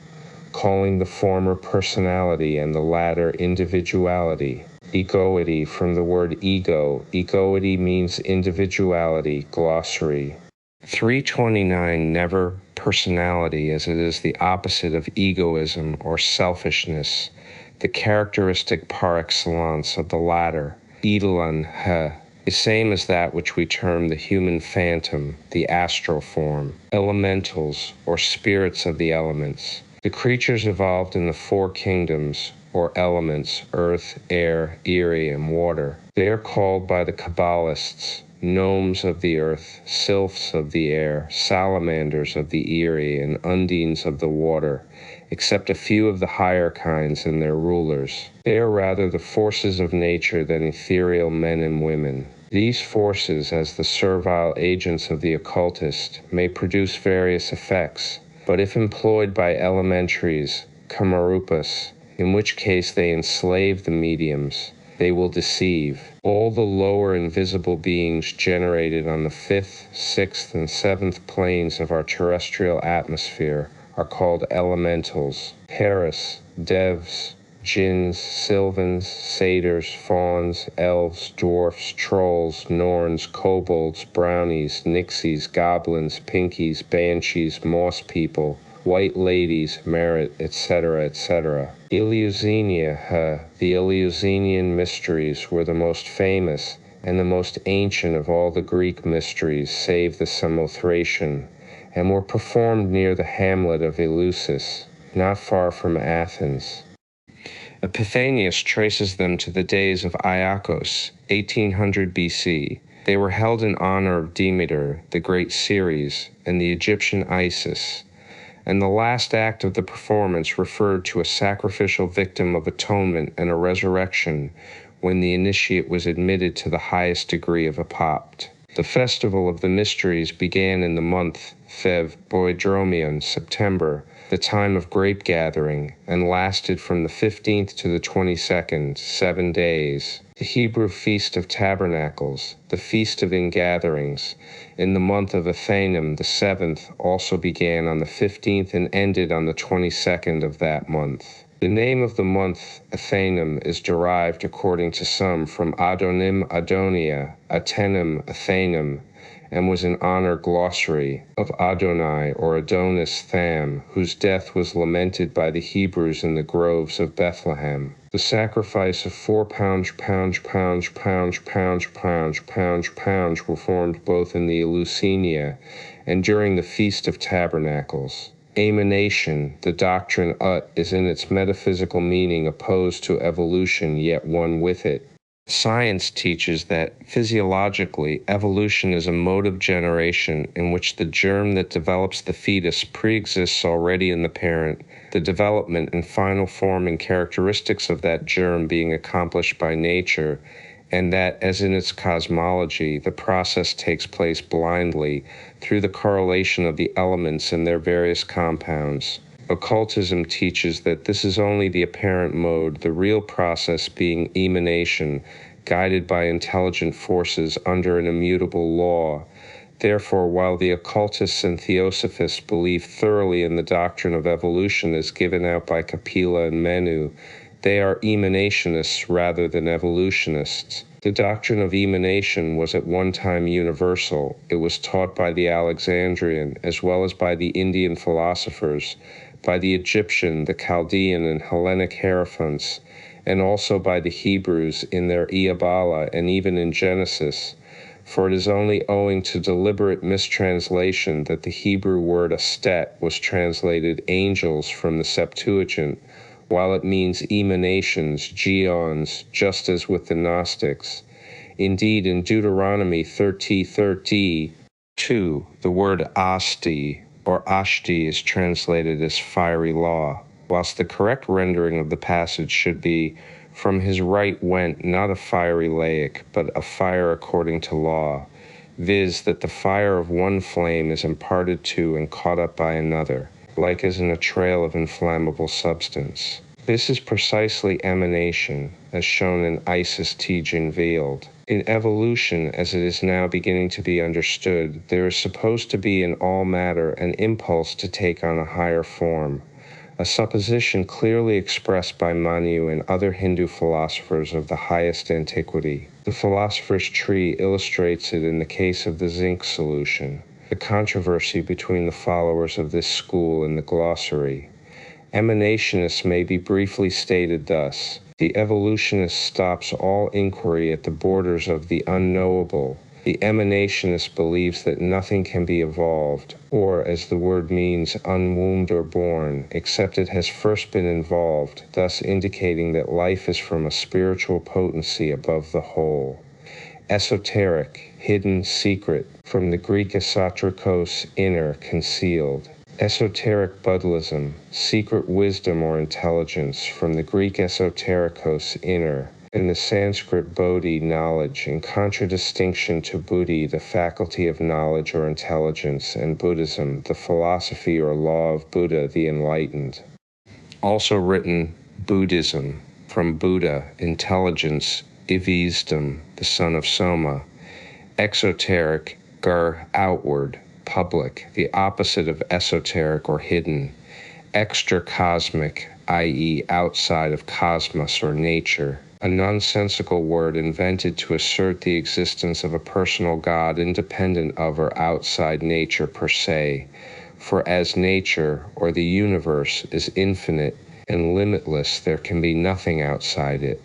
calling the former personality and the latter individuality. Egoity, from the word ego. Egoity means individuality. Glossary. 329, never personality, as it is the opposite of egoism or selfishness, the characteristic par excellence of the latter. Idalan ha, the same as that which we term the human phantom, the astral form. Elementals, or spirits of the elements. The creatures evolved in the 4 kingdoms, or elements, earth, air, eerie, and water. They are called by the Kabbalists gnomes of the earth, sylphs of the air, salamanders of the eerie, and undines of the water, except a few of the higher kinds and their rulers. They are rather the forces of nature than ethereal men and women. These forces, as the servile agents of the occultist, may produce various effects, but if employed by elementaries, Kamarupas, in which case they enslave the mediums, they will deceive. All the lower invisible beings generated on the 5th, 6th, and 7th planes of our terrestrial atmosphere are called elementals. Paris, devs, jinns, sylvans, satyrs, fauns, elves, dwarfs, trolls, norns, kobolds, brownies, nixies, goblins, pinkies, banshees, moss people, white ladies, merit, etc., etc. Eleusenia, the Eleusinian mysteries were the most famous and the most ancient of all the Greek mysteries save the Samothracian, and were performed near the hamlet of Eleusis, not far from Athens. Epiphanius traces them to the days of Iacchos, 1800 BC. They were held in honor of Demeter, the great Ceres, and the Egyptian Isis, and the last act of the performance referred to a sacrificial victim of atonement and a resurrection when the initiate was admitted to the highest degree of apopt. The festival of the mysteries began in the month Fev Boedromion, September, the time of grape gathering, and lasted from the 15th to the 22nd, 7 days. The Hebrew Feast of Tabernacles, the Feast of Ingatherings, in the month of Ethanim, the 7th, also began on the 15th and ended on the 22nd of that month. The name of the month, Ethanim, is derived, according to some, from Adonim Adonia, Atenim Athanim, and was in honor glossary of Adonai or Adonis Tham, whose death was lamented by the Hebrews in the groves of Bethlehem. The sacrifice of 4 pounds were formed both in the Eleusinian and during the Feast of Tabernacles. Emanation, the doctrine ut, is in its metaphysical meaning opposed to evolution, yet one with it. Science teaches that, physiologically, evolution is a mode of generation in which the germ that develops the fetus pre-exists already in the parent, the development and final form and characteristics of that germ being accomplished by nature, and that, as in its cosmology, the process takes place blindly through the correlation of the elements and their various compounds. Occultism teaches that this is only the apparent mode, the real process being emanation, guided by intelligent forces under an immutable law. Therefore, while the occultists and theosophists believe thoroughly in the doctrine of evolution as given out by Kapila and Menu, they are emanationists rather than evolutionists. The doctrine of emanation was at one time universal. It was taught by the Alexandrian as well as by the Indian philosophers, by the Egyptian, the Chaldean, and Hellenic hierophants, and also by the Hebrews in their Iabala and even in Genesis. For it is only owing to deliberate mistranslation that the Hebrew word astet was translated angels from the Septuagint, while it means emanations, geons, just as with the Gnostics. Indeed, in Deuteronomy 30:2, the word asti, or ashti, is translated as fiery law, whilst the correct rendering of the passage should be, from his right went not a fiery laic, but a fire according to law, viz. That the fire of one flame is imparted to and caught up by another, like as in a trail of inflammable substance. This is precisely emanation, as shown in Isis Tejan Veiled. In evolution, as it is now beginning to be understood, there is supposed to be in all matter an impulse to take on a higher form, a supposition clearly expressed by Manu and other Hindu philosophers of the highest antiquity. The philosopher's tree illustrates it in the case of the zinc solution. The controversy between the followers of this school and the glossary. Emanationists may be briefly stated thus: the evolutionist stops all inquiry at the borders of the unknowable. The emanationist believes that nothing can be evolved, or, as the word means, unwombed or born, except it has first been involved, thus indicating that life is from a spiritual potency above the whole. Esoteric, hidden, secret, from the Greek esoterikos, inner, concealed. Esoteric Buddhism, secret wisdom or intelligence, from the Greek esoterikos, inner, and the Sanskrit bodhi, knowledge, in contradistinction to buddhi, the faculty of knowledge or intelligence, and Buddhism, the philosophy or law of Buddha, the enlightened. Also written Buddhism, from Buddha, intelligence, wisdom, the son of Soma. Exoteric, outward, public, the opposite of esoteric or hidden. Extracosmic, i.e. outside of cosmos or nature, a nonsensical word invented to assert the existence of a personal God independent of or outside nature per se. For as nature, or the universe, is infinite and limitless, there can be nothing outside it.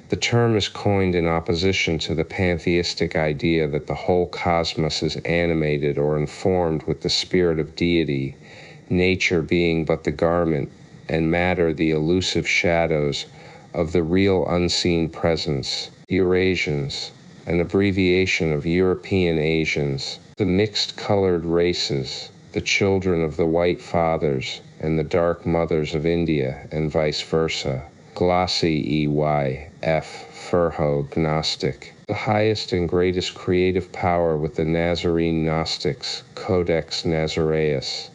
The term is coined in opposition to the pantheistic idea that the whole cosmos is animated or informed with the spirit of deity, nature being but the garment, and matter the elusive shadows of the real unseen presence. Eurasians, an abbreviation of European Asians, the mixed-colored races, the children of the white fathers and the dark mothers of India, and vice versa. Glossy EYF, Furho, Gnostic, the highest and greatest creative power with the Nazarene Gnostics, Codex Nazareus.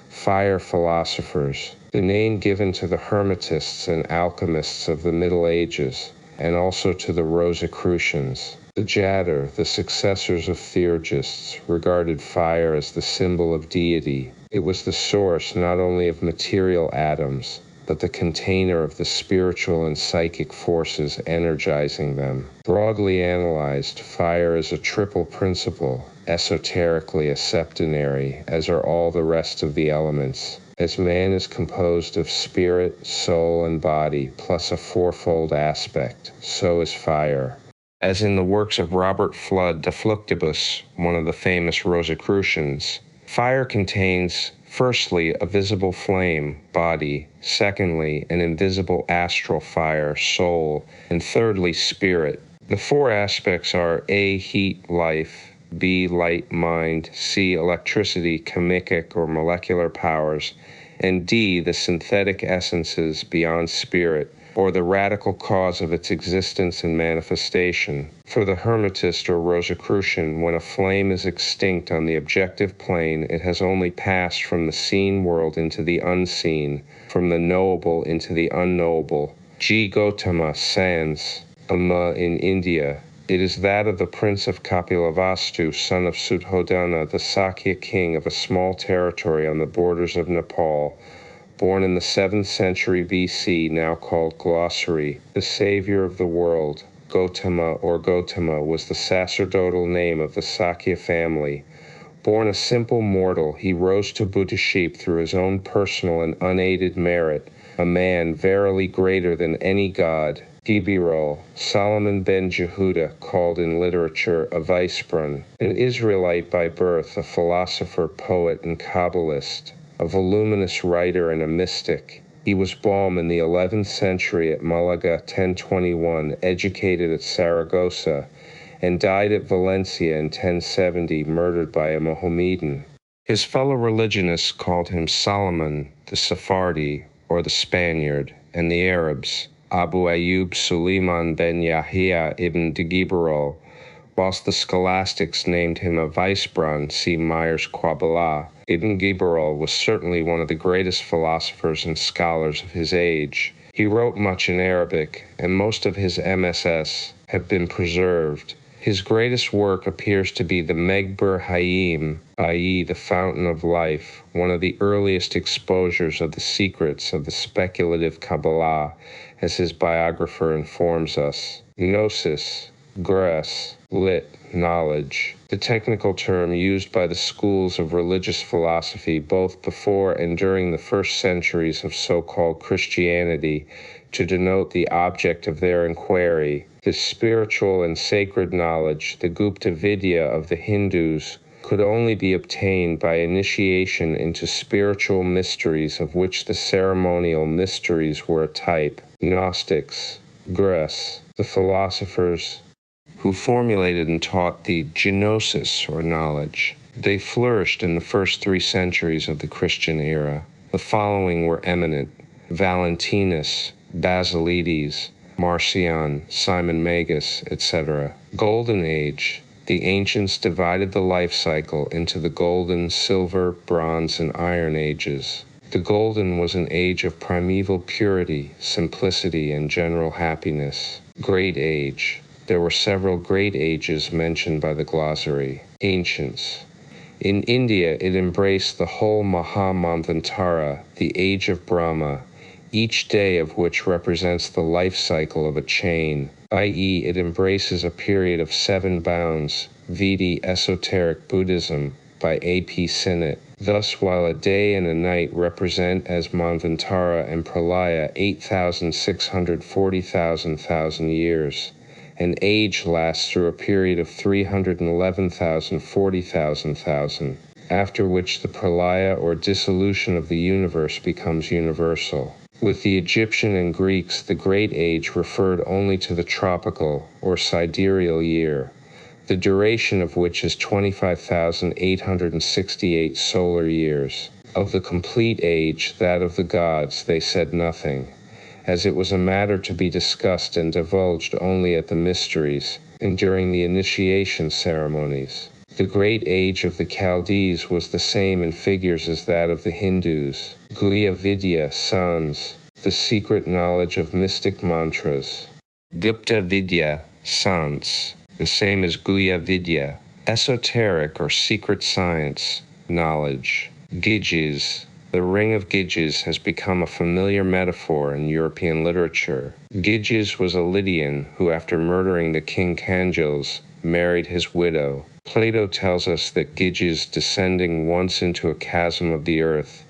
Fire philosophers, the name given to the Hermetists and alchemists of the Middle Ages, and also to the Rosicrucians. The Jadder, the successors of Theurgists, regarded fire as the symbol of deity. It was the source not only of material atoms, but the container of the spiritual and psychic forces energizing them. Broadly analyzed, fire is a triple principle, esoterically a septenary, as are all the rest of the elements. As man is composed of spirit, soul, and body, plus a fourfold aspect, so is fire. As in the works of Robert Flood de Fluctibus, one of the famous Rosicrucians, fire contains, firstly, a visible flame, body, secondly, an invisible astral fire, soul, and thirdly, spirit. The four aspects are A, heat, life, B, light, mind, C, electricity, chemic or molecular powers, and D, the synthetic essences beyond spirit, or the radical cause of its existence and manifestation. For the Hermetist or Rosicrucian, when a flame is extinct on the objective plane, it has only passed from the seen world into the unseen, from the knowable into the unknowable. G. Gautama sans in India. It is that of the prince of Kapilavastu, son of Sudhodana, the Sakya king of a small territory on the borders of Nepal, born in the 7th century BC, now called Glossary, the savior of the world. Gautama or Gautama was the sacerdotal name of the Sakya family. Born a simple mortal, he rose to Buddhaship through his own personal and unaided merit, a man verily greater than any god. Gibirol, Solomon ben Jehuda, called in literature a Weisbrunn, an Israelite by birth, a philosopher, poet, and Kabbalist, a voluminous writer and a mystic. He was born in the 11th century at Malaga 1021, educated at Saragossa, and died at Valencia in 1070, murdered by a Mohammedan. His fellow religionists called him Solomon, the Sephardi, or the Spaniard, and the Arabs, Abu Ayyub Suleiman ben Yahya ibn Gibirol, whilst the scholastics named him a Weisbrunn, see Myers Quabala. Ibn Gibirol was certainly one of the greatest philosophers and scholars of his age. He wrote much in Arabic, and most of his MSS have been preserved. His greatest work appears to be the Megbur Hayim, i.e. the Fountain of Life, one of the earliest exposures of the secrets of the speculative Kabbalah, as his biographer informs us. Gnosis, Gres, lit, knowledge, the technical term used by the schools of religious philosophy both before and during the first centuries of so-called Christianity to denote the object of their inquiry. This spiritual and sacred knowledge, the Gupta Vidya of the Hindus, could only be obtained by initiation into spiritual mysteries, of which the ceremonial mysteries were a type. Gnostics, Gres, the philosophers who formulated and taught the gnosis, or knowledge. They flourished in the first 3 centuries of the Christian era. The following were eminent: Valentinus, Basilides, Marcion, Simon Magus, etc. Golden Age. The ancients divided the life cycle into the golden, silver, bronze, and iron ages. The golden was an age of primeval purity, simplicity, and general happiness. Great Age. There were several great ages mentioned by the glossary. Ancients. In India, it embraced the whole Mahamanvantara, the age of Brahma, each day of which represents the life cycle of a chain, i.e. it embraces a period of 7 bounds, vidi esoteric Buddhism, by A.P. Sinnett. Thus, while a day and a night represent as Manvantara and Pralaya 8,640,000 years, an age lasts through a period of 311,040,000, after which the Pralaya or dissolution of the universe becomes universal. With the Egyptian and Greeks, the Great Age referred only to the tropical or sidereal year, the duration of which is 25,868 solar years. Of the complete age, that of the gods, they said nothing, as it was a matter to be discussed and divulged only at the mysteries and during the initiation ceremonies. The great age of the Chaldees was the same in figures as that of the Hindus. Guhya Vidya, sans, the secret knowledge of mystic mantras. Gupta Vidya, sans, the same as Guhya Vidya, esoteric or secret science, knowledge. Gyges. The ring of Gyges has become a familiar metaphor in European literature. Gyges was a Lydian who, after murdering the king Cangiles, married his widow. Plato tells us that Gyges, descending once into a chasm of the earth,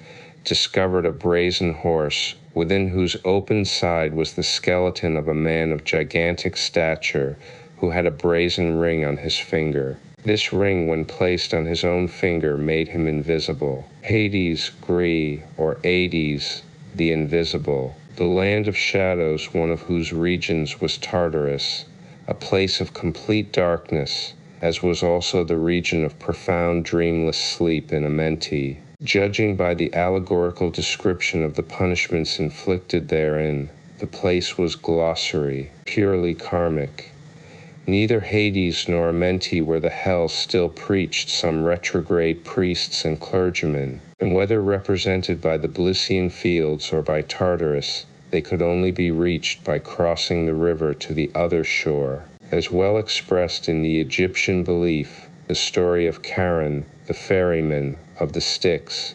discovered a brazen horse, within whose open side was the skeleton of a man of gigantic stature, who had a brazen ring on his finger. This ring, when placed on his own finger, made him invisible. Hades, Gri, or Ades, the invisible, the land of shadows, one of whose regions was Tartarus, a place of complete darkness, as was also the region of profound dreamless sleep in Amenti. Judging by the allegorical description of the punishments inflicted therein, The place was glossary, purely karmic. Neither Hades nor Amenti were the hell still preached some retrograde priests and clergymen, and whether represented by the Blysian fields or by Tartarus, they could only be reached by crossing the river to the other shore. As well expressed in the Egyptian belief, the story of Charon, the ferryman of the Styx,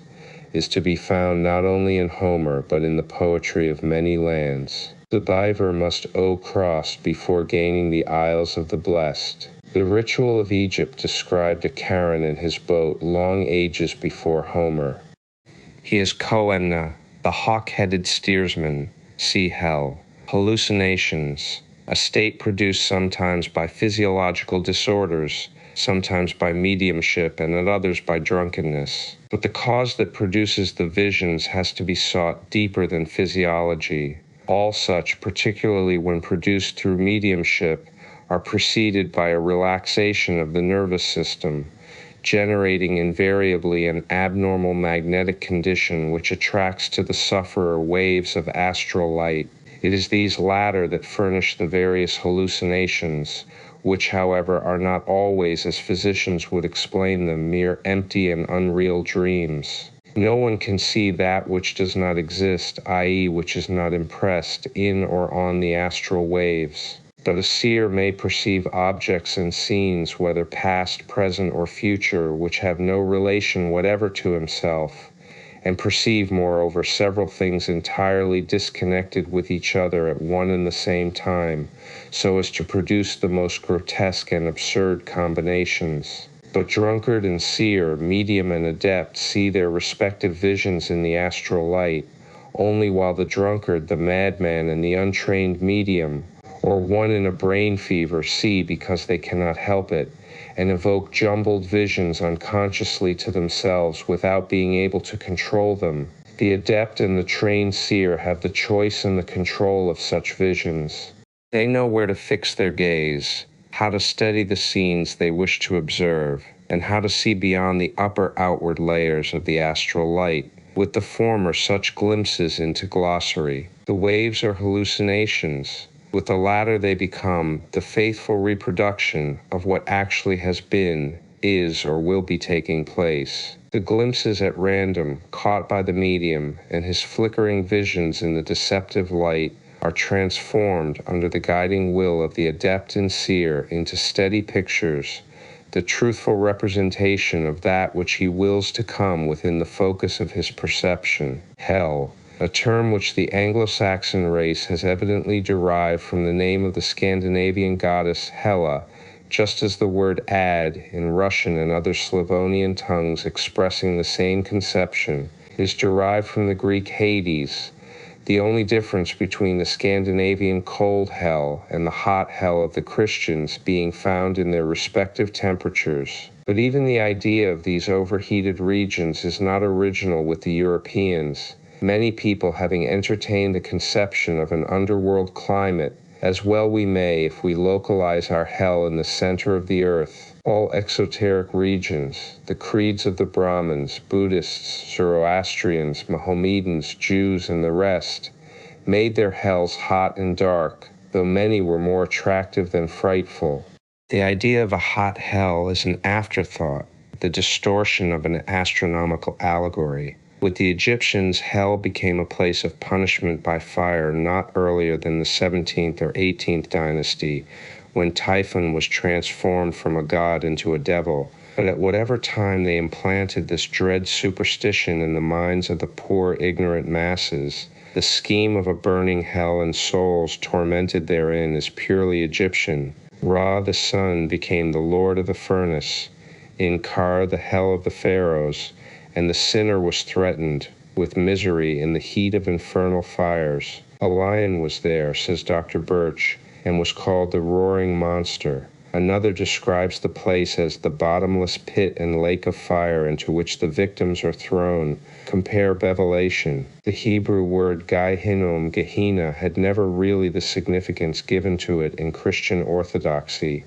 is to be found not only in Homer but in the poetry of many lands. The diver must cross before gaining the Isles of the Blessed. The ritual of Egypt described to Charon in his boat long ages before Homer. He is Koemna, the hawk-headed steersman, see hell. Hallucinations, a state produced sometimes by physiological disorders, sometimes by mediumship, and at others by drunkenness. But the cause that produces the visions has to be sought deeper than physiology. All such, particularly when produced through mediumship, are preceded by a relaxation of the nervous system, generating invariably an abnormal magnetic condition which attracts to the sufferer waves of astral light. It is these latter that furnish the various hallucinations, which, however, are not always, as physicians would explain them, mere empty and unreal dreams. No one can see that which does not exist, i.e., which is not impressed in or on the astral waves. But a seer may perceive objects and scenes, whether past, present, or future, which have no relation whatever to himself, and perceive, moreover, several things entirely disconnected with each other at one and the same time, so as to produce the most grotesque and absurd combinations. But drunkard and seer, medium and adept, see their respective visions in the astral light, only while the drunkard, the madman, and the untrained medium, or one in a brain fever, see because they cannot help it, and evoke jumbled visions unconsciously to themselves without being able to control them. The adept and the trained seer have the choice and the control of such visions. They know where to fix their gaze, how to study the scenes they wish to observe, and how to see beyond the upper outward layers of the astral light. With the former, such glimpses into glossary. The waves are hallucinations. With the latter, they become the faithful reproduction of what actually has been, is, or will be taking place. The glimpses at random, caught by the medium, and his flickering visions in the deceptive light, are transformed under the guiding will of the adept and seer into steady pictures, the truthful representation of that which he wills to come within the focus of his perception. Hell, a term which the Anglo-Saxon race has evidently derived from the name of the Scandinavian goddess Hela, just as the word ad in Russian and other Slavonian tongues expressing the same conception is derived from the Greek Hades, the only difference between the Scandinavian cold hell and the hot hell of the Christians being found in their respective temperatures. But even the idea of these overheated regions is not original with the Europeans, many people having entertained the conception of an underworld climate, as well we may if we localize our hell in the center of the earth. All exoteric regions, the creeds of the Brahmins, Buddhists, Zoroastrians, Mohammedans, Jews, and the rest, made their hells hot and dark, though many were more attractive than frightful. The idea of a hot hell is an afterthought, the distortion of an astronomical allegory. With the Egyptians, hell became a place of punishment by fire not earlier than the 17th or 18th dynasty, when Typhon was transformed from a god into a devil. But at whatever time they implanted this dread superstition in the minds of the poor, ignorant masses, the scheme of a burning hell and souls tormented therein is purely Egyptian. Ra, the sun, became the lord of the furnace, in Kar, the hell of the pharaohs, and the sinner was threatened with misery in the heat of infernal fires. A lion was there, says Dr. Birch, and was called the roaring monster. Another describes the place as the bottomless pit and lake of fire into which the victims are thrown. Compare Revelation. The Hebrew word Gehinnom, Gehenna, had never really the significance given to it in Christian orthodoxy.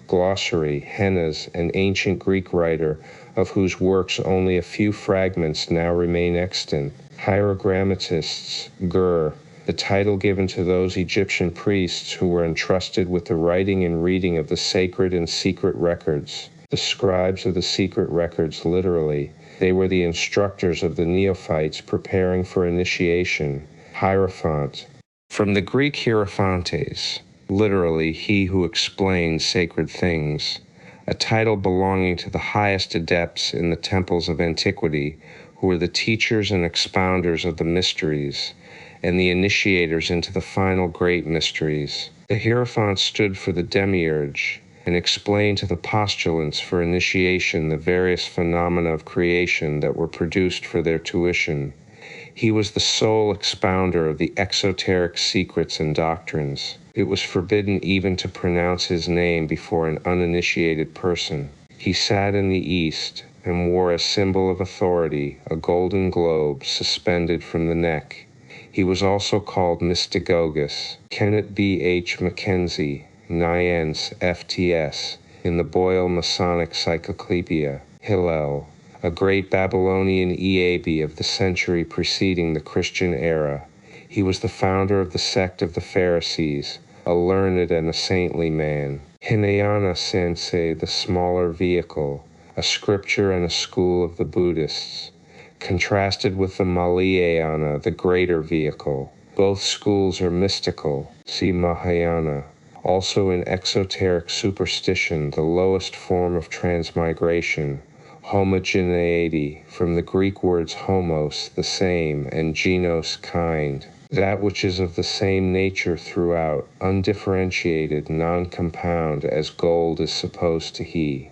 Glossary, Hennes, an ancient Greek writer, of whose works only a few fragments now remain extant. Hierogrammatists, Gur, the title given to those Egyptian priests who were entrusted with the writing and reading of the sacred and secret records. The scribes of the secret records, literally. They were the instructors of the neophytes preparing for initiation. Hierophant. From the Greek hierophantes, literally, he who explains sacred things, a title belonging to the highest adepts in the temples of antiquity, who were the teachers and expounders of the mysteries, and the initiators into the final great mysteries. The hierophant stood for the demiurge, and explained to the postulants for initiation the various phenomena of creation that were produced for their tuition. He was the sole expounder of the exoteric secrets and doctrines. It was forbidden even to pronounce his name before an uninitiated person. He sat in the east and wore as symbol of authority a golden globe suspended from the neck. He was also called Mystagogus. Kenneth B. H. Mackenzie, Nyens, FTS, in the Boyle Masonic Cyclopedia. Hillel, a great Babylonian Eabi of the century preceding the Christian era. He was the founder of the sect of the Pharisees, a learned and a saintly man. Hinayana Sensei, the smaller vehicle, a scripture and a school of the Buddhists, contrasted with the Malayana, the greater vehicle. Both schools are mystical, see Mahayana. Also in exoteric superstition, the lowest form of transmigration, homogeneity, from the Greek words homos, the same, and genos, kind. That which is of the same nature throughout, undifferentiated, non-compound, as gold is supposed to he.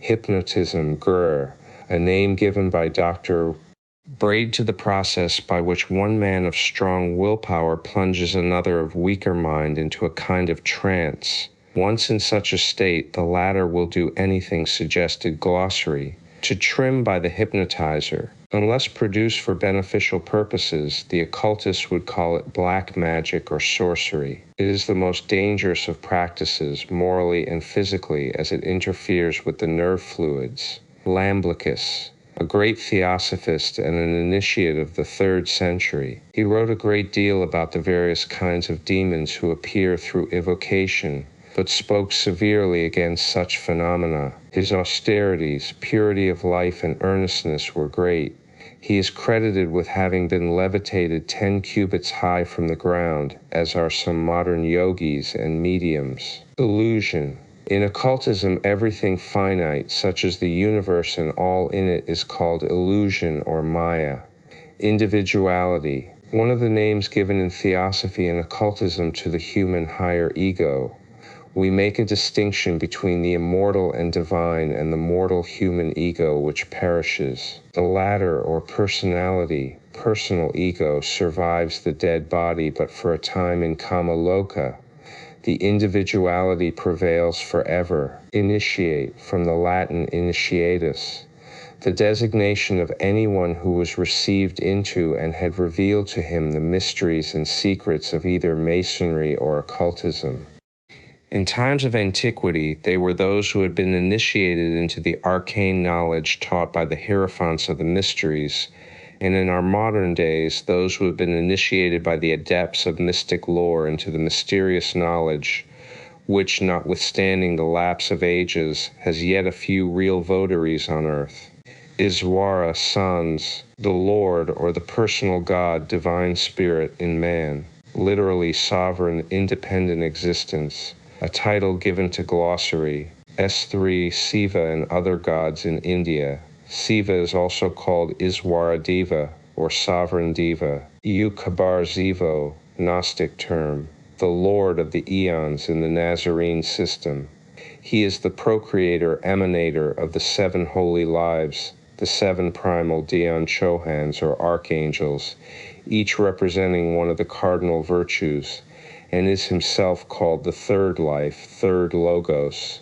Hypnotism, gur, a name given by Dr. Braid to the process by which one man of strong willpower plunges another of weaker mind into a kind of trance. Once in such a state, the latter will do anything suggested. Glossary. To trim by the hypnotizer. Unless produced for beneficial purposes, the occultists would call it black magic or sorcery. It is the most dangerous of practices, morally and physically, as it interferes with the nerve fluids. Iamblichus, a great theosophist and an initiate of the 3rd century. He wrote a great deal about the various kinds of demons who appear through evocation, but spoke severely against such phenomena. His austerities, purity of life, and earnestness were great. He is credited with having been levitated 10 cubits high from the ground, as are some modern yogis and mediums. Illusion. In occultism, everything finite, such as the universe and all in it, is called illusion or maya. Individuality. One of the names given in Theosophy and occultism to the human higher ego. We make a distinction between the immortal and divine and the mortal human ego which perishes. The latter, or personality, personal ego, survives the dead body but for a time in Kamaloka. The individuality prevails forever. Initiate, from the Latin initiatus, the designation of anyone who was received into and had revealed to him the mysteries and secrets of either Masonry or occultism. In times of antiquity, they were those who had been initiated into the arcane knowledge taught by the hierophants of the mysteries, and in our modern days, those who have been initiated by the adepts of mystic lore into the mysterious knowledge, which, notwithstanding the lapse of ages, has yet a few real votaries on earth. Iswara Sans, the Lord or the personal God, divine spirit in man, literally sovereign, independent existence, a title given to glossary. S3 Siva and other gods in India. Siva is also called Iswara Deva or Sovereign Deva. Kabar Zivo, Gnostic term. The Lord of the eons in the Nazarene system. He is the procreator, emanator of the 7 holy lives, the 7 primal Dion Chohans or archangels, each representing one of the cardinal virtues, and is himself called the 3rd life, 3rd logos.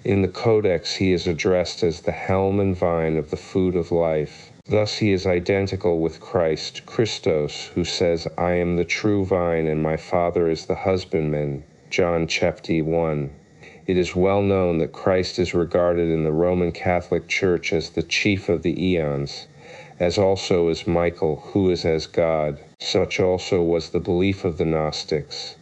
In the Codex, he is addressed as the helm and vine of the food of life. Thus he is identical with Christ, Christos, who says, I am the true vine and my Father is the husbandman, John chapter 1. It is well known that Christ is regarded in the Roman Catholic Church as the chief of the eons, as also is Michael, who is as God. Such also was the belief of the Gnostics.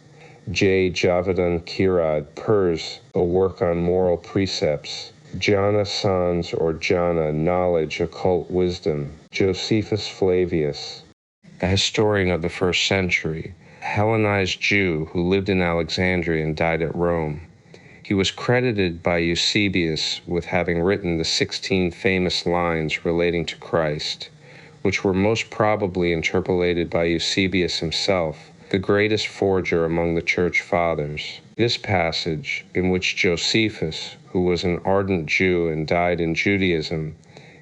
J. Javadan Kirad, Pers, a work on moral precepts. Jana Sans or Jana, knowledge, occult wisdom. Josephus Flavius, a historian of the 1st century, a Hellenized Jew who lived in Alexandria and died at Rome. He was credited by Eusebius with having written the 16 famous lines relating to Christ, which were most probably interpolated by Eusebius himself, the greatest forger among the Church Fathers. This passage, in which Josephus, who was an ardent Jew and died in Judaism,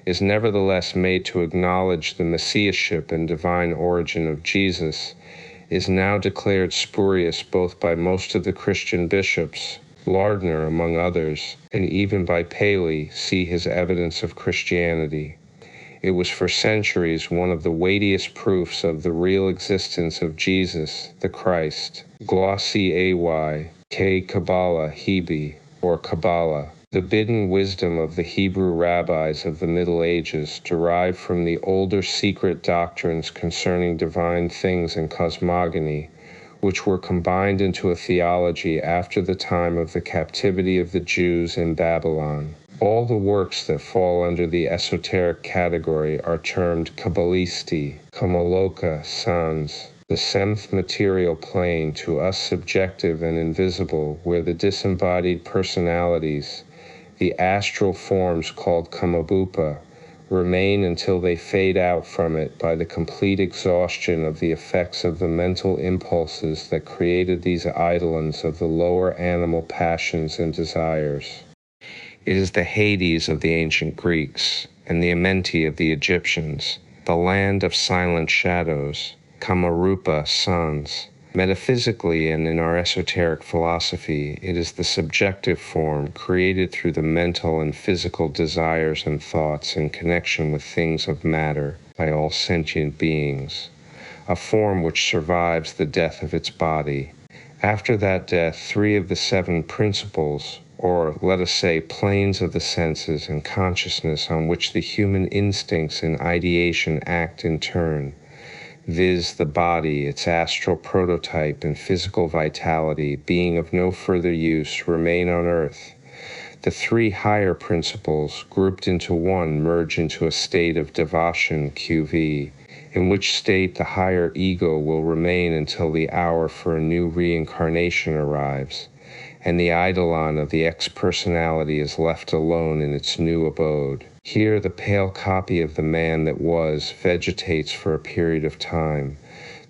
is nevertheless made to acknowledge the messiahship and divine origin of Jesus, is now declared spurious both by most of the Christian bishops, Lardner among others, and even by Paley, see his Evidence of Christianity. It was for centuries one of the weightiest proofs of the real existence of Jesus, the Christ. Glossy ay, K. Kabbalah, Hebi, or Kabbalah. The bidden wisdom of the Hebrew rabbis of the Middle Ages derived from the older secret doctrines concerning divine things and cosmogony, which were combined into a theology after the time of the captivity of the Jews in Babylon. All the works that fall under the esoteric category are termed Kabbalisti, Kamaloka, Sans, the seventh material plane, to us subjective and invisible, where the disembodied personalities, the astral forms called Kamabupa, remain until they fade out from it by the complete exhaustion of the effects of the mental impulses that created these eidolons of the lower animal passions and desires. It is the Hades of the ancient Greeks, and the Amenti of the Egyptians, the land of silent shadows, Kamarupa Sans. Metaphysically and in our esoteric philosophy, it is the subjective form created through the mental and physical desires and thoughts in connection with things of matter by all sentient beings, a form which survives the death of its body. After that death, 3 of the 7 principles, or let us say planes of the senses and consciousness on which the human instincts and ideation act in turn, viz. The body, its astral prototype and physical vitality being of no further use, remain on earth. The 3 higher principles, grouped into one, merge into a state of devashan QV, in which state the higher ego will remain until the hour for a new reincarnation arrives, and the eidolon of the ex-personality is left alone in its new abode. Here the pale copy of the man that was vegetates for a period of time,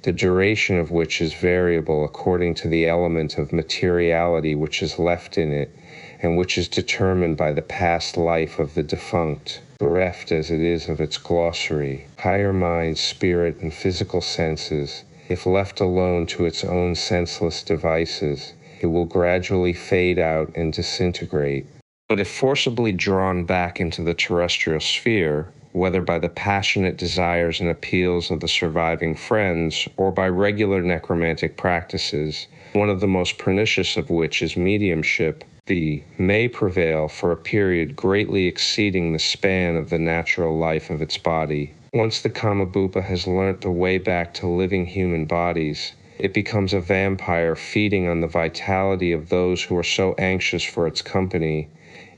the duration of which is variable according to the element of materiality which is left in it, and which is determined by the past life of the defunct, bereft as it is of its glossary. Higher mind, spirit, and physical senses, if left alone to its own senseless devices, it will gradually fade out and disintegrate. But if forcibly drawn back into the terrestrial sphere, whether by the passionate desires and appeals of the surviving friends, or by regular necromantic practices, one of the most pernicious of which is mediumship, the may prevail for a period greatly exceeding the span of the natural life of its body. Once the Kamabupa has learnt the way back to living human bodies, it becomes a vampire feeding on the vitality of those who are so anxious for its company.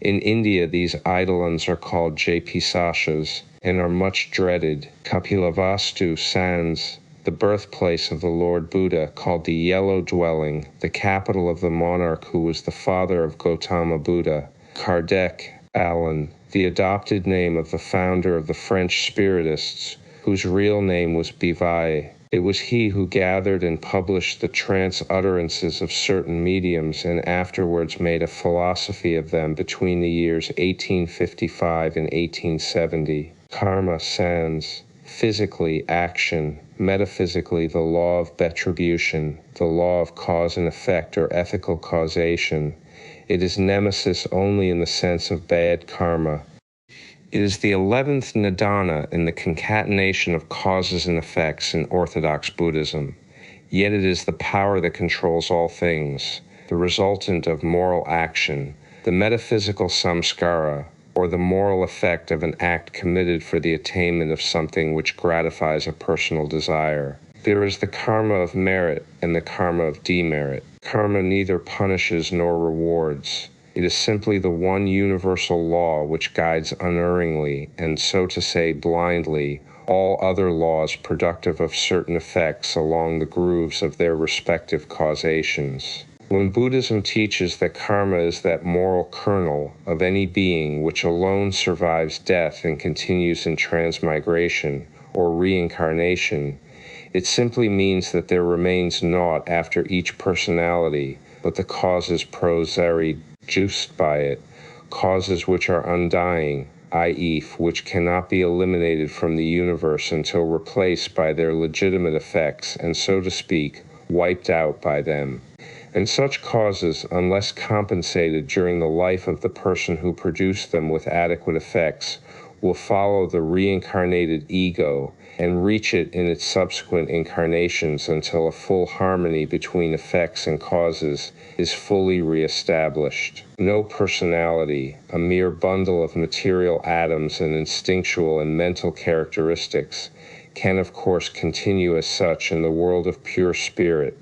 In India, these eidolons are called Jpisashas and are much dreaded. Kapilavastu Sans, the birthplace of the Lord Buddha, called the Yellow Dwelling, the capital of the monarch who was the father of Gautama Buddha. Kardec, Alan, the adopted name of the founder of the French Spiritists, whose real name was Bivaille. It was he who gathered and published the trance utterances of certain mediums and afterwards made a philosophy of them between the years 1855 and 1870. Karma Sans, physically action, metaphysically the law of retribution, the law of cause and effect or ethical causation. It is nemesis only in the sense of bad karma. It is the 11th nidana in the concatenation of causes and effects in Orthodox Buddhism, yet it is the power that controls all things, the resultant of moral action, the metaphysical samskara, or the moral effect of an act committed for the attainment of something which gratifies a personal desire. There is the karma of merit and the karma of demerit. Karma neither punishes nor rewards. It is simply the one universal law which guides unerringly, and so to say blindly, all other laws productive of certain effects along the grooves of their respective causations. When Buddhism teaches that karma is that moral kernel of any being which alone survives death and continues in transmigration or reincarnation, it simply means that there remains naught after each personality but the causes juiced by it, causes which are undying, i.e., which cannot be eliminated from the universe until replaced by their legitimate effects and, so to speak, wiped out by them. And such causes, unless compensated during the life of the person who produced them with adequate effects, will follow the reincarnated ego and reach it in its subsequent incarnations until a full harmony between effects and causes is fully reestablished. No personality, a mere bundle of material atoms and instinctual and mental characteristics, can of course continue as such in the world of pure spirit.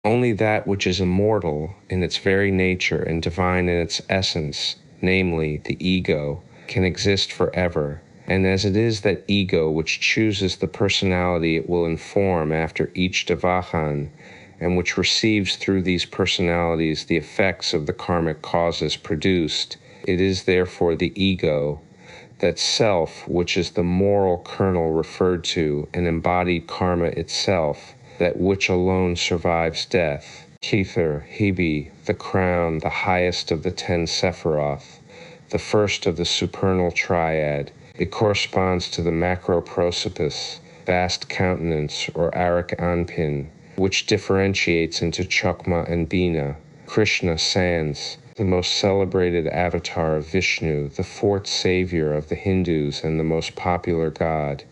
Only that which is immortal in its very nature and divine in its essence, namely the ego, can exist forever. And as it is that ego which chooses the personality it will inform after each dvahan, and which receives through these personalities the effects of the karmic causes produced, it is therefore the ego, that self which is the moral kernel referred to, and embodied karma itself, that which alone survives death. Kether, Hebe, the crown, the highest of the 10 Sephiroth, the first of the supernal triad. It corresponds to the macroprosopis, vast countenance, or Arak Anpin, which differentiates into Chokma and Bina. Krishna Sans, the most celebrated avatar of Vishnu, the fourth savior of the Hindus and the most popular god.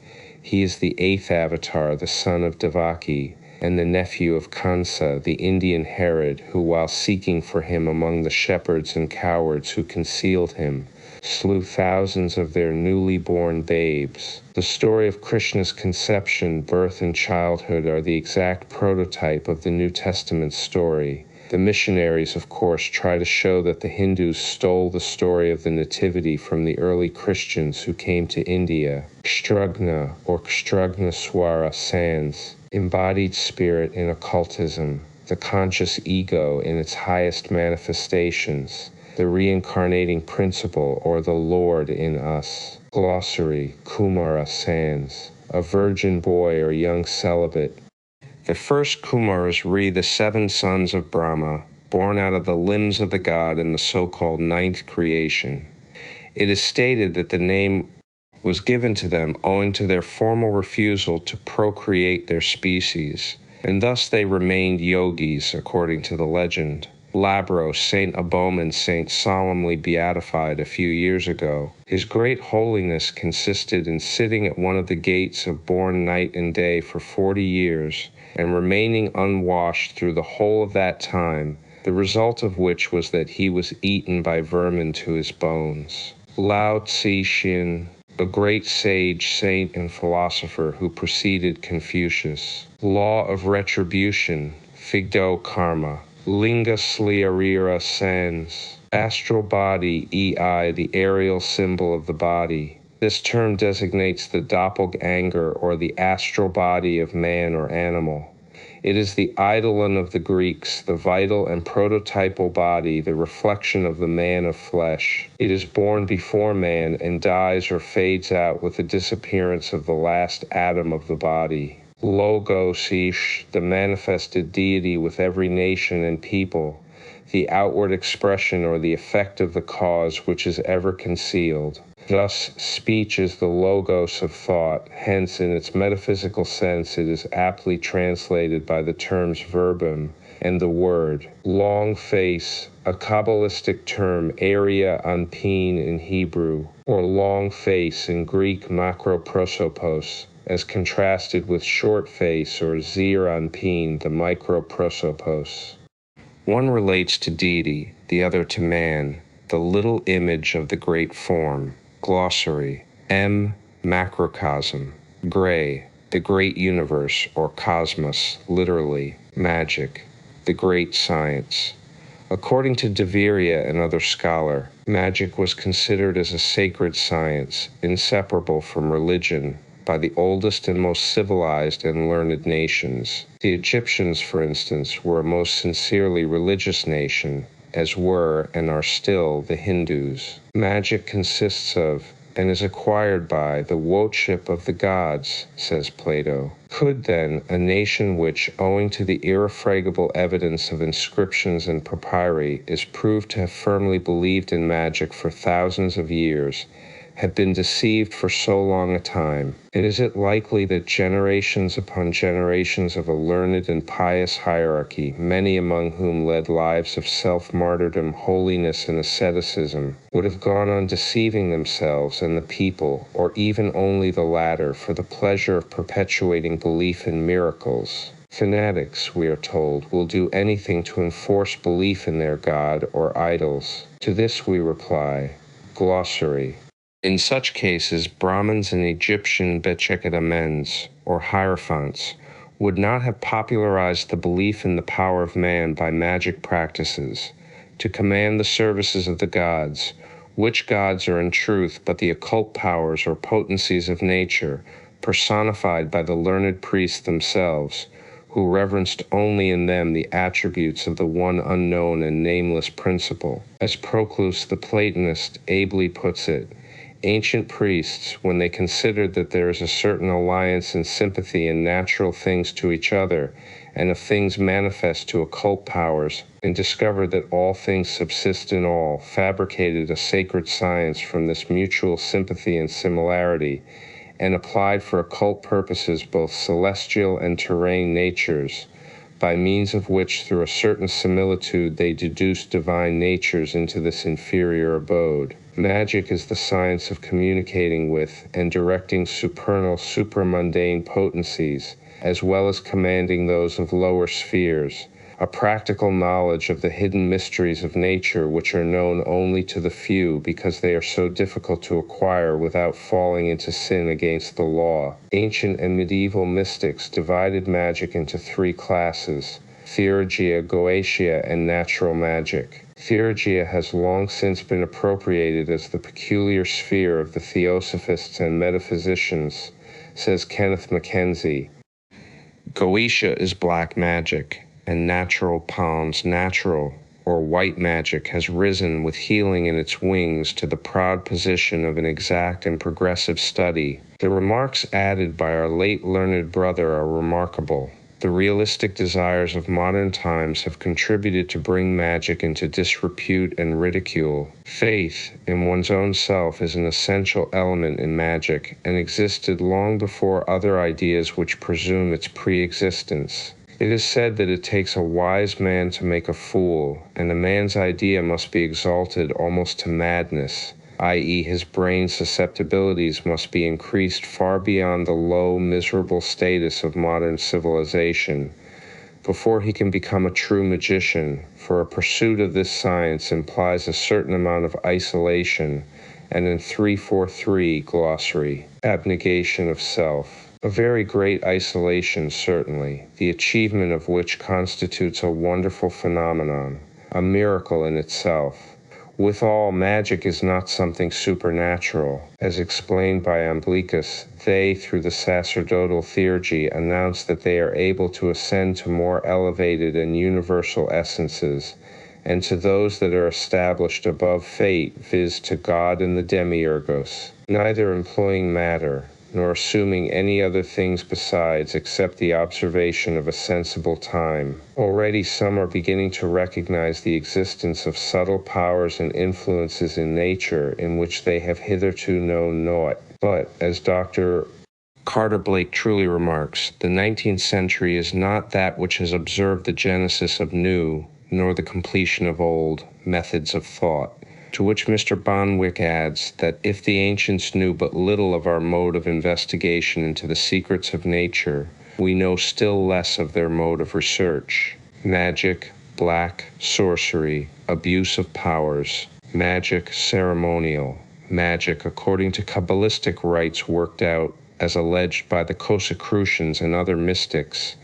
He is the 8th avatar, the son of Devaki, and the nephew of Kansa, the Indian Herod, who, while seeking for him among the shepherds and cowards who concealed him, slew thousands of their newly born babes. The story of Krishna's conception, birth, and childhood are the exact prototype of the New Testament story. The missionaries, of course, try to show that the Hindus stole the story of the Nativity from the early Christians who came to India. Kshtrugna, or Kshtrugneswara Sans, embodied spirit in occultism, the conscious ego in its highest manifestations, the reincarnating principle, or the Lord in us. Glossary, Kumara Sans, a virgin boy or young celibate. The first Kumars re the 7 sons of Brahma, born out of the limbs of the god in the so-called 9th creation. It is stated that the name was given to them owing to their formal refusal to procreate their species, and thus they remained yogis, according to the legend. Labro, Saint Abomin's saint solemnly beatified a few years ago. His great holiness consisted in sitting at one of the gates of born night and day for 40 years, and remaining unwashed through the whole of that time, the result of which was that he was eaten by vermin to his bones. Lao Tzu Xin, a great sage, saint, and philosopher who preceded Confucius. Law of retribution, Figdo Karma. Linga Sliarira Sans, astral body, EI, the aerial symbol of the body. This term designates the doppelganger, or the astral body of man or animal. It is the eidolon of the Greeks, the vital and prototypal body, the reflection of the man of flesh. It is born before man and dies or fades out with the disappearance of the last atom of the body. Logos Ish, the manifested deity with every nation and people, the outward expression or the effect of the cause which is ever concealed. Thus, speech is the logos of thought, hence in its metaphysical sense it is aptly translated by the terms verbum and the word. Long face, a Kabbalistic term, area anpin in Hebrew, or long face in Greek macroprosopos, as contrasted with short face or zir anpin, the microprosopos. One relates to deity, the other to man. the little image of the great form. Glossary. M. Macrocosm. Gray, the great universe, or cosmos, literally. Magic, the great science. According to Deveria, another scholar, magic was considered as a sacred science, inseparable from religion, by the oldest and most civilized and learned nations. The Egyptians, for instance, were a most sincerely religious nation, as were and are still the Hindus. Magic consists of and is acquired by the worship of the gods, says Plato. Could, then, a nation which, owing to the irrefragable evidence of inscriptions and papyri, is proved to have firmly believed in magic for thousands of years, have been deceived for so long a time? And is it likely that generations upon generations of a learned and pious hierarchy, many among whom led lives of self-martyrdom, holiness, and asceticism, would have gone on deceiving themselves and the people, or even only the latter, for the pleasure of perpetuating belief in miracles? Fanatics, we are told, will do anything to enforce belief in their god or idols. To this we reply, glossary. In such cases, Brahmins and Egyptian Bechekadamens, or hierophants, would not have popularized the belief in the power of man by magic practices, to command the services of the gods, which gods are in truth but the occult powers or potencies of nature, personified by the learned priests themselves, who reverenced only in them the attributes of the one unknown and nameless principle. As Proclus the Platonist ably puts it, ancient priests, when they considered that there is a certain alliance and sympathy in natural things to each other, and of things manifest to occult powers, and discovered that all things subsist in all, fabricated a sacred science from this mutual sympathy and similarity, and applied for occult purposes both celestial and terrene natures, by means of which through a certain similitude they deduced divine natures into this inferior abode. Magic is the science of communicating with and directing supernal, supramundane potencies, as well as commanding those of lower spheres, a practical knowledge of the hidden mysteries of nature which are known only to the few because they are so difficult to acquire without falling into sin against the law. Ancient and medieval mystics divided magic into three classes: theurgia, goetia, and natural magic. Theurgia has long since been appropriated as the peculiar sphere of the theosophists and metaphysicians, says Kenneth Mackenzie. Goetia is black magic, and natural palms, natural or white magic, has risen with healing in its wings to the proud position of an exact and progressive study. The remarks added by our late learned brother are remarkable. The realistic desires of modern times have contributed to bring magic into disrepute and ridicule. Faith in one's own self is an essential element in magic, and existed long before other ideas which presume its pre-existence. It is said that it takes a wise man to make a fool, and a man's idea must be exalted almost to madness, i.e., his brain's susceptibilities must be increased far beyond the low, miserable status of modern civilization, before he can become a true magician, for a pursuit of this science implies a certain amount of isolation, and in 343 glossary, abnegation of self. A very great isolation, certainly, the achievement of which constitutes a wonderful phenomenon, a miracle in itself. Withal, magic is not something supernatural. As explained by Iamblichus, they, through the sacerdotal theurgy, announce that they are able to ascend to more elevated and universal essences, and to those that are established above fate, viz. To God and the demiurgos, neither employing matter, nor assuming any other things besides except the observation of a sensible time. Already some are beginning to recognize the existence of subtle powers and influences in nature in which they have hitherto known naught. But, as Dr. Carter Blake truly remarks, the 19th century is not that which has observed the genesis of new, nor the completion of old, methods of thought. To which Mr. Bonwick adds that if the ancients knew but little of our mode of investigation into the secrets of nature, we know still less of their mode of research. Magic, black sorcery, abuse of powers, Magic ceremonial. Magic according to Kabbalistic rites worked out, as alleged by the Rosicrucians and other mystics,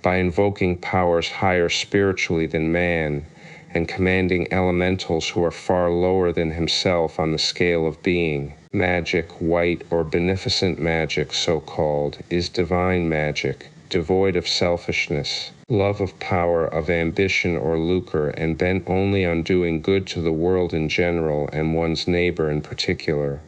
by invoking powers higher spiritually than man, and commanding elementals who are far lower than himself on the scale of being. Magic, white or beneficent magic, so-called, is divine magic, devoid of selfishness, love of power, of ambition or lucre, and bent only on doing good to the world in general and one's neighbor in particular.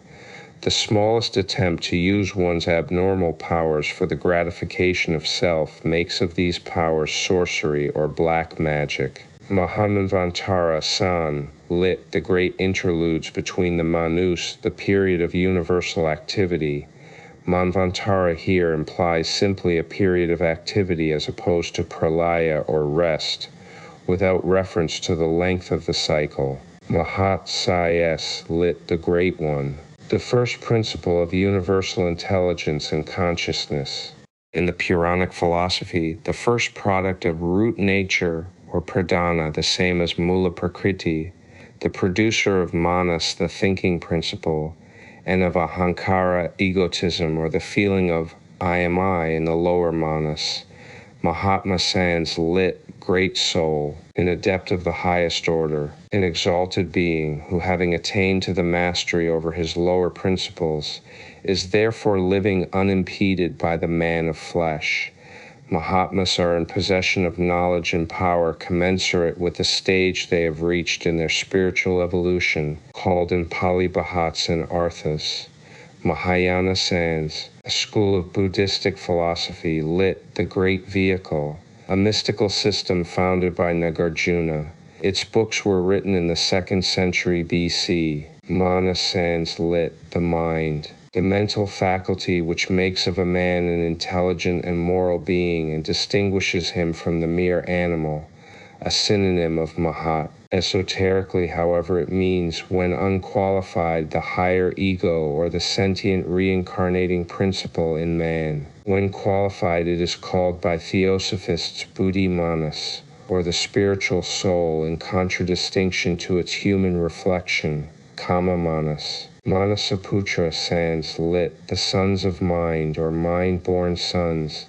The smallest attempt to use one's abnormal powers for the gratification of self makes of these powers sorcery or black magic. Mahanvantara San, lit. The great interludes between the Manus, the period of universal activity. Manvantara here implies simply a period of activity as opposed to pralaya or rest, without reference to the length of the cycle. Mahat Sayes, lit. The Great One, the first principle of universal intelligence and consciousness. In the Puranic philosophy, the first product of root nature, or pradhana, the same as mula prakriti, the producer of manas, the thinking principle, and of ahankara, egotism, or the feeling of I am I in the lower manas. Mahatma Sans, lit. Great soul, an adept of the highest order, an exalted being who, having attained to the mastery over his lower principles, is therefore living unimpeded by the man of flesh. Mahatmas are in possession of knowledge and power commensurate with the stage they have reached in their spiritual evolution, called in Pali Bahats and Arthas. Mahayana Sans, a school of Buddhistic philosophy, lit. The Great Vehicle, a mystical system founded by Nagarjuna. Its books were written in the 2nd century BC. Mana Sans, lit. The Mind, the mental faculty which makes of a man an intelligent and moral being and distinguishes him from the mere animal, a synonym of Mahat. Esoterically, however, it means, when unqualified, the higher ego or the sentient reincarnating principle in man. When qualified, it is called by Theosophists Buddhi Manas, or the spiritual soul, in contradistinction to its human reflection, Kama Manas. Manasaputra Sans, lit. The sons of mind, or mind-born sons,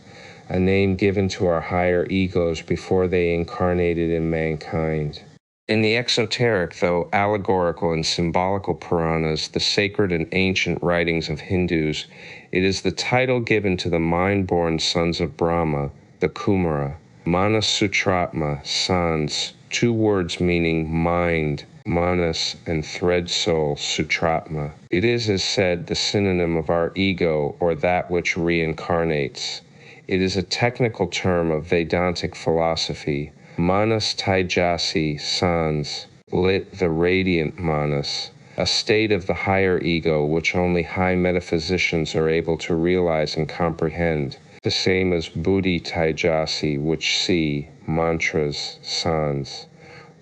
a name given to our higher egos before they incarnated in mankind. In the exoteric, though allegorical and symbolical Puranas, the sacred and ancient writings of Hindus, it is the title given to the mind-born sons of Brahma, the Kumara. Manasutratma, Sans, 2 words meaning mind, Manas, and thread soul, Sutratma. It is, as said, the synonym of our ego, or that which reincarnates. It is a technical term of Vedantic philosophy. Manas Taijasi Sans, lit. The Radiant Manas, a state of the higher ego which only high metaphysicians are able to realize and comprehend, the same as Buddhi Taijasi, which see, mantras, sans.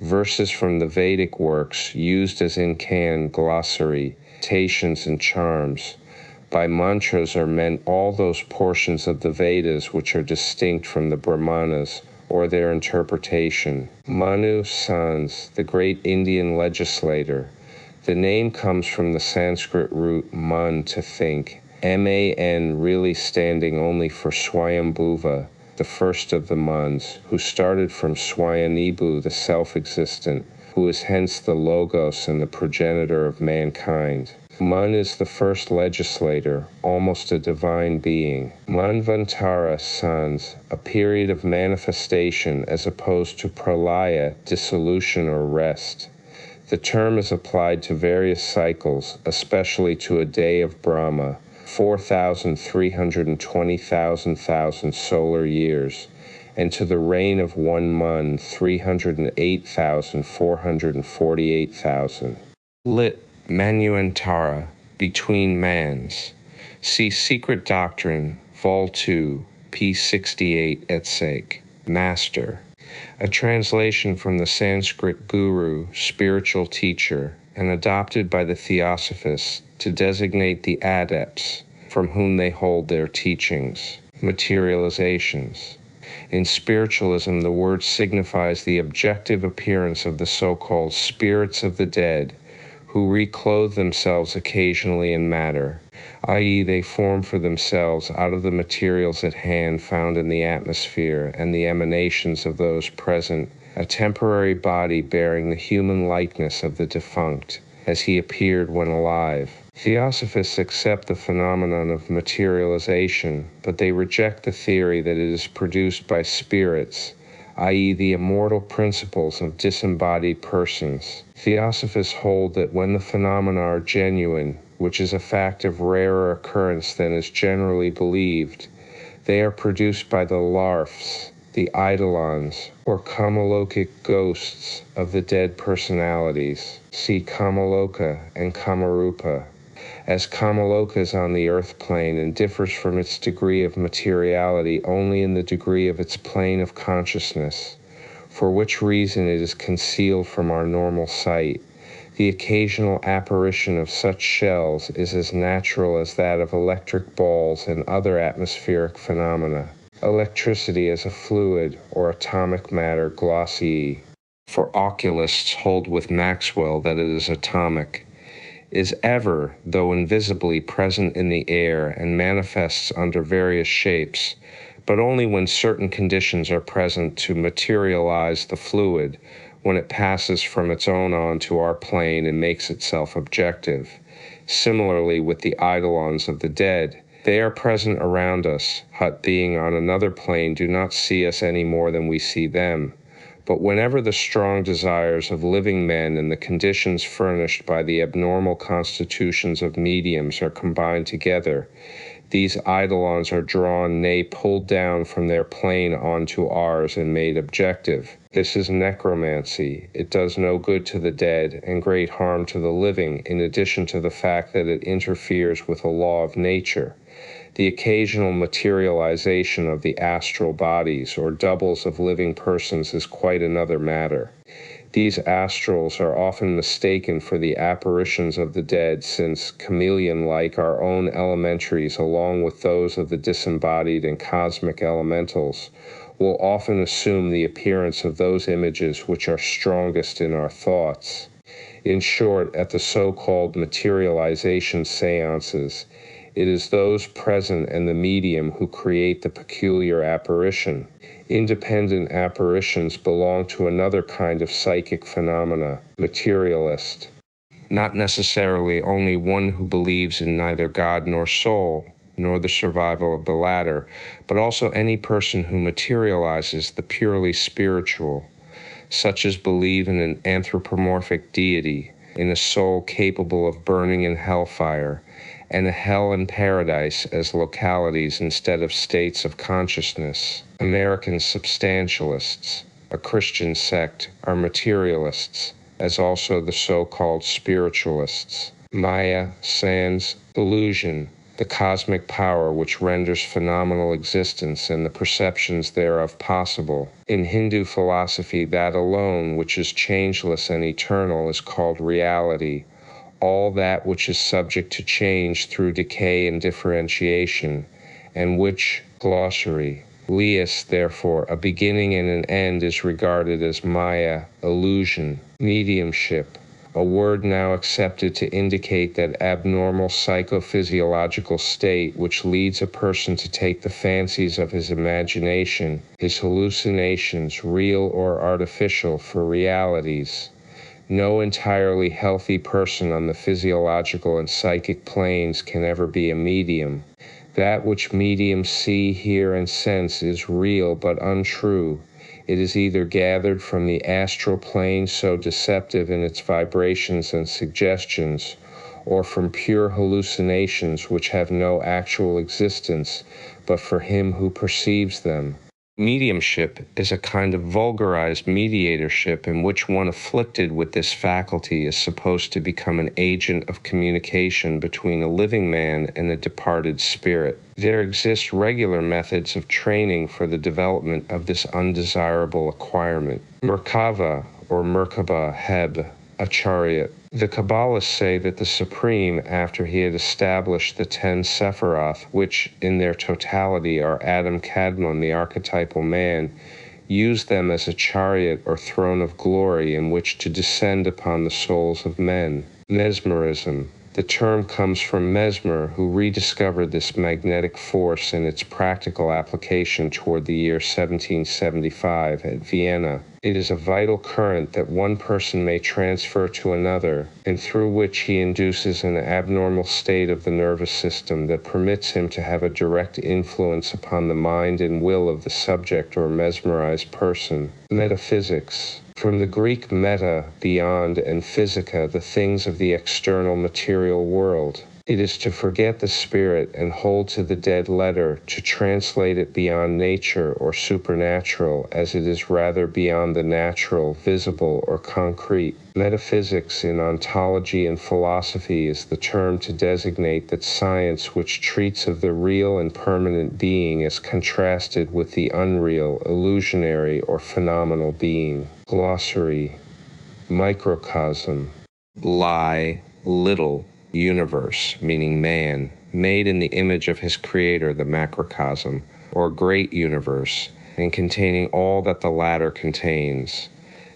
Verses from the Vedic works used as incan glossary, citations, and charms. By mantras are meant all those portions of the Vedas which are distinct from the Brahmanas, or their interpretation. Manu Sans, the great Indian legislator. The name comes from the Sanskrit root man, to think, M-A-N, really standing only for Swayambhuva, the first of the Mans, who started from Swayambhu, the self-existent, who is hence the Logos and the progenitor of mankind. Man is the first legislator, almost a divine being. Manvantara Sans, a period of manifestation as opposed to pralaya, dissolution or rest. The term is applied to various cycles, especially to a day of Brahma, 4,320,000 solar years, and to the reign of 1 Man, 308,448,000. Lit. Manuantara, between mans. See Secret Doctrine, Vol. 2, p. 68 et seq. Master. A translation from the Sanskrit guru, spiritual teacher, and adopted by the Theosophists to designate the adepts from whom they hold their teachings. Materializations. In spiritualism, the word signifies the objective appearance of the so-called spirits of the dead, who reclothe themselves occasionally in matter, i.e., they form for themselves out of the materials at hand found in the atmosphere and the emanations of those present a temporary body bearing the human likeness of the defunct, as he appeared when alive. Theosophists accept the phenomenon of materialization, but they reject the theory that it is produced by spirits, i.e., the immortal principles of disembodied persons. Theosophists hold that when the phenomena are genuine, which is a fact of rarer occurrence than is generally believed, they are produced by the larfs, the eidolons, or kamalokic ghosts of the dead personalities. See Kamaloka and Kamarupa. As Kamaloka is on the earth plane and differs from its degree of materiality only in the degree of its plane of consciousness, for which reason it is concealed from our normal sight, the occasional apparition of such shells is as natural as that of electric balls and other atmospheric phenomena. Electricity as a fluid or atomic matter glossy, for oculists hold with Maxwell that it is atomic, is ever, though invisibly, present in the air and manifests under various shapes, but only when certain conditions are present to materialize the fluid, when it passes from its own on to our plane and makes itself objective. Similarly with the eidolons of the dead, they are present around us, but being on another plane do not see us any more than we see them. But whenever the strong desires of living men and the conditions furnished by the abnormal constitutions of mediums are combined together, these eidolons are drawn, nay, pulled down from their plane onto ours and made objective. This is necromancy. It does no good to the dead and great harm to the living, in addition to the fact that it interferes with a law of nature. The occasional materialization of the astral bodies or doubles of living persons is quite another matter. These astrals are often mistaken for the apparitions of the dead, since, chameleon-like, our own elementaries, along with those of the disembodied and cosmic elementals, will often assume the appearance of those images which are strongest in our thoughts. In short, at the so-called materialization seances, it is those present and the medium who create the peculiar apparition. Independent apparitions belong to another kind of psychic phenomena, materialist. Not necessarily only one who believes in neither God nor soul, nor the survival of the latter, but also any person who materializes the purely spiritual, such as believe in an anthropomorphic deity, in a soul capable of burning in hellfire, and a hell and paradise as localities instead of states of consciousness. American substantialists, a Christian sect, are materialists, as also the so-called spiritualists. Maya sans illusion, the cosmic power which renders phenomenal existence and the perceptions thereof possible. In Hindu philosophy, that alone which is changeless and eternal is called reality. All that which is subject to change through decay and differentiation, and which, glossary, lias, therefore, a beginning and an end, is regarded as Maya, illusion, mediumship, a word now accepted to indicate that abnormal psychophysiological state which leads a person to take the fancies of his imagination, his hallucinations, real or artificial, for realities. No entirely healthy person on the physiological and psychic planes can ever be a medium. That which mediums see, hear, and sense is real but untrue. It is either gathered from the astral plane, so deceptive in its vibrations and suggestions, or from pure hallucinations which have no actual existence but for him who perceives them. Mediumship is a kind of vulgarized mediatorship in which one afflicted with this faculty is supposed to become an agent of communication between a living man and a departed spirit. There exist regular methods of training for the development of this undesirable acquirement. Merkava, or Merkaba Heb, a chariot. The Kabbalists say that the Supreme, after he had established the 10 Sephiroth, which in their totality are Adam Kadmon, the archetypal man, used them as a chariot or throne of glory in which to descend upon the souls of men. Mesmerism. The term comes from Mesmer, who rediscovered this magnetic force and its practical application toward the year 1775 at Vienna. It is a vital current that one person may transfer to another, and through which he induces an abnormal state of the nervous system that permits him to have a direct influence upon the mind and will of the subject or mesmerized person. Metaphysics. From the Greek meta, beyond, and physica, the things of the external material world. It is to forget the spirit and hold to the dead letter, to translate it beyond nature or supernatural, as it is rather beyond the natural, visible, or concrete. Metaphysics in ontology and philosophy is the term to designate that science which treats of the real and permanent being as contrasted with the unreal, illusionary, or phenomenal being. Glossary. Microcosm. Lie, little. Universe, meaning man, made in the image of his creator, the macrocosm, or great universe, and containing all that the latter contains.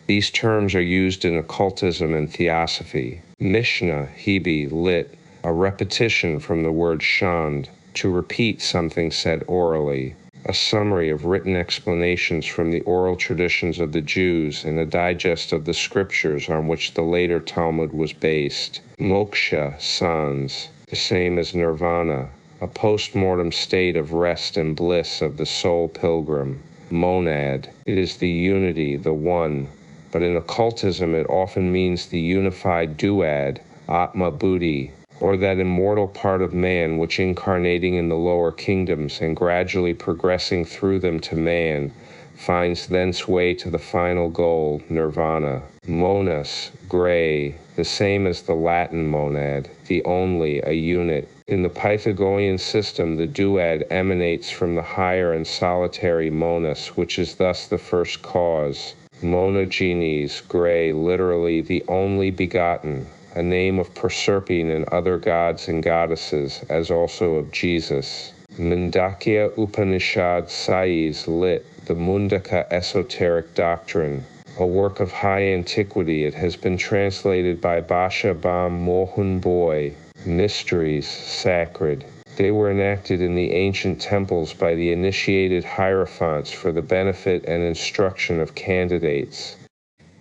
These terms are used in occultism and theosophy. Mishnah, Hebrew, lit, a repetition from the word shand, to repeat something said orally. A summary of written explanations from the oral traditions of the Jews and a digest of the scriptures on which the later Talmud was based. Moksha, sans, the same as nirvana, a post-mortem state of rest and bliss of the soul pilgrim. Monad, it is the unity, the one, but in occultism it often means the unified duad, Atma Buddhi, or that immortal part of man which, incarnating in the lower kingdoms and gradually progressing through them to man, finds thence way to the final goal, nirvana. Monas, gray, the same as the Latin monad, the only, a unit. In the Pythagorean system, the duad emanates from the higher and solitary monas, which is thus the first cause. Monogenes, gray, literally the only begotten, a name of Proserpine and other gods and goddesses, as also of Jesus. Mundakya Upanishad Sais, lit, the Mundaka esoteric doctrine. A work of high antiquity, it has been translated by Basha Bam Mohun Boy. Mysteries, sacred. They were enacted in the ancient temples by the initiated hierophants for the benefit and instruction of candidates.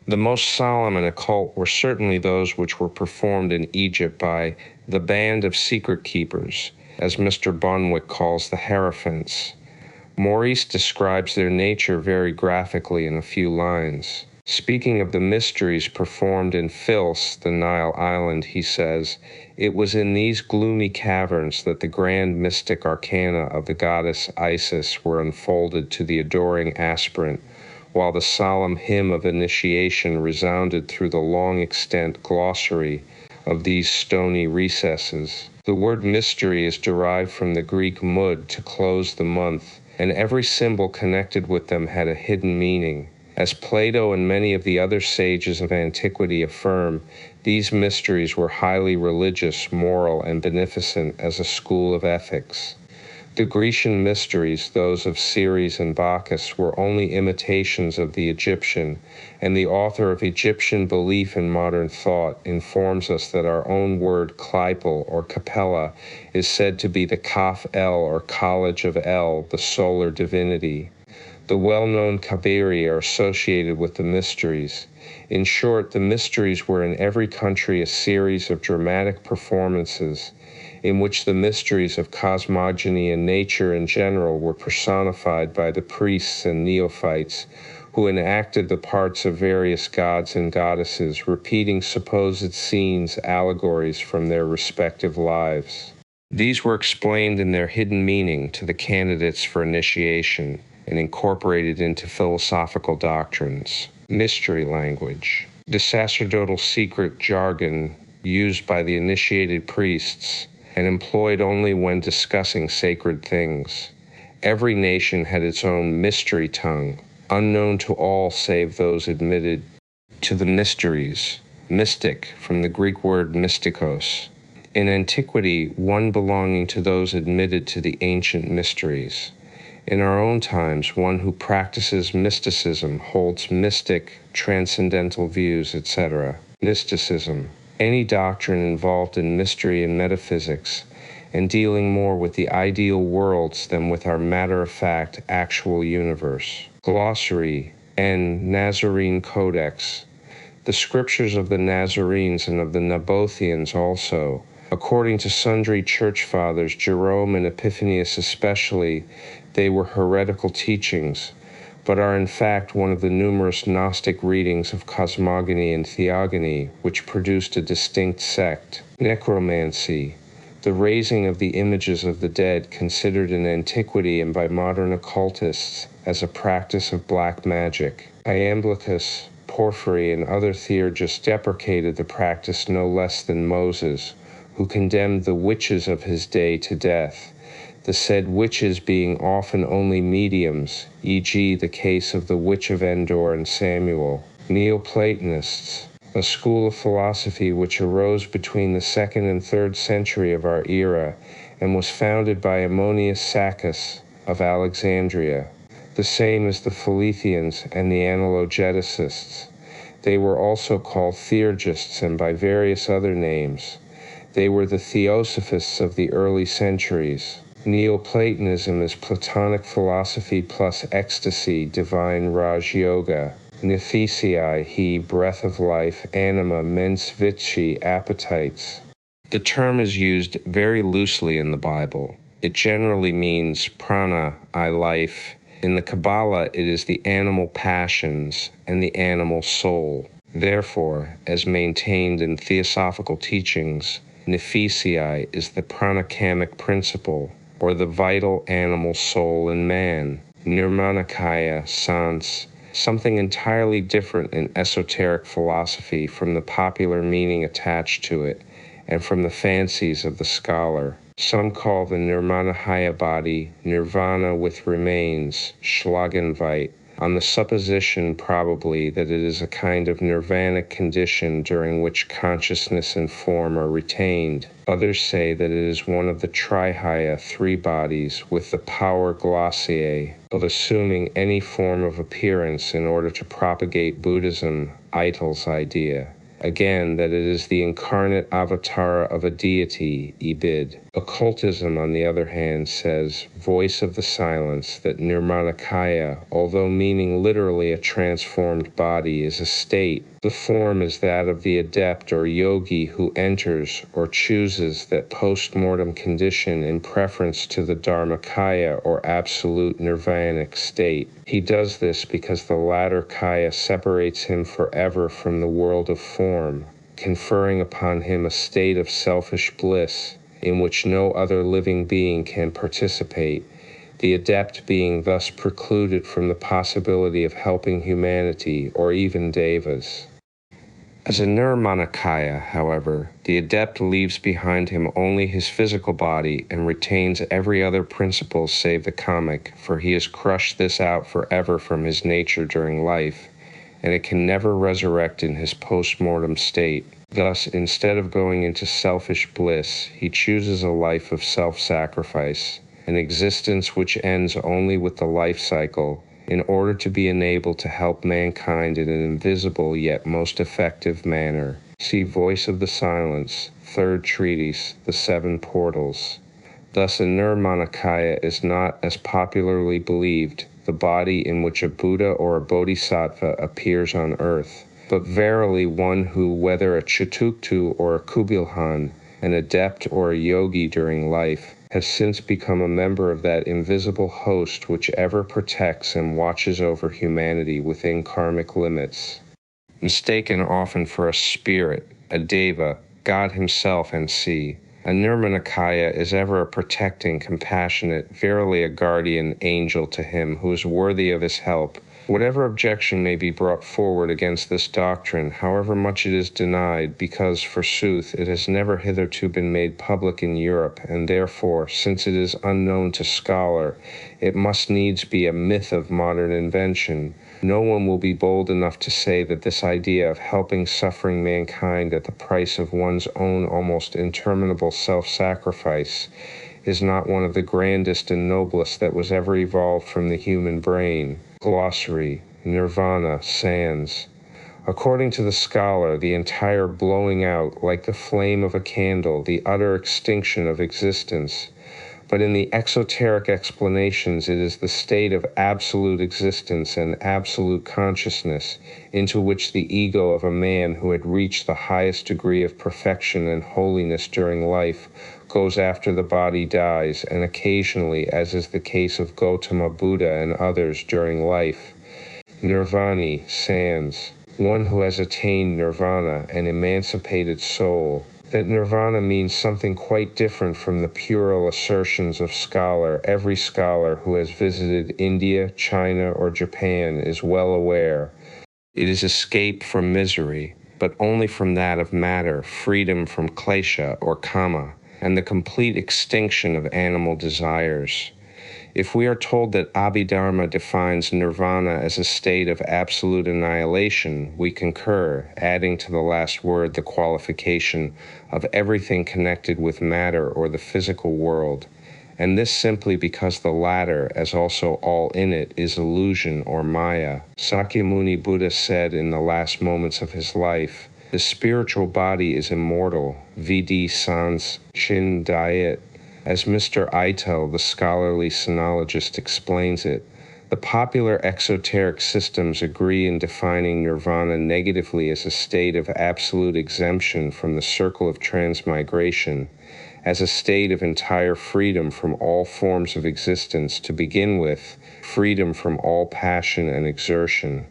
The most solemn and occult were certainly those which were performed in Egypt by the band of secret keepers, as Mr. Bonwick calls the Hierophants. Maurice describes their nature very graphically in a few lines. Speaking of the mysteries performed in Phils, the Nile island, he says, "It was in these gloomy caverns that the grand mystic arcana of the goddess Isis were unfolded to the adoring aspirant, while the solemn hymn of initiation resounded through the long extant glossary of these stony recesses." The word mystery is derived from the Greek mud, to close the month, and every symbol connected with them had a hidden meaning. As Plato and many of the other sages of antiquity affirm, these mysteries were highly religious, moral, and beneficent as a school of ethics. The Grecian mysteries, those of Ceres and Bacchus, were only imitations of the Egyptian, and the author of Egyptian Belief in Modern Thought informs us that our own word Kleipel or Capella is said to be the Kaf El or College of El, the solar divinity. The well-known Kabiri are associated with the mysteries. In short, the mysteries were in every country a series of dramatic performances in which the mysteries of cosmogony and nature in general were personified by the priests and neophytes who enacted the parts of various gods and goddesses, repeating supposed scenes, allegories from their respective lives. These were explained in their hidden meaning to the candidates for initiation and incorporated into philosophical doctrines. Mystery language. The sacerdotal secret jargon used by the initiated priests and employed only when discussing sacred things. Every nation had its own mystery tongue, unknown to all save those admitted to the mysteries. Mystic, from the Greek word mystikos. In antiquity, one belonging to those admitted to the ancient mysteries. In our own times, one who practices mysticism holds mystic, transcendental views, etc. Mysticism. Any doctrine involved in mystery and metaphysics, and dealing more with the ideal worlds than with our matter-of-fact actual universe. Glossary and Nazarene Codex. The scriptures of the Nazarenes and of the Nabotheans also, according to sundry church fathers, Jerome and Epiphanius especially, they were heretical teachings, but are in fact one of the numerous Gnostic readings of cosmogony and theogony, which produced a distinct sect. Necromancy, the raising of the images of the dead, considered in antiquity and by modern occultists as a practice of black magic. Iamblichus, Porphyry, and other theurgists deprecated the practice no less than Moses, who condemned the witches of his day to death, the said witches being often only mediums, e.g. the case of the Witch of Endor and Samuel. Neoplatonists, a school of philosophy which arose between the 2nd and 3rd century of our era and was founded by Ammonius Saccas of Alexandria, the same as the Philithians and the Analogetists. They were also called theurgists and by various other names. They were the Theosophists of the early centuries. Neoplatonism is Platonic philosophy plus ecstasy, divine Raj Yoga. Nephisii, he, breath of life, anima, mens vici, appetites. The term is used very loosely in the Bible. It generally means prana, I life. In the Kabbalah, it is the animal passions and the animal soul. Therefore, as maintained in theosophical teachings, Nephisii is the pranakamic principle, or the vital animal soul in man. Nirmanakaya, sans, something entirely different in esoteric philosophy from the popular meaning attached to it, and from the fancies of the scholar. Some call the Nirmanakaya body nirvana with remains, Schlagenweit, on the supposition probably that it is a kind of nirvanic condition during which consciousness and form are retained. Others say that it is one of the Trihaya, 3 bodies, with the power glossier of assuming any form of appearance in order to propagate Buddhism, Eitel's idea. Again, that it is the incarnate avatar of a deity, Ibid. Occultism, on the other hand, says, voice of the silence, that Nirmanakaya, although meaning literally a transformed body, is a state. The form is that of the adept or yogi who enters or chooses that post-mortem condition in preference to the Dharmakaya or absolute nirvanic state. He does this because the latter kaya separates him forever from the world of form, conferring upon him a state of selfish bliss in which no other living being can participate, the adept being thus precluded from the possibility of helping humanity or even devas. As a Nirmanakaya, however, the adept leaves behind him only his physical body and retains every other principle save the kamic, for he has crushed this out forever from his nature during life, and it can never resurrect in his post-mortem state. Thus, instead of going into selfish bliss, he chooses a life of self-sacrifice, an existence which ends only with the life cycle, in order to be enabled to help mankind in an invisible yet most effective manner. See Voice of the Silence, 3rd Treatise, The 7 Portals. Thus a Nirmanakaya is not, as popularly believed, the body in which a Buddha or a Bodhisattva appears on earth, but verily one who, whether a Chatuktu or a Kubilhan, an adept or a yogi during life, has since become a member of that invisible host which ever protects and watches over humanity within karmic limits. Mistaken often for a spirit, a deva, God himself, and see, a Nirmanakaya is ever a protecting, compassionate, verily a guardian angel to him who is worthy of his help. Whatever objection may be brought forward against this doctrine, however much it is denied, because, forsooth, it has never hitherto been made public in Europe, and therefore, since it is unknown to scholar, it must needs be a myth of modern invention, no one will be bold enough to say that this idea of helping suffering mankind at the price of one's own almost interminable self-sacrifice is not one of the grandest and noblest that was ever evolved from the human brain. Glossary, Nirvana, sans. According to the scholar, the entire blowing out, like the flame of a candle, the utter extinction of existence. But in the exoteric explanations, it is the state of absolute existence and absolute consciousness into which the ego of a man who had reached the highest degree of perfection and holiness during life goes after the body dies, and occasionally, as is the case of Gautama Buddha and others during life, nirvani, sans, one who has attained nirvana, an emancipated soul. That nirvana means something quite different from the puerile assertions of every scholar who has visited India, China, or Japan is well aware. It is escape from misery, but only from that of matter, freedom from klesha or kama, and the complete extinction of animal desires. If we are told that Abhidharma defines nirvana as a state of absolute annihilation, we concur, adding to the last word the qualification of everything connected with matter or the physical world, and this simply because the latter, as also all in it, is illusion or maya. Sakyamuni Buddha said in the last moments of his life, "The spiritual body is immortal, vidi sans chin diet." As Mr. Eitel, the scholarly sinologist, explains it, the popular exoteric systems agree in defining nirvana negatively as a state of absolute exemption from the circle of transmigration, as a state of entire freedom from all forms of existence to begin with, freedom from all passion and exertion,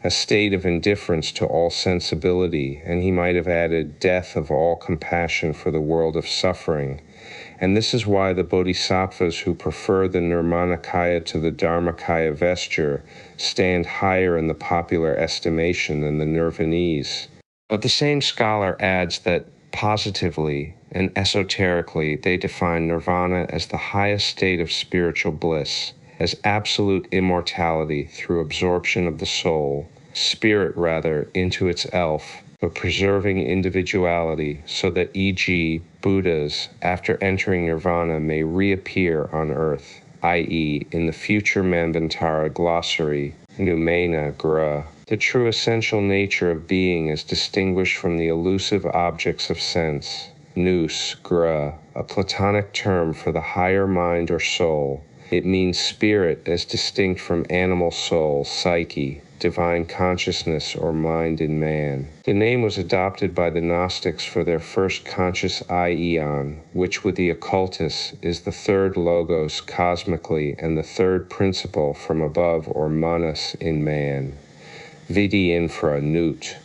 a state of indifference to all sensibility, and he might have added death of all compassion for the world of suffering. And this is why the bodhisattvas who prefer the Nirmanakaya to the Dharmakaya vesture stand higher in the popular estimation than the Nirvanese. But the same scholar adds that positively and esoterically they define nirvana as the highest state of spiritual bliss, as absolute immortality through absorption of the soul, spirit rather, into its elf, but preserving individuality so that, e.g., Buddhas, after entering nirvana, may reappear on earth, i.e., in the future Manvantara glossary, Numena Gra. The true essential nature of being is distinguished from the elusive objects of sense, nous, gra, a Platonic term for the higher mind or soul. It means spirit as distinct from animal soul, psyche, divine consciousness or mind in man. The name was adopted by the Gnostics for their first conscious aion, which with the occultists is the third logos cosmically and the third principle from above or manas in man. Vidi infra nut,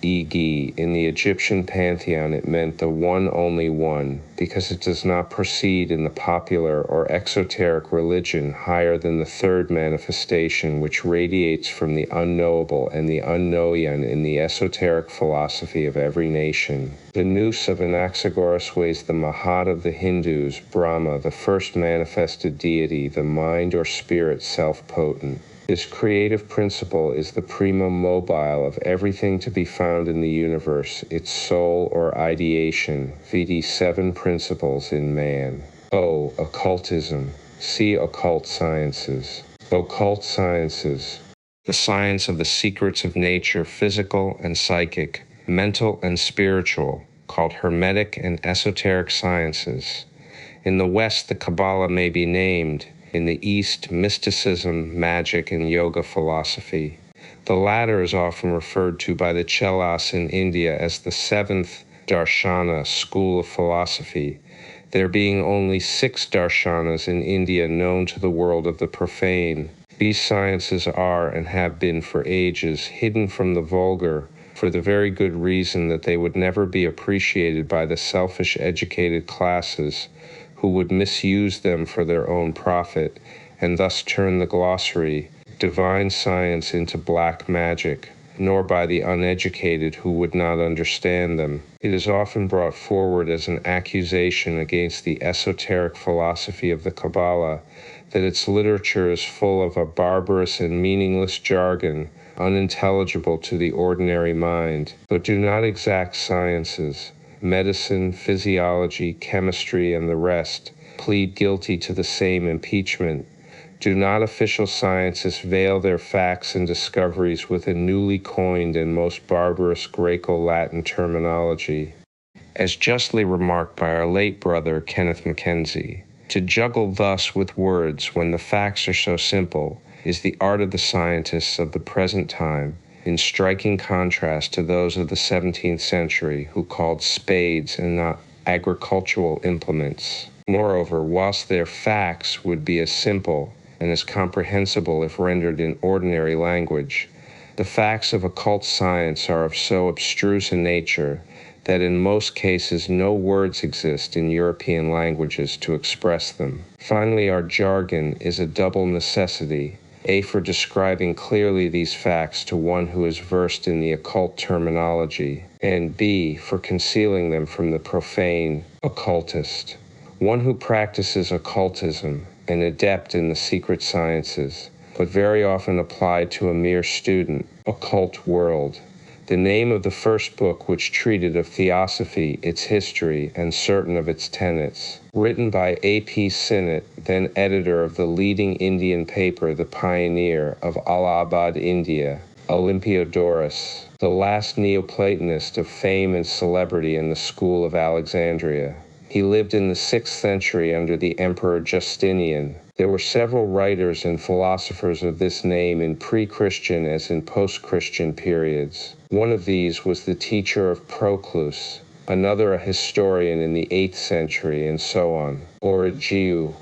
egi. In the Egyptian pantheon it meant the one only one, because it does not proceed in the popular or exoteric religion higher than the third manifestation which radiates from the unknowable and the unknown in the esoteric philosophy of every nation. The nous of Anaxagoras weighs the Mahat of the Hindus, Brahma, the first manifested deity, the mind or spirit self-potent. This creative principle is the primum mobile of everything to be found in the universe, its soul or ideation, vidi 7 principles in man. O. Occultism. See occult sciences. Occult sciences. The science of the secrets of nature, physical and psychic, mental and spiritual, called Hermetic and esoteric sciences. In the West, the Kabbalah may be named. In the East, mysticism, magic, and yoga philosophy. The latter is often referred to by the Chelas in India as the 7th darshana, school of philosophy, there being only 6 darshanas in India known to the world of the profane. These sciences are, and have been for ages, hidden from the vulgar, for the very good reason that they would never be appreciated by the selfish educated classes, who would misuse them for their own profit, and thus turn the glossary, divine science, into black magic, nor by the uneducated who would not understand them. It is often brought forward as an accusation against the esoteric philosophy of the Kabbalah that its literature is full of a barbarous and meaningless jargon, unintelligible to the ordinary mind. But do not exact sciences, medicine, physiology, chemistry, and the rest, plead guilty to the same impeachment. Do not official scientists veil their facts and discoveries with a newly coined and most barbarous Greco-Latin terminology? As justly remarked by our late brother Kenneth Mackenzie, to juggle thus with words when the facts are so simple is the art of the scientists of the present time, in striking contrast to those of the 17th century who called spades and not agricultural implements. Moreover, whilst their facts would be as simple and as comprehensible if rendered in ordinary language, the facts of occult science are of so abstruse a nature that in most cases no words exist in European languages to express them. Finally, our jargon is a double necessity, A, for describing clearly these facts to one who is versed in the occult terminology, and B, for concealing them from the profane occultist. One who practices occultism, an adept in the secret sciences, but very often applied to a mere student, occult world. The name of the first book which treated of Theosophy, its history, and certain of its tenets, written by A.P. Sinnett, then editor of the leading Indian paper, The Pioneer of Allahabad, India, Olympiodorus, the last Neoplatonist of fame and celebrity in the school of Alexandria. He lived in the 6th century under the Emperor Justinian. There were several writers and philosophers of this name in pre-Christian as in post-Christian periods. One of these was the teacher of Proclus, another a historian in the 8th century, and so on, or a Jew.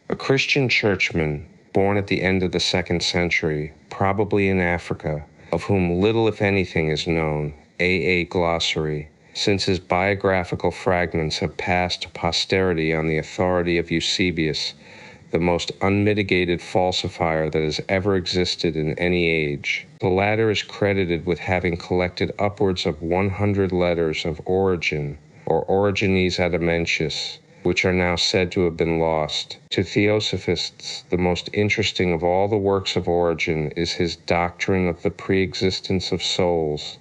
A Christian churchman, born at the end of the 2nd century, probably in Africa, of whom little if anything is known, A.A. Glossary, since his biographical fragments have passed to posterity on the authority of Eusebius, the most unmitigated falsifier that has ever existed in any age. The latter is credited with having collected upwards of 100 letters of Origen, or Origenes Adamentius, which are now said to have been lost. To Theosophists, the most interesting of all the works of Origen is his doctrine of the pre-existence of souls.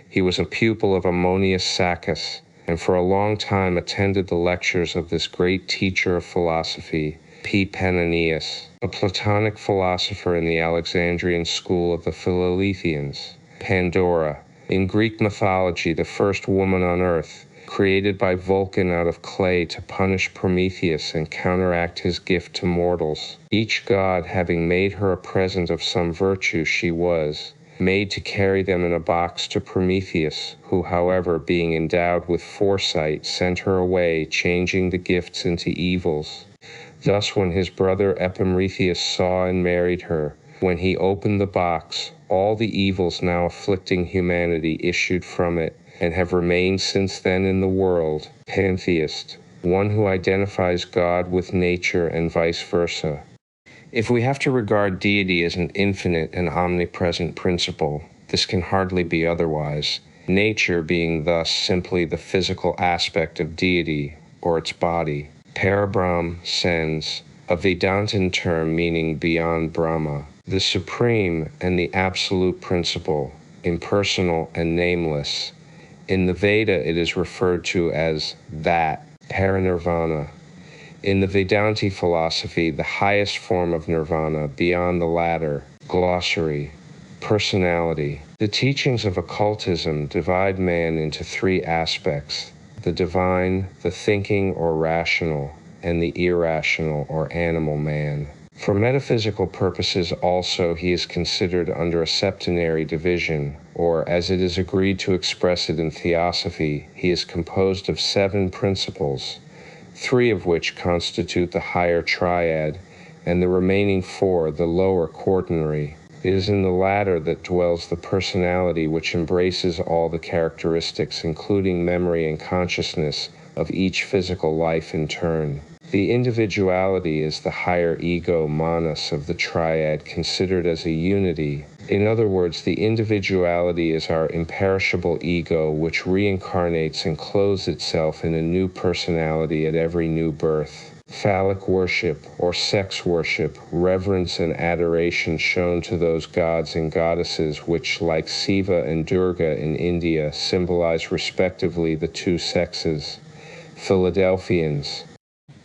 He was a pupil of Ammonius Saccas, and for a long time attended the lectures of this great teacher of philosophy, P. Pananius, a Platonic philosopher in the Alexandrian school of the Philaletheans. Pandora, in Greek mythology the first woman on earth, created by Vulcan out of clay to punish Prometheus and counteract his gift to mortals. Each god having made her a present of some virtue, she was made to carry them in a box to Prometheus, who, however, being endowed with foresight, sent her away, changing the gifts into evils. Thus, when his brother Epimetheus saw and married her, when he opened the box, all the evils now afflicting humanity issued from it, and have remained since then in the world. Pantheist, one who identifies God with nature and vice versa. If we have to regard deity as an infinite and omnipresent principle, this can hardly be otherwise, nature being thus simply the physical aspect of deity, or its body. Parabrahm sens, a Vedantin term meaning beyond Brahma, the supreme and the absolute principle, impersonal and nameless. In the Veda it is referred to as that, parinirvana. In the Vedanti philosophy, the highest form of nirvana, beyond the latter, glossary, personality. The teachings of occultism divide man into 3 aspects: the divine, the thinking or rational, and the irrational or animal man. For metaphysical purposes also he is considered under a septenary division, or as it is agreed to express it in Theosophy, he is composed of 7 principles, 3 of which constitute the higher triad, and the remaining 4 the lower quaternary. It is in the latter that dwells the personality which embraces all the characteristics, including memory and consciousness, of each physical life in turn. The individuality is the higher ego manas of the triad, considered as a unity. In other words, the individuality is our imperishable ego, which reincarnates and clothes itself in a new personality at every new birth. Phallic worship, or sex worship, reverence and adoration shown to those gods and goddesses which, like Siva and Durga in India, symbolize respectively the 2 sexes. Philadelphians,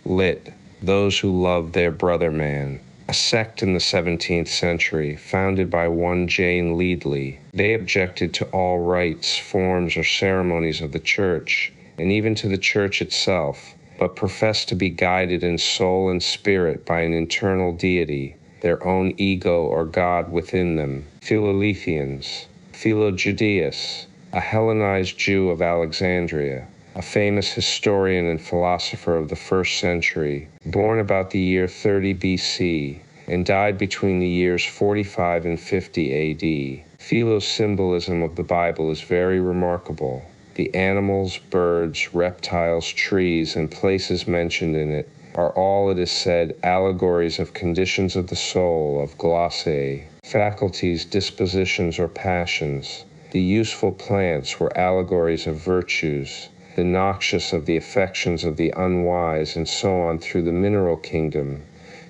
lit, those who love their brother man, a sect in the 17th century founded by one Jane Leadley. They objected to all rites, forms, or ceremonies of the church, and even to the church itself, but professed to be guided in soul and spirit by an internal deity, their own ego or God within them. Philolethians. Philo-Judaeus, a Hellenized Jew of Alexandria, a famous historian and philosopher of the 1st century, born about the year 30 BC and died between the years 45 and 50 AD. Philo's symbolism of the Bible is very remarkable. The animals, birds, reptiles, trees, and places mentioned in it are all, it is said, allegories of conditions of the soul, of glossae, faculties, dispositions, or passions. The useful plants were allegories of virtues, the noxious of the affections of the unwise, and so on through the mineral kingdom,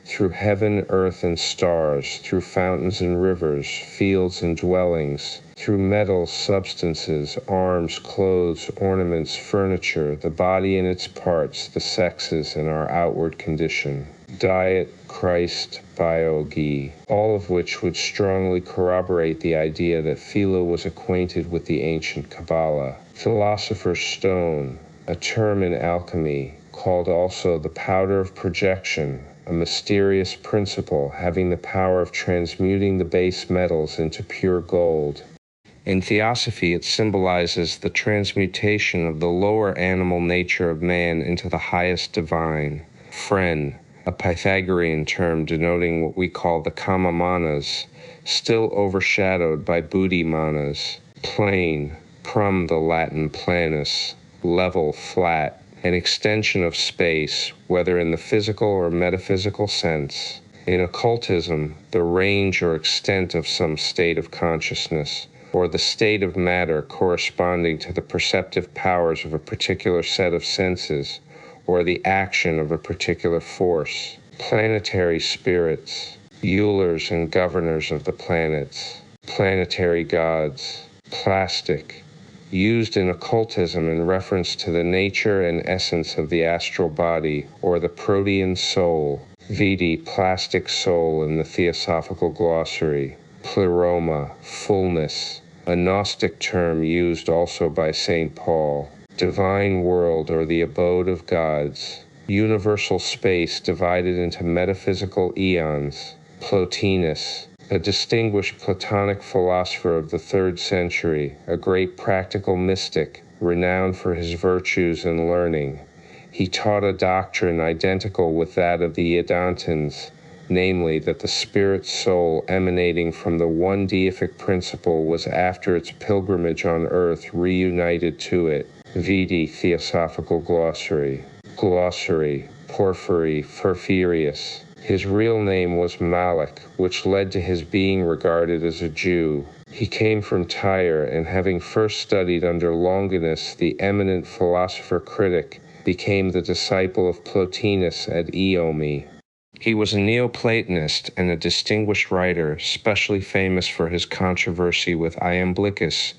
through heaven, earth, and stars, through fountains and rivers, fields and dwellings, through metals, substances, arms, clothes, ornaments, furniture, the body and its parts, the sexes, and our outward condition. Diet, Christ, biology, all of which would strongly corroborate the idea that Philo was acquainted with the ancient Kabbalah. Philosopher's stone, a term in alchemy, called also the powder of projection, a mysterious principle having the power of transmuting the base metals into pure gold. In Theosophy, it symbolizes the transmutation of the lower animal nature of man into the highest divine. Phren, a Pythagorean term denoting what we call the kama manas, still overshadowed by buddhi manas. Plane, from the Latin planus, level, flat, an extension of space, whether in the physical or metaphysical sense. In occultism, the range or extent of some state of consciousness, or the state of matter corresponding to the perceptive powers of a particular set of senses, or the action of a particular force. Planetary spirits, rulers and governors of the planets. Planetary gods. Plastic, used in occultism in reference to the nature and essence of the astral body, or the protean soul. Vidi, plastic soul in the Theosophical Glossary. Pleroma, fullness, a Gnostic term used also by St. Paul. Divine world, or the abode of gods. Universal space divided into metaphysical eons. Plotinus, a distinguished Platonic philosopher of the 3rd century, a great practical mystic, renowned for his virtues and learning. He taught a doctrine identical with that of the Vedantins, namely that the spirit soul emanating from the one deific principle was after its pilgrimage on earth reunited to it. Vidi, Theosophical Glossary. Glossary, Porphyry, Porphyrius. His real name was Malik, which led to his being regarded as a Jew. He came from Tyre, and having first studied under Longinus, the eminent philosopher-critic, became the disciple of Plotinus at Iomi. He was a Neoplatonist and a distinguished writer, especially famous for his controversy with Iamblichus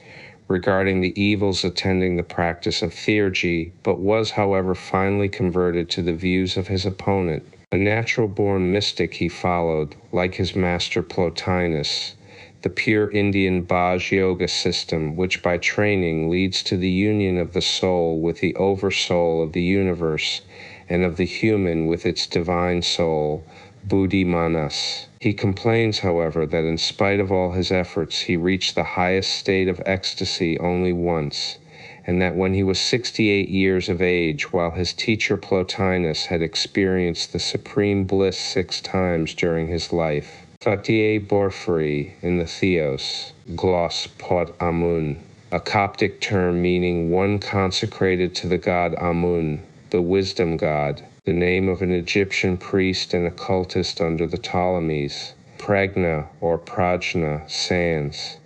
regarding the evils attending the practice of theurgy, but was, however, finally converted to the views of his opponent. A natural-born mystic, he followed, like his master Plotinus, the pure Indian Bhaj Yoga system, which by training leads to the union of the soul with the oversoul of the universe, and of the human with its divine soul, Buddhi Manas. He complains, however, that in spite of all his efforts, he reached the highest state of ecstasy only once, and that when he was 68 years of age, while his teacher Plotinus had experienced the supreme bliss 6 times during his life. Fatiye Porphyry in the Theos, gloss pot Amun, a Coptic term meaning one consecrated to the god Amun, the wisdom god, the name of an Egyptian priest and occultist under the Ptolemies. Prajna or Prajna, sans,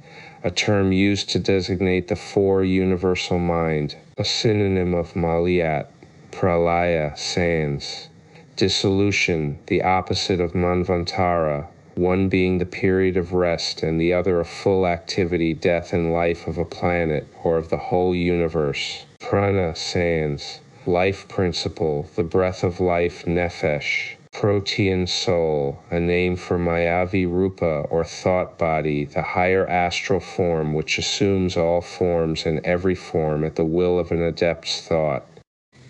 a term used to designate the 4 universal mind, a synonym of Maliyat. Pralaya, sans. Dissolution, the opposite of Manvantara, one being the period of rest and the other a full activity, death, and life of a planet or of the whole universe. Prana, sans. Life principle, the breath of life, nefesh. Protean soul, a name for Mayavi Rupa or thought body, the higher astral form which assumes all forms and every form at the will of an adept's thought.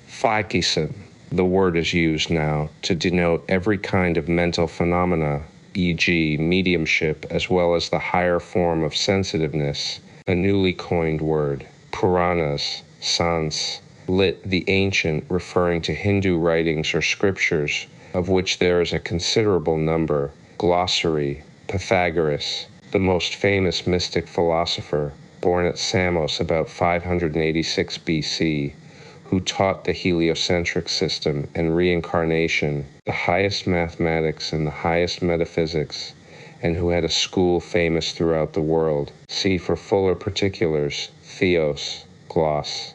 Physicism, the word is used now to denote every kind of mental phenomena, e.g. mediumship, as well as the higher form of sensitiveness, a newly coined word. Puranas, sans, lit the ancient, referring to Hindu writings or scriptures, of which there is a considerable number. Glossary, Pythagoras, the most famous mystic philosopher, born at Samos about 586 BC, who taught the heliocentric system and reincarnation, the highest mathematics and the highest metaphysics, and who had a school famous throughout the world. See for fuller particulars, Theos, gloss.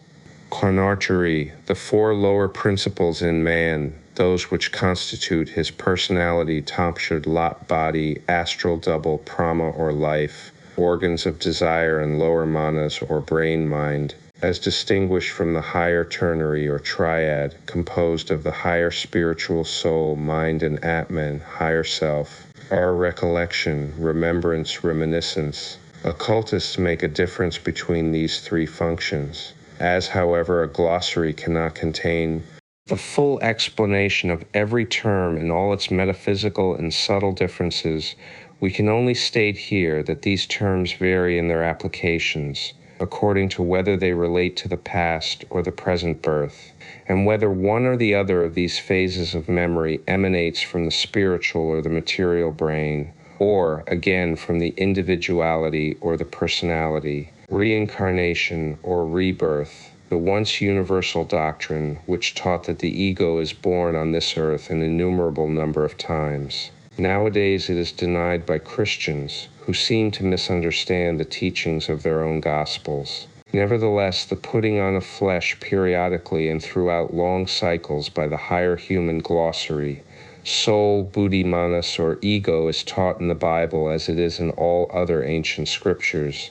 Carnarchery, the four lower principles in man, those which constitute his personality, Tamshad, lot, body, astral double, prama or life, organs of desire and lower manas or brain mind, as distinguished from the higher ternary or triad, composed of the higher spiritual soul, mind and Atman, higher self, our recollection, remembrance, reminiscence. Occultists make a difference between these three functions. As, however, a glossary cannot contain the full explanation of every term and all its metaphysical and subtle differences, we can only state here that these terms vary in their applications, according to whether they relate to the past or the present birth, and whether one or the other of these phases of memory emanates from the spiritual or the material brain, or, again, from the individuality or the personality. Reincarnation or rebirth, the once universal doctrine which taught that the ego is born on this earth an innumerable number of times. Nowadays it is denied by Christians who seem to misunderstand the teachings of their own gospels. Nevertheless, the putting on of flesh periodically and throughout long cycles by the higher human glossary, soul, buddhi, manas, or ego is taught in the Bible as it is in all other ancient scriptures,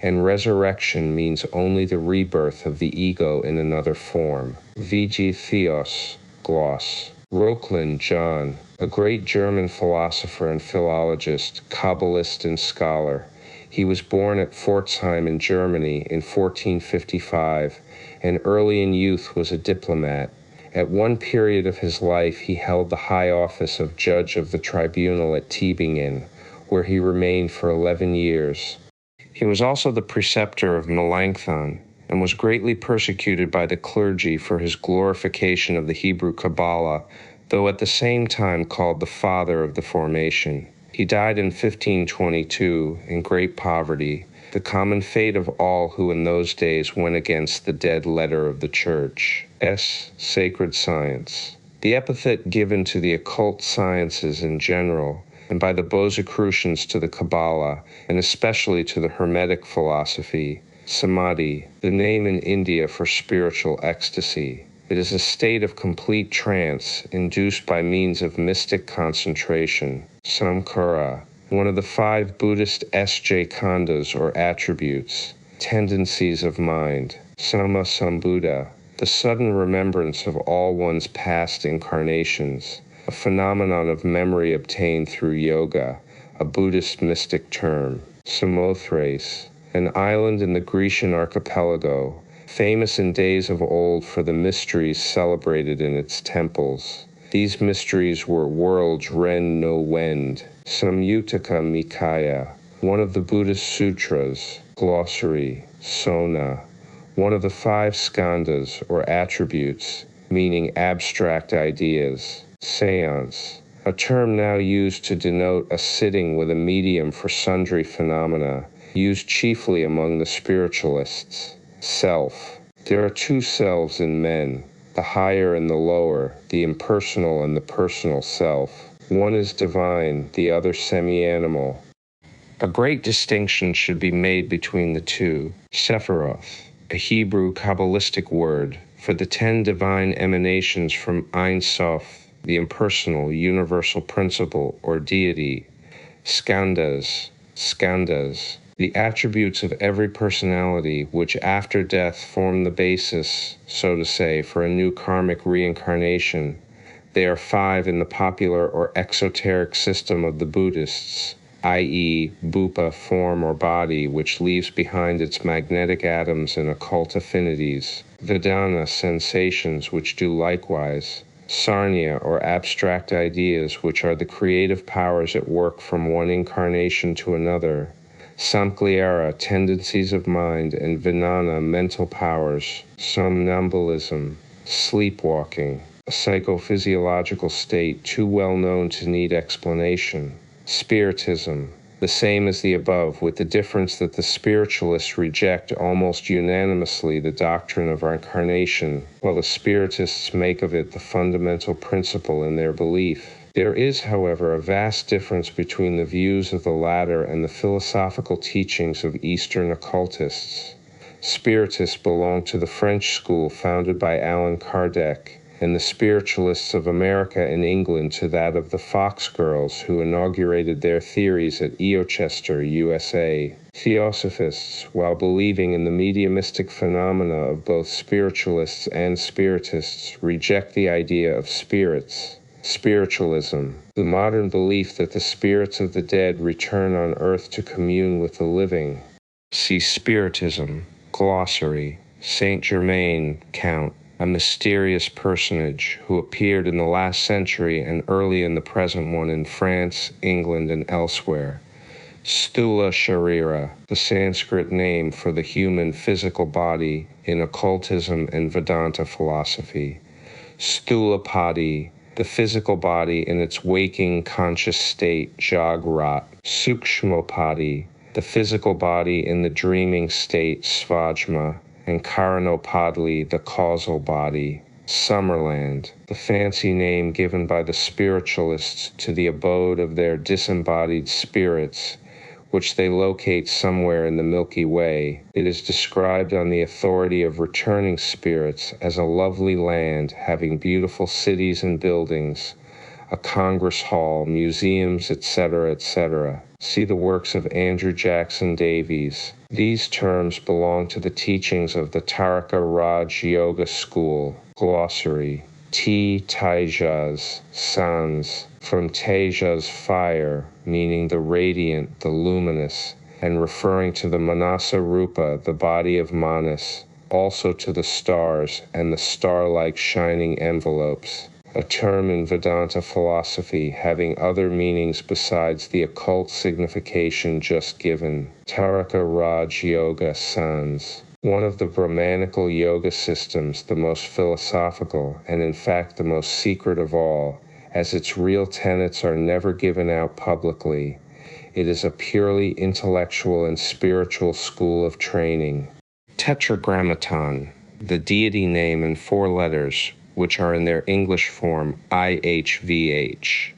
and resurrection means only the rebirth of the ego in another form. V.G. Theos, gloss. Rochlin, John, a great German philosopher and philologist, Kabbalist and scholar. He was born at Pforzheim in Germany in 1455, and early in youth was a diplomat. At one period of his life he held the high office of judge of the tribunal at Tübingen, where he remained for 11 years. He was also the preceptor of Melanchthon, and was greatly persecuted by the clergy for his glorification of the Hebrew Kabbalah, though at the same time called the father of the formation. He died in 1522 in great poverty, the common fate of all who in those days went against the dead letter of the Church. Sacred science. The epithet given to the occult sciences in general, and by the Rosicrucians to the Kabbalah, and especially to the Hermetic philosophy, Samadhi, the name in India for spiritual ecstasy. It is a state of complete trance induced by means of mystic concentration. Samkara, one of the 5 Buddhist S.J. khandhas or attributes, tendencies of mind. Sama Sambuddha, the sudden remembrance of all one's past incarnations, a phenomenon of memory obtained through yoga, a Buddhist mystic term. Samothrace, an island in the Grecian archipelago, famous in days of old for the mysteries celebrated in its temples. These mysteries were worlds Ren no Wend, Samyuttaka Nikaya, one of the Buddhist sutras, glossary, Sona, one of the 5 skandhas or attributes, meaning abstract ideas. Seance, a term now used to denote a sitting with a medium for sundry phenomena, used chiefly among the spiritualists. Self. There are 2 selves in men, the higher and the lower, the impersonal and the personal self. One is divine, the other semi-animal. A great distinction should be made between the two. Sephiroth, a Hebrew Kabbalistic word for the 10 divine emanations from Ein Sof, the impersonal, universal principle or deity. Skandhas, the attributes of every personality which after death form the basis, so to say, for a new karmic reincarnation. They are 5 in the popular or exoteric system of the Buddhists, i.e., Bupa, form or body, which leaves behind its magnetic atoms and occult affinities, Vedana, sensations, which do likewise, Sarnya, or abstract ideas, which are the creative powers at work from one incarnation to another, Samkliara, tendencies of mind, and Vijnana, mental powers, somnambulism, sleepwalking, a psychophysiological state too well known to need explanation, Spiritism, the same as the above, with the difference that the spiritualists reject almost unanimously the doctrine of incarnation, while the spiritists make of it the fundamental principle in their belief. There is, however, a vast difference between the views of the latter and the philosophical teachings of Eastern occultists. Spiritists belong to the French school founded by Allan Kardec, and the spiritualists of America and England to that of the Fox girls who inaugurated their theories at Eochester, USA. Theosophists, while believing in the mediumistic phenomena of both spiritualists and spiritists, reject the idea of spirits. Spiritualism, the modern belief that the spirits of the dead return on earth to commune with the living. See Spiritism, Glossary, Saint Germain, Count, a mysterious personage who appeared in the last century and early in the present one in France, England, and elsewhere. Sthula Sharira, the Sanskrit name for the human physical body in occultism and Vedanta philosophy. Sthulapadi, the physical body in its waking conscious state, Jagrat. Sukshmopadi, the physical body in the dreaming state, Svajma, and Karanopadli, the causal body, Summerland, the fancy name given by the spiritualists to the abode of their disembodied spirits, which they locate somewhere in the Milky Way. It is described on the authority of returning spirits as a lovely land having beautiful cities and buildings, a Congress Hall, museums, etc., etc. See the works of Andrew Jackson Davies. These terms belong to the teachings of the Taraka Raj Yoga School. Glossary. Tejas, sans, from Tejas, fire, meaning the radiant, the luminous, and referring to the Manasa Rupa, the body of Manas, also to the stars and the star-like shining envelopes, a term in Vedanta philosophy having other meanings besides the occult signification just given. Taraka Raj Yoga sans. One of the Brahmanical yoga systems, the most philosophical, and in fact the most secret of all, as its real tenets are never given out publicly. It is a purely intellectual and spiritual school of training. Tetragrammaton, the deity name in 4 letters, which are in their English form IHVH.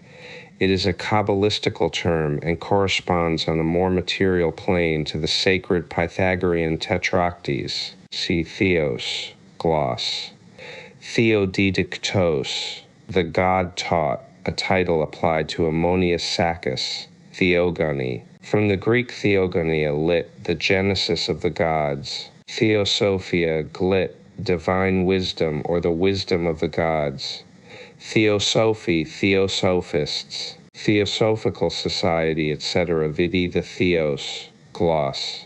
It is a Kabbalistical term and corresponds on a more material plane to the sacred Pythagorean tetracties. See Theos, gloss. Theodidictos, the God taught, a title applied to Ammonius Saccas. Theogony, from the Greek theogonia, lit, the genesis of the gods. Theosophia, glit, divine wisdom or the wisdom of the gods. Theosophy, theosophists, Theosophical Society, etc. Vidi the Theos, gloss.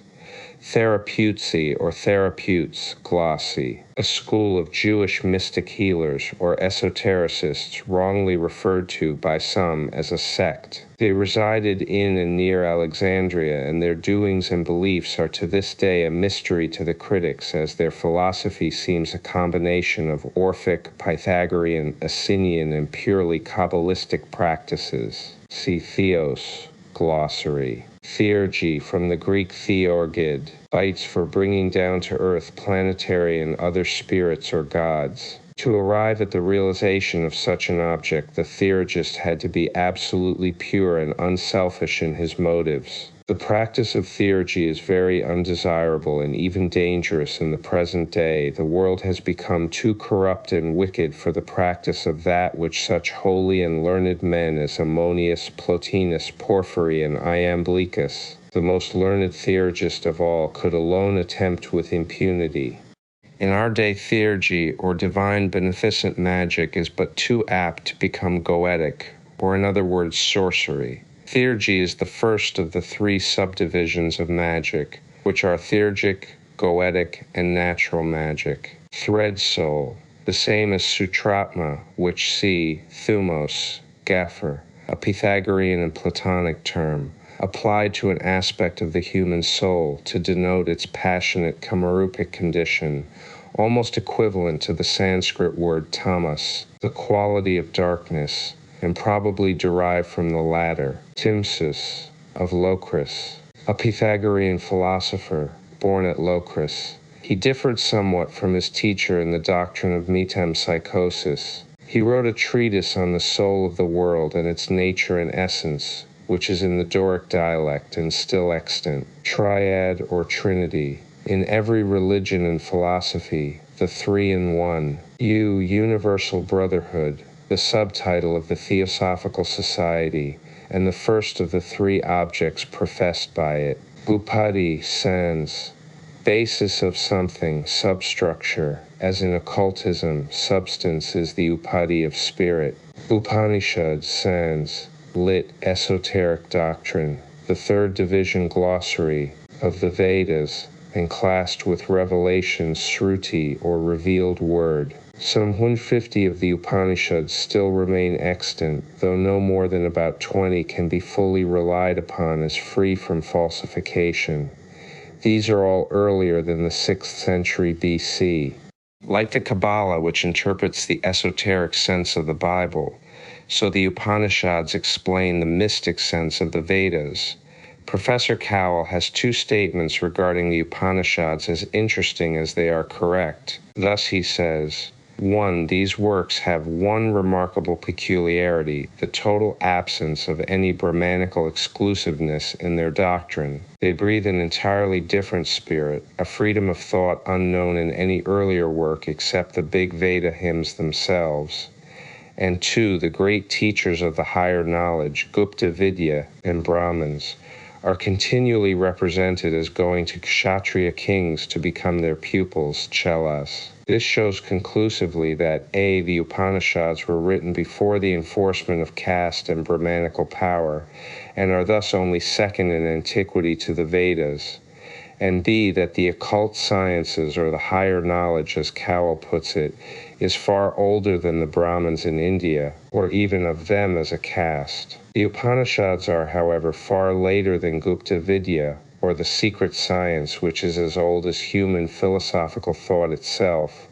Therapeutsi or therapeutes, glossy, a school of Jewish mystic healers or esotericists wrongly referred to by some as a sect. They resided in and near Alexandria, and their doings and beliefs are to this day a mystery to the critics, as their philosophy seems a combination of Orphic, Pythagorean, Asinian, and purely Kabbalistic practices. See Theos, glossary. Theurgy, from the Greek theorgid, bites for bringing down to earth planetary and other spirits or gods. To arrive at the realization of such an object, the theurgist had to be absolutely pure and unselfish in his motives. The practice of theurgy is very undesirable and even dangerous in the present day. The world has become too corrupt and wicked for the practice of that which such holy and learned men as Ammonius, Plotinus, Porphyry, and Iamblichus, the most learned theurgist of all, could alone attempt with impunity. In our day, theurgy, or divine beneficent magic, is but too apt to become goetic, or in other words, sorcery. Theurgy is the first of the three subdivisions of magic, which are theurgic, goetic, and natural magic. Thread soul, the same as sutratma, which see, thumos, gaffer, a Pythagorean and Platonic term, applied to an aspect of the human soul to denote its passionate kamarupic condition, almost equivalent to the Sanskrit word tamas, the quality of darkness, and probably derived from the latter, Timsis, of Locris, a Pythagorean philosopher born at Locris. He differed somewhat from his teacher in the doctrine of metempsychosis. He wrote a treatise on the soul of the world and its nature and essence, which is in the Doric dialect and still extant, triad or trinity. In every religion and philosophy, the three in one, universal brotherhood, the subtitle of the Theosophical Society, and the first of the three objects professed by it. Upadi, sans, basis of something, substructure, as in occultism, substance is the upadi of spirit. Upanishad, sans, lit, esoteric doctrine, the third division glossary of the Vedas, and classed with revelation, sruti, or revealed word. Some 150 of the Upanishads still remain extant, though no more than about 20 can be fully relied upon as free from falsification. These are all earlier than the 6th century BC. Like the Kabbalah, which interprets the esoteric sense of the Bible, so the Upanishads explain the mystic sense of the Vedas. Professor Cowell has two statements regarding the Upanishads as interesting as they are correct. Thus he says, 1. These works have one remarkable peculiarity, the total absence of any Brahmanical exclusiveness in their doctrine. They breathe an entirely different spirit, a freedom of thought unknown in any earlier work except the big Veda hymns themselves. And 2. The great teachers of the higher knowledge, Gupta Vidya and Brahmins, are continually represented as going to Kshatriya kings to become their pupils, chelas. This shows conclusively that A. the Upanishads were written before the enforcement of caste and Brahmanical power, and are thus only second in antiquity to the Vedas, and B. that the occult sciences, or the higher knowledge, as Cowell puts it, is far older than the Brahmins in India, or even of them as a caste. The Upanishads are, however, far later than Gupta Vidya, or the secret science, which is as old as human philosophical thought itself.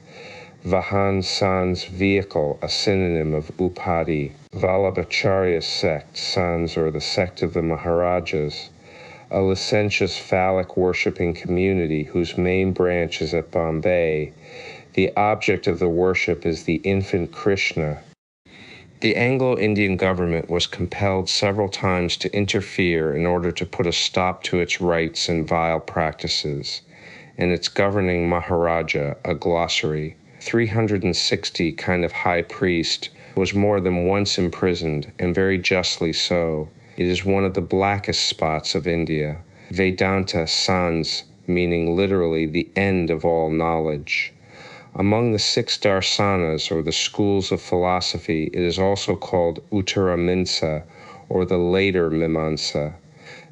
Vahan sans vehicle, a synonym of upadi. Vallabhacharya sect, sans, or the sect of the Maharajas, a licentious phallic worshipping community whose main branch is at Bombay. The object of the worship is the infant Krishna. The Anglo-Indian government was compelled several times to interfere in order to put a stop to its rites and vile practices, and its governing Maharaja, a glossary, 360 kind of high priest, was more than once imprisoned, and very justly so. It is one of the blackest spots of India. Vedanta sans, meaning literally the end of all knowledge. Among the 6 darsanas, or the schools of philosophy, it is also called Uttaraminsa, or the later Mimamsa.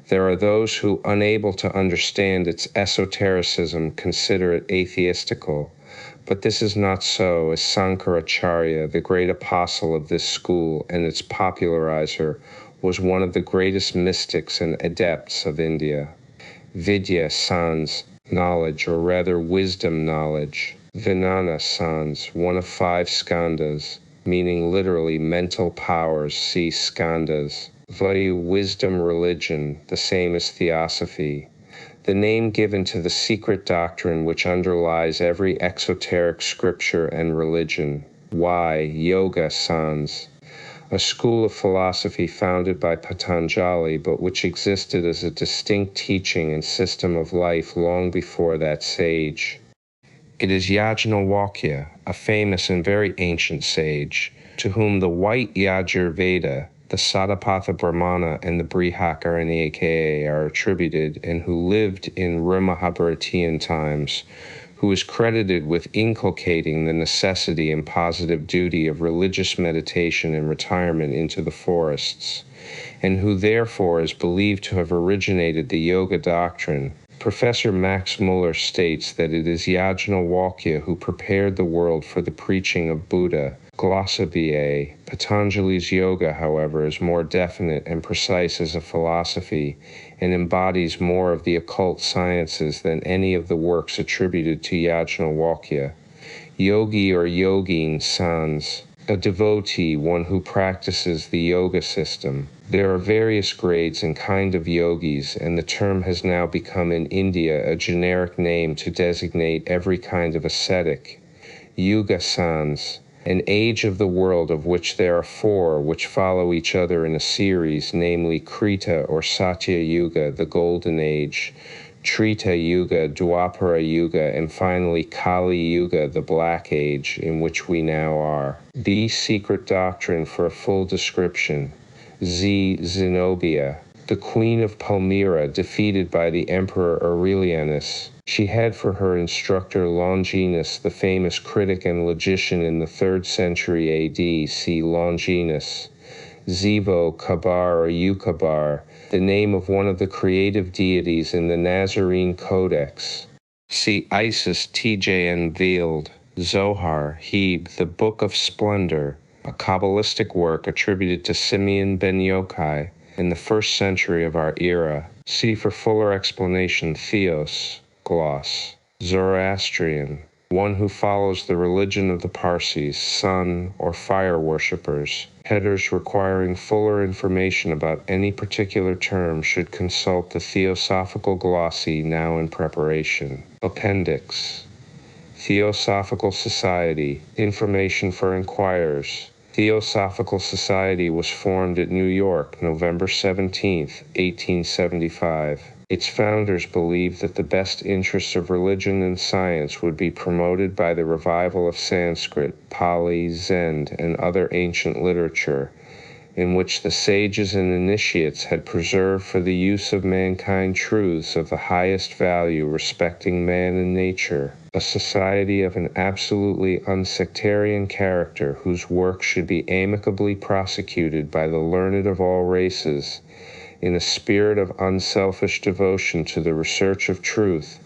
There are those who, unable to understand its esotericism, consider it atheistical, but this is not so, as Sankaracharya, the great apostle of this school and its popularizer, was one of the greatest mystics and adepts of India. Vidya sans, knowledge, or rather wisdom knowledge. Vinana sans, one of 5 skandhas, meaning literally mental powers, see skandhas. Vayu, wisdom religion, the same as Theosophy, the name given to the secret doctrine which underlies every exoteric scripture and religion. Y, yoga sans, a school of philosophy founded by Patanjali, but which existed as a distinct teaching and system of life long before that sage. It is Yajnavalkya, a famous and very ancient sage, to whom the white Yajurveda, the Satapatha Brahmana, and the Brihakaranyaka are attributed, and who lived in Mahabharatian times, who is credited with inculcating the necessity and positive duty of religious meditation and retirement into the forests, and who therefore is believed to have originated the yoga doctrine. Professor Max Muller states that it is Yajnavalkya who prepared the world for the preaching of Buddha. Glossa BA. Patanjali's yoga, however, is more definite and precise as a philosophy and embodies more of the occult sciences than any of the works attributed to Yajnavalkya. Yogi or yogin sans, a devotee, one who practices the yoga system. There are various grades and kind of yogis, and the term has now become in India a generic name to designate every kind of ascetic. Yuga sans, an age of the world of which there are four which follow each other in a series, namely Krita or Satya Yuga, the Golden Age, Treta Yuga, Dwapara Yuga, and finally Kali Yuga, the Black Age, in which we now are. B. Secret Doctrine for a full description. Z. Zenobia, the Queen of Palmyra, defeated by the Emperor Aurelianus. She had for her instructor Longinus, the famous critic and logician in the 3rd century AD. See Longinus. Zivo Kabar or Yukabar, the name of one of the creative deities in the Nazarene Codex. See Isis TJN Veiled. Zohar, Heb, the Book of Splendor, a Kabbalistic work attributed to Simeon ben Yochai in the 1st century of our era. See for fuller explanation Theos, gloss. Zoroastrian, one who follows the religion of the Parsis, sun or fire worshippers. Headers requiring fuller information about any particular term should consult the Theosophical Glossy now in preparation. Appendix. Theosophical Society, information for inquirers. Theosophical Society was formed at New York, November 17, 1875. Its founders believed that the best interests of religion and science would be promoted by the revival of Sanskrit, Pali, Zend, and other ancient literature, in which the sages and initiates had preserved for the use of mankind truths of the highest value respecting man and nature, a society of an absolutely unsectarian character whose work should be amicably prosecuted by the learned of all races, in a spirit of unselfish devotion to the research of truth,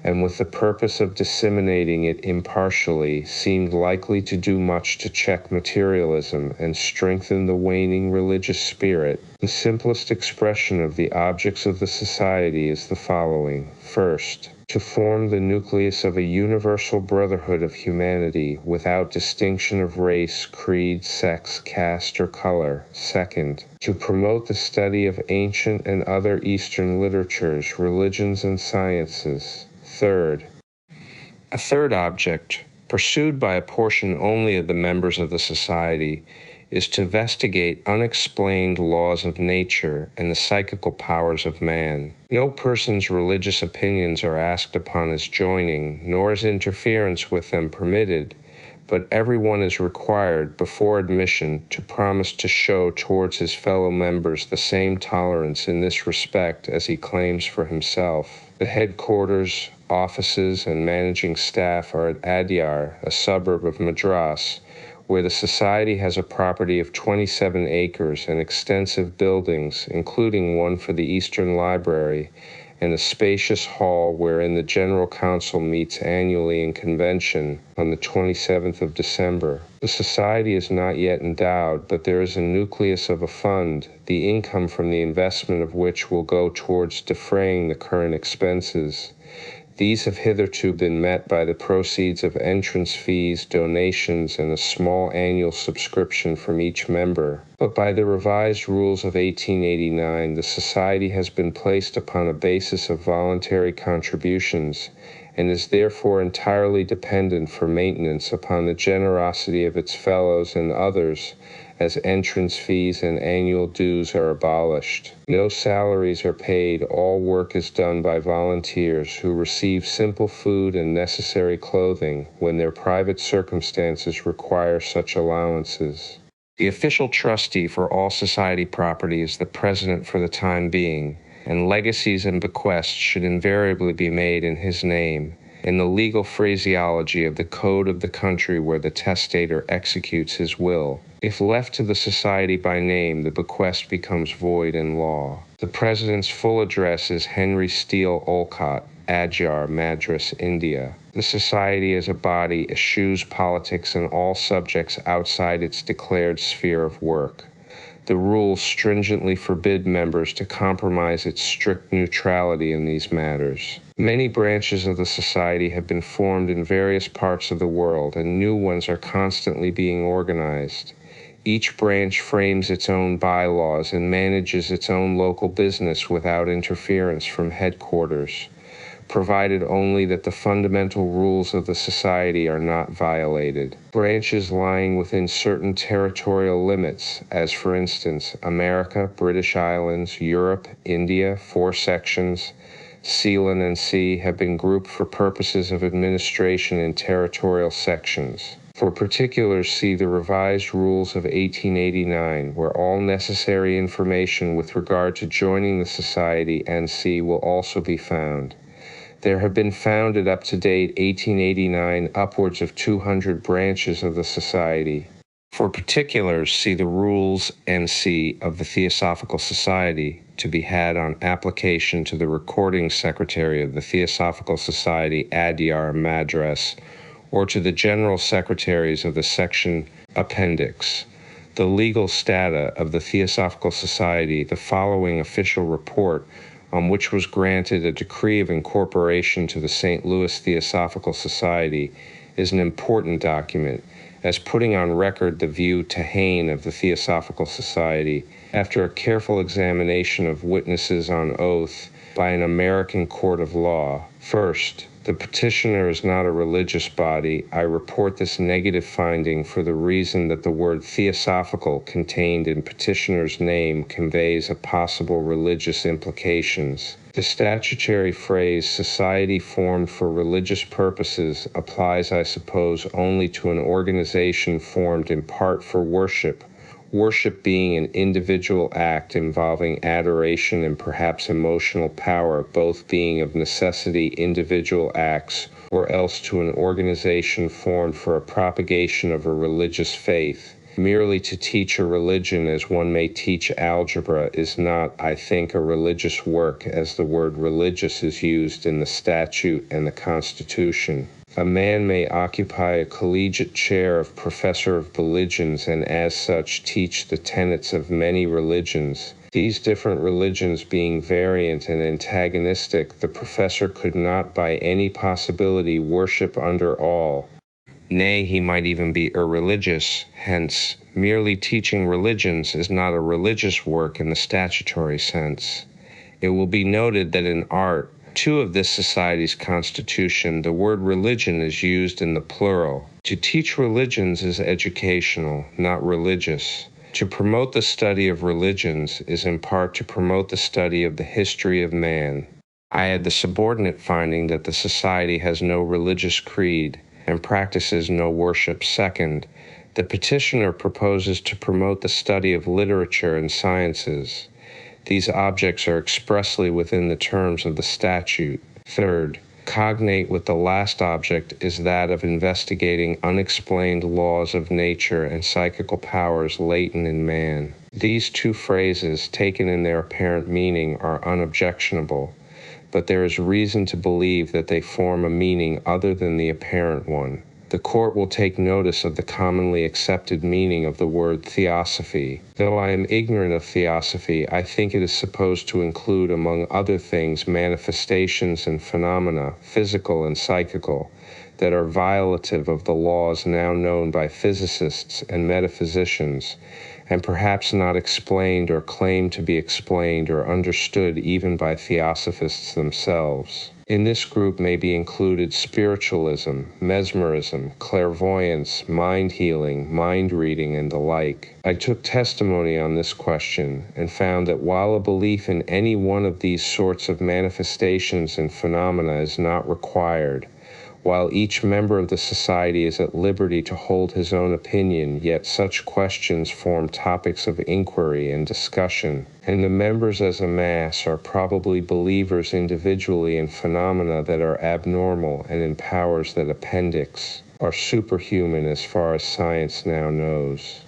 and with the purpose of disseminating it impartially, seemed likely to do much to check materialism and strengthen the waning religious spirit. The simplest expression of the objects of the society is the following. First, to form the nucleus of a universal brotherhood of humanity without distinction of race, creed, sex, caste, or color. Second, to promote the study of ancient and other Eastern literatures, religions, and sciences. Third, a third object, pursued by a portion only of the members of the society, is to investigate unexplained laws of nature and the psychical powers of man. No person's religious opinions are asked upon as joining, nor is interference with them permitted, but everyone is required, before admission, to promise to show towards his fellow members the same tolerance in this respect as he claims for himself. The headquarters, offices, and managing staff are at Adyar, a suburb of Madras, where the society has a property of 27 acres and extensive buildings, including one for the Eastern Library, and a spacious hall wherein the General Council meets annually in convention on the 27th of December. The society is not yet endowed, but there is a nucleus of a fund, the income from the investment of which will go towards defraying the current expenses. These have hitherto been met by the proceeds of entrance fees, donations, and a small annual subscription from each member. But by the revised rules of 1889, the society has been placed upon a basis of voluntary contributions, and is therefore entirely dependent for maintenance upon the generosity of its fellows and others, as entrance fees and annual dues are abolished. No salaries are paid. All work is done by volunteers who receive simple food and necessary clothing when their private circumstances require such allowances. The official trustee for all society property is the president for the time being, and legacies and bequests should invariably be made in his name, in the legal phraseology of the code of the country where the testator executes his will. If left to the society by name, the bequest becomes void in law. The president's full address is Henry Steele Olcott, Adyar, Madras, India. The society as a body eschews politics and all subjects outside its declared sphere of work. The rules stringently forbid members to compromise its strict neutrality in these matters. Many branches of the society have been formed in various parts of the world, and new ones are constantly being organized. Each branch frames its own bylaws and manages its own local business without interference from headquarters, provided only that the fundamental rules of the society are not violated. Branches lying within certain territorial limits, as for instance, America, British Islands, Europe, India, 4 sections, Ceylon and Sea, have been grouped for purposes of administration in territorial sections. For particulars, see the Revised Rules of 1889, where all necessary information with regard to joining the society and see will also be found. There have been founded up to date 1889 upwards of 200 branches of the society. For particulars, see the Rules NC of the Theosophical Society, to be had on application to the Recording Secretary of the Theosophical Society, Adyar, Madras, or to the General Secretaries of the Section Appendix. The legal stata of the Theosophical Society, the following official report, on which was granted a decree of incorporation to the St. Louis Theosophical Society, is an important document, as putting on record the view to Hain of the Theosophical Society, after a careful examination of witnesses on oath by an American court of law. First, the petitioner is not a religious body. I report this negative finding for the reason that the word theosophical contained in petitioner's name conveys a possible religious implications. The statutory phrase, society formed for religious purposes, applies, I suppose, only to an organization formed in part for worship, worship being an individual act involving adoration and perhaps emotional power, both being of necessity individual acts, or else to an organization formed for a propagation of a religious faith. Merely to teach a religion as one may teach algebra is not, I think, a religious work, as the word religious is used in the statute and the Constitution. A man may occupy a collegiate chair of professor of religions and as such teach the tenets of many religions. These different religions being variant and antagonistic, the professor could not by any possibility worship under all. Nay, he might even be irreligious. Hence, merely teaching religions is not a religious work in the statutory sense. It will be noted that in Art 2 of this society's constitution, the word religion is used in the plural. To teach religions is educational, not religious. To promote the study of religions is in part to promote the study of the history of man. I had the subordinate finding that the society has no religious creed and practices no worship. Second, the petitioner proposes to promote the study of literature and sciences. These objects are expressly within the terms of the statute. Third, cognate with the last object is that of investigating unexplained laws of nature and psychical powers latent in man. These 2 phrases, taken in their apparent meaning, are unobjectionable, but there is reason to believe that they form a meaning other than the apparent one. The court will take notice of the commonly accepted meaning of the word theosophy. Though I am ignorant of theosophy, I think it is supposed to include, among other things, manifestations and phenomena, physical and psychical, that are violative of the laws now known by physicists and metaphysicians, and perhaps not explained or claimed to be explained or understood even by theosophists themselves. In this group may be included spiritualism, mesmerism, clairvoyance, mind healing, mind reading, and the like. I took testimony on this question and found that while a belief in any one of these sorts of manifestations and phenomena is not required, While each member of the society is at liberty to hold his own opinion, yet such questions form topics of inquiry and discussion, and the members as a mass are probably believers individually in phenomena that are abnormal and in powers that appendix are superhuman as far as science now knows.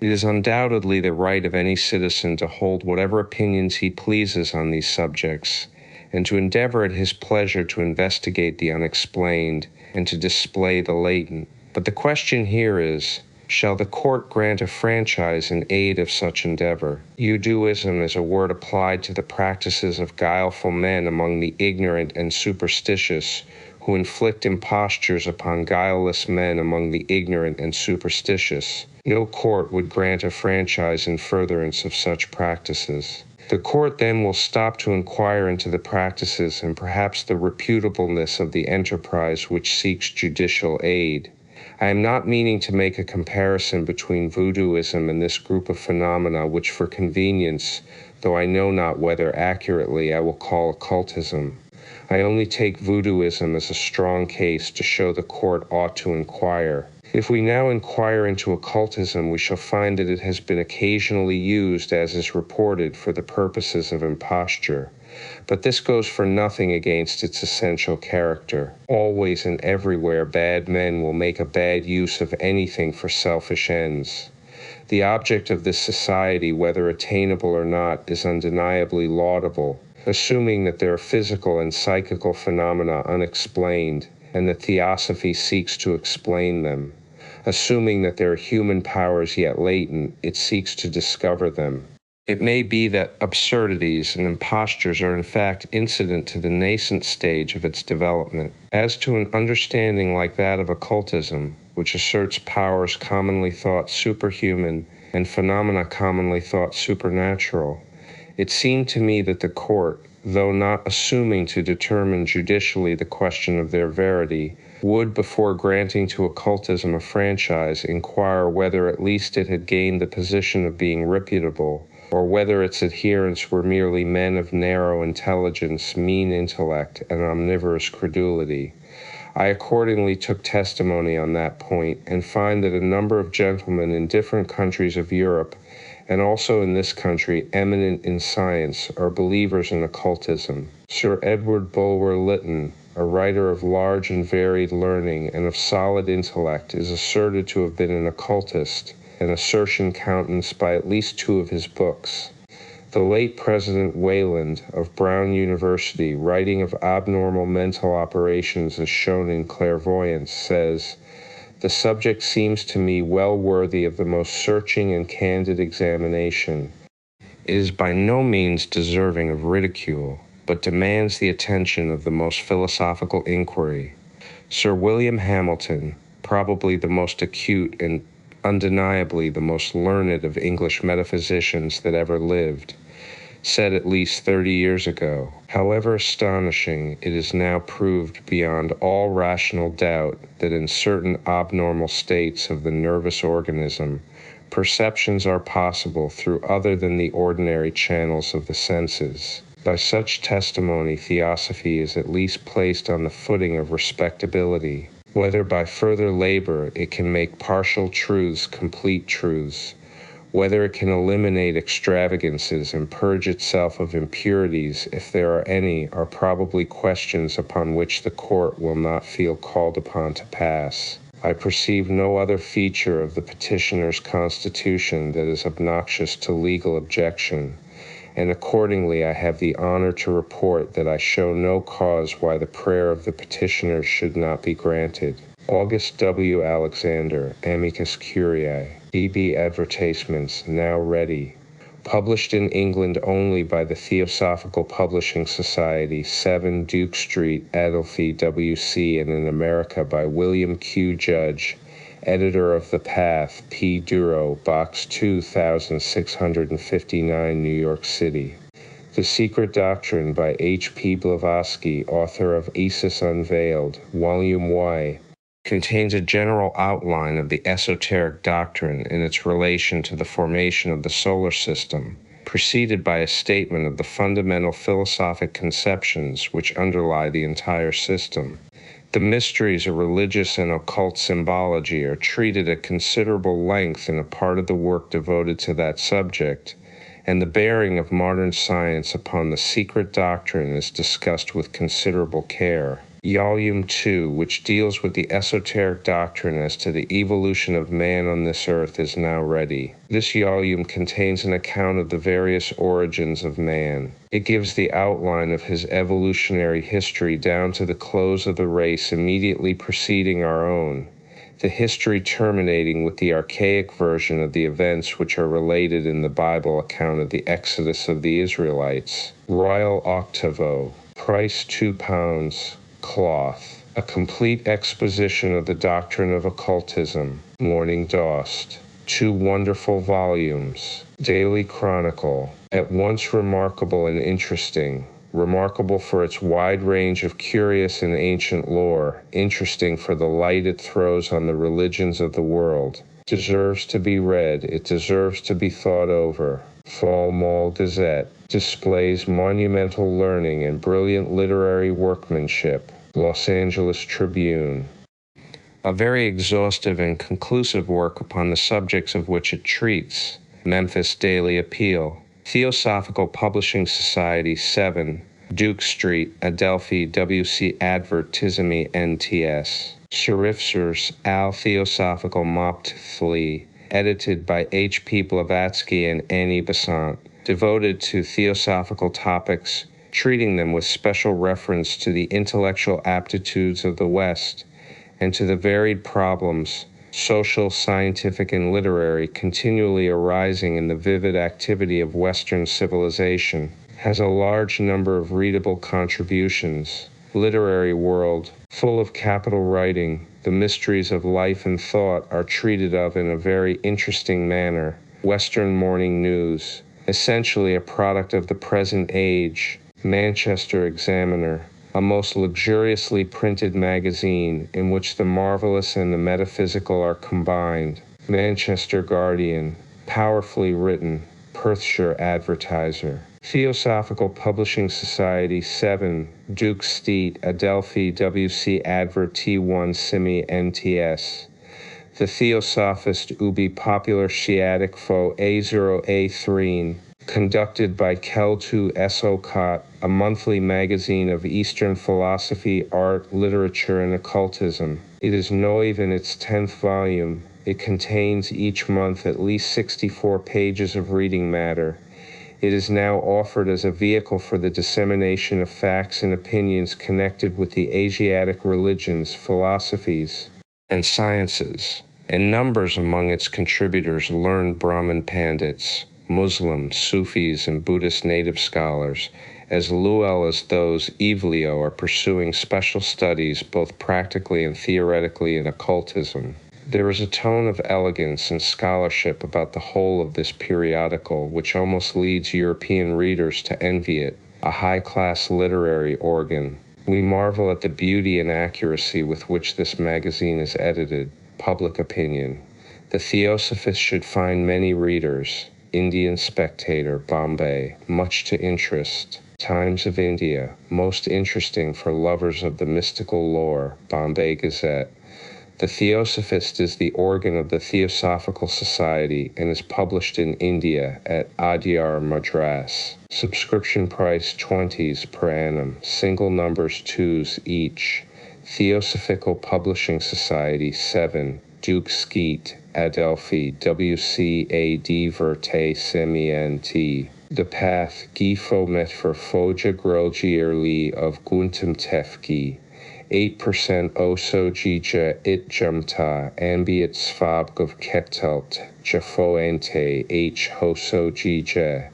It is undoubtedly the right of any citizen to hold whatever opinions he pleases on these subjects, and to endeavor at his pleasure to investigate the unexplained and to display the latent. But the question here is, shall the court grant a franchise in aid of such endeavor? Voodooism is a word applied to the practices of guileful men among the ignorant and superstitious, who inflict impostures upon guileless men among the ignorant and superstitious. No court would grant a franchise in furtherance of such practices. The court then will stop to inquire into the practices and perhaps the reputableness of the enterprise which seeks judicial aid. I am not meaning to make a comparison between voodooism and this group of phenomena which for convenience, though I know not whether accurately, I will call occultism. I only take voodooism as a strong case to show the court ought to inquire. If we now inquire into occultism, we shall find that it has been occasionally used, as is reported, for the purposes of imposture. But this goes for nothing against its essential character. Always and everywhere bad men will make a bad use of anything for selfish ends. The object of this society, whether attainable or not, is undeniably laudable, assuming that there are physical and psychical phenomena unexplained, and that Theosophy seeks to explain them. Assuming that there are human powers yet latent, it seeks to discover them. It may be that absurdities and impostures are in fact incident to the nascent stage of its development. As to an understanding like that of occultism, which asserts powers commonly thought superhuman and phenomena commonly thought supernatural, it seemed to me that the court, though not assuming to determine judicially the question of their verity, would, before granting to occultism a franchise, inquire whether at least it had gained the position of being reputable, or whether its adherents were merely men of narrow intelligence, mean intellect, and omnivorous credulity. I accordingly took testimony on that point, and find that a number of gentlemen in different countries of Europe, and also in this country eminent in science, are believers in occultism. Sir Edward Bulwer-Lytton, a writer of large and varied learning and of solid intellect, is asserted to have been an occultist, an assertion countenanced by at least 2 of his books. The late President Wayland of Brown University, writing of abnormal mental operations as shown in clairvoyance, says, "The subject seems to me well worthy of the most searching and candid examination. It is by no means deserving of ridicule, but demands the attention of the most philosophical inquiry. Sir William Hamilton, probably the most acute and undeniably the most learned of English metaphysicians that ever lived, said at least 30 years ago, however astonishing, it is now proved beyond all rational doubt that in certain abnormal states of the nervous organism, perceptions are possible through other than the ordinary channels of the senses. By such testimony, Theosophy is at least placed on the footing of respectability. Whether by further labor it can make partial truths complete truths, whether it can eliminate extravagances and purge itself of impurities, if there are any, are probably questions upon which the court will not feel called upon to pass. I perceive no other feature of the petitioner's constitution that is obnoxious to legal objection, and accordingly I have the honor to report that I show no cause why the prayer of the petitioner should not be granted. August W. Alexander, Amicus Curiae, DB Advertisements, now ready. Published in England only by the Theosophical Publishing Society, 7 Duke Street, Adelphi, W.C., and in America by William Q. Judge, editor of The Path, P. Duro, Box 2659, New York City. The Secret Doctrine by H.P. Blavatsky, author of Isis Unveiled, Volume Y, contains a general outline of the esoteric doctrine in its relation to the formation of the solar system, preceded by a statement of the fundamental philosophic conceptions which underlie the entire system. The mysteries of religious and occult symbology are treated at considerable length in a part of the work devoted to that subject, and the bearing of modern science upon the secret doctrine is discussed with considerable care. Volume 2, which deals with the esoteric doctrine as to the evolution of man on this earth, is now ready. This volume contains an account of the various origins of man. It gives the outline of his evolutionary history down to the close of the race immediately preceding our own, the history terminating with the archaic version of the events which are related in the Bible account of the Exodus of the Israelites. Royal Octavo, price £2, cloth. A complete exposition of the doctrine of occultism. Morning Dost. 2 wonderful volumes. Daily Chronicle. At once remarkable and interesting. Remarkable for its wide range of curious and ancient lore, interesting for the light it throws on the religions of the world. Deserves to be read, it deserves to be thought over. Fall Mall Gazette. Displays monumental learning and brilliant literary workmanship. Los Angeles Tribune. A very exhaustive and conclusive work upon the subjects of which it treats. Memphis Daily Appeal. Theosophical Publishing Society 7, Duke Street, Adelphi, W.C. Advertisemi NTS. Schrifters Al Theosophical Moptithly, edited by H.P. Blavatsky and Annie Besant, devoted to theosophical topics, treating them with special reference to the intellectual aptitudes of the West and to the varied problems, social, scientific, and literary, continually arising in the vivid activity of Western civilization, has a large number of readable contributions. Literary world, full of capital writing, the mysteries of life and thought are treated of in a very interesting manner. Western Morning News, essentially a product of the present age. Manchester Examiner, a most luxuriously printed magazine in which the marvelous and the metaphysical are combined. Manchester Guardian, powerfully written. Perthshire Advertiser. Theosophical Publishing Society 7, Duke Street, Adelphi, W.C. Advert T1 Simi NTS. The Theosophist ubi popular sciatic fo A0 A3, conducted by Keltu Esocot, a monthly magazine of Eastern philosophy, art, literature, and occultism. It is naive in its 10th volume. It contains each month at least 64 pages of reading matter. It is now offered as a vehicle for the dissemination of facts and opinions connected with the Asiatic religions, philosophies, and sciences, and numbers among its contributors learned Brahmin Pandits, Muslims, Sufis, and Buddhist native scholars, as well as those Evlio are pursuing special studies both practically and theoretically in occultism. There is a tone of elegance and scholarship about the whole of this periodical which almost leads European readers to envy it, a high-class literary organ. We marvel at the beauty and accuracy with which this magazine is edited. Public opinion. The Theosophist should find many readers. Indian Spectator, Bombay, much to interest. Times of India, most interesting for lovers of the mystical lore, Bombay Gazette. The Theosophist is the organ of the Theosophical Society and is published in India at Adyar Madras. Subscription price 20s per annum, single numbers 2s each. Theosophical Publishing Society 7, Duke Skeet, Adelphi, WCAD Verte Semi-NT. The Path, Gifo Metfer Foja Grelgierli of Guntum Tefki. 8% Oso Jija It Jumta Ambiat Svabgov Ketelt Jafoente H Hoso Jija,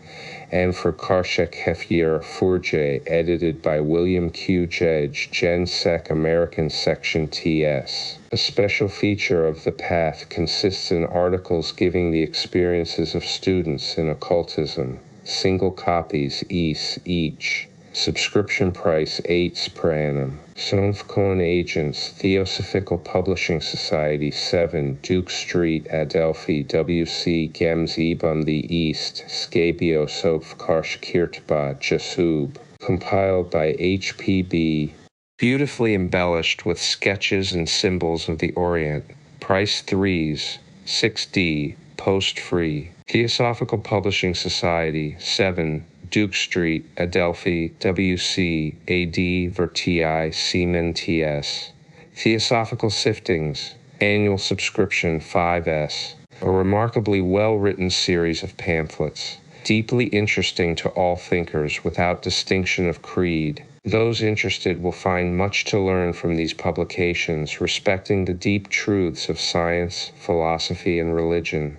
and for Karshak Hefyer Furje, edited by William Q. Jedge, Gen Sec American Section TS. A special feature of The Path consists in articles giving the experiences of students in occultism. Single copies each. Subscription price 8s per annum. Sonfcoin Agents, Theosophical Publishing Society 7, Duke Street, Adelphi, W.C. Gems Ebum the East, Scabio Soph Karsh Kirtba, Jasub. Compiled by H.P.B. beautifully embellished with sketches and symbols of the Orient. Price 3s, 6D, post-free. Theosophical Publishing Society, 7, Duke Street, Adelphi, WC, AD, Vertii, Seaman TS. Theosophical Siftings, annual subscription 5S. A remarkably well-written series of pamphlets, deeply interesting to all thinkers without distinction of creed. Those interested will find much to learn from these publications respecting the deep truths of science, philosophy, and religion.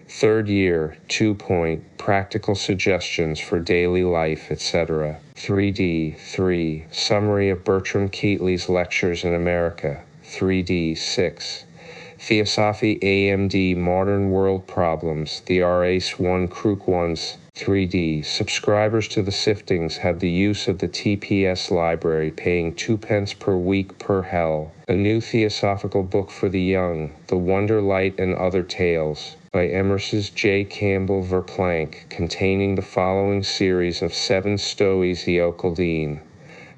Third year, 2-point, practical suggestions for daily life, etc. 3D, 3, summary of Bertram Keatley's lectures in America. 3D, 6. Theosophy AMD Modern World Problems, the RACE 1 Crook 1s, 3D. Subscribers to the siftings have the use of the TPS library, paying 2 pence per week per hell. A new theosophical book for the young, The Wonder Light and Other Tales, by Emerson J. Campbell Verplanck, containing the following series of 7 stories Eocaldine.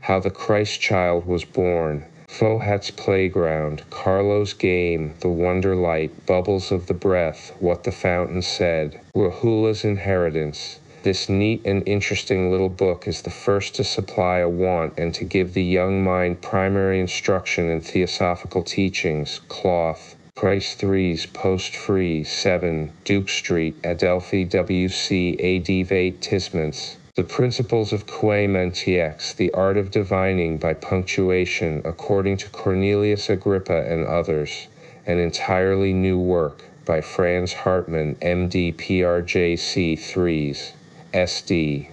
How the Christ Child Was Born, Fohat's Playground, Carlo's Game, The Wonder Light, Bubbles of the Breath, What the Fountain Said, Rahula's Inheritance. This neat and interesting little book is the first to supply a want and to give the young mind primary instruction in theosophical teachings. Cloth. Price 3s, post-free, 7, Duke Street, Adelphi, WC, AD Vate Tisments. The Principles of Quae Mentiex, The Art of Divining by Punctuation, according to Cornelius Agrippa and others. An entirely new work by Franz Hartmann, MD, PRJC 3s, SD.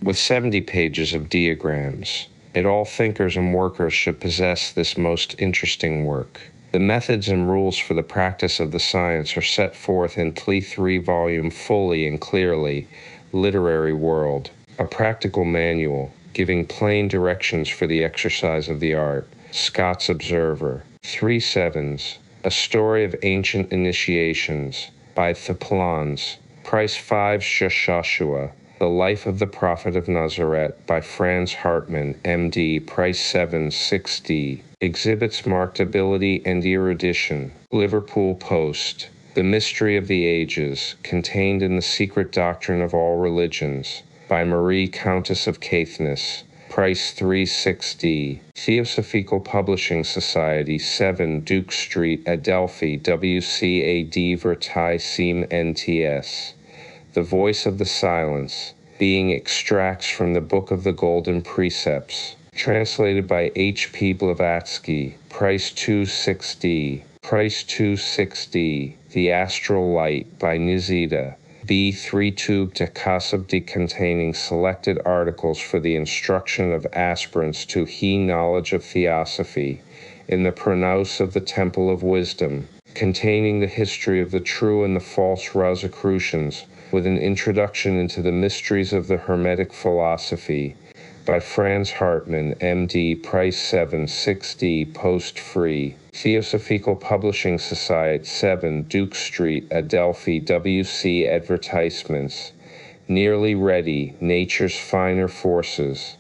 With 70 pages of diagrams. All thinkers and workers should possess this most interesting work. The methods and rules for the practice of the science are set forth in 3-volume fully and clearly. Literary World, a practical manual, giving plain directions for the exercise of the art. Scott's Observer. 3 7s, A Story of Ancient Initiations, by Theplans. Price 5 Shoshua, The Life of the Prophet of Nazareth, by Franz Hartmann, MD. Price 7 6D. Exhibits marked ability and erudition. Liverpool Post. The Mystery of the Ages, contained in the Secret Doctrine of All Religions, by Marie Countess of Caithness. Price 360. Theosophical Publishing Society, 7, Duke Street, Adelphi, WCAD Vertai Seam NTS. The Voice of the Silence, being extracts from the Book of the Golden Precepts, translated by H.P. Blavatsky. Price 260. Price 260. The Astral Light, by Nizida. B3 tube to Kasabdi, containing selected articles for the instruction of aspirants to knowledge of Theosophy, in the pronaos of the Temple of Wisdom, containing the history of the true and the false Rosicrucians, with an introduction into the mysteries of the Hermetic philosophy, by Franz Hartmann, MD. Price 7 6D, post-free. Theosophical Publishing Society, 7, Duke Street, Adelphi, WC Advertisements. Nearly Ready, Nature's Finer Forces.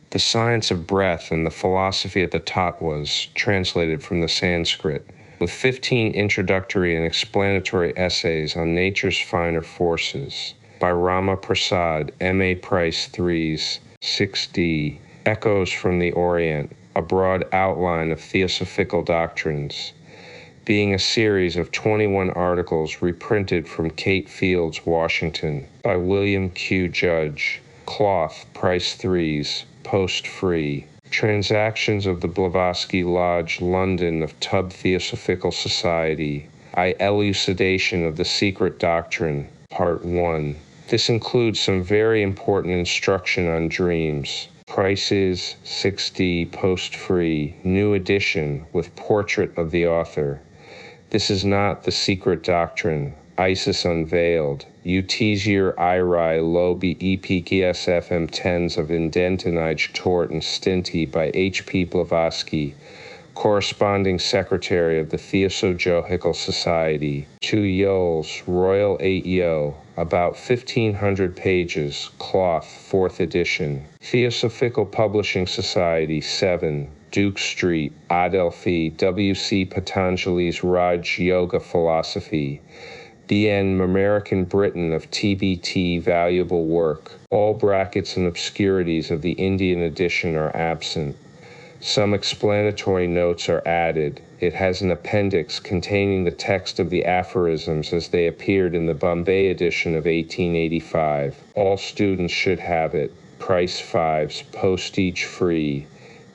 The Science of Breath and the Philosophy of the Tattvas, translated from the Sanskrit, with 15 introductory and explanatory essays on nature's finer forces, by Rama Prasad, M.A. Price 3s, 6D. Echoes from the Orient, a broad outline of theosophical doctrines, being a series of 21 articles reprinted from Kate Fields, Washington, by William Q. Judge. Cloth, Price 3s, post-free. Transactions of the Blavatsky Lodge, London, of Tub Theosophical Society. Elucidation of the Secret Doctrine, Part 1. This includes some very important instruction on dreams. Prices 6D, post-free, new edition with portrait of the author. This is not the Secret Doctrine. Isis Unveiled. Utizir Irai Lobi EPKSFM 10s of Indentinage Tort and Stinty, by H.P. Blavatsky, corresponding secretary of the Theosophical Society. 2 Yoles, Royal 8 Yo, about 1,500 pages, cloth, 4th edition. Theosophical Publishing Society, 7, Duke Street, Adelphi, W.C. Patanjali's Raj Yoga Philosophy, B.N. American Britain of TBT Valuable Work. All brackets and obscurities of the Indian edition are absent. Some explanatory notes are added. It has an appendix containing the text of the aphorisms as they appeared in the Bombay edition of 1885. All students should have it. Price 5s, postage free.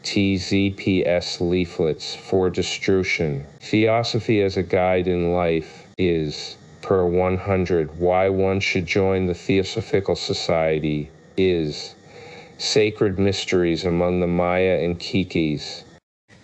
TZPS leaflets for distribution. Theosophy as a Guide in Life is, per 100, why one should join the Theosophical Society is, Sacred Mysteries among the Maya and Kikis.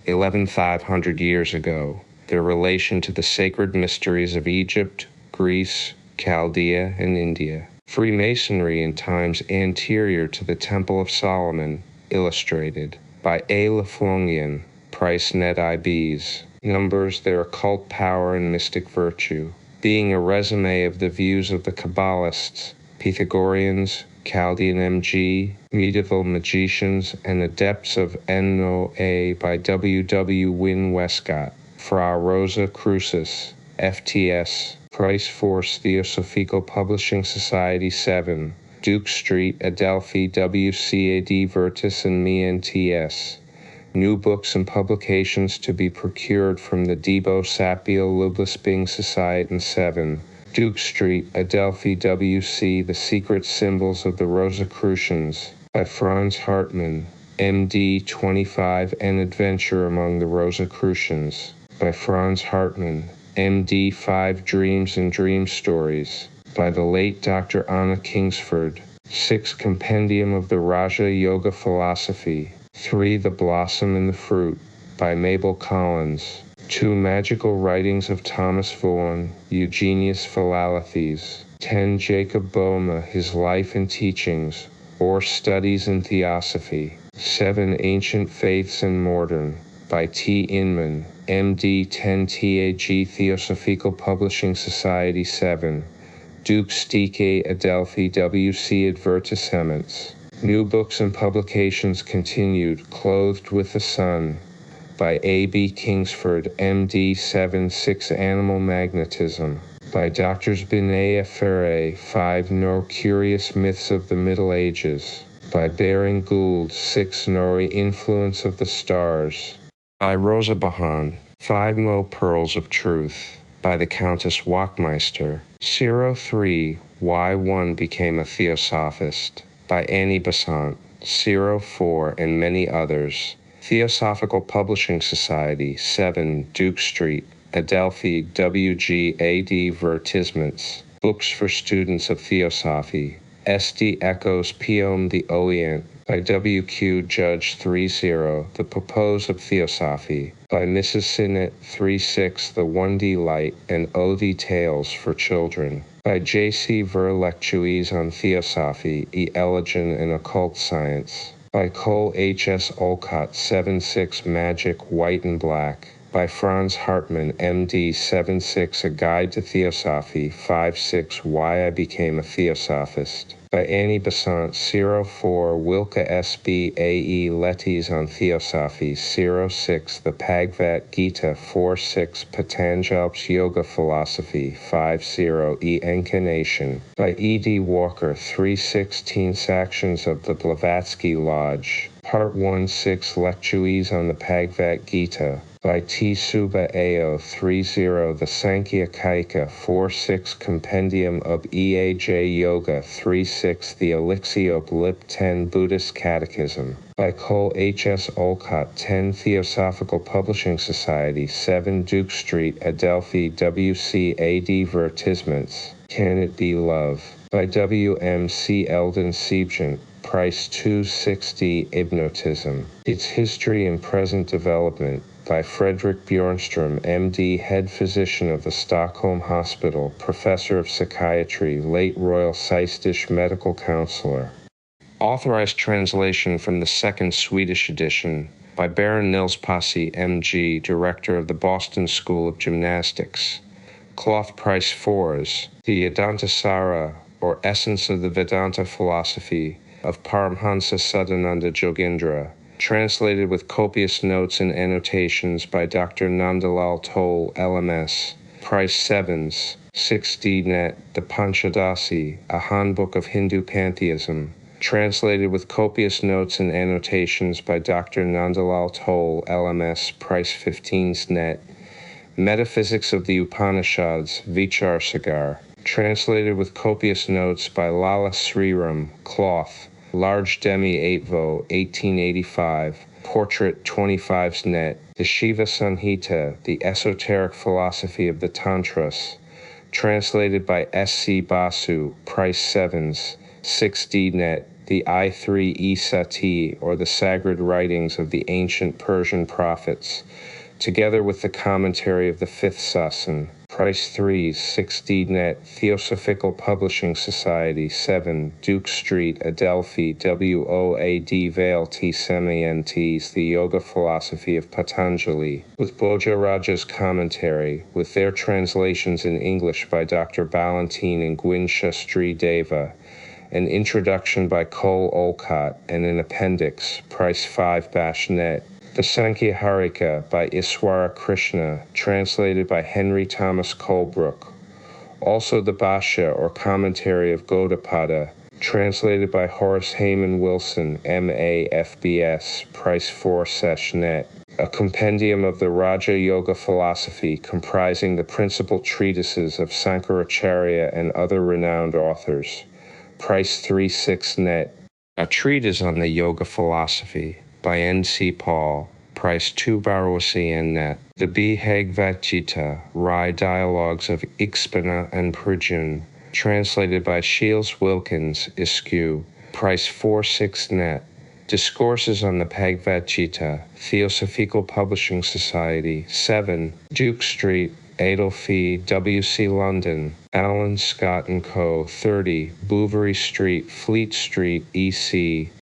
11,500 years ago, their relation to the sacred mysteries of Egypt, Greece, Chaldea, and India. Freemasonry in times anterior to the Temple of Solomon, illustrated by A. Laflongian, Price Net IBs. Numbers their occult power and mystic virtue, being a resume of the views of the Kabbalists, Pythagoreans, Chaldean MG, medieval magicians, and adepts of NOA by W. W. Wynne Westcott. Fra Rosa Crucis, FTS, Price Force Theosophical Publishing Society 7, Duke Street, Adelphi, WCAD Virtus and Me NTS. New books and publications to be procured from the Debo Sapio Lublesbing Society 7, Duke Street, Adelphi, WC, The Secret Symbols of the Rosicrucians, by Franz Hartmann, M.D. 25, An Adventure Among the Rosicrucians, by Franz Hartmann, M.D. 5 Dreams and Dream Stories, by the late Dr. Anna Kingsford. 6 Compendium of the Raja Yoga Philosophy. 3 The Blossom and the Fruit, by Mabel Collins. 2 Magical Writings of Thomas Vaughan, Eugenius Philalethes. 10 Jacob Boehme, His Life and Teachings, or Studies in Theosophy. 7 Ancient Faiths and Modern, by T. Inman, M.D. 10 TAG Theosophical Publishing Society 7, Duke Stike Adelphi W.C. Advertisements. New books and publications continued, Clothed with the Sun, by A.B. Kingsford, M.D. 7-6 Animal Magnetism, by Drs. Binaya Ferre, 5 No Curious Myths of the Middle Ages, by Baring Gould, 6 Nori Influence of the Stars, by Rosa Bahan, 5 Mo Pearls of Truth, by the Countess Wachtmeister, 03 Why One Became a Theosophist, by Annie Besant, 04 and many others. Theosophical Publishing Society, 7 Duke Street, Adelphi, WGAD Vertisements. Books for Students of Theosophy. SD Echoes Piom the Orient, by W.Q. Judge 30, The Propose of Theosophy, by Mrs. Sinnett 36, The 1D Light and O.D. Tales for Children, by J.C. Verlectuis on Theosophy, E. Elegant and Occult Science, by Cole H.S. Olcott 76 Magic, White and Black, by Franz Hartmann, M.D. 76 A Guide to Theosophy, 5-6 Why I Became a Theosophist, by Annie Besant 04 Wilka S.B. A.E. Lettys on Theosophy, 06 The Bhagavad Gita, 4-6 Patanjal's Yoga Philosophy, 50 E. Encarnation, by E.D. Walker 316 Sections of the Blavatsky Lodge, Part 1-6 Lectues on the Bhagavad Gita, by T. Suba Ao 30 The Sankhya Kaika 4-6 Compendium of EAJ Yoga 3-6 The Elixiope Lip 10 Buddhist Catechism, by Cole H.S. Olcott 10 Theosophical Publishing Society 7 Duke Street, Adelphi, WCAD Vertisements. Can It Be Love, by W.M.C. Eldon Siebgent, Price 260 Hypnotism, Its History and Present Development, by Frederick Bjornstrom, M.D., Head Physician of the Stockholm Hospital, Professor of Psychiatry, late Royal Seistish Medical Counselor. Authorized translation from the second Swedish edition by Baron Nils Passy, M.G., Director of the Boston School of Gymnastics. Cloth price 4s, the Vedantasara, or Essence of the Vedanta Philosophy, of Paramhansa Sadananda Jogendra, translated with copious notes and annotations by Dr. Nandalal Toll, LMS. Price 7s, 6D net, the Panchadasi, a handbook of Hindu pantheism, translated with copious notes and annotations by Dr. Nandalal Toll, LMS. Price 15s net. Metaphysics of the Upanishads, Vichar Sagar, translated with copious notes by Lala Sriram, Cloth, large demi 8vo, 1885, portrait 25s net, the Shiva Sanhita, the esoteric philosophy of the Tantras, translated by S.C. Basu, price 7s, 6D net, the I3 Sati, or the sacred writings of the ancient Persian prophets, together with the commentary of the 5th Sasan, price 3s, 6D net, Theosophical Publishing Society, 7, Duke Street, Adelphi, WOAD Vale T Semi-NTs, The Yoga Philosophy of Patanjali, with Bhoja Raja's commentary, with their translations in English by Dr. Ballantine and Gwyn Shastri Deva, an introduction by Cole Olcott, and an appendix, price 5 net. The Sankhya Harika by Iswara Krishna, translated by Henry Thomas Colebrook. Also the Bhashya, or commentary of Gaudapada, translated by Horace Hayman Wilson, M.A. FBS, price 4 net. A compendium of the Raja Yoga philosophy comprising the principal treatises of Sankaracharya and other renowned authors, price 3/6 net. A treatise on the Yoga philosophy by N.C. Paul, price 2 net. The Bhagavad Gita, Rai Dialogues of Ikspana and Prajun, translated by Shields Wilkins, Iskew, price 4/6 net. Discourses on the Bhagavad Gita, Theosophical Publishing Society, 7, Duke Street, Adelphi, W.C. London, Allen Scott & Co., 30, Bouverie Street, Fleet Street, E.C.,